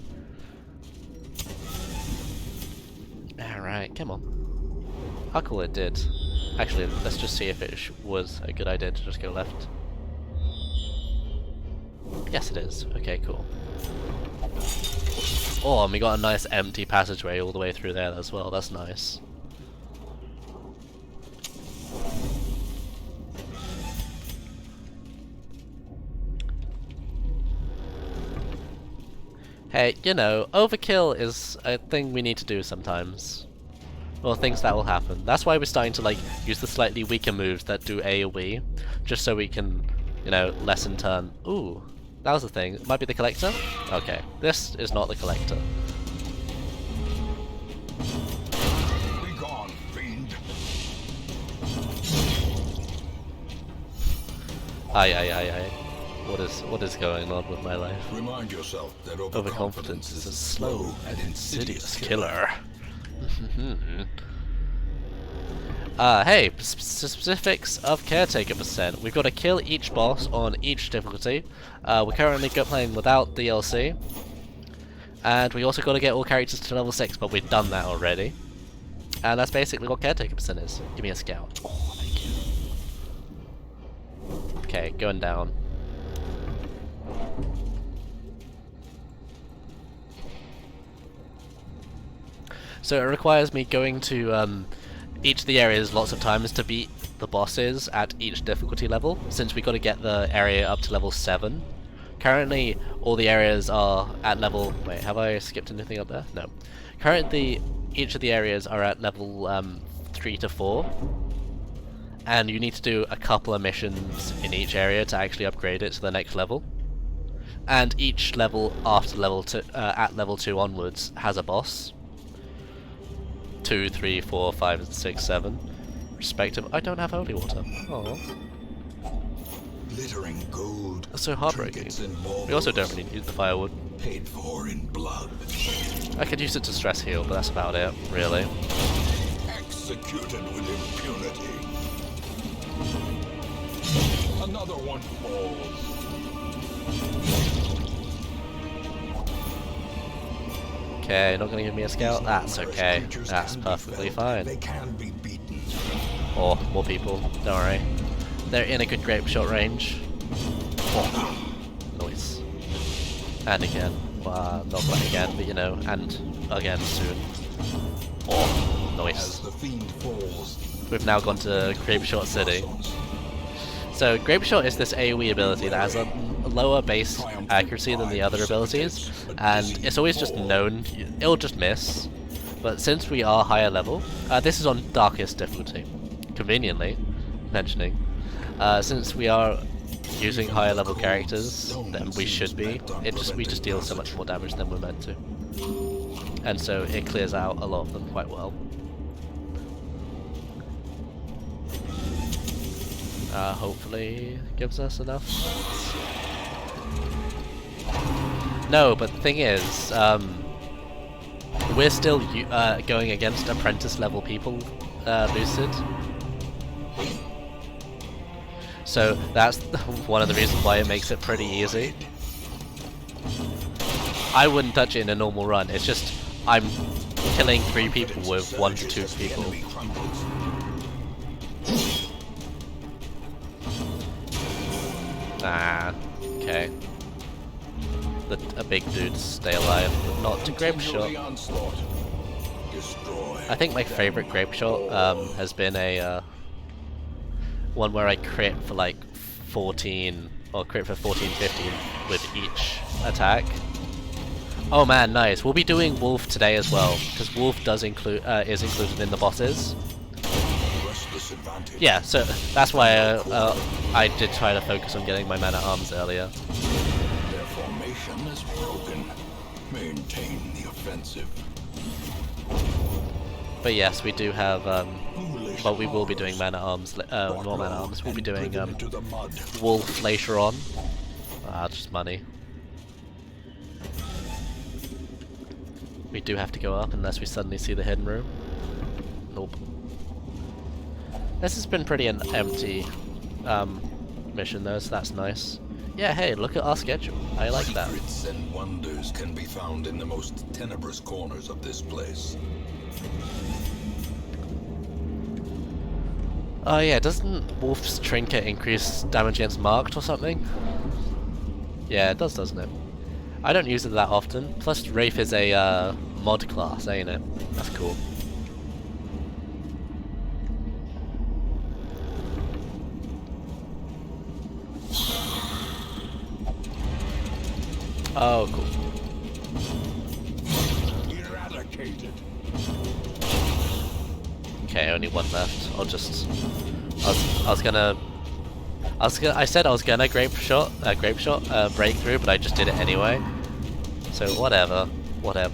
Alright, come on. How cool it did. Actually, let's just see if it was a good idea to just go left. Yes it is. Okay, cool. Oh, and we got a nice empty passageway all the way through there as well, that's nice. Hey, you know, overkill is a thing we need to do sometimes. Well, things that will happen. That's why we're starting to, like, use the slightly weaker moves that do AoE, just so we can, you know, lessen turn. Ooh, that was the thing. It might be the collector? Okay, this is not the collector. Be gone, fiend. Aye. What is going on with my life? Remind yourself that Overconfidence is a slow and insidious killer. Hey, specifics of Caretaker percent. We've got to kill each boss on each difficulty. We're currently playing without DLC. And we also got to get all characters to level 6, but we've done that already. And that's basically what Caretaker percent is. Give me a scout. Oh, thank you. Okay, going down. So it requires me going to each of the areas lots of times to beat the bosses at each difficulty level, since we got to get the area up to level 7. Currently, all the areas are at level... Wait, have I skipped anything up there? No. Currently, each of the areas are at level 3 to 4, and you need to do a couple of missions in each area to actually upgrade it to the next level. And each level after level 2, at level 2 onwards, has a boss. 2, 3, 4, 5, 6, 7, respective. I don't have holy water. Oh, Glittering gold. that's so heartbreaking. Trinkets and We also don't baubles really need the firewood. paid for in blood. I could use it to stress heal, but that's about it, really. Executed with impunity. Another one falls. Okay, not gonna give me a scout? That's Numerous okay. creatures That's can be perfectly felled. fine. They can be beaten. Oh, more people. Don't worry. They're in a good grape shot range. Oh, noise. And again. Not quite again, but you know, and again soon. Oh, As nice. the fiend falls, We've now gone to Grapeshot City. So Grapeshot is this AoE ability that has a lower base accuracy than the other abilities, and it's always just known, it'll just miss. But since we are higher level, this is on darkest difficulty, conveniently mentioning. Since we are using higher level characters than we should be, we just deal so much more damage than we're meant to. And so it clears out a lot of them quite well. Hopefully gives us enough. No, but the thing is, we're still going against apprentice level people, boosted. So that's one of the reasons why it makes it pretty easy. I wouldn't touch it in a normal run, it's just I'm killing 3 people with 1 to 2 people. Ah, okay. A big dudes stay alive, but not to Grapeshot. I think my favourite Grapeshot has been a one where I crit for like 14, or crit for 14, 15 with each attack. Oh man, nice. We'll be doing Wolf today as well, because Wolf is included in the bosses. Yeah, so that's why I did try to focus on getting my man-at-arms earlier. Their formation is broken. Maintain the offensive. But yes, we do have, well, we will be doing man-at-arms, more man-at-arms. We'll be doing Wolf later on. Ah, just money. We do have to go up unless we suddenly see the hidden room. Nope. This has been pretty an empty mission though, so that's nice. Yeah, hey, look at our schedule. I like that. Secrets and wonders can be found in the most tenebrous corners of this place. Oh yeah, doesn't Wolf's Trinket increase damage against marked or something? Yeah, it does, doesn't it? I don't use it that often. Plus, Wraith is a mod class, ain't it? That's cool. Oh, cool. Eradicated. Okay, only one left. I said I was gonna grapeshot breakthrough, but I just did it anyway. So whatever. Okay,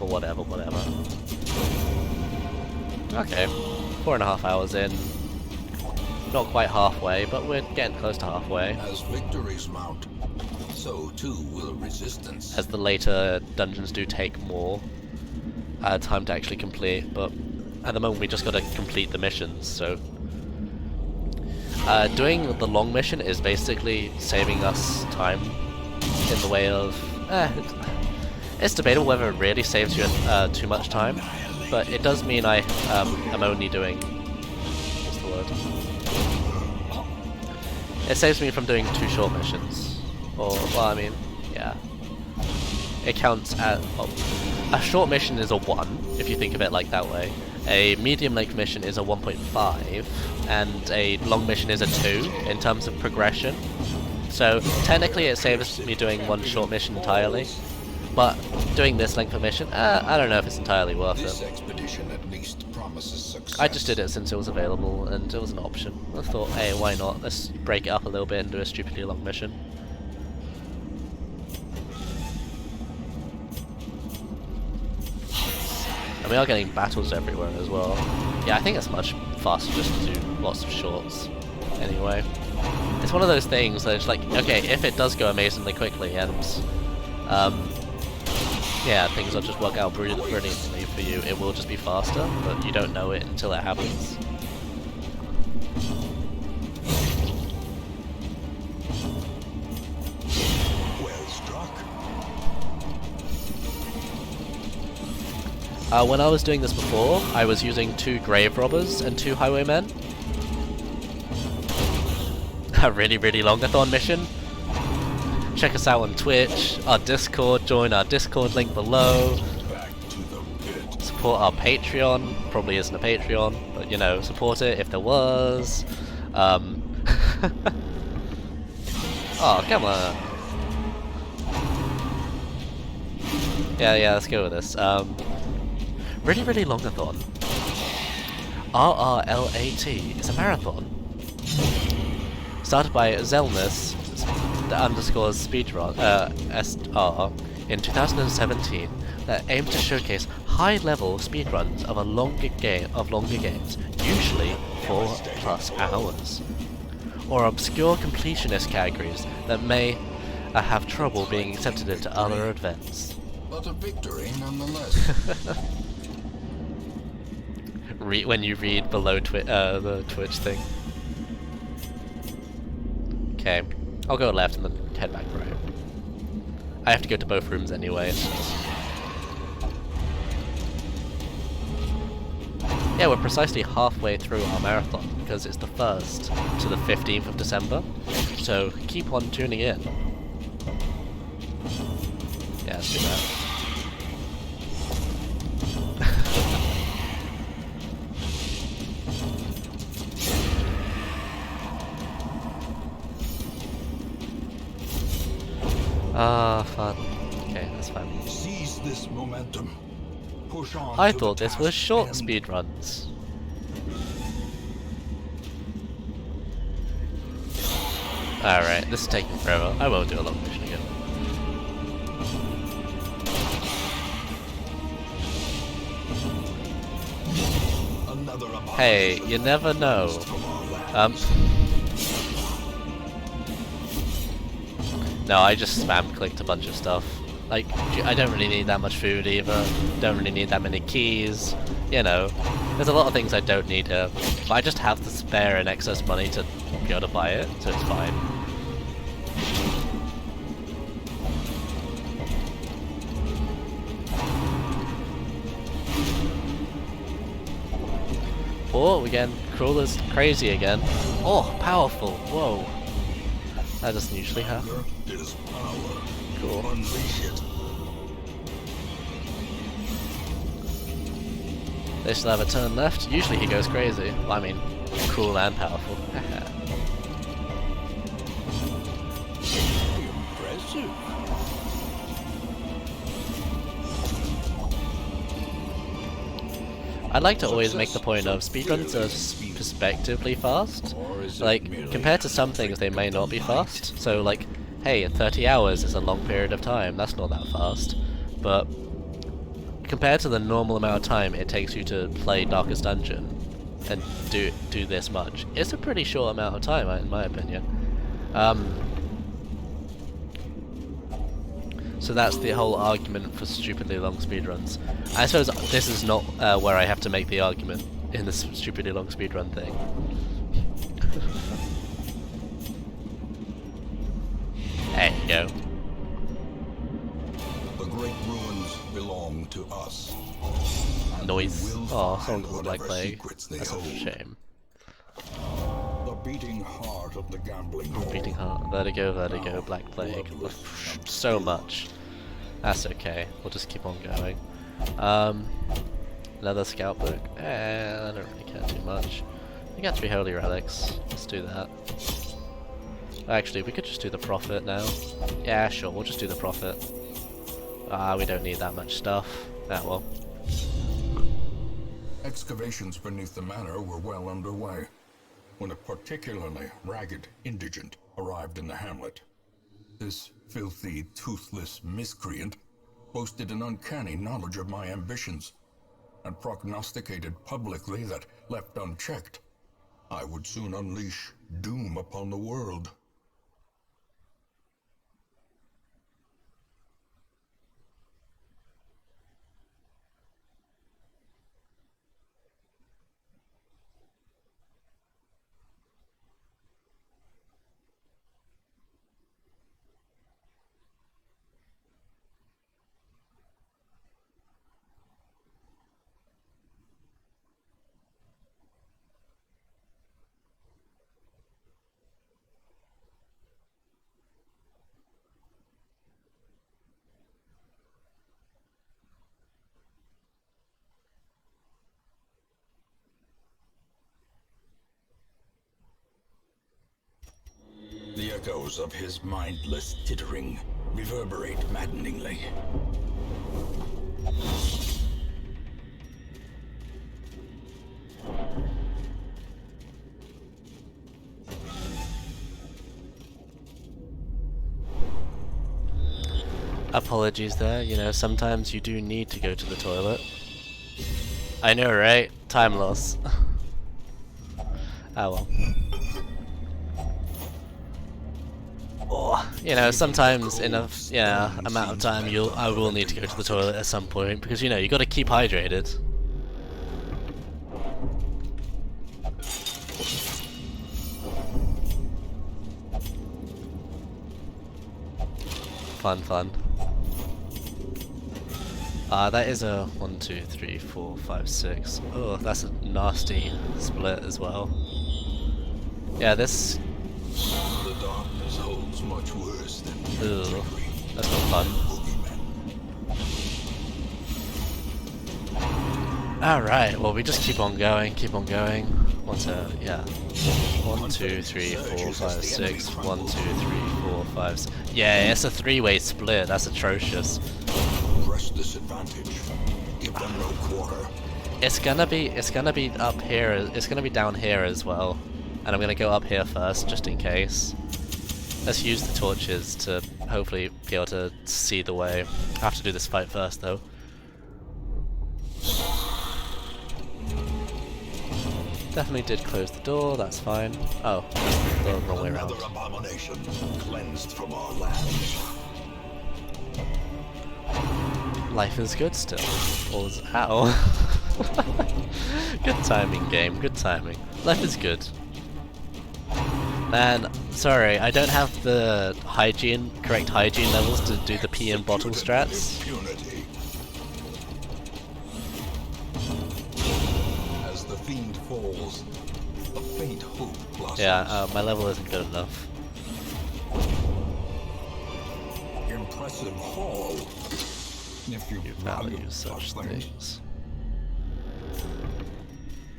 4.5 hours in. Not quite halfway, but we're getting close to halfway. As victories mount, so too will resistance. As the later dungeons do take more time to actually complete, but at the moment we just gotta complete the missions, so... doing the long mission is basically saving us time in the way of... it's debatable whether it really saves you too much time, but it does mean I am only doing... what's the word? It saves me from doing 2 short missions. Or, well, I mean, yeah. It counts as... well, a short mission is a 1, if you think of it like that way. A medium length mission is a 1.5, and a long mission is a 2 in terms of progression. So technically it saves me doing 1 short mission entirely, but doing this length of mission, I don't know if it's entirely worth This it. expedition at least promises success. I just did it since it was available and it was an option. I thought, hey, why not? Let's break it up a little bit and do a stupidly long mission. And we are getting battles everywhere as well. Yeah, I think it's much faster just to do lots of shorts. Anyway, it's one of those things that it's like, okay, if it does go amazingly quickly and yeah, things will just work out brilliantly for you, it will just be faster, but you don't know it until it happens. Well struck. When I was doing this before, I was using 2 grave robbers and 2 highwaymen. A really, really longathon mission. check us out on Twitch, our Discord, join our Discord link below. Back to the pit. Support our Patreon. Probably isn't a Patreon, but you know, support it if there was. Oh, come on. Yeah, let's go with this. Really longathon. RRLAT is a marathon. Started by Zelnus _ Speedrun SR in 2017 that aimed to showcase high-level speedruns of longer games, usually 4+ hours, or obscure completionist categories that may have trouble being accepted into other events. But a victory nonetheless. When you read below the Twitch thing. Okay, I'll go left and then head back right. I have to go to both rooms anyway. Yeah, we're precisely halfway through our marathon because it's the 1st to the 15th of December. So keep on tuning in. Yeah, let's do that. Ah, fun. Okay, that's fine. Seize this momentum. Push on. I thought this was short speedruns. Alright, this is taking forever. I won't do a long mission again. Hey, you never know. No, I just spam clicked a bunch of stuff. Like, I don't really need that much food either. Don't really need that many keys. You know, there's a lot of things I don't need here. But I just have to spare and excess money to be able to buy it, so it's fine. Oh, again, Crawler's crazy again. Oh, powerful, whoa. That doesn't usually happen. Cool. They still have a turn left. Usually he goes crazy. Well, I mean, cool and powerful. Impressive. I'd like to always make the point of speedruns are perspectively fast. Like, compared to some things they may not be fast. So like, hey, 30 hours is a long period of time, that's not that fast. But compared to the normal amount of time it takes you to play Darkest Dungeon and do this much, it's a pretty short amount of time in my opinion. So that's the whole argument for stupidly long speedruns. I suppose this is not where I have to make the argument in the stupidly long speedrun thing. There you go. The great ruins belong to us. Noise. Oh, someone got the Black Plague. That's a shame. The beating heart of the gambling hall. Beating heart. Vertigo, Black Plague. So much. That's okay. We'll just keep on going. Another scout book. I don't really care too much. We got 3 holy relics. Let's do that. Actually, we could just do the prophet now. Yeah, sure. We'll just do the prophet. We don't need that much stuff. Ah, well. Excavations beneath the manor were well underway when a particularly ragged indigent arrived in the hamlet. This filthy, toothless miscreant boasted an uncanny knowledge of my ambitions and prognosticated publicly that, left unchecked, I would soon unleash doom upon the world. echoes of his mindless tittering reverberate maddeningly. Apologies there, you know, sometimes you do need to go to the toilet. I know, right? Time loss. Oh well. Oh, you know, sometimes in a amount of time I will need to go to the toilet at some point because you know you got to keep hydrated. Fun, fun. That is a 1, 2, 3, 4, 5, 6. Oh, that's a nasty split as well. Yeah, this. The darkness holds much worse than Ugh, that's not fun. Alright, well we just keep on going, keep on going. Yeah. 1, 2, 3, 4, 5, 6. 1, 2, 3, 4, 5, 6. Yeah, it's a three-way split, that's atrocious. Press this advantage. Give them no quarter. It's gonna be up here, it's gonna be down here as well. And I'm gonna go up here first, just in case. Let's use the torches to hopefully be able to see the way. I have to do this fight first though. Definitely did close the door, that's fine. Oh, the wrong way around. Another abomination cleansed from our land. Life is good still. Ow. Good timing, game, good timing. Life is good. Man, sorry, I don't have the correct hygiene levels to do the pee in bottle strats. Impunity. As the fiend falls, a faint hope blossoms. Yeah, my level isn't good enough. Impressive haul. If you Value such things.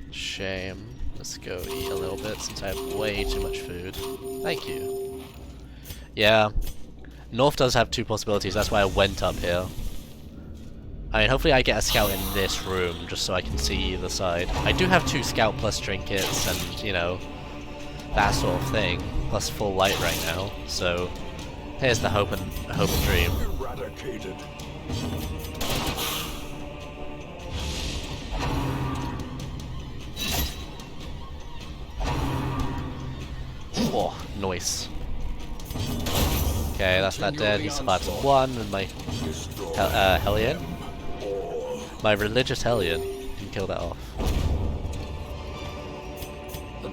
Shame. Let's go eat a little bit since I have way too much food. Thank you. Yeah. North does have two possibilities, that's why I went up here. I mean, hopefully I get a scout in this room, just so I can see either side. I do have 2 scout plus trinkets and, you know, that sort of thing, plus full light right now, so here's the hope and dream. eradicated. Oh, nice. Okay, that's that dead. He's survived to 1, and my Hellion? My religious Hellion can kill that off.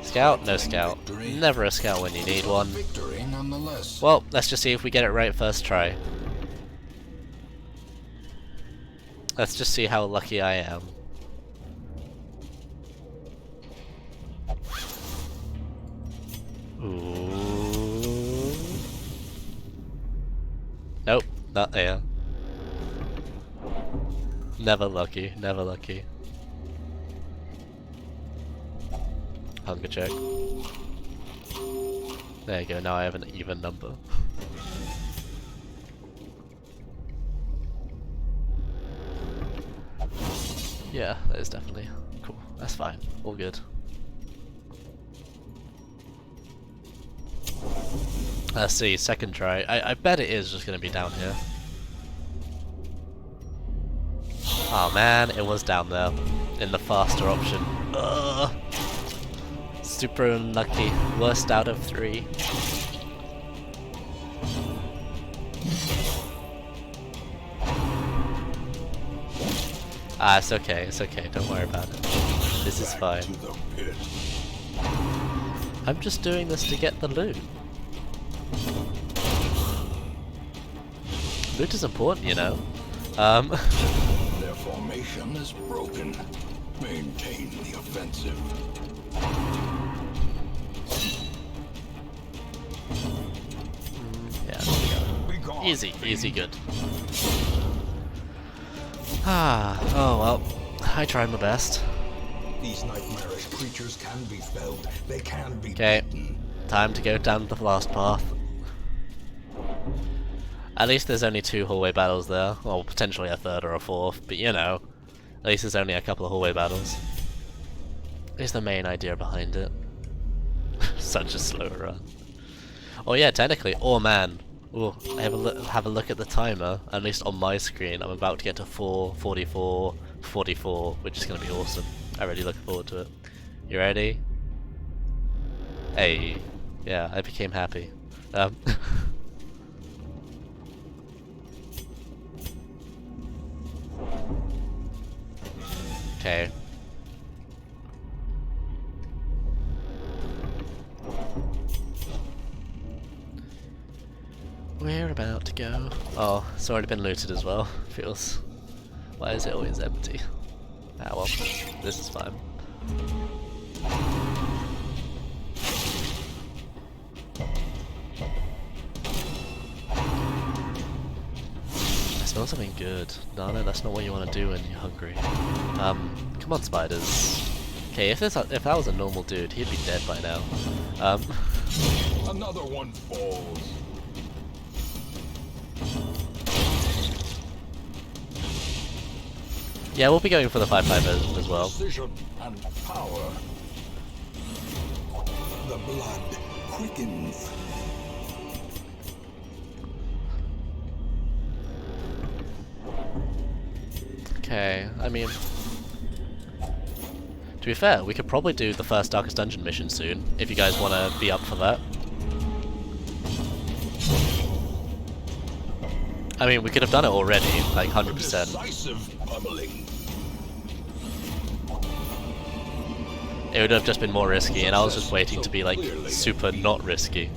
Scout? No scout. Never a scout when you need one. Well, let's just see if we get it right first try. Let's just see how lucky I am. Ooh. Nope, not there. Never lucky, never lucky. Hunger check. There you go, now I have an even number. Yeah, that is definitely cool. That's fine, all good. Let's see, second try. I bet it is just gonna be down here. Oh man, it was down there in the faster option. Ugh. Super unlucky. Worst out of 3. Ah, it's okay, don't worry about it. This is fine. I'm just doing this to get the loot. Loot is important, you know. Their formation is broken. Maintain the offensive. Yeah, there we go. Easy, easy, good. Ah, oh well. I tried my best. These nightmarish creatures can be felled. They can be Okay, beaten. time to go down the last path. At least there's only 2 hallway battles there, or potentially a 3rd or a 4th, but you know, at least there's only a couple of hallway battles. Is the main idea behind it. Such a slow run. Oh yeah, technically, oh man. Ooh, have a look at the timer, at least on my screen. I'm about to get to 4:44, 44, which is going to be awesome. I really look forward to it. You ready? Hey. Yeah, I became happy. Okay. We're about to go. Oh, it's already been looted as well. Feels. Why is it always empty? Ah well, this is fine. I smell something good. No, that's not what you want to do when you're hungry. Come on, spiders. Okay, if that was a normal dude, he'd be dead by now. Another one falls. Yeah, we'll be going for the 5-5 as well. Precision and power. The blood quickens. Okay, I mean, to be fair, we could probably do the first Darkest Dungeon mission soon, if you guys want to be up for that. I mean, we could have done it already, like 100%. Decisive pummeling. It would have just been more risky, and I was just waiting to be like super not risky.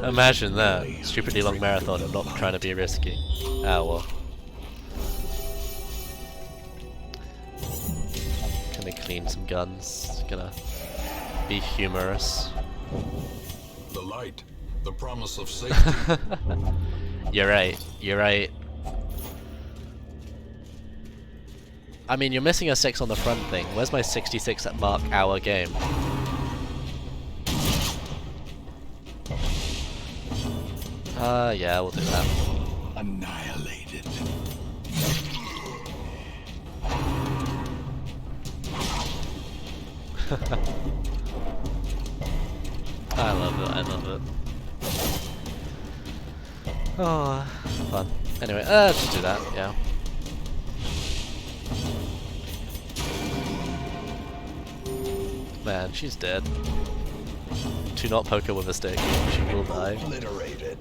Imagine that, stupidly long marathon and not trying to be risky. Ah well. Gonna clean some guns. Gonna be humorous. The light, the promise of safety. You're right. You're right. I mean, you're missing a 6 on the front thing. Where's my 66 that mark our game? Yeah, we'll do that. Annihilated. I love it, I love it. Oh, fun. Anyway, just do that, yeah. Man, she's dead. Do not poke her with a stick, she will die. Obliterated.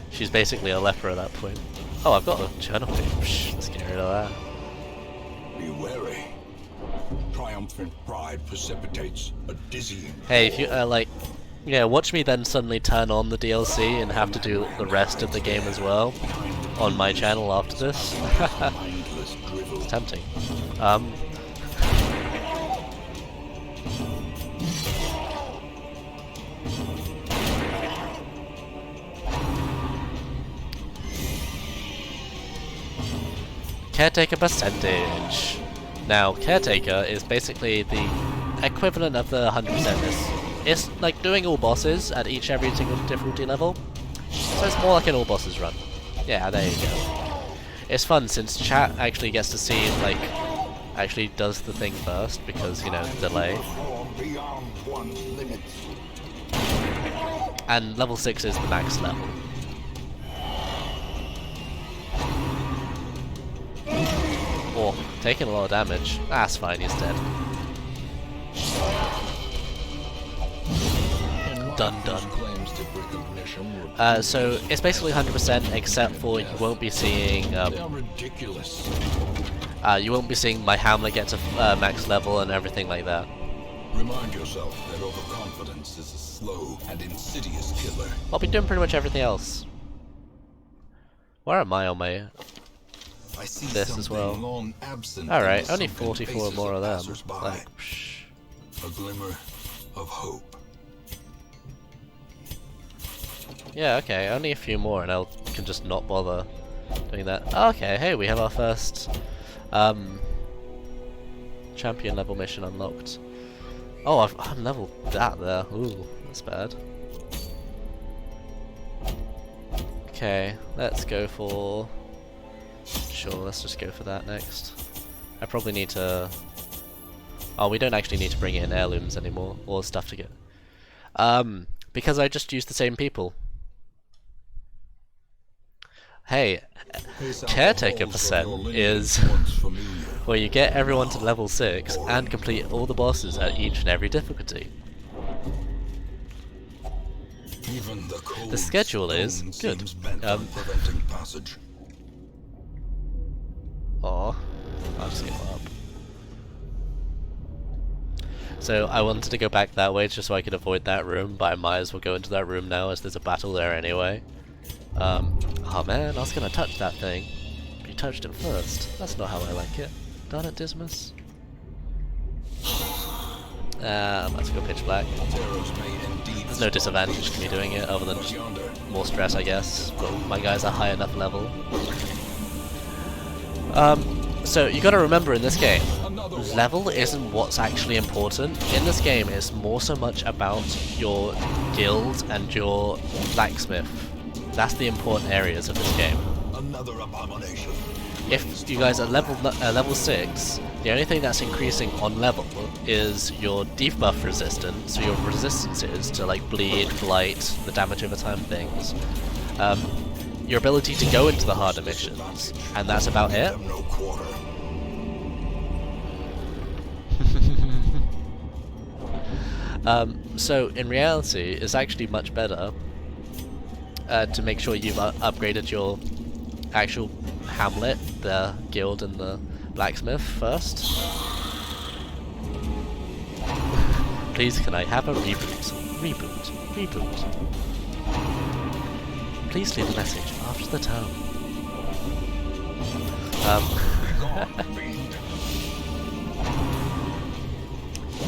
She's basically a leper at that point. Oh, I've got a journal page. Let's get rid of that. Be wary. Triumphant pride precipitates a dizzying. Hey, if you, yeah, watch me then suddenly turn on the DLC and have to do the rest of the game as well on my channel after this. It's tempting. Caretaker percentage. Now, Caretaker is basically the equivalent of the 100%. It's like doing all bosses at every single difficulty level. So it's more like an all bosses run. Yeah, there you go. It's fun since chat actually gets to see, like, actually does the thing first because, you know, delay. And level 6 is the max level. Oh, taking a lot of damage. That's fine, he's dead. Dun dun. So it's basically 100% except for you won't be seeing you won't be seeing my Hamlet get to max level and everything like that. Remind yourself that overconfidence is a slow and insidious killer. I'll be doing pretty much everything else. Where am I on my this as well? Alright, only 44 more of them. Like, a glimmer of hope. Yeah, okay, only a few more and I can just not bother doing that. Okay, hey, we have our first champion level mission unlocked. Oh, I'm leveled that there. Ooh, that's bad. Okay, let's go for... Sure, let's just go for that next. I probably need to... Oh, we don't actually need to bring in heirlooms anymore, or stuff to get. Because I just used the same people. Hey, Caretaker percent is where you get everyone to level 6 and complete all the bosses at each and every difficulty. The schedule is good. Aw, I'll just give up. So I wanted to go back that way just so I could avoid that room, but I might as well go into that room now as there's a battle there anyway. Oh man, I was gonna touch that thing. But you touched it first. That's not how I like it. Darn it, Dismas. I'm about to go pitch black. There's no disadvantage to me doing it other than just more stress, I guess. But my guys are high enough level. So you gotta remember in this game, level isn't what's actually important. In this game, it's more so much about your guild and your blacksmith. That's the important areas of this game. Another abomination. If you guys are level 6, the only thing that's increasing on level is your debuff resistance, so your resistances to like bleed, blight, the damage over time things. Your ability to go into the harder missions, and that's about it. So in reality, it's actually much better to make sure you've upgraded your actual hamlet, the guild and the blacksmith first. Please can I have a reboot? Reboot. Please leave a message after the tone.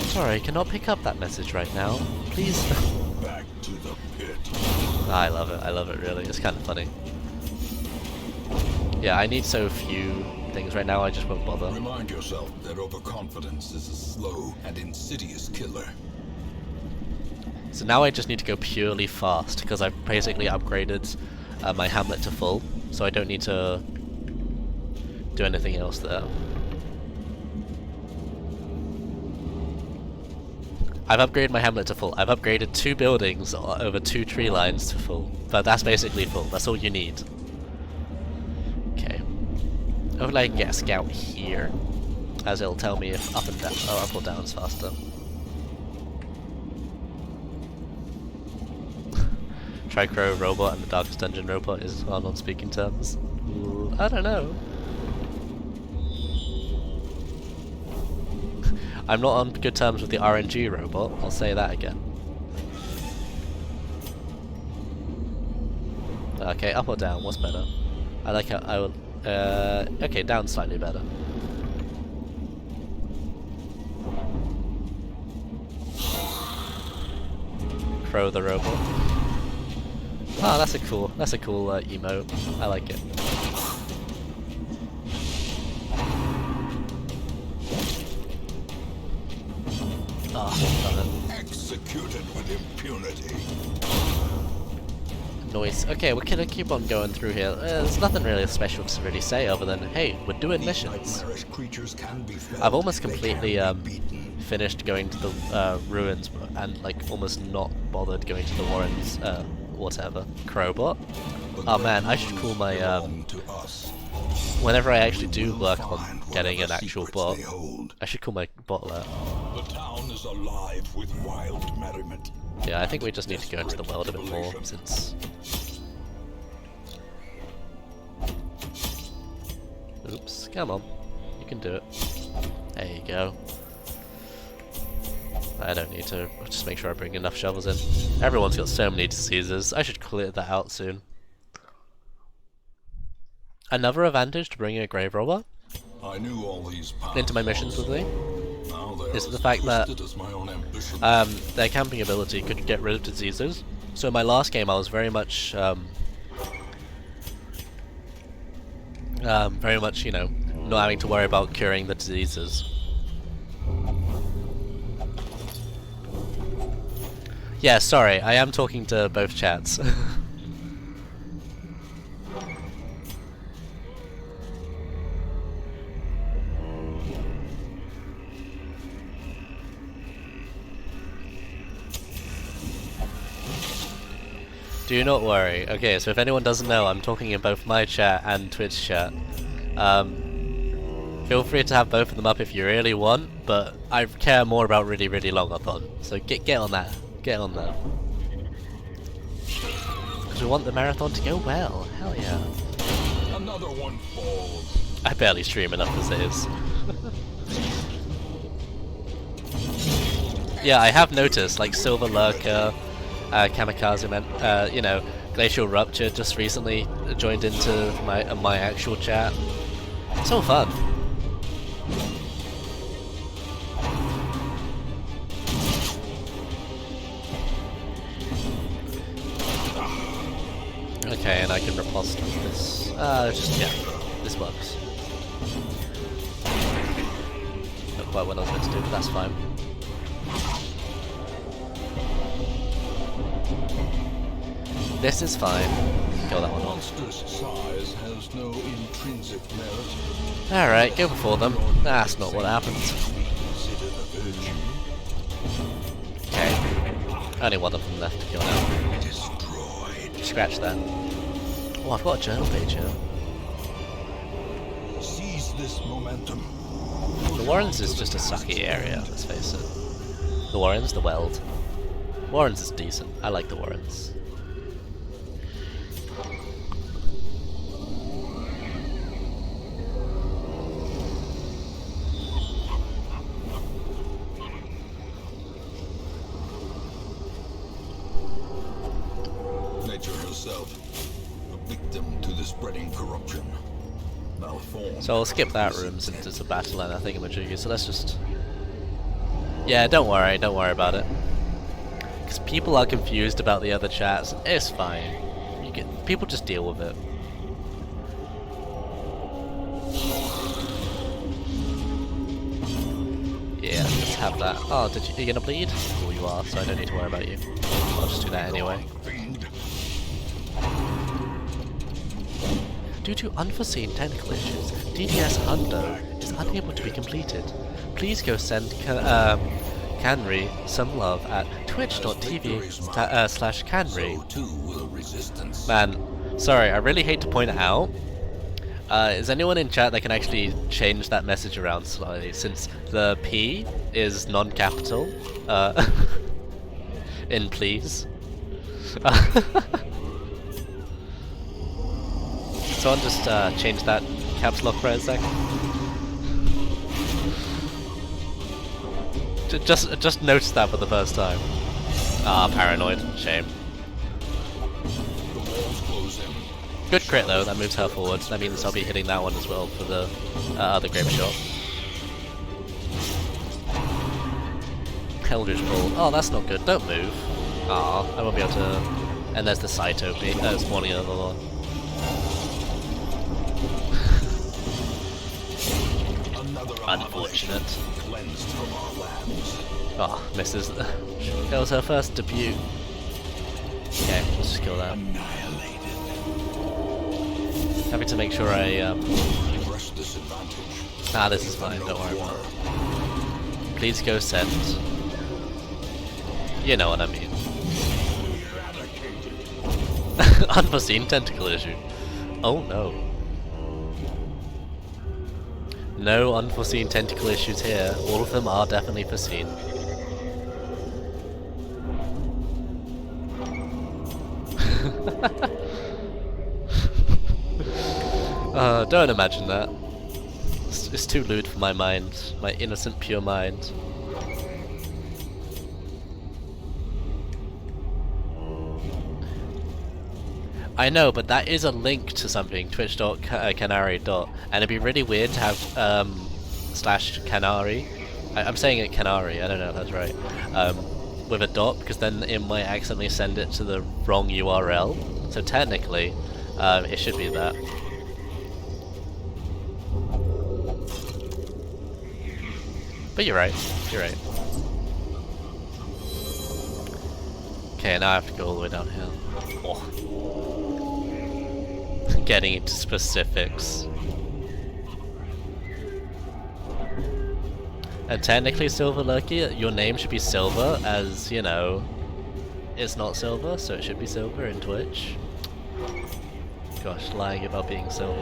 Sorry, cannot pick up that message right now. Please. Back to the pit. I love it really. It's kind of funny. Yeah, I need so few things right now, I just won't bother. Remind yourself that overconfidence is a slow and insidious killer. So now I just need to go purely fast, because I've basically upgraded my hamlet to full, so I don't need to do anything else there. I've upgraded my hamlet to full. I've upgraded 2 buildings over 2 tree lines to full, but that's basically full. That's all you need. Okay. Hopefully I can get a scout here, as it'll tell me if up and down, or up or down is faster. Tricrow robot and the Darkest Dungeon robot is on speaking terms. Ooh, I don't know. I'm not on good terms with the RNG robot, I'll say that again. Okay, up or down, what's better? I like how I will... okay, down slightly better. Crow the robot. Oh, that's a cool emote. I like it. Oh, love it. Executed with impunity. Noise. Okay, we're gonna keep on going through here. There's nothing really special to really say other than, hey, we're doing missions. I've almost completely finished going to the ruins and like almost not bothered going to the Warrens, whatever, Crowbot. Oh man, I should call my whenever I actually do work on getting an actual bot, I should call my bot that. The town is alive with wild merriment. Yeah, I think we just need to go into the world a bit more since. Oops, come on, you can do it. There you go. I don't need to, I'll just make sure I bring enough shovels in. Everyone's got so many diseases, I should clear that out soon. Another advantage to bringing a grave robber I knew all these into my missions with me is the fact that their camping ability could get rid of diseases. So in my last game I was very much, you know, not having to worry about curing the diseases. Yeah, sorry, I am talking to both chats. Do not worry. Okay, so if anyone doesn't know, I'm talking in both my chat and Twitch chat. Feel free to have both of them up if you really want, but I care more about really, really longathon. So get on that. Get on that. Because we want the marathon to go well. Hell yeah. Another one falls. I barely stream enough as it is. Yeah, I have noticed, like Silver Lurker, Kamikaze Man, you know, Glacial Rupture just recently joined into my actual chat. It's all fun. Okay, and I can riposte with this. Yeah, this works. Not quite what I was meant to do, but that's fine. This is fine. Kill that one off. Monstrous size has no intrinsic merit. Alright, go before them. That's not what happens. Considered a virtue. Okay. Only one of them left to kill now. Destroyed. Scratch that. Oh, I've got a journal page here. Seize this momentum. The Warrens is just a sucky area, let's face it. The Warrens, the Weld. Warrens is decent. I like the Warrens. Nature herself, a victim to the spreading corruption. Malformed. So I'll skip that room since it's a battle and I think I'm a Jugi, so let's just... Yeah, don't worry about it. Because people are confused about the other chats, it's fine. People just deal with it. Yeah, let's have that. Oh, are you gonna bleed? Oh, you are, so I don't need to worry about you. I'll just do that anyway. Fiend. Due to unforeseen technical issues, DDS Hundo is unable to be completed. Please go send Canry some love at twitch.tv/Canry. So too will resistance. Man, sorry, I really hate to point it out. Is anyone in chat that can actually change that message around slightly, since the P is non-capital in please? Someone just change that caps lock for a sec. Just noticed that for the first time. Ah, paranoid. Shame. The walls close in. Good crit though, that moves her forward. That means I'll be hitting that one as well for the other grape shot. Eldritch Pull. Oh, that's not good. Don't move. Ah, I won't be able to... And there's the Saito spawning another one. Unfortunate. Cleansed from our lands. Oh, misses. That was her first debut. Okay, let's just kill that. Annihilated. Having to make sure I Rush this advantage. Ah, this is fine, don't worry about it. Please go send. You know what I mean. Eradicated. Unforeseen tentacle issue. Oh no. No unforeseen tentacle issues here. All of them are definitely foreseen. Don't imagine that. It's too lewd for my mind. My innocent, pure mind. I know, but that is a link to something, twitch.canary. And it'd be really weird to have /canary. I'm saying it canary, I don't know if that's right. With a dot, because then it might accidentally send it to the wrong URL. So technically, it should be that. But you're right, you're right. Okay, now I have to go all the way downhill. Oh. Getting into specifics. And technically, Silver Lucky, your name should be Silver, as, you know, it's not silver, so it should be silver in Twitch. Gosh, lying about being silver.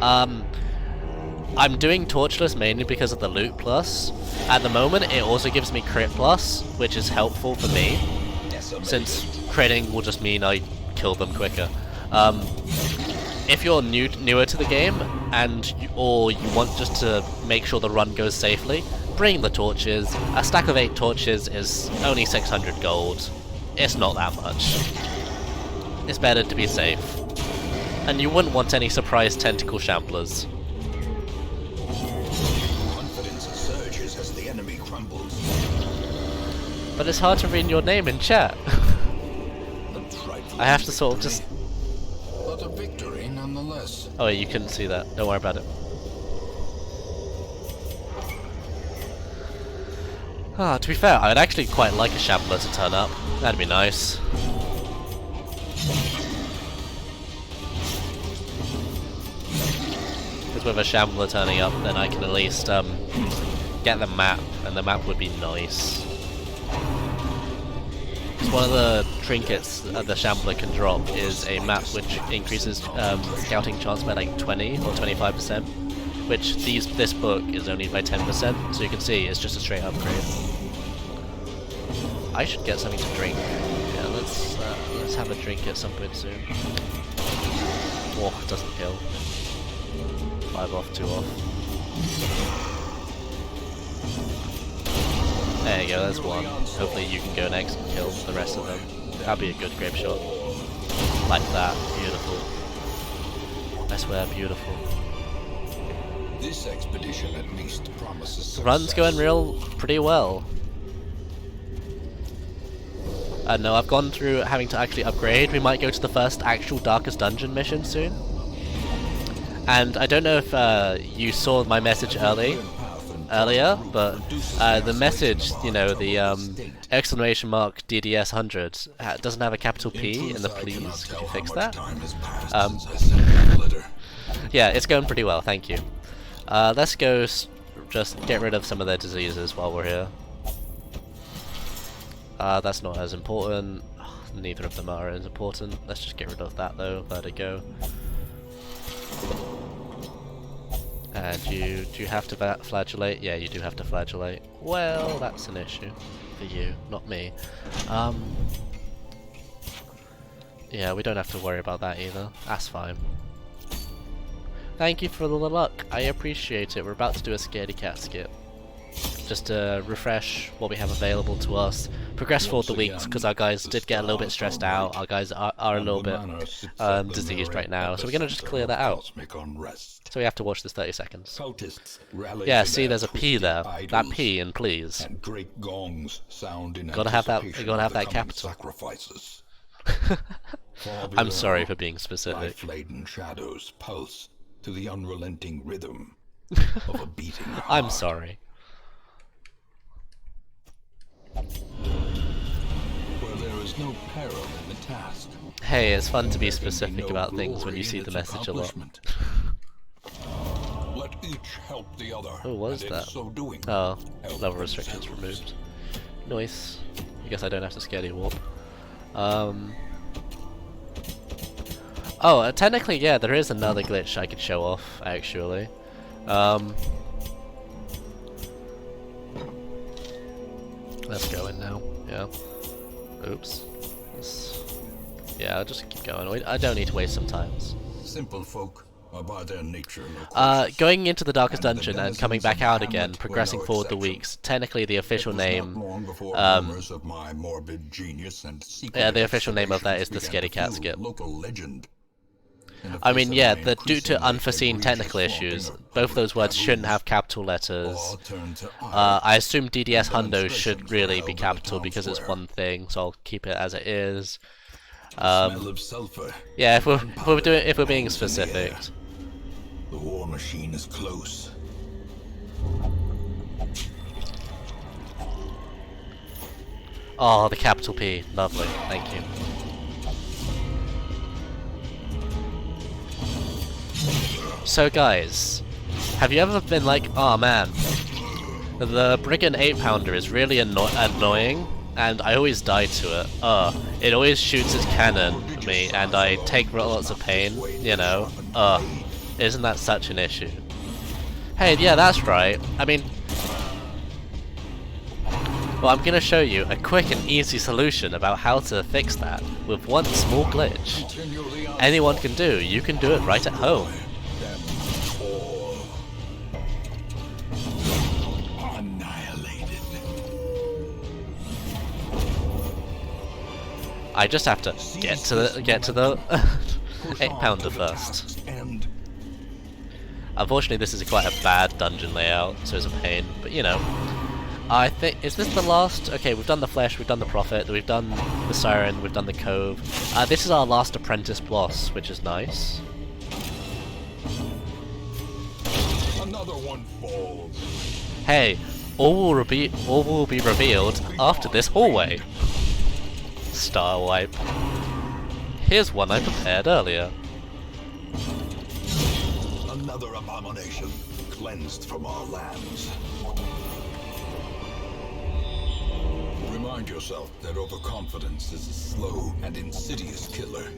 I'm doing Torchless mainly because of the loot plus. At the moment, it also gives me crit plus, which is helpful for me, since critting will just mean I kill them quicker. If you're newer to the game, or you want just to make sure the run goes safely, bring the torches. A stack of 8 torches is only 600 gold. It's not that much. It's better to be safe. And you wouldn't want any surprise tentacle shamblers. Confidence surges as the enemy crumbles. But it's hard to read your name in chat. I have to sort of just... But a victory nonetheless. Oh, you couldn't see that. Don't worry about it. To be fair, I'd actually quite like a shambler to turn up. That'd be nice. Because with a shambler turning up, then I can at least get the map, and the map would be nice. One of the trinkets the shambler can drop is a map which increases scouting chance by like 20 or 25%, which this book is only by 10%, so you can see it's just a straight upgrade. I should get something to drink. Yeah, let's have a drink at some point soon. Oh, it doesn't kill. 5 off, 2 off. There you go, there's one. Hopefully you can go next and kill the rest of them. That'd be a good grape shot. Like that. Beautiful. I swear, beautiful. This expedition at least promises success. Run's going pretty well. No, I've gone through having to actually upgrade. We might go to the first actual Darkest Dungeon mission soon. And I don't know if you saw my message earlier, but the message, you know, the exclamation mark DDS 100 doesn't have a capital P in the please. Could you fix that? Yeah, it's going pretty well, thank you. Let's go just get rid of some of their diseases while we're here. That's not as important. Neither of them are as important. Let's just get rid of that though. Let it go. And do you have to flagellate? Yeah, you do have to flagellate. Well, that's an issue for you, not me. Yeah, we don't have to worry about that either. That's fine. Thank you for the luck. I appreciate it. We're about to do a scaredy cat skip. Just to refresh what we have available to us. Progress forward the weeks, because our guys did get a little bit stressed out. Our guys are a little bit diseased right now, so we're gonna just clear that out. So we have to watch this 30 seconds. Yeah, see, there's a P there. That P in please. Gotta have that capital. I'm sorry for being specific. Life-laden shadows pulse to the unrelenting rhythm of a beating heart. I'm sorry. Where there is no peril in the task. Hey, it's fun to be specific about things when you see the message a lot. Let each help the other. Oh, what was that? So doing, oh, level restrictions removed. Nice. I guess I don't have to scaredy warp. Oh, technically, yeah, there is another glitch I could show off, actually. Let's go in now. Yeah. Oops. Yeah, I'll just keep going. I don't need to waste some time. Simple folk are by their nature going into the Darkest Dungeon and coming back out again, progressing forward the weeks. Technically, the official name. Yeah, the official name of that is the Scaredy Cat Skip. I mean, yeah, due to unforeseen technical issues, both those words shouldn't have capital letters. I assume DDS Hundo should really be capital because it's one thing, so I'll keep it as it is. Yeah, if we're being specific. The war machine is close. Oh, the capital P, lovely, thank you. So guys, have you ever been like, oh man, the Brigand 8-pounder is really annoying, and I always die to it. It always shoots its cannon at me, and I take lots of pain, you know. Isn't that such an issue? Hey, yeah, that's right. I mean, well, I'm gonna show you a quick and easy solution about how to fix that with one small glitch. Anyone can do, you can do it right at home. I just have to get to the 8-pounder first. Unfortunately, this is quite a bad dungeon layout, so it's a pain. But you know, I think, is this the last? Okay, we've done the Flesh, we've done the Prophet, we've done the Siren, we've done the Cove. This is our last apprentice boss, which is nice. Another one falls. Hey, all will be revealed after this hallway. Star wipe. Here's one I prepared earlier. Another abomination cleansed from our lands. Remind yourself that overconfidence is a slow and insidious killer.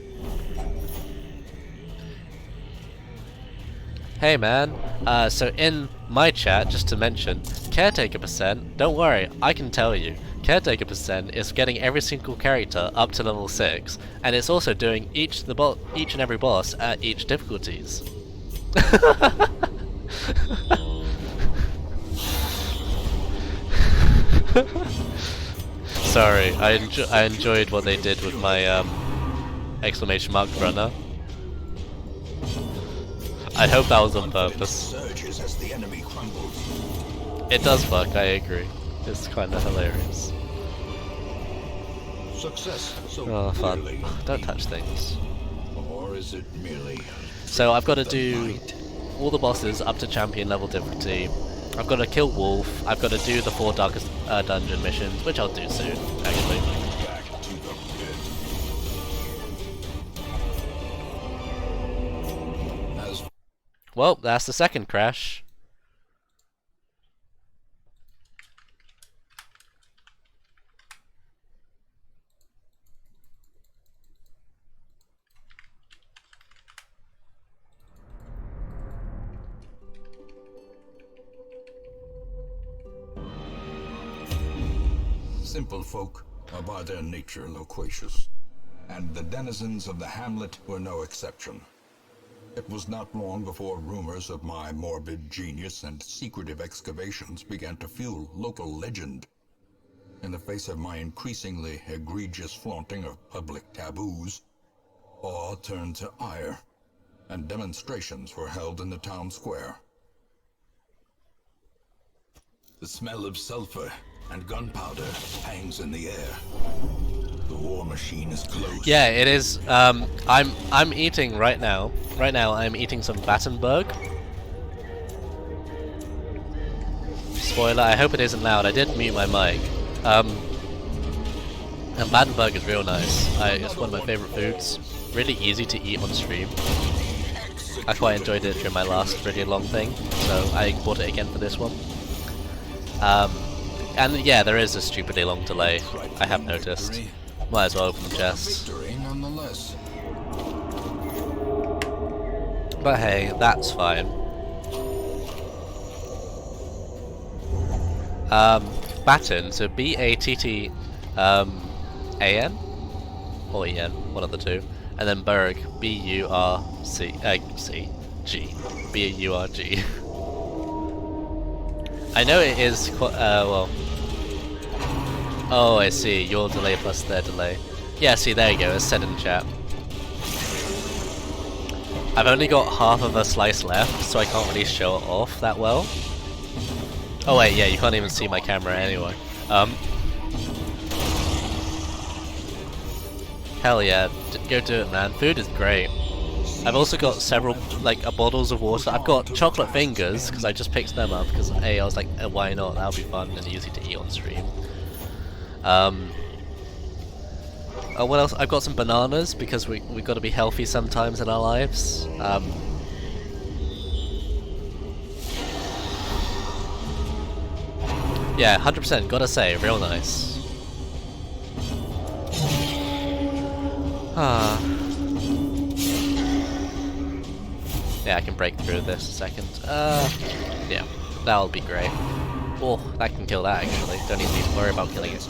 Hey man, so in my chat, just to mention, Caretaker %, don't worry, I can tell you. Caretaker % is getting every single character up to level 6, and it's also doing each and every boss at each difficulties. Sorry, I enjoyed what they did with my exclamation mark runner. I hope that was on purpose. It does fuck, I agree. It's kind of hilarious. Success so Oh, fun. clearly. Don't touch things. Or is it merely So I've got to do all the bosses up to champion level difficulty. I've got to kill Wolf. I've got to do the 4 darkest dungeon missions, which I'll do soon, actually. back to the pit? As Well, that's the second crash. simple folk are by their nature loquacious, and the denizens of the hamlet were no exception. It was not long before rumors of my morbid genius and secretive excavations began to fuel local legend. In the face of my increasingly egregious flaunting of public taboos, awe turned to ire, and demonstrations were held in the town square. The smell of sulfur and gunpowder hangs in the air. The war machine is close. Yeah, it is. I'm eating right now. Right now, I'm eating some Battenberg. Spoiler, I hope it isn't loud. I did mute my mic. And Battenberg is real nice. It's one of my favorite foods. Really easy to eat on stream. I quite enjoyed it during my last really long thing, so I bought it again for this one. And yeah, there is a stupidly long delay, I have noticed. Might as well open the chest. But hey, that's fine. Batten, so B-A-T-T A-N? Or E-N, one of the two. And then Berg, B-U-R-C, C-G. B-U-R-G. I know it is quite, well... Oh, I see, your delay plus their delay. Yeah, see, there you go, it's said in chat. I've only got half of a slice left, so I can't really show it off that well. Oh wait, yeah, you can't even see my camera anyway. Hell yeah, go do it, man. Food is great. I've also got several, like, bottles of water. I've got chocolate fingers, because I just picked them up, because I was like, why not? That'll be fun and easy to eat on stream. What else? I've got some bananas, because we've got to be healthy sometimes in our lives. Yeah, 100%, gotta say, real nice. Ah. Yeah, I can break through this a second. Yeah, that'll be great. Oh, that can kill that actually. Don't even need to worry about killing it.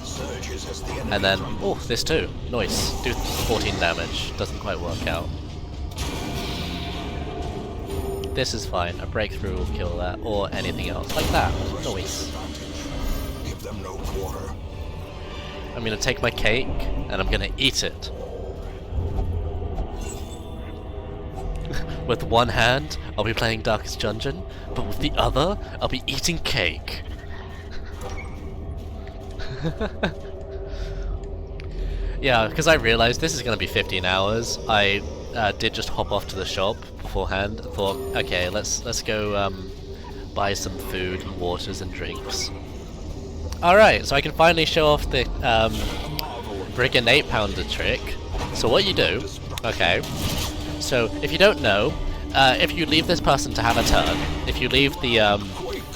And then, oh, this too. Nice. Do 14 damage. Doesn't quite work out. This is fine. A breakthrough will kill that, or anything else like that. Nice. Give them no quarter. I'm gonna take my cake and I'm gonna eat it. With one hand, I'll be playing Darkest Dungeon, but with the other, I'll be eating cake. Yeah, because I realized this is going to be 15 hours. I did just hop off to the shop beforehand and thought, okay, let's go buy some food and waters and drinks. Alright, so I can finally show off the Brigand 8-pounder trick. So what you do, okay, so if you don't know, if you leave this person to have a turn, if you leave the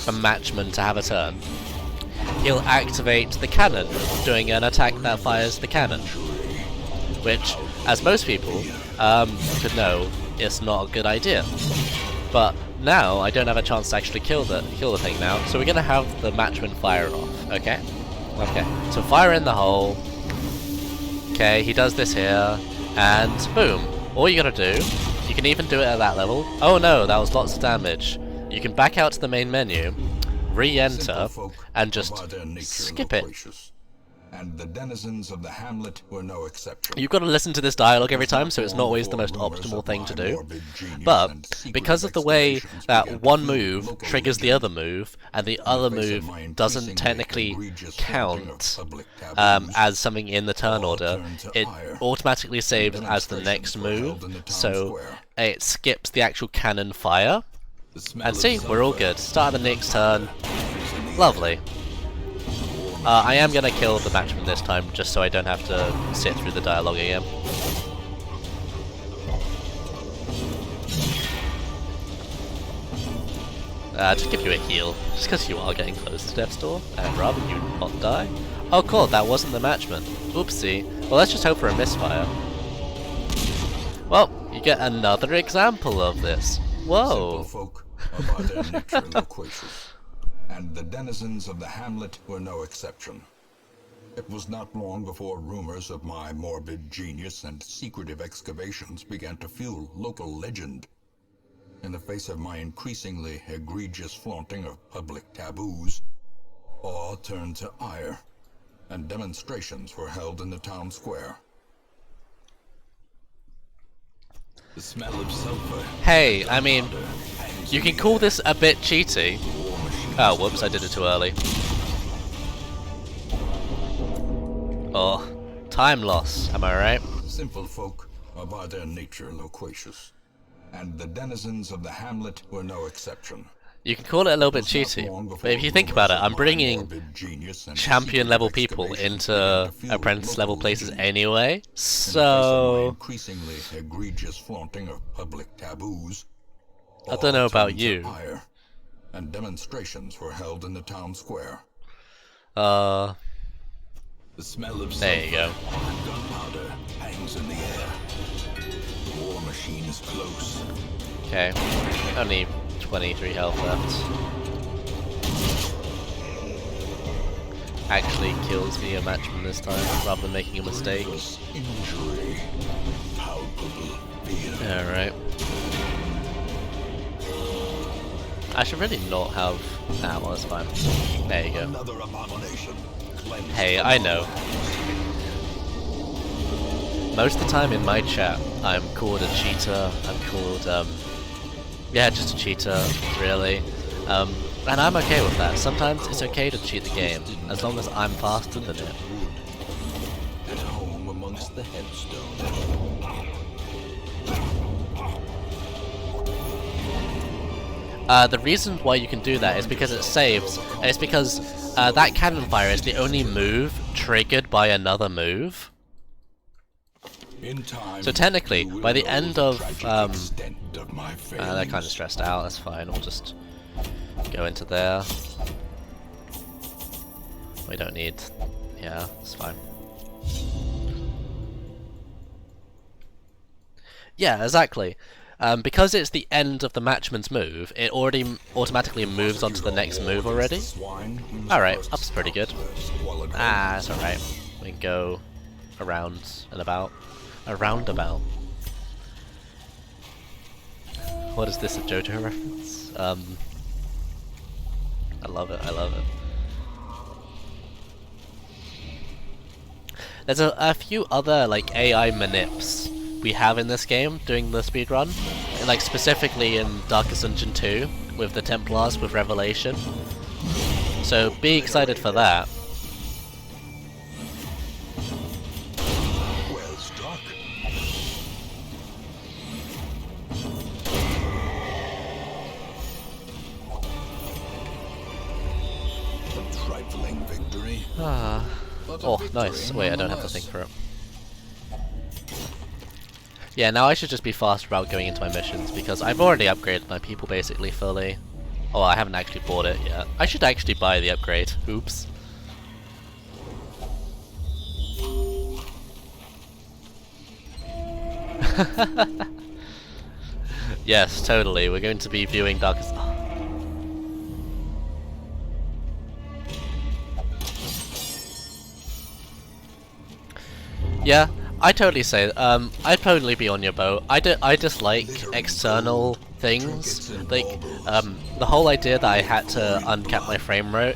matchman to have a turn, he'll activate the cannon, doing an attack that fires the cannon. Which, as most people could know, is not a good idea. But now, I don't have a chance to actually kill the thing now, so we're gonna have the matchman fire off, okay? Okay, so fire in the hole. Okay, he does this here, and boom. All you gotta do, you can even do it at that level. Oh no, that was lots of damage. You can back out to the main menu, re-enter, and just skip it. And the denizens of the hamlet were no exception. You've got to listen to this dialogue every time, so it's not always the most optimal thing to do. But because of the way that one move triggers the other move, and the other move doesn't technically count as something in the turn order, it automatically saves as the next move, so it skips the actual cannon fire. And see, we're all good. Start of the next turn. Lovely. I am gonna kill the matchman this time, just so I don't have to sit through the dialogue again. To give you a heal, just because you are getting close to death's door, and rather you not die. Oh cool, that wasn't the matchman. Oopsie. Well, let's just hope for a misfire. Well, you get another example of this. Whoa. Simple folk are by their nature loquacious, and the denizens of the hamlet were no exception. It was not long before rumors of my morbid genius and secretive excavations began to fuel local legend. In the face of my increasingly egregious flaunting of public taboos, awe turned to ire, and demonstrations were held in the town square. The smell of sulfur. Hey, I mean, you can call this a bit cheaty. Oh, whoops, I did it too early. Oh, time loss, am I right? Simple folk are by their nature loquacious, and the denizens of the hamlet were no exception. You can call it a little bit cheaty, but if you think about it, I'm bringing champion level people into apprentice level places anyway, so Increasingly egregious flaunting of public taboos. I don't know about you. And demonstrations were held in the town square. The smell of there you go. and gunpowder hangs in the air. The war machine is close. Okay, only 23 health left. Actually kills me a matchman this time, rather than making a mistake. Injury. Palpable fear. Alright. I should really not have... Ah, well, that's fine. There you go. Another abomination. Hey, I know. Most of the time in my chat, I'm called a cheater, I'm called, yeah, just a cheater, really. And I'm okay with that. Sometimes it's okay to cheat the game, as long as I'm faster than it. At home amongst the headstones. The reason why you can do that is because it saves, and it's because that cannon fire is the only move triggered by another move. In time, So technically, by the end of, they're kind of stressed out, that's fine, we'll just go into there. We don't need, yeah, it's fine. Yeah, exactly. Because it's the end of the matchman's move, it already automatically moves on to the next move already. Alright, up's pretty good. Ah, it's alright. We can go around and about. A roundabout. What is this, a JoJo reference? I love it, I love it. There's a few other like AI manips we have in this game during the speedrun, like specifically in Darkest Dungeon 2 with the Templars with Revelation. So be excited for that. Well struck. A trifling victory. Ah. But a Oh, victory nice. Wait, I don't have the nonetheless. thing for it. Yeah, now I should just be faster about going into my missions because I've already upgraded my people basically fully. Oh, I haven't actually bought it yet. I should actually buy the upgrade. Oops. Yes, totally. We're going to be viewing Darkest... Yeah, I totally say, I'd totally be on your boat. I dislike external things. Like, the whole idea that I had to uncap my frame rate,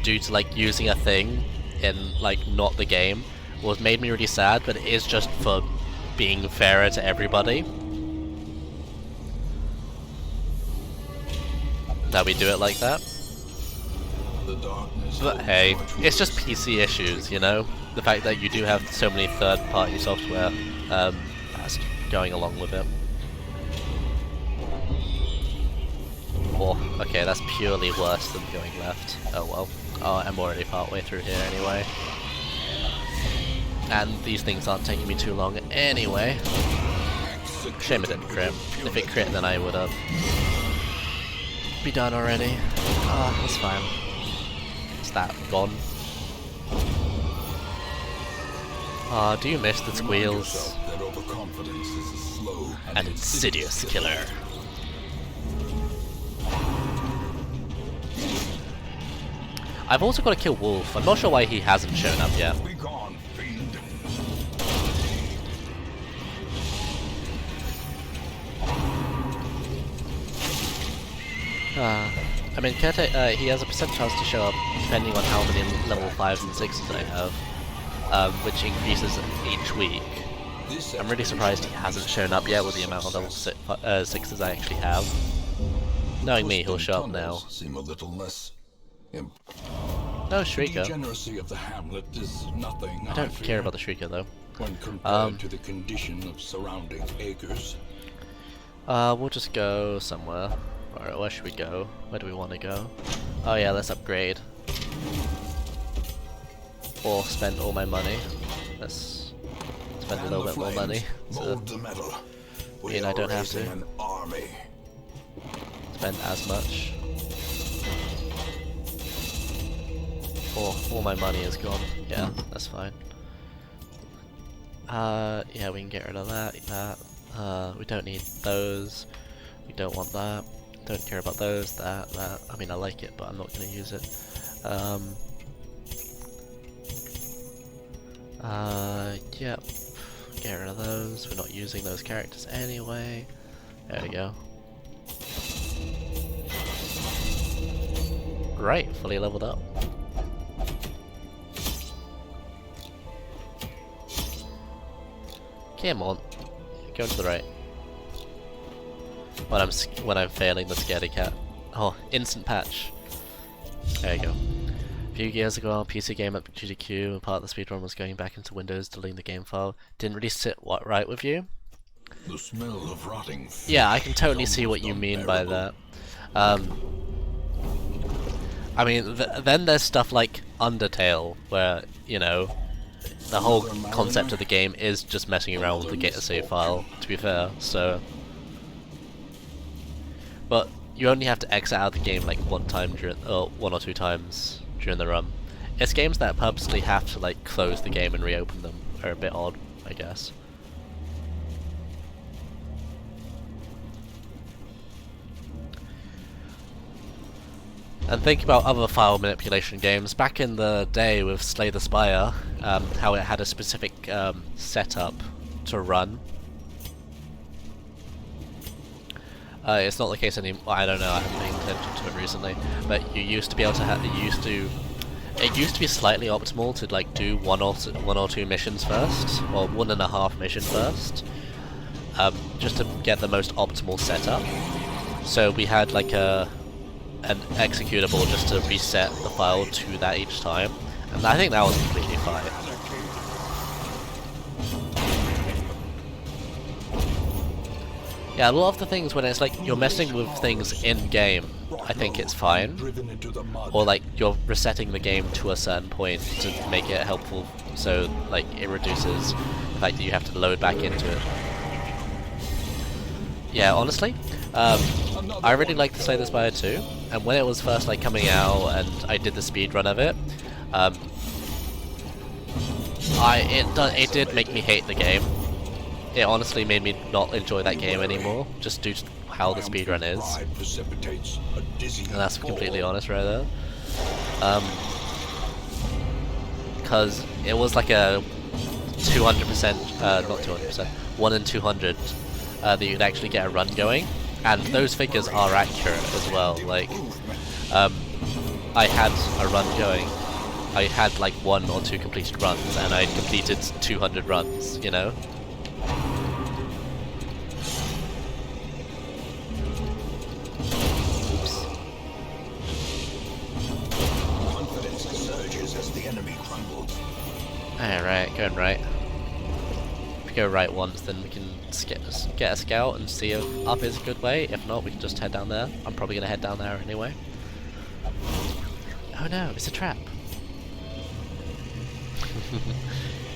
due to, like, using a thing in, like, not the game, was made me really sad, but it is just for being fairer to everybody. That we do it like that. But hey, it's just PC issues, you know? The fact that you do have so many third-party software that's going along with it. Oh, okay, that's purely worse than going left. Oh well. Oh, I'm already partway through here anyway. And these things aren't taking me too long anyway. Shame it didn't crit. If it crit, then I would have be done already. Ah, that's fine. Is that gone? Ah, do you miss the squeals? An insidious killer. I've also got to kill Wolf. I'm not sure why he hasn't shown up yet. I mean, Caretaker, he has a percent chance to show up depending on how many level 5s and 6s I have, which increases each week. I'm really surprised he hasn't shown up yet with the amount of level 6s I actually have. Knowing me, he'll show up now. No Shrieker. I don't care about the Shrieker though. When compared to the condition of surrounding acres. We'll just go somewhere. Alright, where should we go? Where do we want to go? Oh yeah, let's upgrade. Or spend all my money. Let's spend a little bit more money. So, I mean, I don't have to spend as much. Oh, all my money is gone. Yeah, that's fine. Yeah, we can get rid of that. We don't need those. We don't want that. Don't care about those, that. I mean, I like it, but I'm not going to use it. Yep. Get rid of those. We're not using those characters anyway. There we go. Right, fully leveled up. Come on. Go to the right. When I'm failing the scaredy cat. Oh, instant patch. There you go. A few years ago, our PC game at GDQ, and part of the speedrun was going back into Windows, deleting the game file. Didn't really sit right with you. The smell of rotting. Yeah, I can totally see what you mean by that. I mean, then there's stuff like Undertale, where, you know, the whole concept of the game is just messing around with the save file, to be fair, so... But you only have to exit out of the game like one or two times during the run. It's games that purposely have to like close the game and reopen them are a bit odd, I guess. And think about other file manipulation games. Back in the day with Slay the Spire, how it had a specific setup to run. It's not the case anymore. I don't know. I haven't paid attention to it recently. But you used to be able to have. It used to be slightly optimal to like do one or two missions first, or 1.5 missions first, just to get the most optimal setup. So we had like an executable just to reset the file to that each time, and I think that was completely fine. Yeah, a lot of the things when it's like you're messing with things in game, I think it's fine. Or like you're resetting the game to a certain point to make it helpful, so like it reduces the fact that you have to load back into it. Yeah, honestly, I really like to Slay the Spire 2, and when it was first like coming out and I did the speedrun of it, it did make me hate the game. It honestly made me not enjoy that game anymore, just due to how the speedrun is. And that's completely honest right there. Because it was like a 200%, not 200%, 1 in 200 that you'd actually get a run going. And those figures are accurate as well. Like, I had a run going. I had like 1 or 2 completed runs, and I'd completed 200 runs, you know? Alright, going right. If we go right once, then we can get a scout and see if up is a good way. If not, we can just head down there. I'm probably going to head down there anyway. Oh no, it's a trap.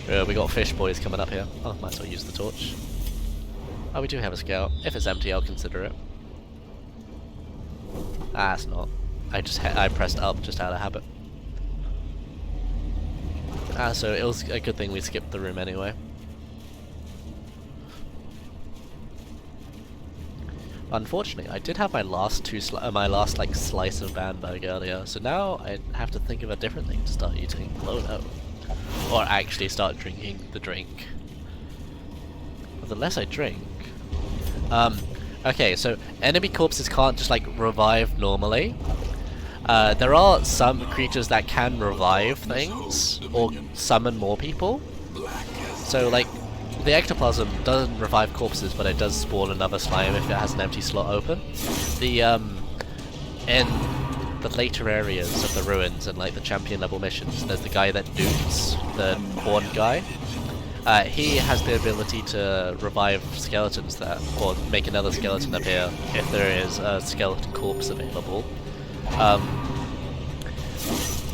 We got fish boys coming up here. Oh, might as well use the torch. Oh, we do have a scout. If it's empty, I'll consider it. Ah, it's not. I pressed up just out of habit. Ah, so it was a good thing we skipped the room anyway. Unfortunately, I did have my last like slice of Bamberg earlier, so now I have to think of a different thing to start eating. Oh no. Or actually start drinking the drink. But the less I drink... okay, so enemy corpses can't just like revive normally. There are some creatures that can revive things, or summon more people. So like, the ectoplasm doesn't revive corpses, but it does spawn another slime if it has an empty slot open. In the later areas of the ruins and like the champion level missions, there's the guy that nukes, the horn guy. He has the ability to revive skeletons there, or make another skeleton appear if there is a skeleton corpse available.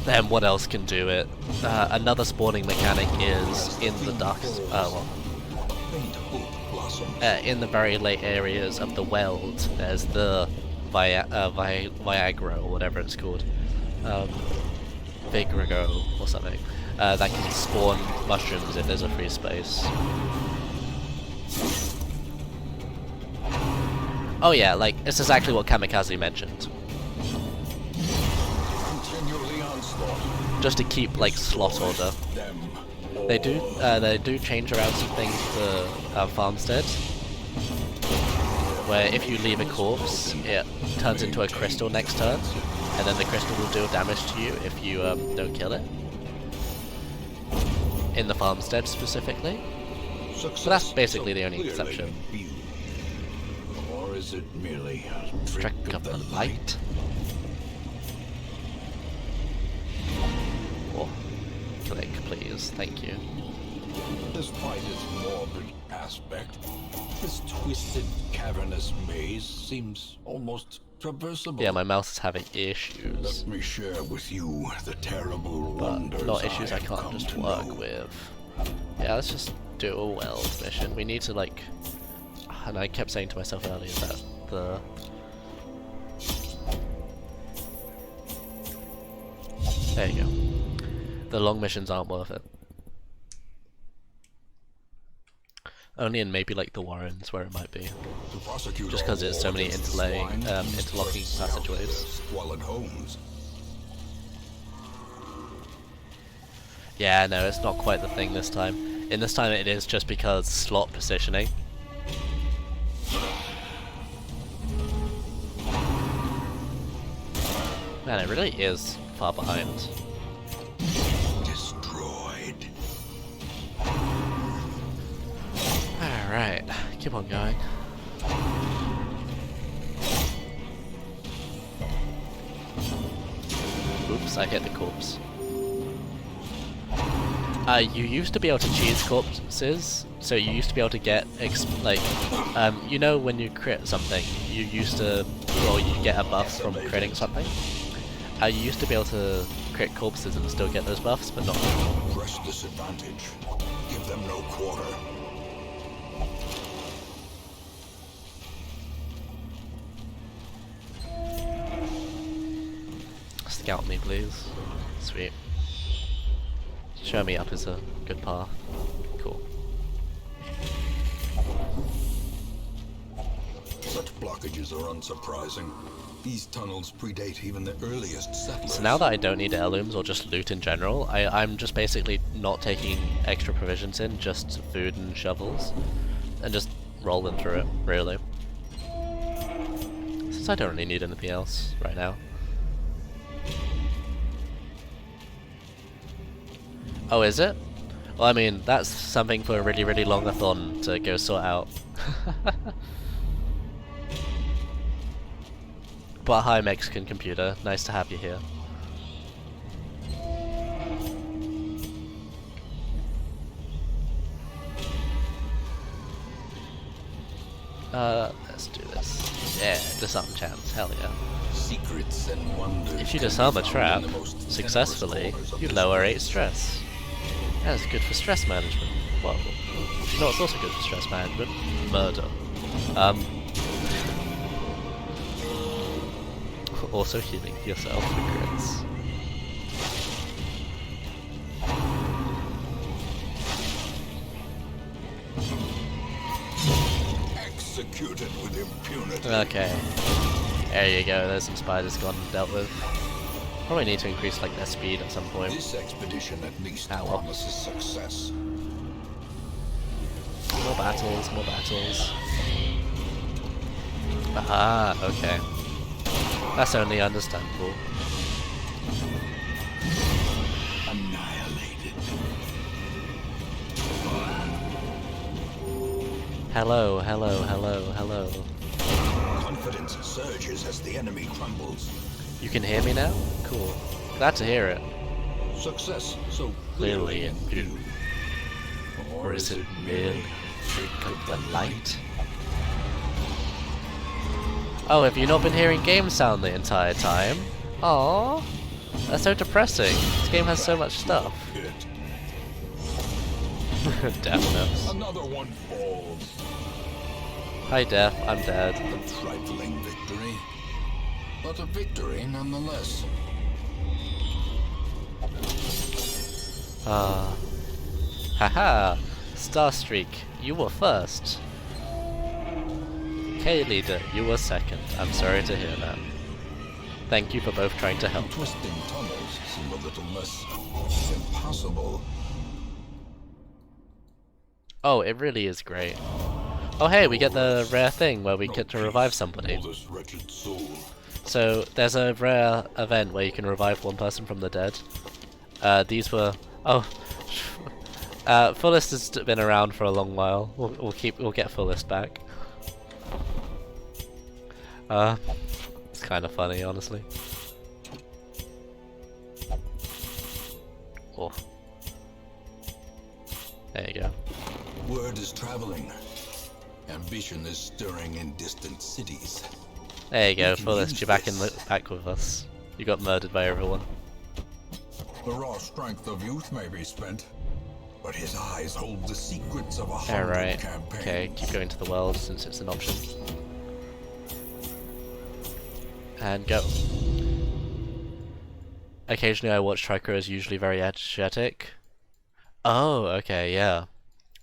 Then what else can do it? Another spawning mechanic is in the darkest, in the very late areas of the Weld, there's the Viagra or whatever it's called, Vigrago or something, that can spawn mushrooms if there's a free space. Oh yeah, like, it's exactly what Kamikaze mentioned. Just to keep like slot order. They do change around some things for Farmstead, where if you leave a corpse, it turns into a crystal next turn, and then the crystal will deal damage to you if you don't kill it. In the Farmstead specifically. But that's basically the only exception. Or is it merely a Trick of the light. Oh, click, please. Thank you. Despite its morbid aspect, this twisted, cavernous maze seems almost traversable. Yeah, my mouse is having issues. Let me share with you the terrible wonders. But not issues I can't just work with. Yeah, let's just do a Weld mission. We need to like... And I kept saying to myself earlier that the... There you go. The long missions aren't worth it. Only in maybe like the Warrens where it might be. To prosecute just because there's so many interlocking passageways. Squalid homes, Yeah, no, it's not quite the thing this time. In this time it is just because slot positioning. Man, it really is far behind. Destroyed. Alright, keep on going. Oops, I hit the corpse. You used to be able to cheese corpses, so you used to be able to get, you know when you crit something, you used to, well, you get a buff from critting something. You used to be able to crit corpses and still get those buffs, but not anymore. Press this advantage. Give them no quarter. Scout me, please. Sweet. Show me up is a good path. Cool. Such blockages are unsurprising. These tunnels predate even the earliest settlers. So now that I don't need heirlooms or just loot in general, I'm just basically not taking extra provisions in, just food and shovels, and just rolling through it, really. Since I don't really need anything else right now. Oh, is it? Well, I mean, that's something for a really, really long-a-thon to go sort out. But hi, Mexican computer. Nice to have you here. Let's do this. Yeah, disarm chance. Hell yeah. Secrets and wonders. If you disarm a trap successfully, you lower 8 stress. That's good for stress management. Well, you know what's also good for stress management? Murder. Also healing yourself for crits. Executed with impunity. Okay. There you go, there's some spiders gone and dealt with. Probably need to increase like their speed at some point. This expedition at least Ow. promises success. More battles, more battles. Ah, okay. That's only understandable. Annihilated. Hello, hello, hello, hello. Confidence surges as the enemy crumbles. You can hear me now? Cool. Glad to hear it. Success so Clearly in view. Or is it merely a trick of the light? Oh, have you not been hearing game sound the entire time? Aww. That's so depressing. This game has so much stuff. Deafness. Another one falls. Hi, Death. I'm dead. A trifling victory, but a victory nonetheless. Haha. Starstreak, you were first. K-Leader, you were second. I'm sorry to hear that. Thank you for both trying to help. Twisting tunnels seem a little less impossible. Oh, it really is great. Oh hey, we get the rare thing where we get to revive somebody. This wretched soul. So there's a rare event where you can revive one person from the dead. These were Fullest has been around for a long while. We'll get Fullest back. It's kind of funny, honestly. Oh. There you go. Word is traveling. Ambition is stirring in distant cities. There you go, We can Fullest, use you're back this. back with us. You got murdered by everyone. The raw strength of youth may be spent, but his eyes hold the secrets of a hundred Alright, campaigns. okay, keep going to the world since it's an option. And go. Occasionally I watch Tricro, usually very energetic. Oh, okay, yeah.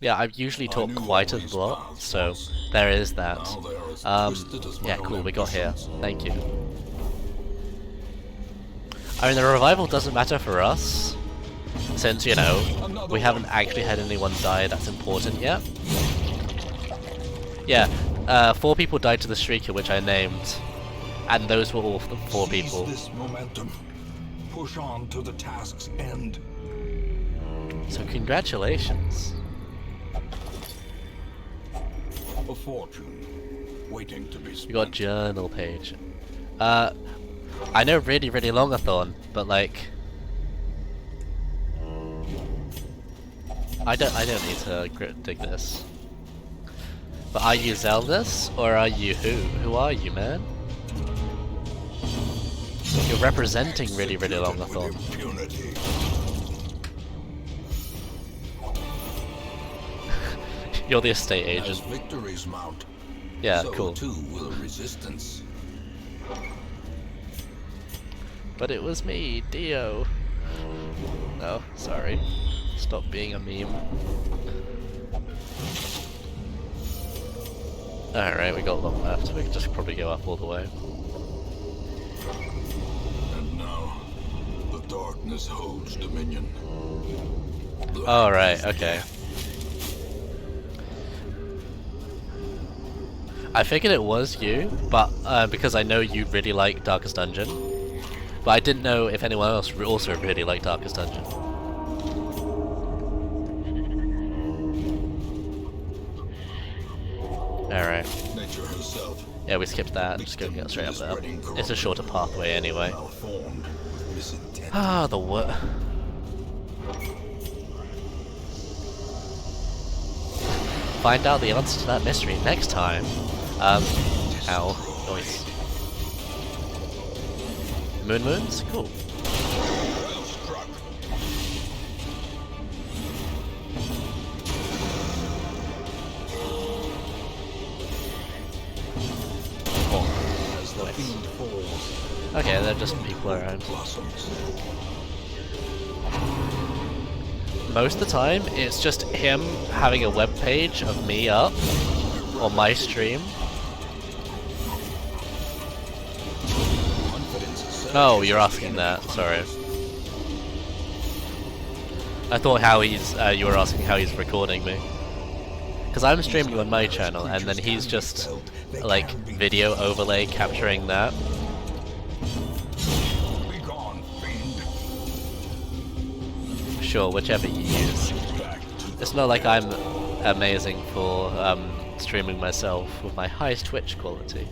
Yeah, I usually talk knew quite a all these lot, paths so once. there is that. Now they are as twisted as my Yeah, own cool, we got here. ambitions. Thank you. I mean, the revival doesn't matter for us, Since, you know, we haven't actually had anyone die that's important yet. Yeah, 4 people died to the Shrieker, which I named. And those were all the 4 people. Seize this momentum. Push on to the task's end. So congratulations. A fortune waiting to be spent. You got journal page. I know really longathon, but like I don't need to dig this. But are you Zeldus or are you who? Who are you, man? You're representing really longathon. You're the estate agent. As victories mount, Yeah, so cool. too will resistance. But it was me, Dio. No, sorry. Stop being a meme. Alright, we got a lot left. We can just probably go up all the way. And now, the darkness holds dominion. Alright, okay. I figured it was you, but because I know you really like Darkest Dungeon. But I didn't know if anyone else also really liked Darkest Dungeon. Alright. Nature herself. Yeah, we skipped that. Just gonna get straight up there. It's a shorter pathway anyway. Malformed with misintent. Ah, the what? Find out the answer to that mystery next time. Ow. Noise. Moons? Cool. Well struck. Oh, As the nice. fiend falls, Okay, they're just people around. blossoms. Most of the time, it's just him having a web page of me up on my stream. Oh, you're asking that. Sorry. I thought how he's. You were asking how he's recording me. Because I'm streaming on my channel, and then he's just like video overlay capturing that. Be gone, fiend. Sure, whichever you use. It's not like I'm amazing for streaming myself with my highest Twitch quality.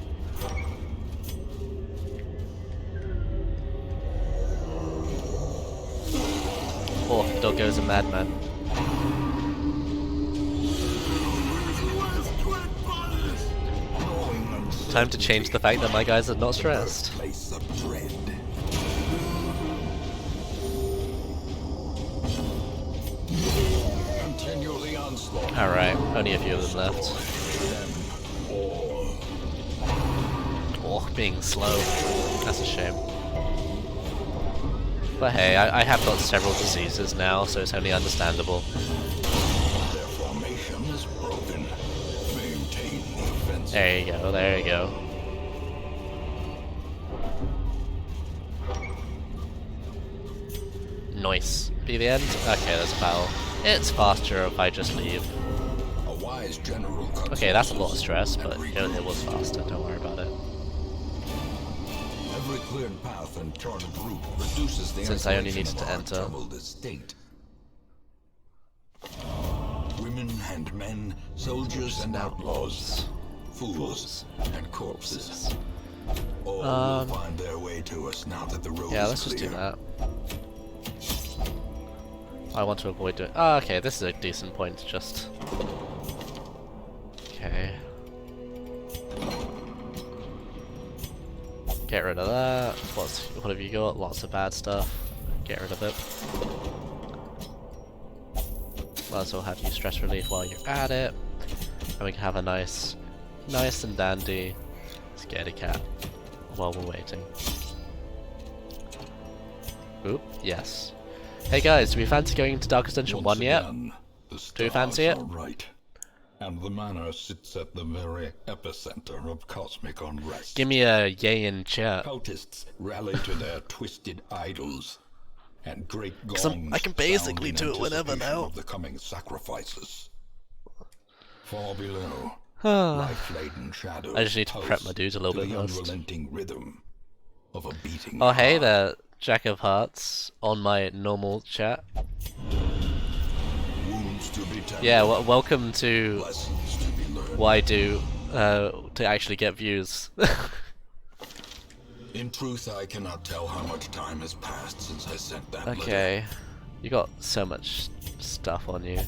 Oh, Doggo's a madman. Time to change the fact that my guys are not stressed. Place of dread. Continue the onslaught. Alright, only a few of them left. Oh, being slow. That's a shame. But hey, I have got several diseases now, so it's only understandable. Their formation is broken. Maintain the offensive. There you go, there you go. Nice. Be the end? Okay, there's a battle. It's faster if I just leave. A wise general Okay, that's a lot of stress, but it was faster, don't worry about it. Every cleared path and charted route reduces the Since I only isolation needed of to our enter. troubled estate. Women and men, soldiers and outlaws, fools and corpses. All will find their way to us now that the road Yeah, is let's just do clear. that. I want to avoid doing. Oh, okay, this is a decent point to just. Okay. Get rid of that. What have you got? Lots of bad stuff. Get rid of it. Might as well have you stress relief while you're at it. And we can have a nice and dandy scaredy cat while we're waiting. Oop, yes. Hey guys, do we fancy going into Darkest Dungeon 1 yet? Again, the Do you fancy stars it? are right, and the manor sits at the very epicenter of cosmic unrest. Give me a yay in chat. Cultists rally to their twisted idols, and great Because gongs I can sound basically in do it whenever anticipation now. of the coming sacrifices. Far below, I life-laden shadows just need to prep my dudes a little to bit the first. unrelenting rhythm of a beating Oh hey heart. there, Jack of Hearts, on my normal chat. Wounds to be tended, Yeah, welcome to lessons to be learned. what I do to actually get views. In truth, I cannot tell how much time has passed since I sent that letter. Okay, you got so much stuff on you.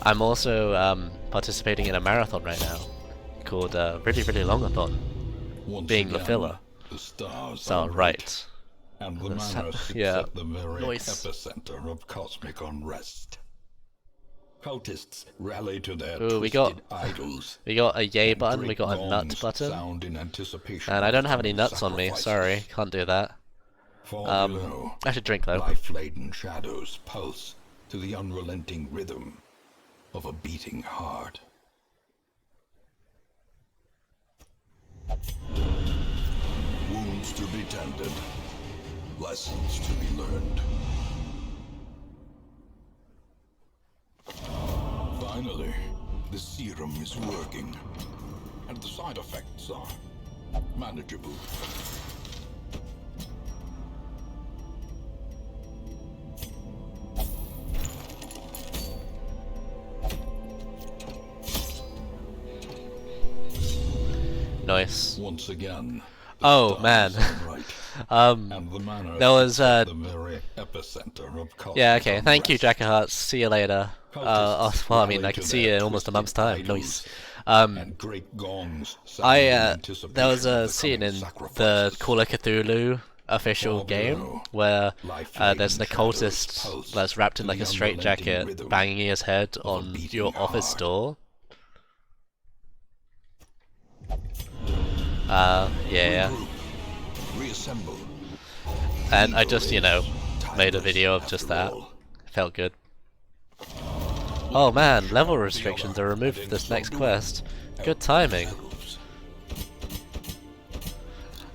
I'm also participating in a marathon right now called Really Really Longathon, Once being the again, filler. the stars So are right. and the manor sits Yeah, at the very nice. epicenter of cosmic unrest. Cultists rally to their Ooh, twisted idols. We got a yay and button, we great got a nut gongs button, sound in anticipation and of I don't the have any coming nuts on me, sacrifices. sorry, can't do that. Far below, I should drink though. life-laden shadows pulse to the unrelenting rhythm of a beating heart. Wounds to be tended, lessons to be learned. Finally, the serum is working, and the side effects are manageable. Nice. Once again. Oh man. There was the very epicenter of yeah, cosmic okay, thank you unrest. Jack of Hearts, see you later. Well, I mean, I can see you in almost a month's time, nice. And great gongs There was a scene in the Call of Cthulhu official game where there's an occultist that's wrapped in like a straitjacket banging his head on your office door. Yeah. Reassemble. And I just, you know, made a video of just that. Felt good. Oh man, level restrictions are removed for this next quest. Good timing.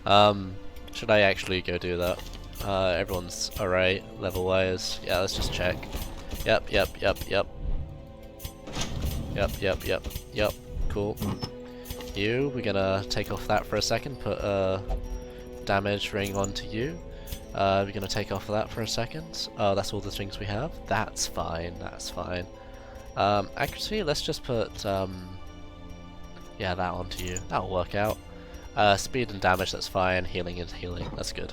Should I actually go do that? Everyone's alright, level-wise. Yeah, let's just check. Yep. Cool. You, we're gonna take off that for a second, put a damage ring onto you. We're gonna take off that for a second. Oh, that's all the things we have? That's fine, that's fine. Accuracy, let's just put, yeah, that onto you. That'll work out. Speed and damage, that's fine. Healing is healing, that's good.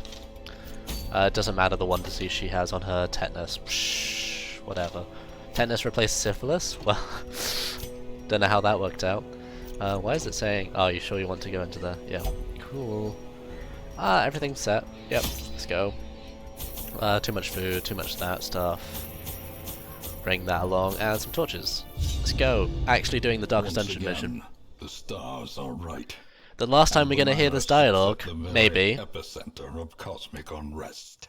It doesn't matter the one disease she has on her, tetanus. Psh, whatever. Tetanus replaced syphilis? Well, don't know how that worked out. Why is it saying, oh, you sure you want to go into there? Yeah, cool. Everything's set. Yep, let's go. Too much food, too much that stuff. Bring that along, and some torches. Let's go. Actually doing the Darkest Dungeon mission. The stars are right. The last time we're gonna hear this dialogue, maybe. Epicenter of cosmic unrest.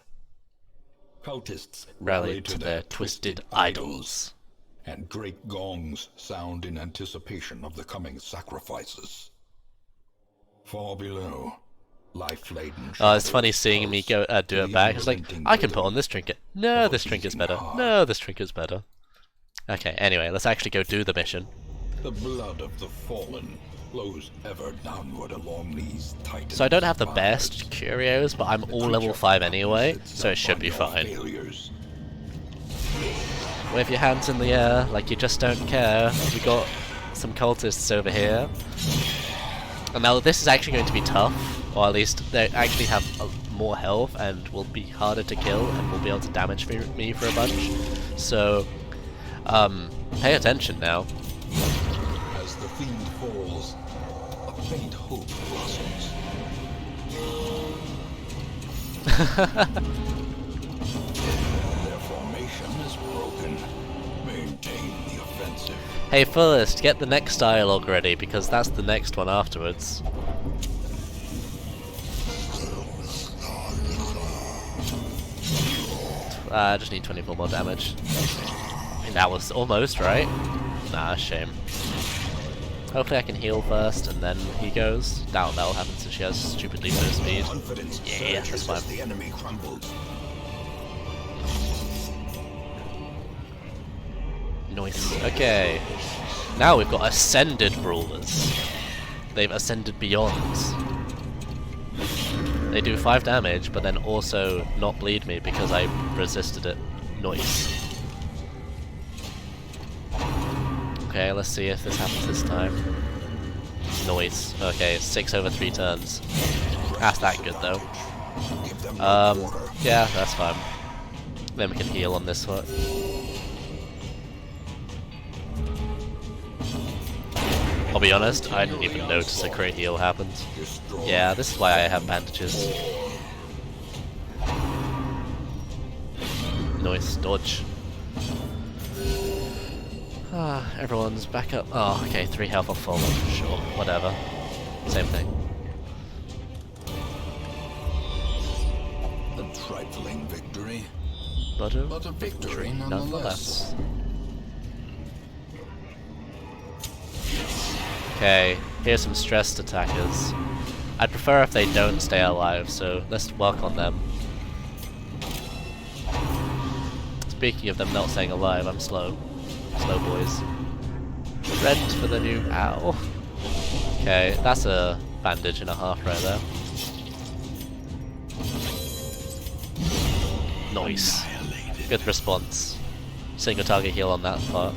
Cultists Rally to their twisted idols. And great gongs sound in anticipation of the coming sacrifices. Far below, life-laden. It's funny seeing me go do it back. It's like, I can put on this trinket. No, this trinket's better. No, this trinket's better. Okay, anyway, let's actually go do the mission. The blood of the fallen flows ever downward along these titan. So I don't have the best curios, but I'm all level 5 anyway, so it should be fine. Wave your hands in the air like you just don't care. We got some cultists over here. And now this is actually going to be tough, or at least they actually have more health and will be harder to kill and will be able to damage me for a bunch. So, pay attention now. As the fiend falls, a faint hope blossoms. Their formation is broken. Maintain the offensive. Hey first, get the next dialogue ready, because that's the next one afterwards. I just need 24 more damage. I mean, that was almost right. Nah, shame. Hopefully I can heal first and then he goes. Doubt that'll happen since she has stupidly low speed. Confidence Yeah, that's surges fine. as the enemy crumbles. Nice. Okay. Now we've got ascended brawlers. They've ascended beyond. They do 5 damage, but then also not bleed me because I resisted it. Nice. Okay, let's see if this happens this time. Nice. Okay, 6 over 3 turns. That's that good though. Yeah, that's fine. Then we can heal on this one. I'll be honest, I didn't even notice a crit heal happened. Yeah, this is why I have bandages. Nice, dodge. Ah, everyone's back up. Oh, okay, 3 health off full. Sure, whatever. Same thing. A trifling victory, But a victory nonetheless. Okay, here's some stressed attackers. I'd prefer if they don't stay alive, so let's work on them. Speaking of them not staying alive, I'm slow. Slow boys. Rent for the new owl. Okay, that's a bandage and a half right there. Nice. Good response. Single target heal on that part.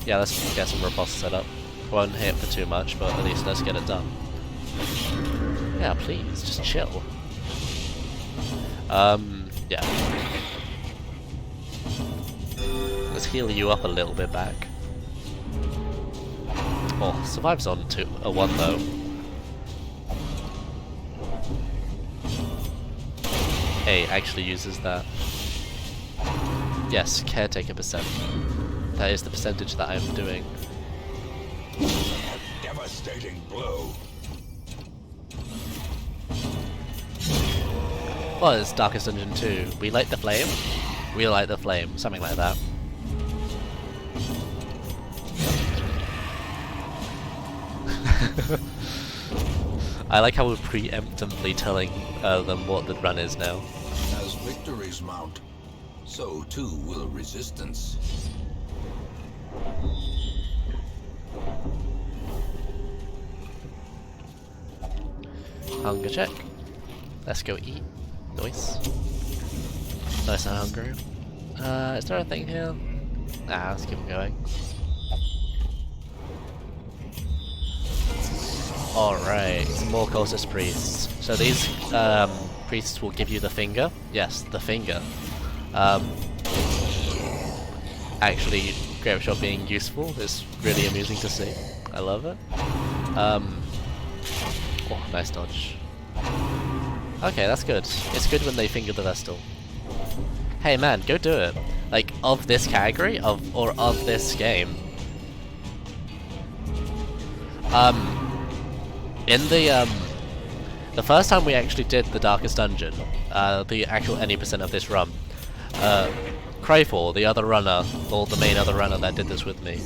Yeah, let's get some riposte set up. Won't hit for too much, but at least let's get it done. Yeah, please, just chill. Yeah. Let's heal you up a little bit back. Oh, survives on a 1 though. A actually uses that. Yes, Caretaker percent. That is the percentage that I'm doing. A devastating blow. Well, it's Darkest Dungeon 2. We light the flame? We light the flame. Something like that. I like how we're preemptively telling them what the run is now. As victories mount, so too will resistance. Hunger check. Let's go eat. Nice. Nice and hungry. Is there a thing here? Nah, let's keep on going. Alright, some more cultist priests. So these priests will give you the finger. Yes, the finger. Actually, Grape Shot being useful is really amusing to see. I love it. Oh, nice dodge. Okay, that's good. It's good when they finger the Vestal. Hey man, go do it. Like, of this category, or of this game. In the first time we actually did the Darkest Dungeon, the actual any percent of this run, Crayfall, the other runner, or the main other runner that did this with me,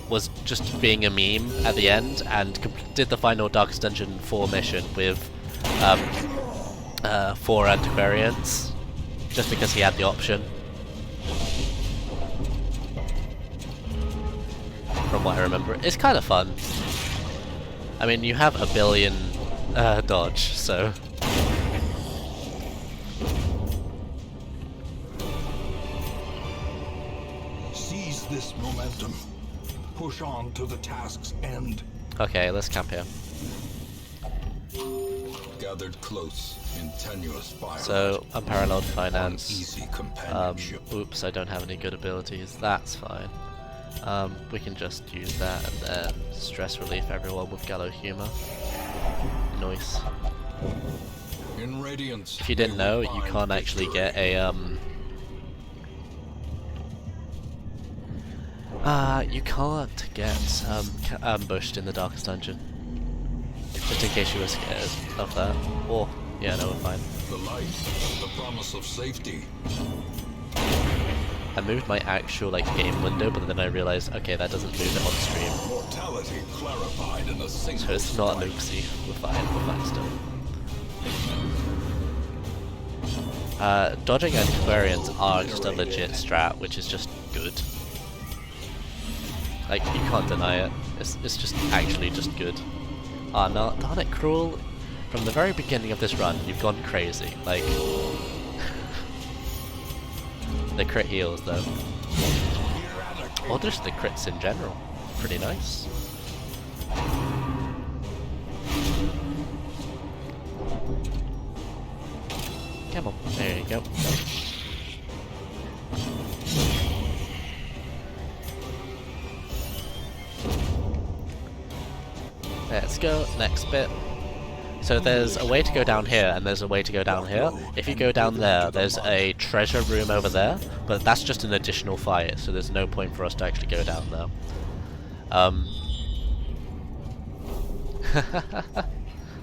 was just being a meme at the end and did the final Darkest Dungeon 4 mission with 4 antiquarians, just because he had the option. From what I remember, it's kind of fun. I mean, you have a billion dodge, so. Seize this momentum. Push on to the task's end. Okay, let's camp here. Gathered close in tenuous fire. So, unparalleled finance. Easy companionship. Oops, I don't have any good abilities. That's fine. We can just use that and then stress relief everyone with Gallow Humor. Nice. In Radiance, If you didn't know, you can't actually get a you can't get ambushed in the Darkest Dungeon. Just in case you were scared of that. Oh, yeah, no, we're fine. the light, the promise of safety. I moved my actual like game window, but then I realized, okay, that doesn't move it on stream. Mortality clarified in a single So it's not an strike. oopsie. We're fine still. Dodging and quarians are just a legit strat, which is just good. Like, you can't deny it. It's just actually just good. Ah, no, darn it, Cruel. From the very beginning of this run, you've gone crazy. Like, the crit heals though. Or just the crits in general. Pretty nice. Come on, there you go. Let's go, next bit. So there's a way to go down here, and there's a way to go down here. If you go down there, there's a treasure room over there, but that's just an additional fight, so there's no point for us to actually go down there.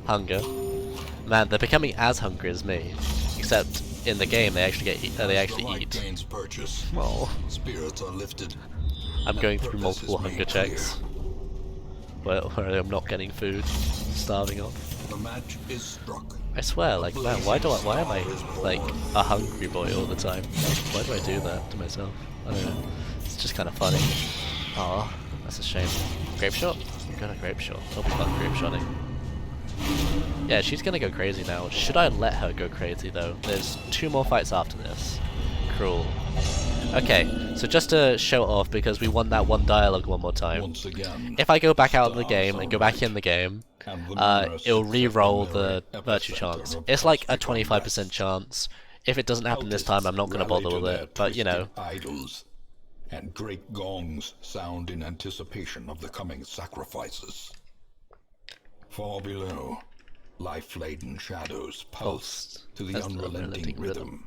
Hunger. Man, they're becoming as hungry as me, except in the game they actually eat. Gains purchase. Oh. Spirits are lifted. I'm going through Purpose multiple is made hunger checks where I'm not getting food, starving off. The match is struck. I swear, like, man, why am I like a hungry boy all the time? Why do I do that to myself? I don't know. It's just kind of funny. Aw, that's a shame. Grape shot? I'm gonna grape shot. It'll be fun grape shotting. Yeah, she's gonna go crazy now. Should I let her go crazy though? There's 2 more fights after this. Cruel. Okay, so just to show it off, because we won that one dialogue one more time. Once again, If I go back out of the game and go back in the game, it'll re-roll the virtue chance. It's like a 25% chance. If it doesn't happen this time, I'm not going to bother with it, but you know. Idols and great gongs sound in anticipation of the coming sacrifices. Far below, life-laden shadows pulse to the unrelenting rhythm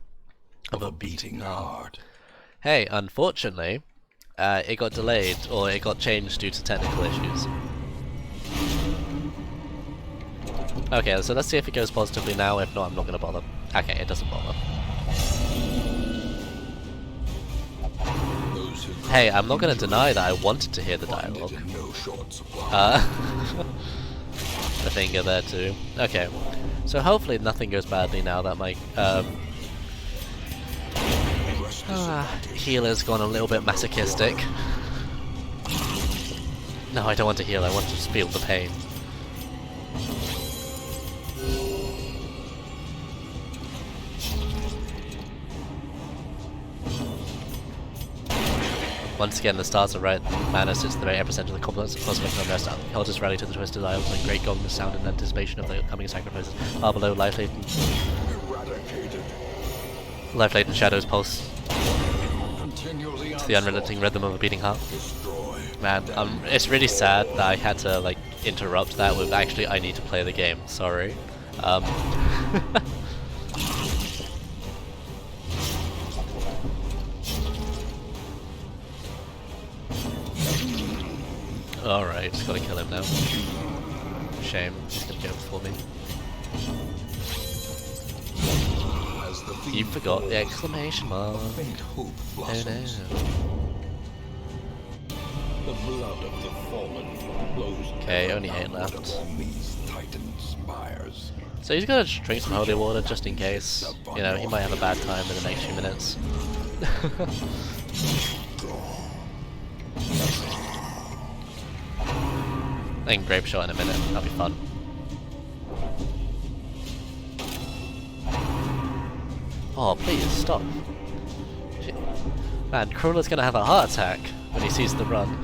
of a beating heart. Hey, unfortunately, it got delayed, or it got changed due to technical issues. Okay, so let's see if it goes positively now. If not, I'm not going to bother. Okay, it doesn't bother. Hey, I'm not going to deny that I wanted to hear the dialogue. The finger there too. Okay, so hopefully nothing goes badly now that my healer's gone a little bit masochistic. No, I don't want to heal, I want to just feel the pain. Once again, the stars are right. Mana sits at the very epicenter of the complex cosmic unrest. Elders rally to the twisted isles, and great gongs sound in anticipation of the coming sacrifices. Far below, life-laden shadows pulse to the unrelenting rhythm of a beating heart. Man, it's really sad that I had to like interrupt that with actually I need to play the game. Sorry. Alright, just gotta kill him now. Shame, he's gonna go before me. You forgot the exclamation mark. Oh no. The blood of the fallen flows. Okay, only 8 left. On these titan spires. So he's gonna drink some holy water just in case. You know, he might have a bad time in the next few minutes. I can grape shot in a minute, that'll be fun. Oh, please, stop. Man, Cruel's gonna have a heart attack when he sees the run.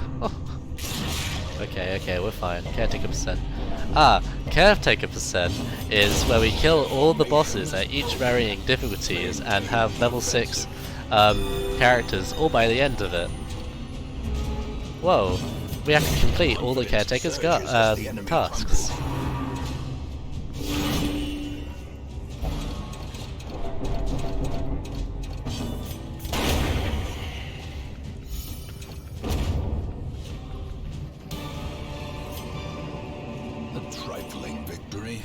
Okay, we're fine. Caretaker percent. Caretaker percent is where we kill all the bosses at each varying difficulties and have level 6 characters all by the end of it. Whoa. We have to complete all the Caretaker's tasks. A trifling victory,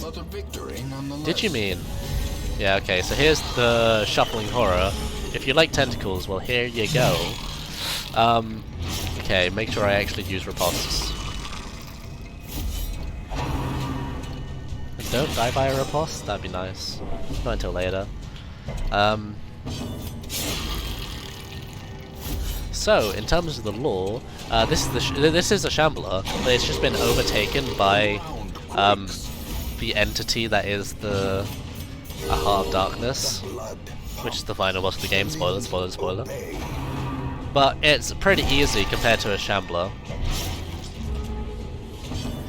but a victory nonetheless. Did you mean? Yeah, okay, so here's the shuffling horror. if you like tentacles, well, here you go. Okay, make sure I actually use ripostes. And don't die by a riposte, that'd be nice. Not until later. So, in terms of the lore, this is a Shambler, but it's just been overtaken by the entity that is the Heart of Darkness, which is the final boss of the game. Spoiler, spoiler, spoiler. But it's pretty easy compared to a Shambler,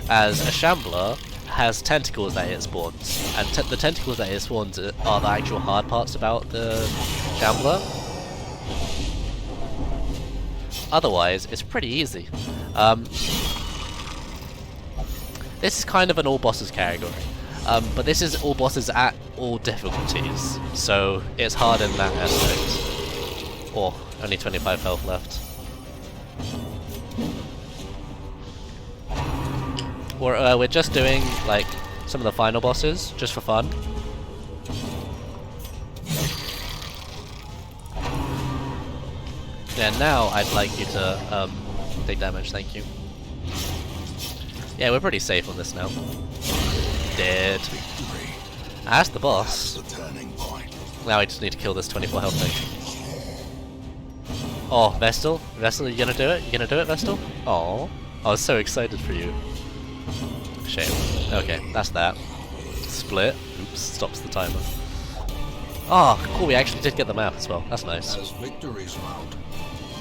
as a Shambler has tentacles that it spawns, and the tentacles that it spawns are the actual hard parts about the Shambler. Otherwise, it's pretty easy. This is kind of an all bosses category, but this is all bosses at all difficulties, so it's hard in that aspect. Oh, only 25 health left. We're just doing like some of the final bosses just for fun. Yeah, now I'd like you to take damage, thank you. Yeah, we're pretty safe on this now. Dead. That's the boss. Now I just need to kill this 24 health thing. Oh, Vestal? Vestal, you gonna do it? You gonna do it, Vestal? Oh, I was so excited for you. Shame. Okay, that's that. Split. Oops, stops the timer. Oh, cool, we actually did get the map as well. That's nice. As victories mount,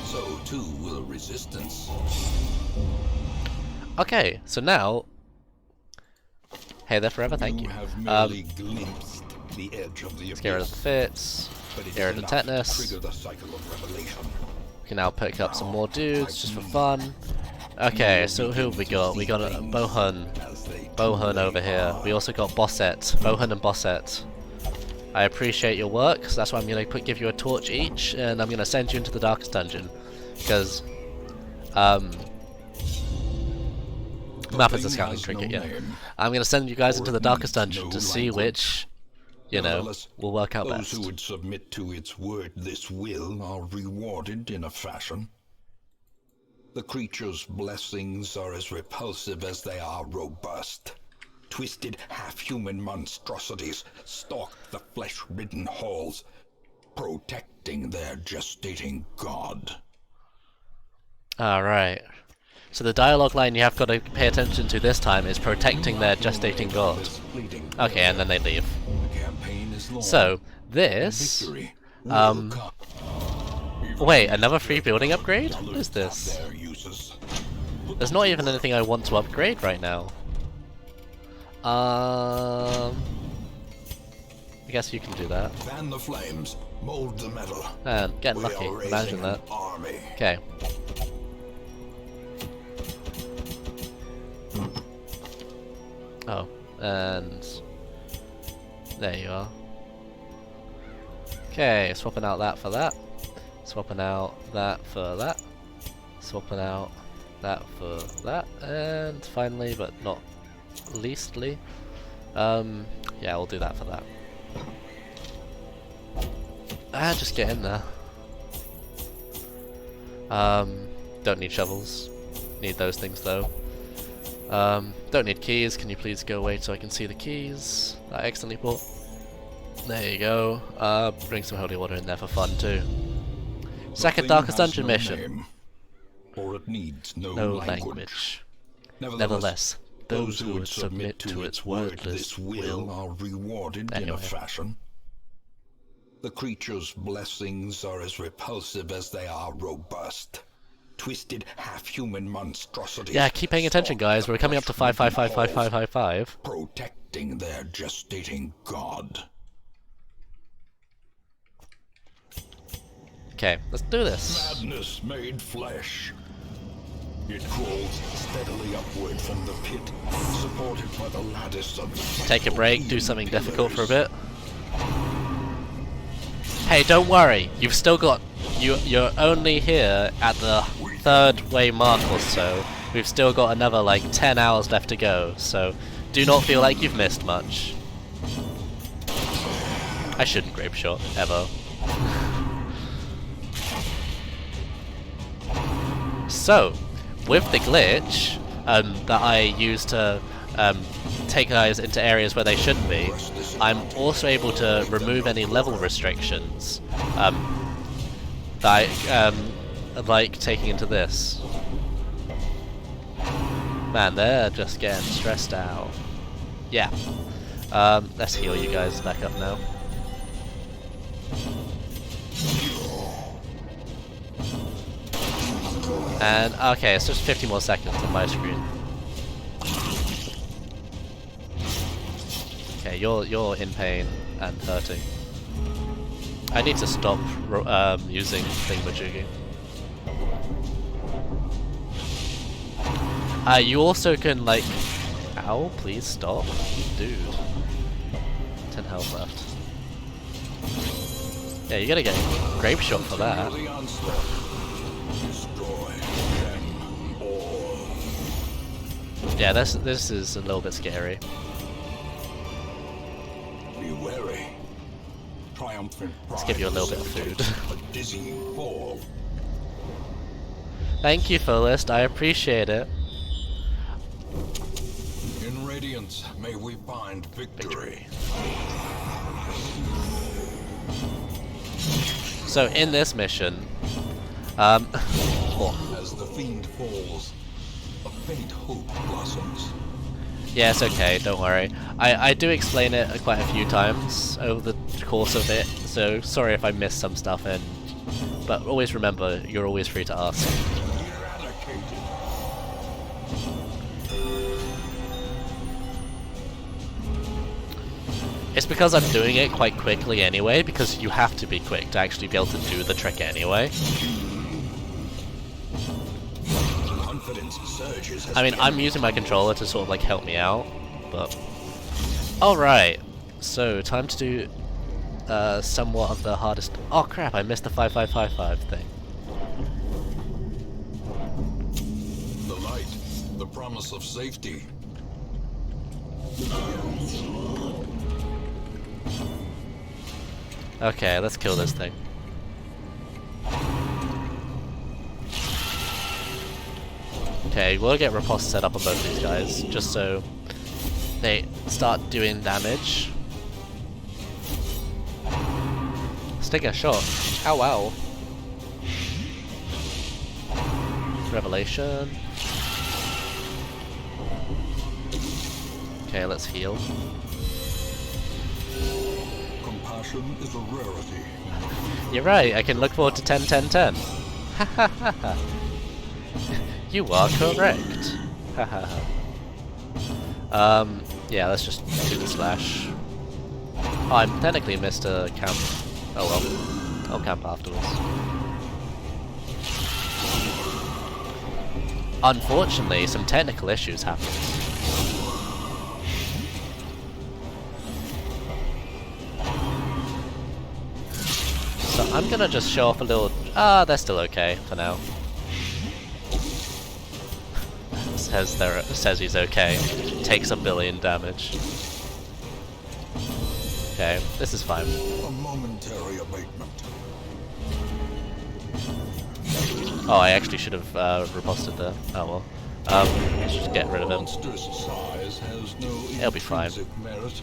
so too will resistance. Okay, so now... Hey there forever, thank you. Have merely glimpsed the edge of the Let's get rid of the fits, get rid of the tetanus. the cycle of revelation. We can now pick up some more dudes, just for fun. Okay, so who have we got? We got Bohun. Bohun over here. We also got Bosset. Bohun and Bosset. I appreciate your work, so that's why I'm going to give you a torch each, and I'm going to send you into the Darkest Dungeon. Because, map is a scouting trinket, yeah. I'm going to send you guys into the Darkest Dungeon to see which, you know, will work out best. Those who would submit to its word, this will, are rewarded in a fashion. The creature's blessings are as repulsive as they are robust. Twisted, half-human monstrosities stalk the flesh-ridden halls, protecting their gestating god. Alright. So the dialogue line you have got to pay attention to this time is protecting their gestating god. Okay, and then they leave. So, this... Wait, another free building upgrade? What is this? There's not even anything I want to upgrade right now. I guess you can do that. Fan the flames, mold the metal. And getting lucky, imagine that. Okay. Oh, and there you are. Okay, swapping out that for that. Swapping out that for that. Swapping out that for that. And finally, but not leastly, yeah, we'll do that for that. Just get in there. Don't need shovels. Need those things though. Don't need keys. Can you please go away so I can see the keys that I accidentally bought? There you go. Bring some holy water in there for fun too. Second Darkest Dungeon mission. Or it needs no language. Nevertheless, those who would submit to its wordless will are rewarded in a fashion. The creature's blessings are as repulsive as they are robust. Twisted, half-human monstrosities. Yeah, keep paying attention, guys. We're coming up to 5555555. Protecting their gestating god. Okay, let's do this. Madness made flesh. It crawls steadily upward from the pit, supported by the lattice of the take a break, do something difficult for a bit. Hey, don't worry. You've still got... You're only here at the third way mark or so. We've still got another, like, 10 hours left to go, so do not feel like you've missed much. I shouldn't grape shot, ever. So, with the glitch that I use to take guys into areas where they shouldn't be, I'm also able to remove any level restrictions that I like taking into this. Man, they're just getting stressed out. Yeah. Let's heal you guys back up now. And okay, it's just 50 more seconds on my screen. Okay, you're in pain and hurting. I need to stop using thingamajiggy. You also can like... Ow, please stop. Dude. 10 health left. Yeah, you gotta get grape shot for that. Yeah, this is a little bit scary. Be wary. Triumphant Let's give you a little bit of food. A dizzying fall. Thank you, Fullest. I appreciate it. In radiance, may we find victory. So in this mission, As the fiend falls, a faint hope blossoms. yeah, it's okay, don't worry. I do explain it quite a few times over the course of it, so sorry if I missed some stuff in. But always remember, you're always free to ask. Eradicated. It's because I'm doing it quite quickly anyway, because you have to be quick to actually be able to do the trick anyway. Confidence surges. I mean, I'm using my controller to sort of like help me out, but... Alright, so time to do somewhat of the hardest... Oh crap, I missed the 5555 thing. The light, the promise of safety. Okay, let's kill this thing. Okay, we'll get riposte set up on both these guys, just so they start doing damage. Let's take a shot. Ow, wow. Revelation. Okay, let's heal. Compassion is a rarity. You're right, I can look forward to 10-10-10. Ha ha ha ha. You are correct. Ha ha ha. Yeah, let's just do the slash. Oh, I'm technically missed a camp. Oh well. I'll camp afterwards. Unfortunately, some technical issues happened. So I'm gonna just show off a little... they're still okay for now. Says he's okay. Takes 1 billion damage. Okay, this is fine. A momentary abatement. Oh, I actually should have riposted there. Oh well. Let's just get rid of him. Monstrous size has no It'll be fine. intrinsic merit,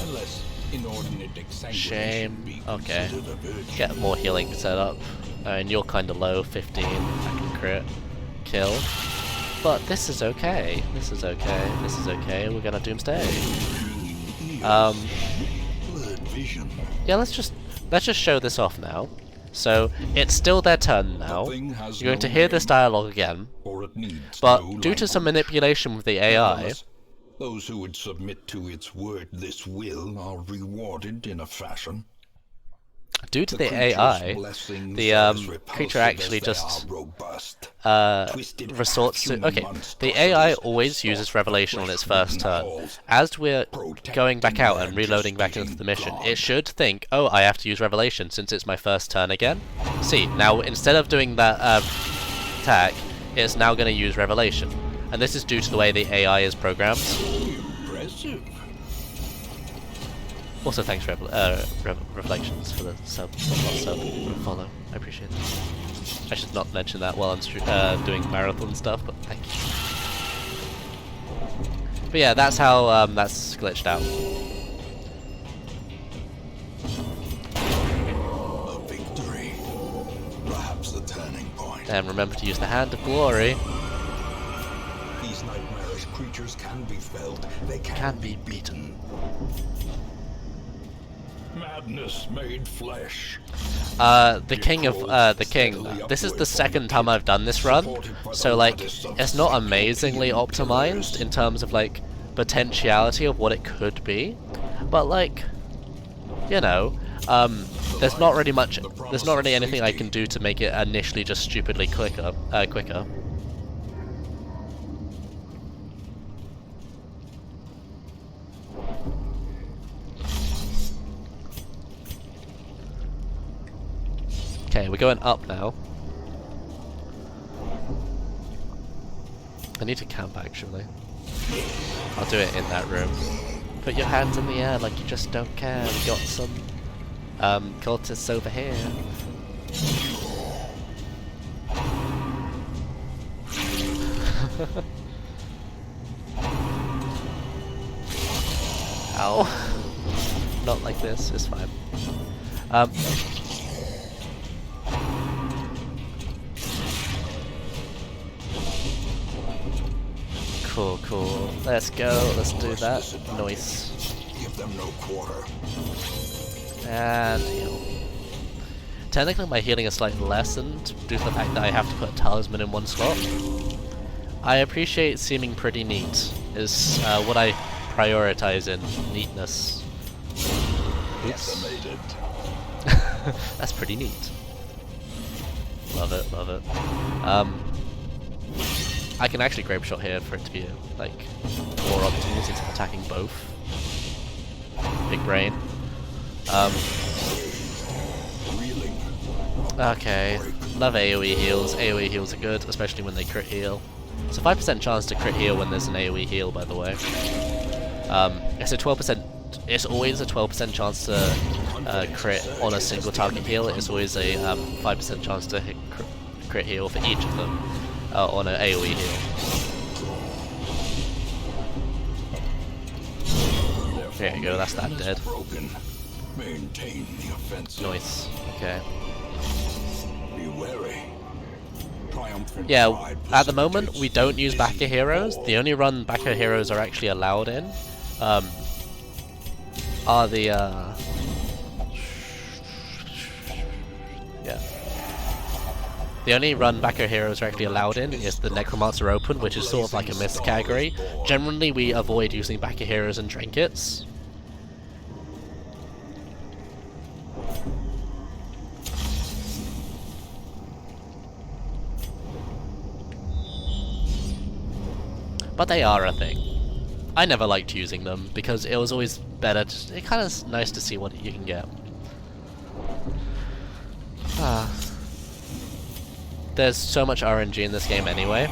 unless inordinate exsanguination Shame. be Okay. considered a virtue. Get more healing set up. And you're kinda low, 15. I can crit. Kill. But this is okay. This is okay. This is okay. We're gonna doomsday. Blurred vision. Yeah, let's just show this off now. So it's still their turn now. Thing has You're going no to hear this name, dialogue again, or it needs but no due to some language. manipulation with the AI, Nevertheless, those who would submit to its word this will are rewarded in a fashion. due to the creature's AI, blessings the are as creature repulsive actually as they just are robust. Twisted resorts to... half-human Okay, the monstrosities AI always stalk uses Revelation on its flesh-ridden first turn. halls, As we're going back out and protecting reloading their back into the just mission, eating it should think, oh, I have to use Revelation since it's my first turn again. See, now instead of doing that attack, it's now going to use Revelation. And this is due to the way the AI is programmed. Impressive. Also, thanks, Reflections, for the sub, follow. I appreciate that. I should not mention that while I'm doing marathon stuff, but thank you. But yeah, that's how that's glitched out. A victory. Perhaps the turning point. And remember to use the Hand of Glory. These nightmarish creatures can be felled. They can be beaten. Madness made flesh. The king. This is the second time I've done this run, so like it's not amazingly optimized in terms of like potentiality of what it could be, but like, you know, there's not really much. There's not really anything I can do to make it initially just stupidly quicker. Okay, we're going up now. I need to camp actually. I'll do it in that room. Put your hands in the air like you just don't care. We got some cultists over here. Ow. Not like this, it's fine. Cool, cool. Let's go. Let's do that. Nice. Give them no quarter. And heal. Technically, my healing is slightly lessened due to the fact that I have to put a talisman in one slot. I appreciate seeming pretty neat. Is what I prioritize in neatness. Oops. That's pretty neat. Love it. Love it. I can actually grape shot here for it to be like more optimal since I'm attacking both. Big brain. Okay, love AoE heals. AoE heals are good, especially when they crit heal. It's a 5% chance to crit heal when there's an AoE heal, by the way. It's a 12%. It's always a 12% chance to crit on a single target heal. It's always a 5% chance to hit crit heal for each of them. On an AoE heal. There you go, that's that dead. Maintain the offensive. Nice. Okay. Be wary. Yeah, at the moment we don't use backer heroes. The only run backer heroes are actually allowed in are the yeah. The only run backer heroes are actually allowed in is the Necromancer Open, which is sort of like a missed category. Generally, we avoid using backer heroes and trinkets. But they are a thing. I never liked using them because it was always better. It kind of nice to see what you can get. There's so much RNG in this game anyway.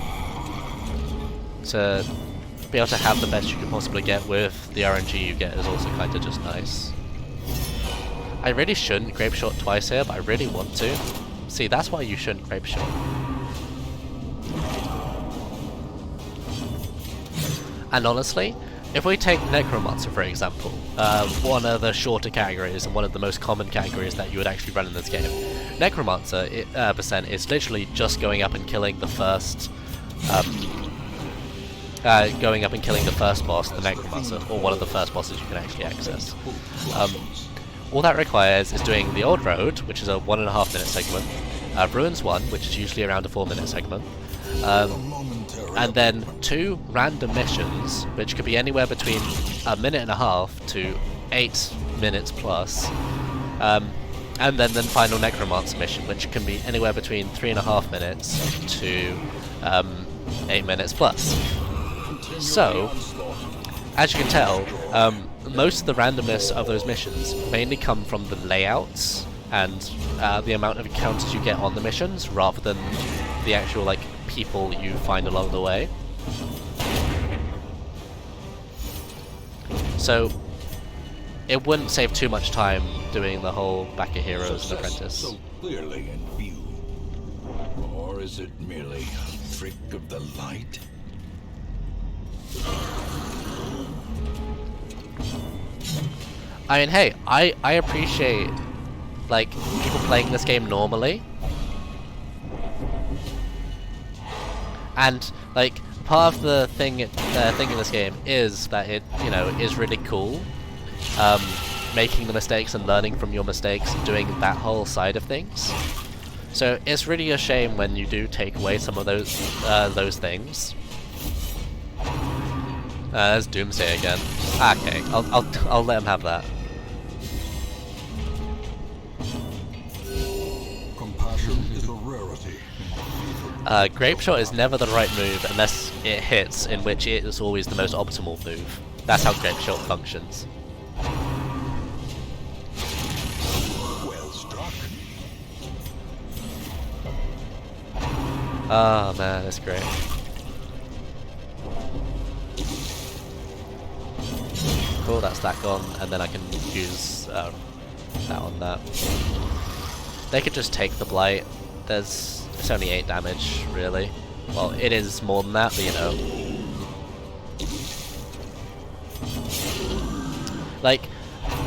To be able to have the best you can possibly get with the RNG you get is also kind of just nice. I really shouldn't grape shot twice here, but I really want to. See, that's why you shouldn't grape shot. And honestly, if we take Necromancer for example, one of the shorter categories and one of the most common categories that you would actually run in this game, Necromancer percent is literally just going up and killing the first, boss, the Necromancer, or one of the first bosses you can actually access. All that requires is doing the Old Road, which is a 1.5 minute segment, Ruins 1, which is usually around a 4-minute segment, and then 2 random missions, which could be anywhere between 1.5 minutes to 8 minutes plus, and then the final Necromancer mission, which can be anywhere between 3.5 minutes to 8 minutes plus. So, as you can tell, most of the randomness of those missions mainly come from the layouts and the amount of encounters you get on the missions, rather than the actual like people you find along the way. So it wouldn't save too much time doing the whole backer heroes and apprentice. So clearly in view. merely a trick of the light? I mean, hey, I appreciate, like, people playing this game normally. And, like, part of the thing in this game is that it, you know, is really cool. Making the mistakes and learning from your mistakes and doing that whole side of things. So it's really a shame when you do take away some of those things. There's Doomsday again. Okay, I'll let him have that. Compassion is a rarity. Grape Shot is never the right move unless it hits, in which it is always the most optimal move. That's how Grape Shot functions. Well struck. Oh man, that's great. Cool, that's that gone, and then I can use that on that. They could just take the Blight. It's only 8 damage, really. Well, it is more than that, but you know. Like,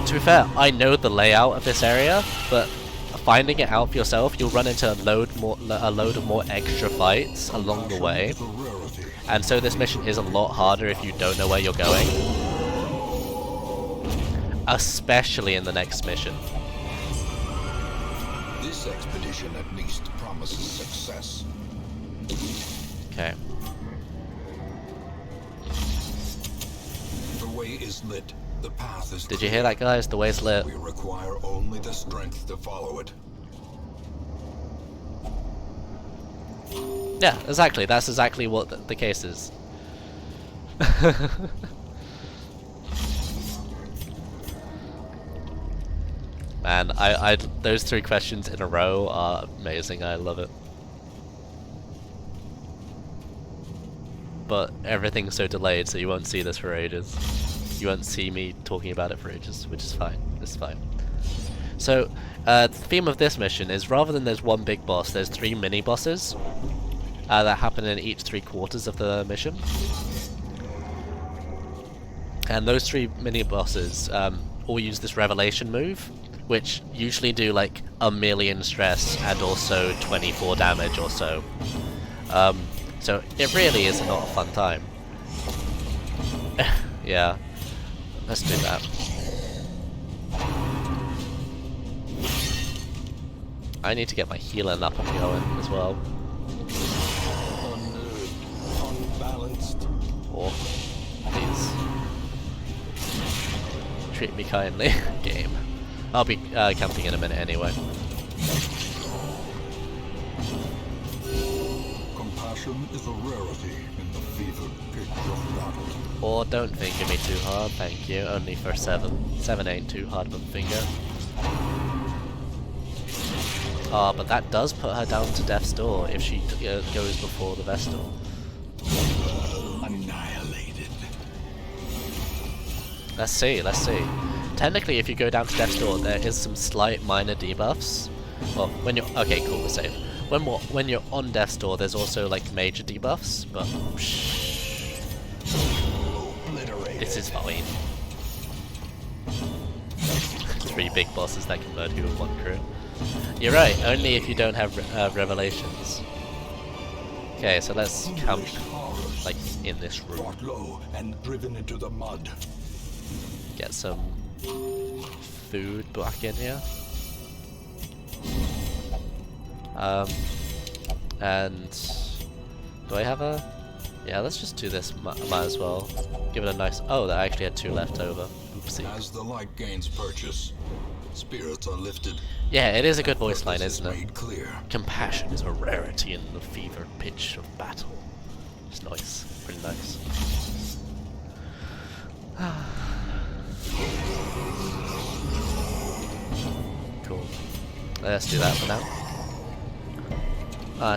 to be fair, I know the layout of this area, but finding it out for yourself, you'll run into a load of more extra fights along the way. And so this mission is a lot harder if you don't know where you're going. Especially in the next mission. This expedition at least promises success. Okay. The way is lit. The path is Did you hear that, guys? The way's lit. We require only the strength to follow it. Yeah, exactly. That's exactly what the case is. Man, those 3 questions in a row are amazing. I love it. But everything's so delayed, so you won't see this for ages. You won't see me talking about it for ages, which is fine. It's fine. So, the theme of this mission is rather than there's one big boss, there's 3 mini bosses that happen in each 3 quarters of the mission. And those 3 mini bosses all use this revelation move, which usually do like 1,000,000 stress and also 24 damage or so. So it really is not a fun time. Yeah, let's do that. I need to get my healing up and going as well. Unbalanced. Or, please. Treat me kindly, game. I'll be camping in a minute anyway. Compassion is a rarity in the fevered pitch of battle. Or don't finger me too hard, thank you. Only for 7. 7 ain't too hard of a finger. Ah, but that does put her down to death's door if she goes before the Vestal. Annihilated. Let's see, let's see. Technically, if you go down to death's door, there is some slight minor debuffs. Well, when you're... Okay, cool, we're safe. When you're on death's door, there's also, like, major debuffs, but... This is fine. 3 big bosses that can murder you with 1 crew. You're right, only if you don't have revelations. Okay, so let's camp, like, in this room. Brought low and driven into the mud. Get some food back in here. And do I have a... Yeah, let's just do this, might as well. Give it a nice... Oh, I actually had 2 left over. Oopsie. As the light gains purchase, spirits are lifted. Yeah, it is a good voice line, Purpose isn't it? Made clear. Compassion is a rarity in the fevered pitch of battle. It's nice. Pretty nice. Cool. Let's do that for now.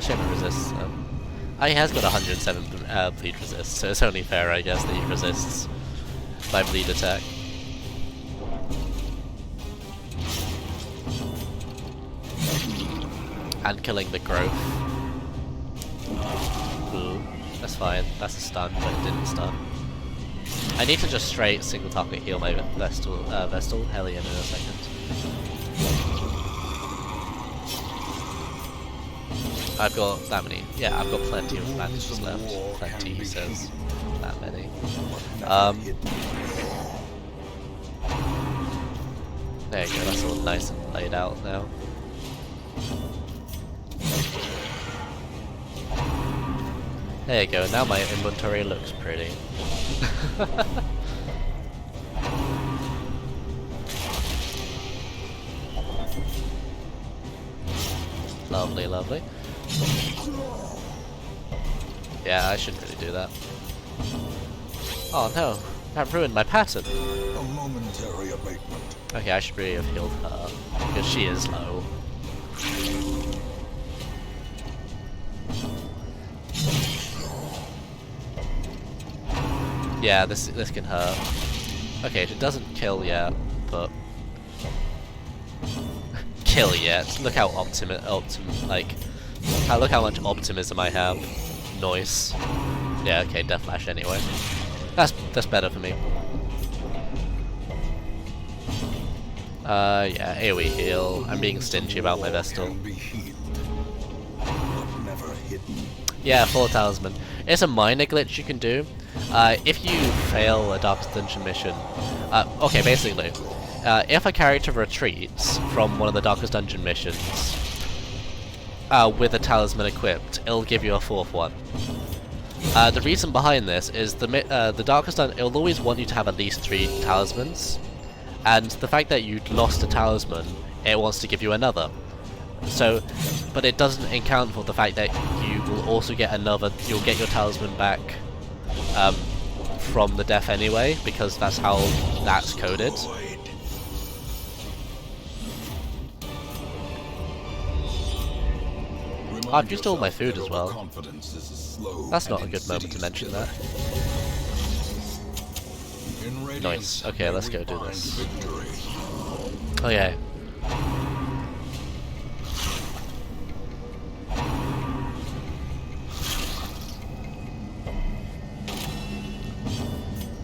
Shame it resists. He has got 107 bleed resist, so it's only fair, I guess, that he resists my bleed attack. And killing the growth. Ooh, that's fine. That's a stun, but it didn't stun. I need to just straight single target heal my Vestal Hellion in a second. I've got that many. Yeah, I've got plenty of bandages left. Plenty, he says. That many. There you go, that's all nice and laid out now. There you go, now my inventory looks pretty. Lovely, lovely. Yeah, I shouldn't really do that. Oh no, that ruined my pattern. A momentary abatement. Okay, I should really have healed her, because she is low. Yeah, this can hurt. Okay, it doesn't kill yet, but kill yet. Look how look how much optimism I have. Noise. Yeah, okay, Death Flash anyway. That's better for me. Yeah, AoE heal. I'm being stingy about my Vestal. Yeah, full talisman. It's a minor glitch you can do. If you fail a Darkest Dungeon mission, okay, basically, if a character retreats from one of the Darkest Dungeon missions with a talisman equipped, it'll give you a fourth one. The reason behind this is the Darkest Dungeon, it'll always want you to have at least 3 talismans, and the fact that you lost a talisman, it wants to give you another. So, but it doesn't account for the fact that you will also get you'll get your talisman back from the death anyway, because that's how that's coded. I've used all my food as well. That's not a good moment to mention that. Nice. Okay, let's go do this. Okay.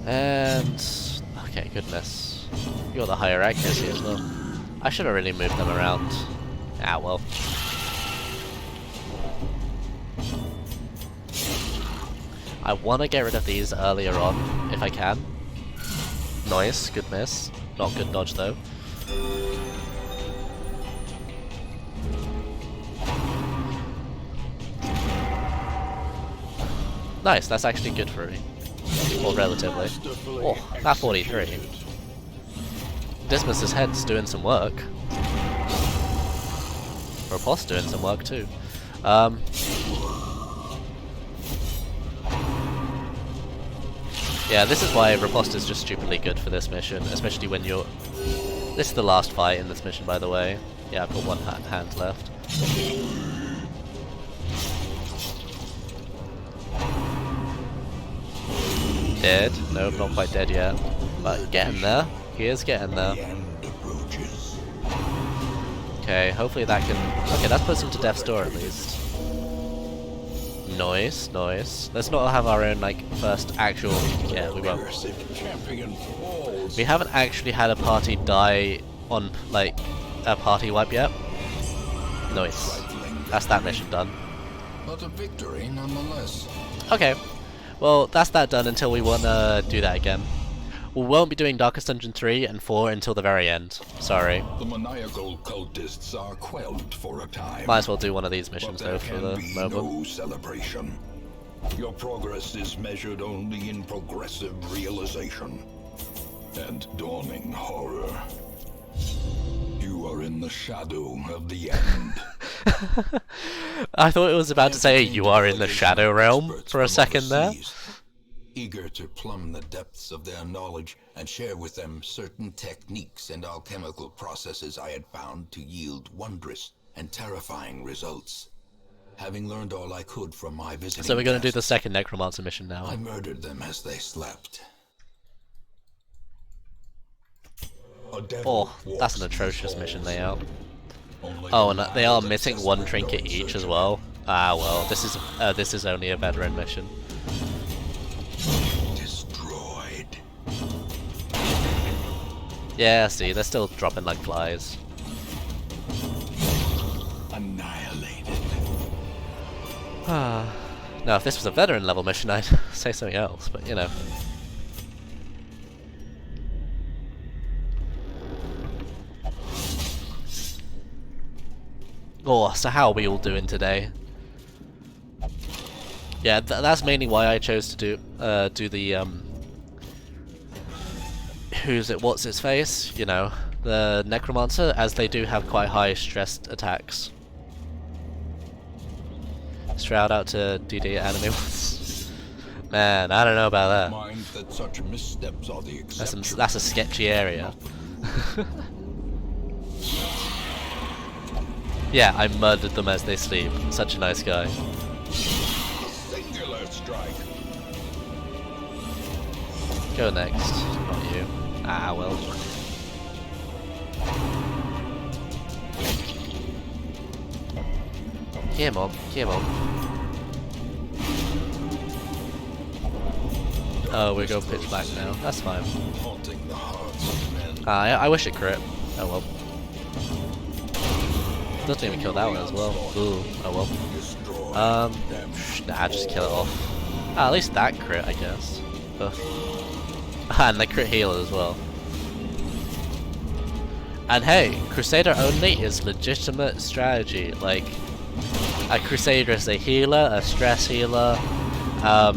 And okay, goodness. You got the higher accuracy as well. I should have really moved them around. Ah well. I want to get rid of these earlier on, if I can. Nice, good miss. Not good dodge though. Nice, that's actually good for me. Or relatively. Oh, that 43. Dismas's head's doing some work. Riposte's doing some work too. Yeah, this is why Riposte is just stupidly good for this mission, especially when you're... This is the last fight in this mission, by the way. Yeah, I've got one hand left. Dead? Nope, not quite dead yet. But getting there. He is getting there. Okay, hopefully that can... Okay, that puts him to death's door at least. Nice, nice. Let's not have our own, like, first actual... Yeah, we won't. We haven't actually had a party die on, like, a party wipe yet. Nice. That's that mission done. But a victory nonetheless. Okay. Well, that's that done until we want to do that again. We won't be doing Darkest Dungeon 3 and 4 until the very end. Sorry. The maniacal cultists are quelled for a time. Might as well do one of these missions though for the moment. No celebration. Your progress is measured only in progressive realization and dawning horror. You are in the shadow of the end. I thought it was about to say you are in the shadow realm for a second there. Eager to plumb the depths of their knowledge and share with them certain techniques and alchemical processes I had found to yield wondrous and terrifying results. Having learned all I could from my visiting So we're going to do the tasks, second Necromancer mission now. I murdered them as they slept. Oh, that's an atrocious mission layout. Oh, and they are missing one trinket each as well. Ah well, this is only a veteran mission. Destroyed. Yeah, see, they're still dropping like flies. Annihilated. Now, if this was a veteran level mission, I'd say something else, but you know. Oh, so how are we all doing today? Yeah, that's mainly why I chose to do the what's its face? You know, the Necromancer, as they do have quite high stressed attacks. Shout out to DD Anime Ones. Man, I don't know about that. Mind that such missteps are the exception. That's a sketchy area. Yeah, I murdered them as they sleep. Such a nice guy. Singular strike. Go next. Not you. Ah, well. Come on, come on. Oh, we're going pitch black now. That's fine. Haunting the hearts of men. I wish it crit. Oh well. Doesn't even kill that one as well. Ooh, oh well. Nah, just kill it off. Ah, at least that crit, I guess. Ugh. And the crit heal as well. And hey, Crusader only is legitimate strategy. Like, a Crusader is a healer, a stress healer, a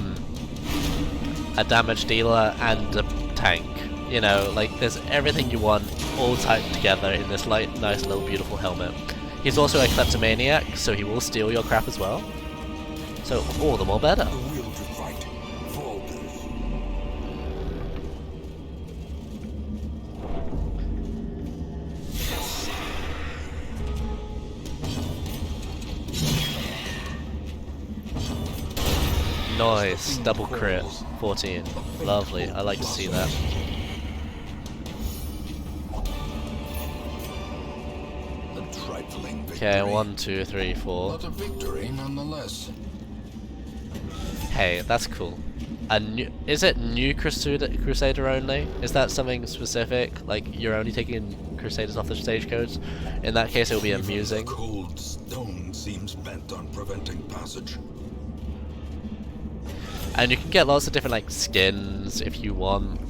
damage dealer, and a tank. You know, like, there's everything you want all tied together in this nice little beautiful helmet. He's also a kleptomaniac, so he will steal your crap as well. So all the more better. The will to fight falters. Nice, double crit, 14. Lovely, I like to see that. Okay, 1, 2, 3, 4. But a victory nonetheless. Hey, that's cool. Is it new Crusader only? Is that something specific? Like, you're only taking Crusaders off the stagecoach? In that case, it will be Even amusing. the cold stone seems bent on preventing passage. And you can get lots of different, like, skins if you want.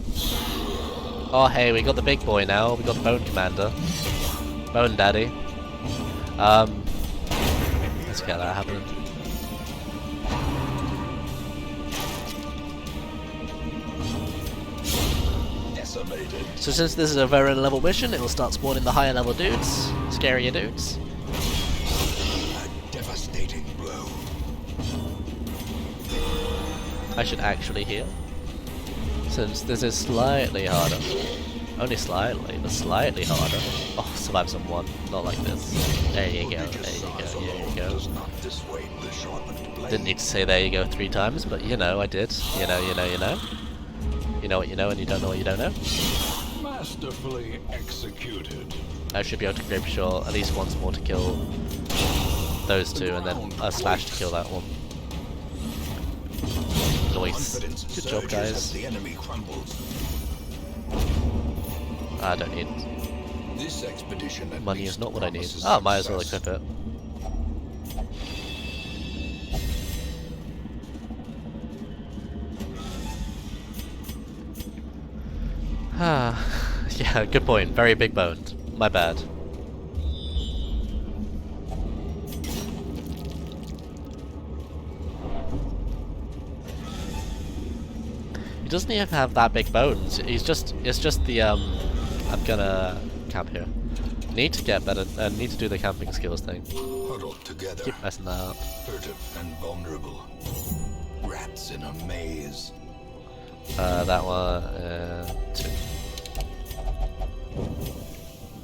Oh, hey, we got the big boy now. We got the Bone Commander. Bone Daddy. Let's get that happening. Decimated. So since this is a very level mission, it will start spawning the higher level dudes, scarier dudes. A devastating blow. I should actually heal, since this is slightly harder. Only slightly, but slightly harder. Oh, survive someone, not like this. There you go, there you go, there you go. Didn't need to say there you go 3 times, but you know I did. You know, you know, you know. You know what you know and you don't know what you don't know. Masterfully executed. I should be able to grip shot at least once more to kill those two, and then a slash to kill that one. Nice. Good job, guys. The enemy crumbles. I don't need... This expedition at Money least is not what I need. promises Oh, might as well success. equip it. Ah, yeah, good point. Very big boned. My bad. He doesn't even have that big bones. It's just the I'm gonna camp here. Need to get better. Need to do the camping skills thing. Huddled together, Keep messing that up. furtive and vulnerable. Rats in a maze. That one. 2.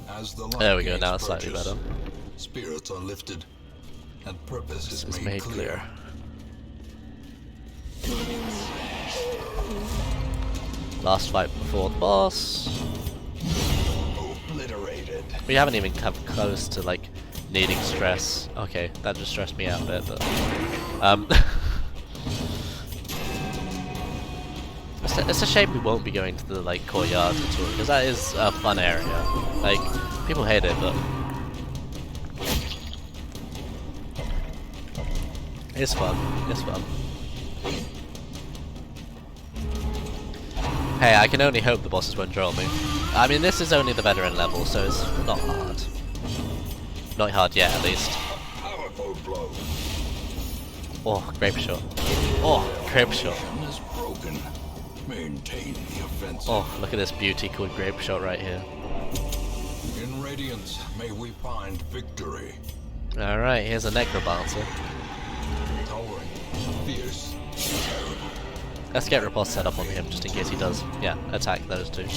As the There we go. light Now gates it's slightly purchase, better. Spirits are lifted, and purpose It's is made clear. Last fight before the boss. Obliterated. We haven't even come close to like needing stress. Okay, that just stressed me out a bit, but um, it's a shame we won't be going to the like courtyard at all, because that is a fun area. Like, people hate it, but it's fun. It's fun. Hey, I can only hope the bosses won't troll me. I mean, this is only the veteran level, so it's not hard. Not hard yet, at least. Powerful blow. Oh, grape shot. Oh, grape shot. Is broken. Maintain the offensive. Oh, look at this beauty called grape shot right here. In Radiance, may we find victory. Alright, here's a necromancer. Towering, fierce, terrible. Let's get riposte set up on him just in case he does, yeah, attack those two.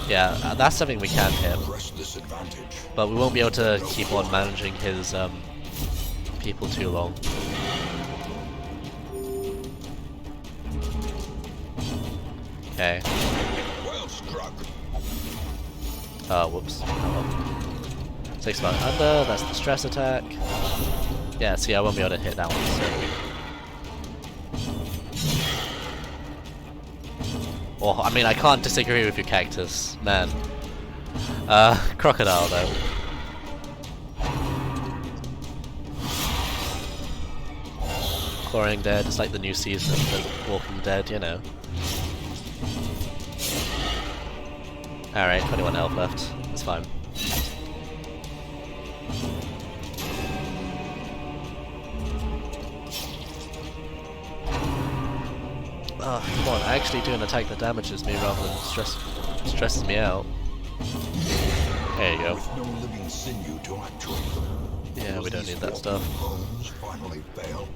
Yeah, that's something we can hit. Press this advantage. But we won't be able to keep on managing his people too long. Okay. Well struck. Whoops. Oh well. 6 months under, that's the stress attack. Yeah, see, I won't be able to hit that one, so. Oh, I mean, I can't disagree with your cactus, man. Crocodile though. Clawing Dead, it's like the new season of The Walking Dead, you know. Alright, 21 health left. It's fine. Oh, come on, actually do an attack that damages me rather than stresses me out. There you go. With no living sinew to actuate. Yeah, we don't need that stuff. Bones finally fail.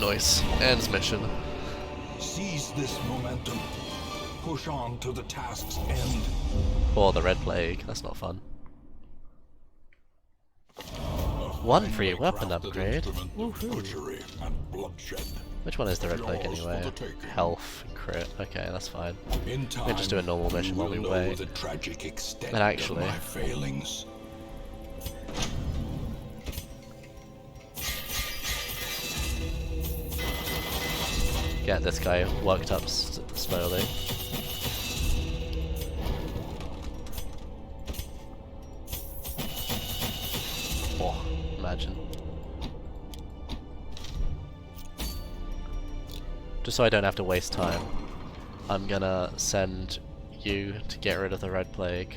Nice. Ends mission. Seize this momentum. Push on to the task's end. Or the Red Plague. That's not fun. One free weapon upgrade. Woohoo. Butchery and bloodshed. Which one is the Red Plague Yours for anyway? the taking. Health and crit. Okay, that's fine. In time, We'll just do a normal mission while we you will know wait. the tragic extent And actually- of my failings. Get this guy worked up slowly. Oh, imagine. Just so I don't have to waste time, I'm gonna send you to get rid of the Red Plague.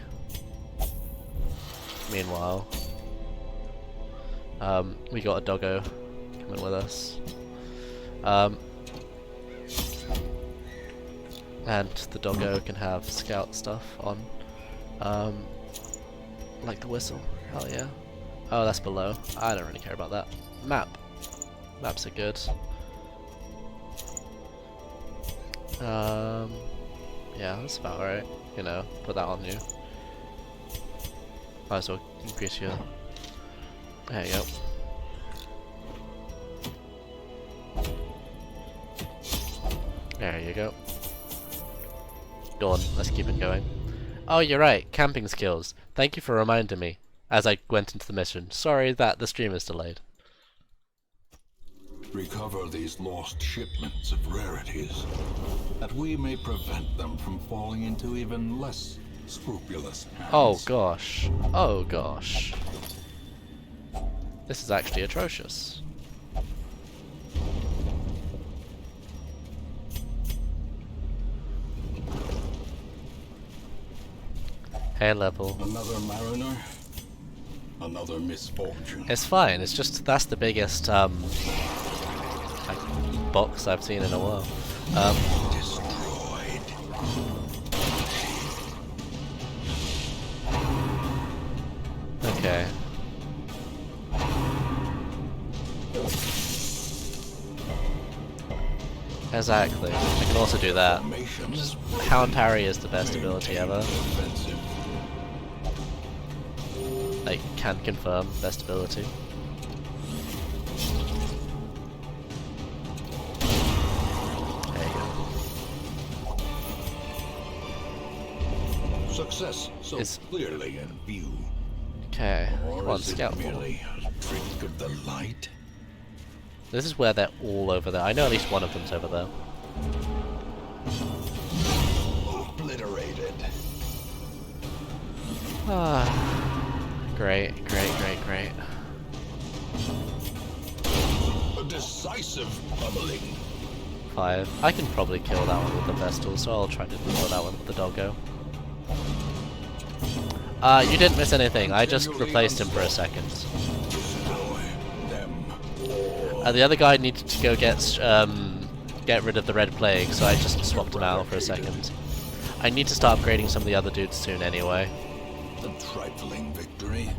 Meanwhile, we got a doggo coming with us. And the doggo can have scout stuff on. Like the whistle. Hell yeah. Oh, that's below. I don't really care about that. Map. Maps are good. Yeah, that's about right. You know, put that on you. Might as well increase your... There you go. There you go. Go on, let's keep it going. Oh, you're right, camping skills. Thank you for reminding me as I went into the mission. Sorry that the stream is delayed. Recover these lost shipments of rarities, that we may prevent them from falling into even less scrupulous hands. Oh gosh. Oh gosh. This is actually atrocious. Hair level. Another mariner, another misfortune. It's fine, it's just that's the biggest like, box I've seen in a while. Destroyed. Okay. Exactly. I can also do that. Formations. Hound Parry is the best ability ever. Offensive. Like, can confirm best ability. There you go. Success so Is clearly in view. okay. Or Come on, is it scout. merely a trick of the light? This is where they're all over there. I know at least one of them's over there. Obliterated. Ah, great. A decisive pummeling. 5. I can probably kill that one with the Vestal, so I'll try to kill that one with the Doggo. You didn't miss anything. I just replaced him for a second. Destroy them. The other guy needed to go get rid of the Red Plague, so I just swapped him out for a second. I need to start upgrading some of the other dudes soon anyway. A trifling victory,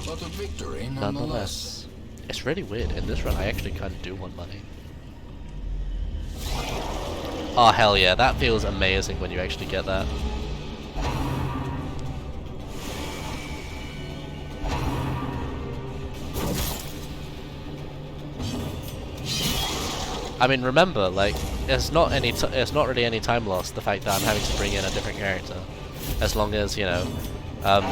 but a victory nonetheless. Nonetheless. It's really weird. In this run, I actually kind of do want money. Oh, hell yeah. That feels amazing when you actually get that. I mean, remember, like, it's not really any time lost, the fact that I'm having to bring in a different character. As long as, you know, and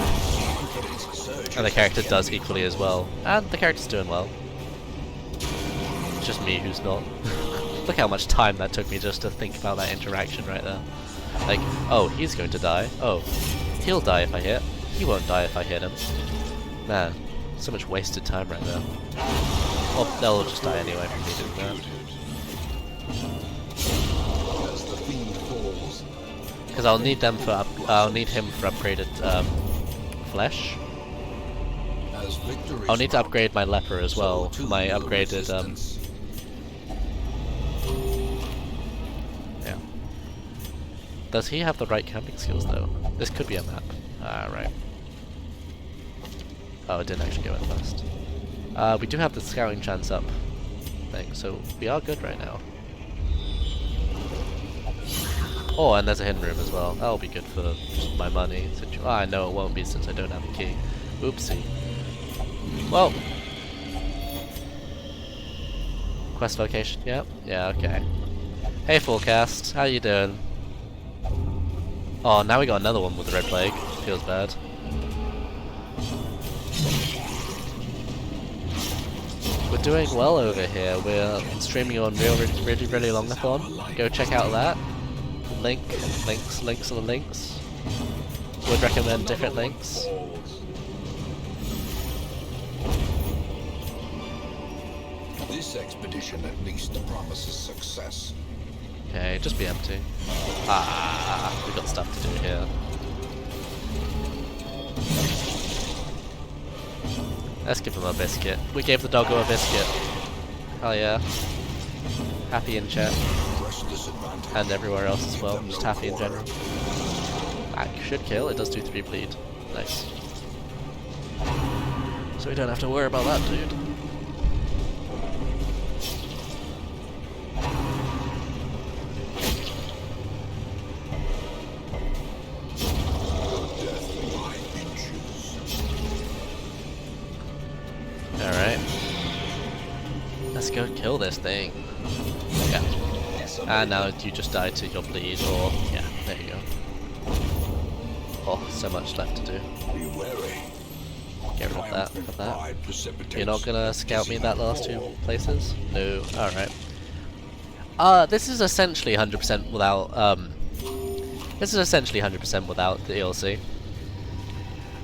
the character does equally as well. And the character's doing well. It's just me who's not. Look how much time that took me just to think about that interaction right there. Like, oh, he's going to die. Oh, he'll die if I hit. He won't die if I hit him. Man, so much wasted time right there. Well, they'll just die anyway from me doing that. Because I'll need them for I'll need him for upgraded flesh. I'll need to upgrade my leper as well. My upgraded yeah. Does he have the right camping skills though? This could be a map. Ah, right. Oh, it didn't actually go in first. We do have the scouting chance up thing, so we are good right now. Oh, and there's a hidden room as well. That'll be good for just my money. I know it won't be since I don't have a key. Oopsie. Well. Quest location, yep. Yeah, okay. Hey, Forecast. How you doing? Oh, now we got another one with the Red Plague. Feels bad. We're doing well over here. We're streaming on really longathon. Go check out that. Links on the links. Would recommend different links. This expedition at least promises success. Okay, just be empty. Ah, we got stuff to do here. Let's give him a biscuit. We gave the doggo a biscuit. Hell yeah. Happy in chat. And everywhere else as well, just happy in general. Back should kill, it does do 3 bleed. Nice. So we don't have to worry about that dude. Alright. Let's go kill this thing. Yeah. And now you just die to your bleed, or yeah, there you go. Oh, so much left to do. Get rid of that, of that. You're not gonna scout me that last 2 places? No. Alright. This is essentially 100% without, this is essentially 100% without the DLC.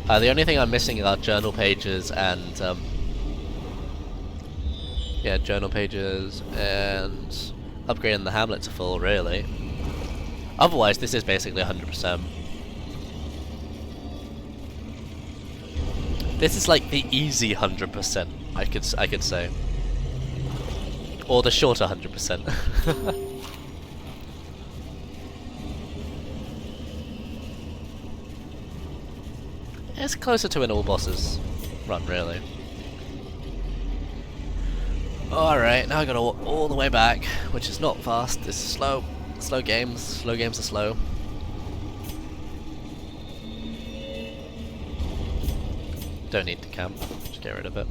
The only thing I'm missing are journal pages and, yeah, journal pages and upgrading the hamlet to full, really. Otherwise, this is basically 100%. This is like the easy 100%, I could say. Or the shorter 100%. It's closer to an all bosses run, really. Alright, now I gotta walk all the way back, which is not fast. This is slow. Slow games. Slow games are slow. Don't need to camp. Just get rid of it.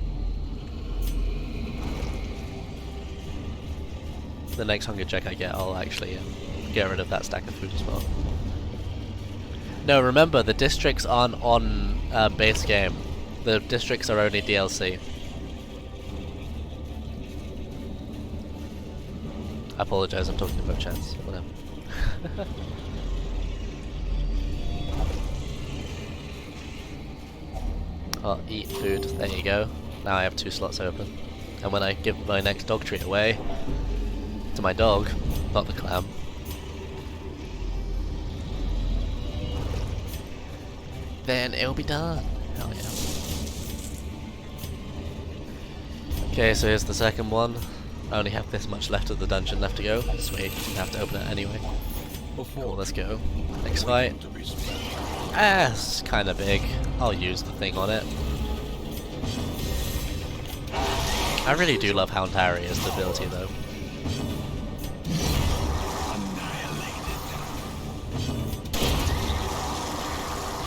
The next hunger check I get, I'll actually get rid of that stack of food as well. No, remember, the districts aren't on base game. The districts are only DLC. I apologize, I'm talking about chance. Whatever. Oh, eat food. There you go. Now I have 2 slots open. And when I give my next dog treat away to my dog, not the clam, then it'll be done. Hell yeah. Okay, so here's the second one. I only have this much left of the dungeon left to go. Sweet, I have to open it anyway. Cool, let's go. Next fight. Ah, it's kinda big. I'll use the thing on it. I really do love Hound Harry as the ability though.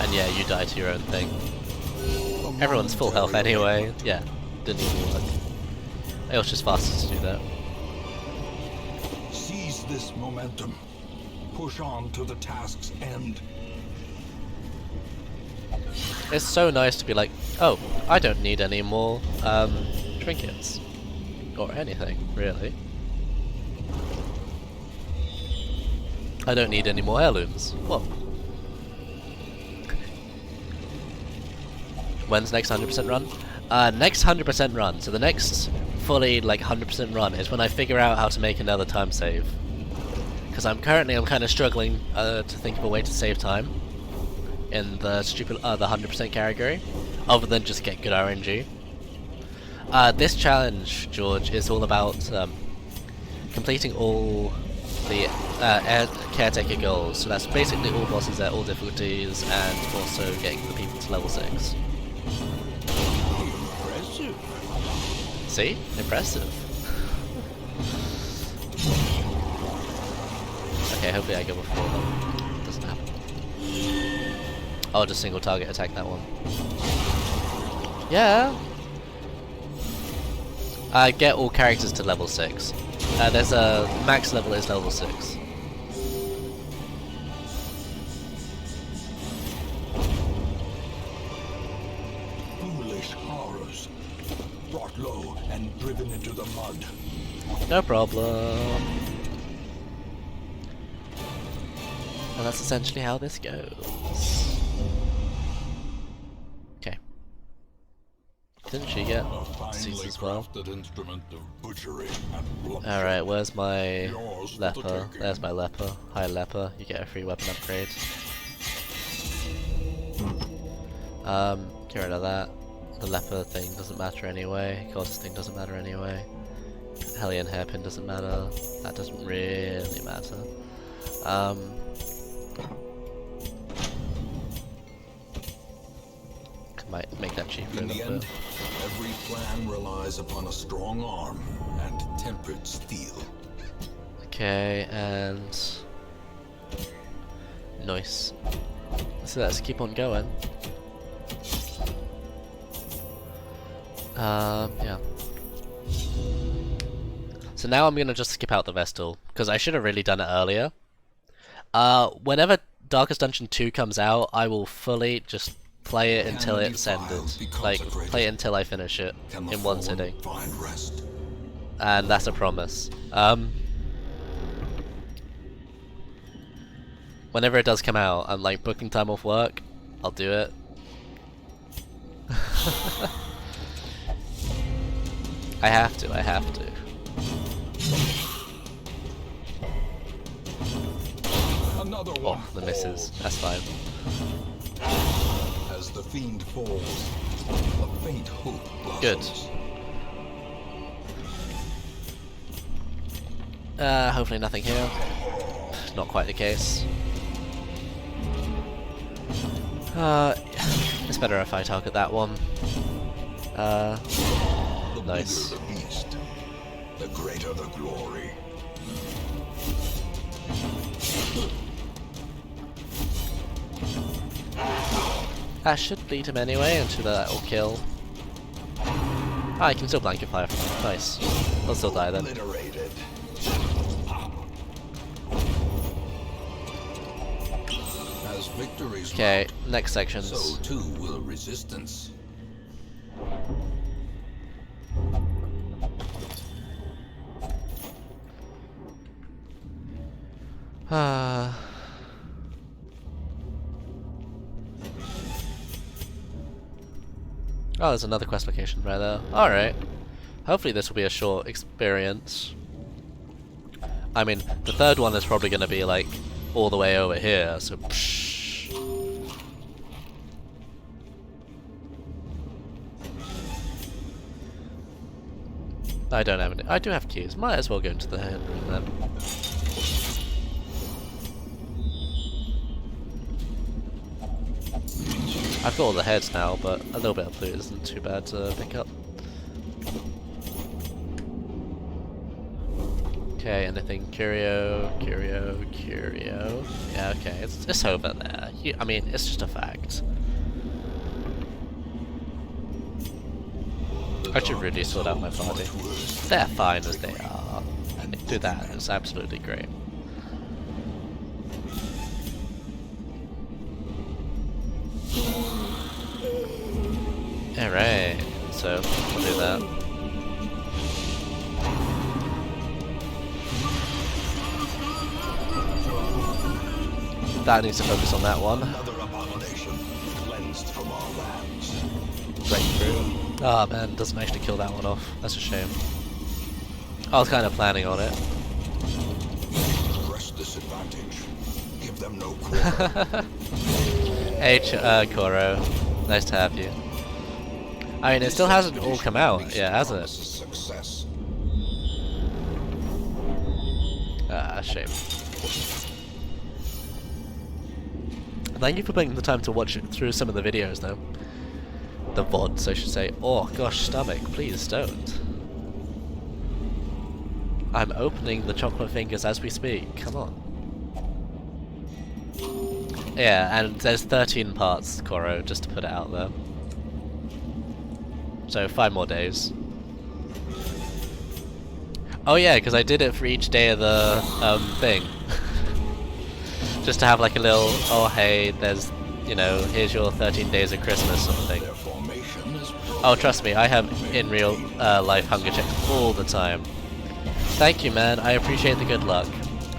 And yeah, you die to your own thing. Everyone's full health anyway. Yeah, didn't even work. It was just faster to do that. Seize this momentum. Push on to the task's end. It's so nice to be like, oh, I don't need any more trinkets. Or anything, really. I don't need any more heirlooms. What? When's next 100% run? Next 100% run. So the next fully like 100% run is when I figure out how to make another time save. Because I'm kind of struggling to think of a way to save time in the stupid the 100% category, other than just get good RNG. This challenge, George, is all about completing all the Caretaker goals. So that's basically all bosses at all difficulties, and also getting the people to level 6. Impressive. See? Impressive. Okay, hopefully I go before them. Doesn't happen. I'll just single target attack that one. Yeah. Get all characters to level 6. There's a max level is level 6. Foolish horrors. Brought low and driven into the mud. No problem. And that's essentially how this goes. Okay. Didn't she get seeds as well? Alright, where's my leper? There's my leper. Hi leper, you get a free weapon upgrade. Get rid of that. The leper thing doesn't matter anyway. Goddess thing doesn't matter anyway. Hellion hairpin doesn't matter. That doesn't really matter. Might make that cheaper In a the little end, bit. every plan relies upon a strong arm and tempered steel. Okay, and nice. So let's keep on going. Yeah. So now I'm gonna just skip out the Vestal, because I should have really done it earlier. Whenever Darkest Dungeon 2 comes out, I will fully just play it until it's ended. Like, play it until I finish it in one sitting. Find rest. And that's a promise. Whenever it does come out, I'm like booking time off work, I'll do it. I have to. Another one. Oh, the misses. That's fine. As the fiend falls, a faint hope Good. blossoms. Hopefully nothing here. Not quite the case. It's better if I target that one. The Nice. bigger the beast, the greater the glory. That should bleed him anyway, until that will kill. Ah, I can still blanket fire from him. Nice. I'll still die then. As victories Okay, mount, next sections. so too will resistance. Oh, there's another quest location right there. Alright. Hopefully this will be a short experience. I mean, the third one is probably going to be like all the way over here, so psh. I don't have any. I do have keys. Might as well go into the head room then. I've got all the heads now, but a little bit of loot isn't too bad to pick up. Okay, anything curio? Yeah, okay, it's over there. I mean, it's just a fact. I should really sort out my party. They're fine as they are. And do that, it's absolutely great. Alright, so we'll do that. That needs to focus on that one. Another abomination cleansed from our lands. Breakthrough. Ah man, doesn't actually kill that one off. That's a shame. I was kind of planning on it. Press this advantage. Give them no quarter. Hey, Koro. Nice to have you. I mean, it still hasn't all come out, yeah, has it? Success. Ah, shame. Thank you for taking the time to watch it through some of the videos, though. The VODs, I should say. Oh, gosh, stomach, please don't. I'm opening the chocolate fingers as we speak, come on. Yeah, and there's 13 parts, Koro, just to put it out there. So 5 more days. Oh yeah, because I did it for each day of the thing. Just to have like a little, oh hey, there's, you know, here's your 13 days of Christmas sort of thing. Oh, trust me, I have in real life hunger checks all the time. Thank you, man, I appreciate the good luck.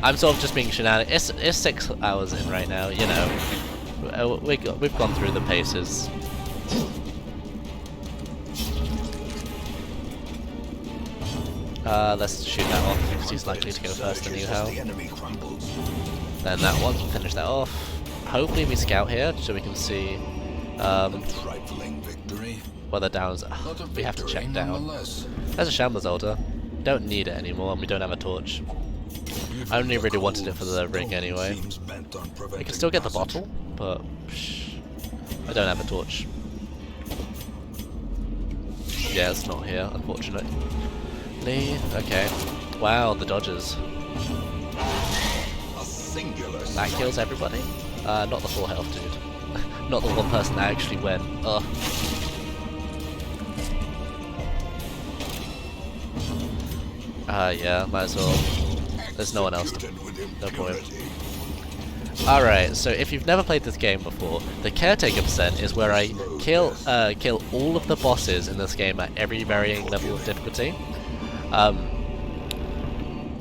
I'm sort of just being shenanigans. It's 6 hours in right now, you know. We've gone through the paces. Let's shoot that off, because he's likely to go first anyhow. Then that one, finish that off. Hopefully we scout here, so we can see where the downs are. We have to check down. There's a Shambler's Altar. Don't need it anymore, and we don't have a torch. I only really wanted it for the ring anyway. I can still get the bottle, but I don't have a torch. Yeah, it's not here, unfortunately. Okay. Wow, the dodges. That kills everybody? Not the full health dude. Not the one person that actually went. Ugh. Yeah, might as well. There's no one else. No point. Alright, so if you've never played this game before, the Caretaker percent is where I kill all of the bosses in this game at every varying level of difficulty.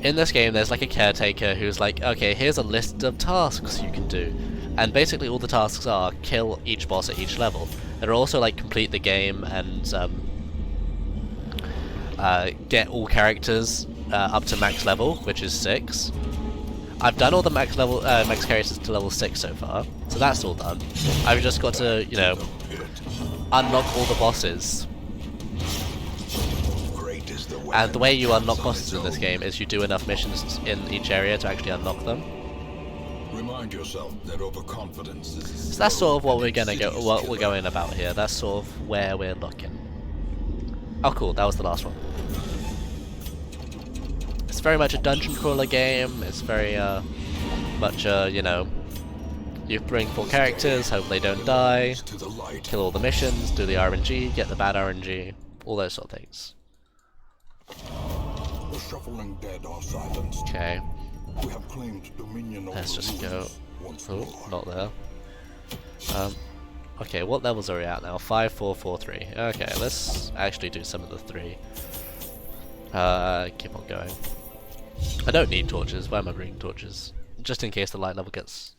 In this game there's like a caretaker who's like, okay, here's a list of tasks you can do, and basically all the tasks are kill each boss at each level. There are also like complete the game and get all characters up to max level, which is 6. I've done all the max characters to level 6 so far, so that's all done. I've just got to, you know, unlock all the bosses. And the way you unlock bosses in this game is you do enough missions in each area to actually unlock them. Remind yourself that overconfidence is so that's sort of what we're going about here. That's sort of where we're looking. Oh cool, that was the last one. It's very much a dungeon crawler game. It's very much you know, you bring 4 characters, hope they don't die, kill all the missions, do the RNG, get the bad RNG, all those sort of things. The shuffling dead are silenced. Okay. We have claimed dominion over Let's just the go. ruins once Oh, more. not there. Okay, what levels are we at now? 5, 4, 4, 3. Okay, let's actually do some of the 3. Keep on going. I don't need torches. Why am I bringing torches? Just in case the light level gets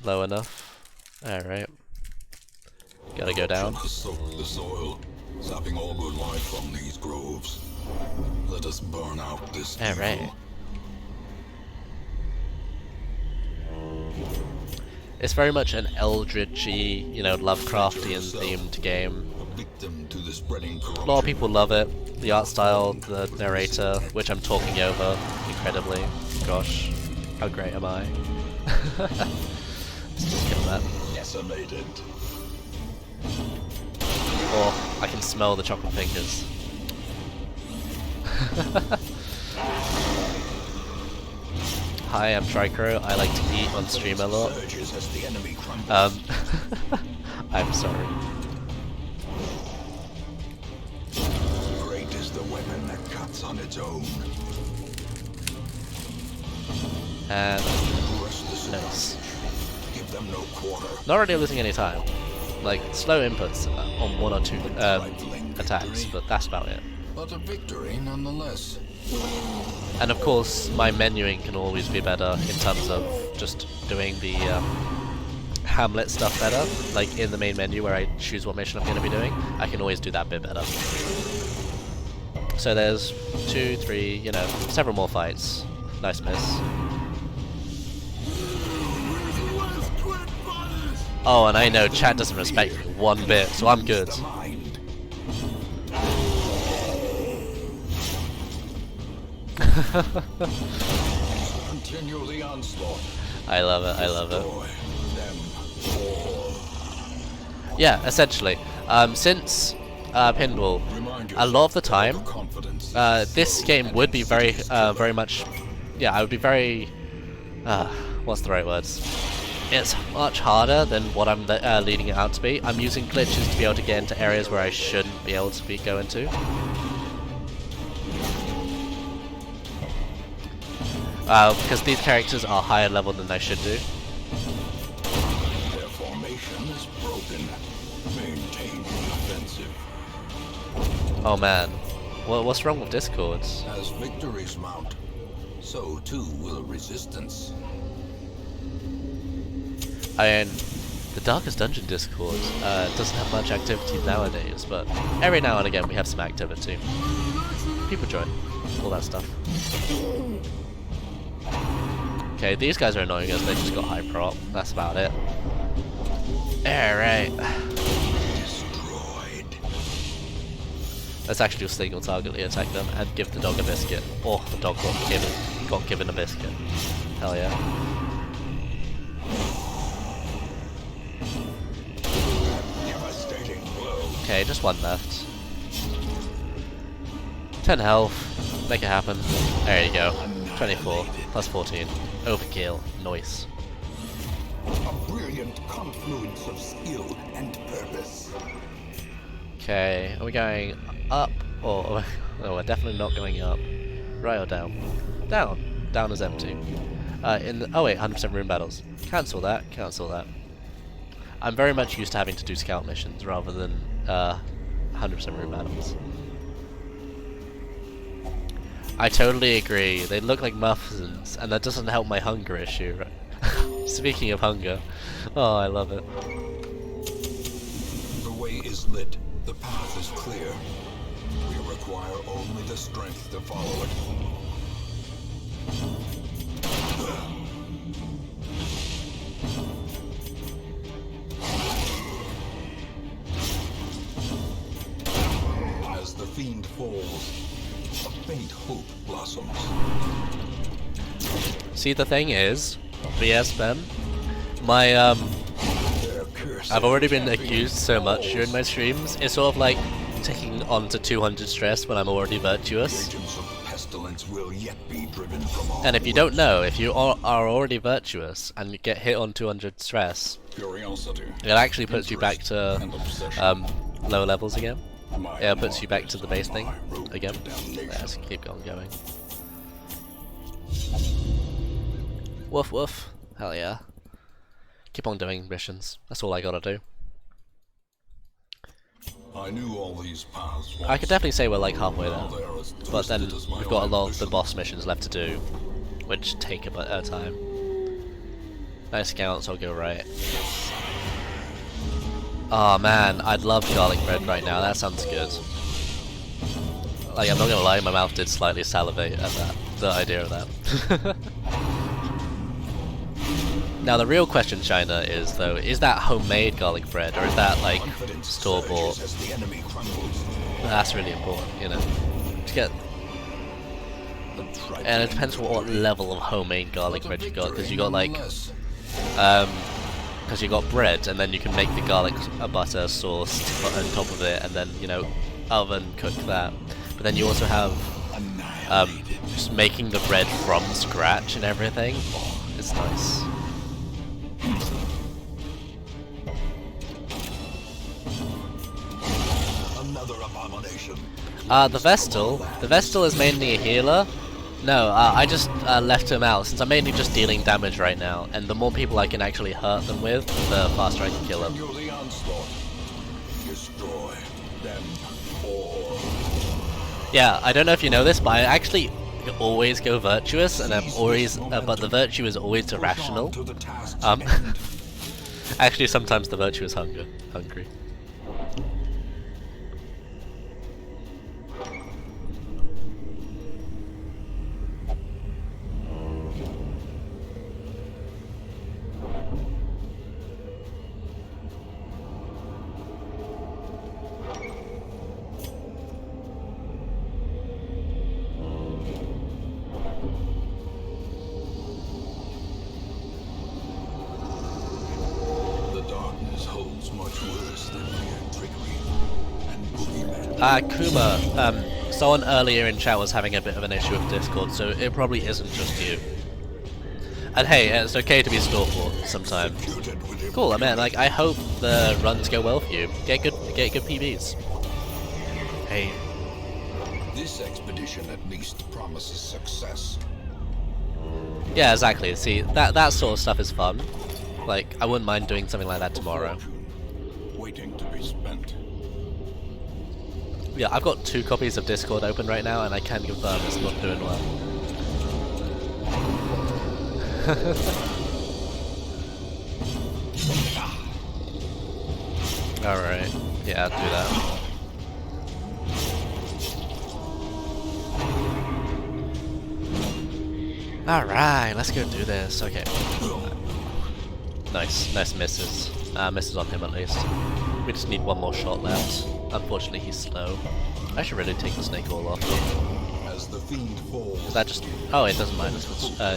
low enough. Alright. Gotta go down. Corruption has soaked the soil, sapping all good life from these groves. Let us burn out this Alright. evil. It's very much an eldritchy, you know, Lovecraftian themed game. A victim to the spreading A corruption. lot of people love it. The art style, the narrator, which I'm talking over incredibly. Gosh, how great am I? Let's just kill that. Decimated. Oh, I can smell the chocolate fingers. Hi, I'm Tricro. I like to eat on stream a lot. Surges as the enemy crumbles. I'm sorry. Great is the weapon that cuts on its own. And Rush the nice. Give them no quarter. Not really losing any time. Like, slow inputs on 1 or 2 attacks, but that's about it. But a victory nonetheless. And of course, my menuing can always be better in terms of just doing the Hamlet stuff better. Like in the main menu where I choose what mission I'm going to be doing, I can always do that bit better. So there's 2, 3, you know, several more fights. Nice miss. Oh, and I know chat doesn't respect me one bit, so I'm good. The mind. Continue the onslaught. I love it, I love it. Destroy them all. Yeah, essentially. Since Pinball, Remind a lot of the time, yourself confidence. this game would be very, very much, yeah, I would be very, what's the right words? It's much harder than what I'm leading it out to be. I'm using glitches to be able to get into areas where I shouldn't be able to go into. Because these characters are higher level than they should do. Their formation is broken. Maintain the offensive. Oh man, what's wrong with Discord? As victories mount, so too will resistance. I mean, the Darkest Dungeon Discord doesn't have much activity nowadays, but every now and again we have some activity. People join, all that stuff. Okay, these guys are annoying us, they just got high prop, that's about it. Alright. Destroyed. Let's actually single targetly attack them and give the dog a biscuit. Oh, the dog got given a biscuit. Hell yeah. Devastating blow. Okay, just one left. 10 health. Make it happen. There you go. 24 plus 14. Overkill. Nice. A brilliant confluence of skill and purpose. Okay, are we going up or no? We're definitely not going up. Right or down? Down. Down is empty. Oh wait, 100% room battles. Cancel that. Cancel that. I'm very much used to having to do scout missions rather than 100% room battles. I totally agree. They look like muffins, and that doesn't help my hunger issue. Speaking of hunger, oh, I love it. The way is lit. The path is clear. We require only the strength to follow it. As the fiend falls, a faint hope blossoms. See, the thing is, VS Ben, my Their curse I've already been accused so much during my streams. It's sort of like taking on to 200 stress when I'm already virtuous. agents of pestilence will yet be driven from all And if you don't know, if you are already virtuous and you get hit on 200 stress, curiosity. it actually puts you back to And obsession. lower levels again. My Yeah, it puts you back mark to the is base on thing my road to again. damnation. Let's keep on going. Woof woof. Hell yeah. Keep on doing missions. That's all I gotta do. I knew all these paths once. I could definitely say we're like halfway there. Now they are as But then twisted as my we've got a own lot of the ambition. boss missions left to do, which take a bit of time. Nice scouts, I'll go right. Oh man, I'd love garlic bread right now, that sounds good. Like, I'm not gonna lie, my mouth did slightly salivate at that, the idea of that. Now the real question, China, is though, is that homemade garlic bread, or is that like store-bought? As the enemy crumbles. That's really important, you know, to get. And it depends on what level of homemade garlic bread you got, because you got like, because you got bread, and then you can make the garlic butter sauce to put on top of it, and then you know, oven cook that. But then you also have just making the bread from scratch and everything. Oh, it's nice. Another abomination. The Vestal is mainly a healer. No, I just left him out since I'm mainly just dealing damage right now, and the more people I can actually hurt them with, the faster I can kill them. You're the onslaught. Destroy them all. Yeah, I don't know if you know this, but I actually always go virtuous, and I'm always, but the virtue is always irrational. To the task's Um, end. Actually, sometimes the virtue is hungry. The darkness holds much worse than mere trickery and boogeyman. Kuma, someone earlier in chat was having a bit of an issue with Discord, so it probably isn't just you. And hey, it's okay to be store-bought sometimes. Executed with Cool, I mean, like, I hope the runs go well for you. Get good PBs. Hey, This expedition at least promises success. yeah, exactly. See, that sort of stuff is fun. Like, I wouldn't mind doing something like that tomorrow. Fortune waiting to be spent. Yeah, I've got 2 copies of Discord open right now, and I can confirm it's not doing well. Alright, yeah, I'll do that. Alright, let's go do this. Okay. Nice misses. Misses on him at least. We just need one more shot left. Unfortunately, he's slow. I should really take the snake all off. As the fiend falls, Is that just... Oh, it doesn't mind.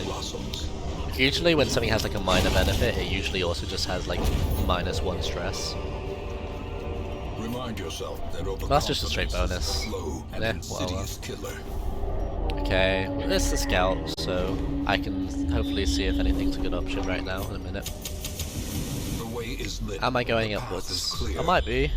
blossoms. Usually when something has like a minor benefit, it usually also just has like -1 stress. Remind yourself that That's just a straight overconfidence is bonus. a slow and Yeah, insidious killer. Okay, it's the scout, so I can hopefully see if anything's a good option right now in a minute. The way is lit. Am I going The path is upwards? clear. I might be.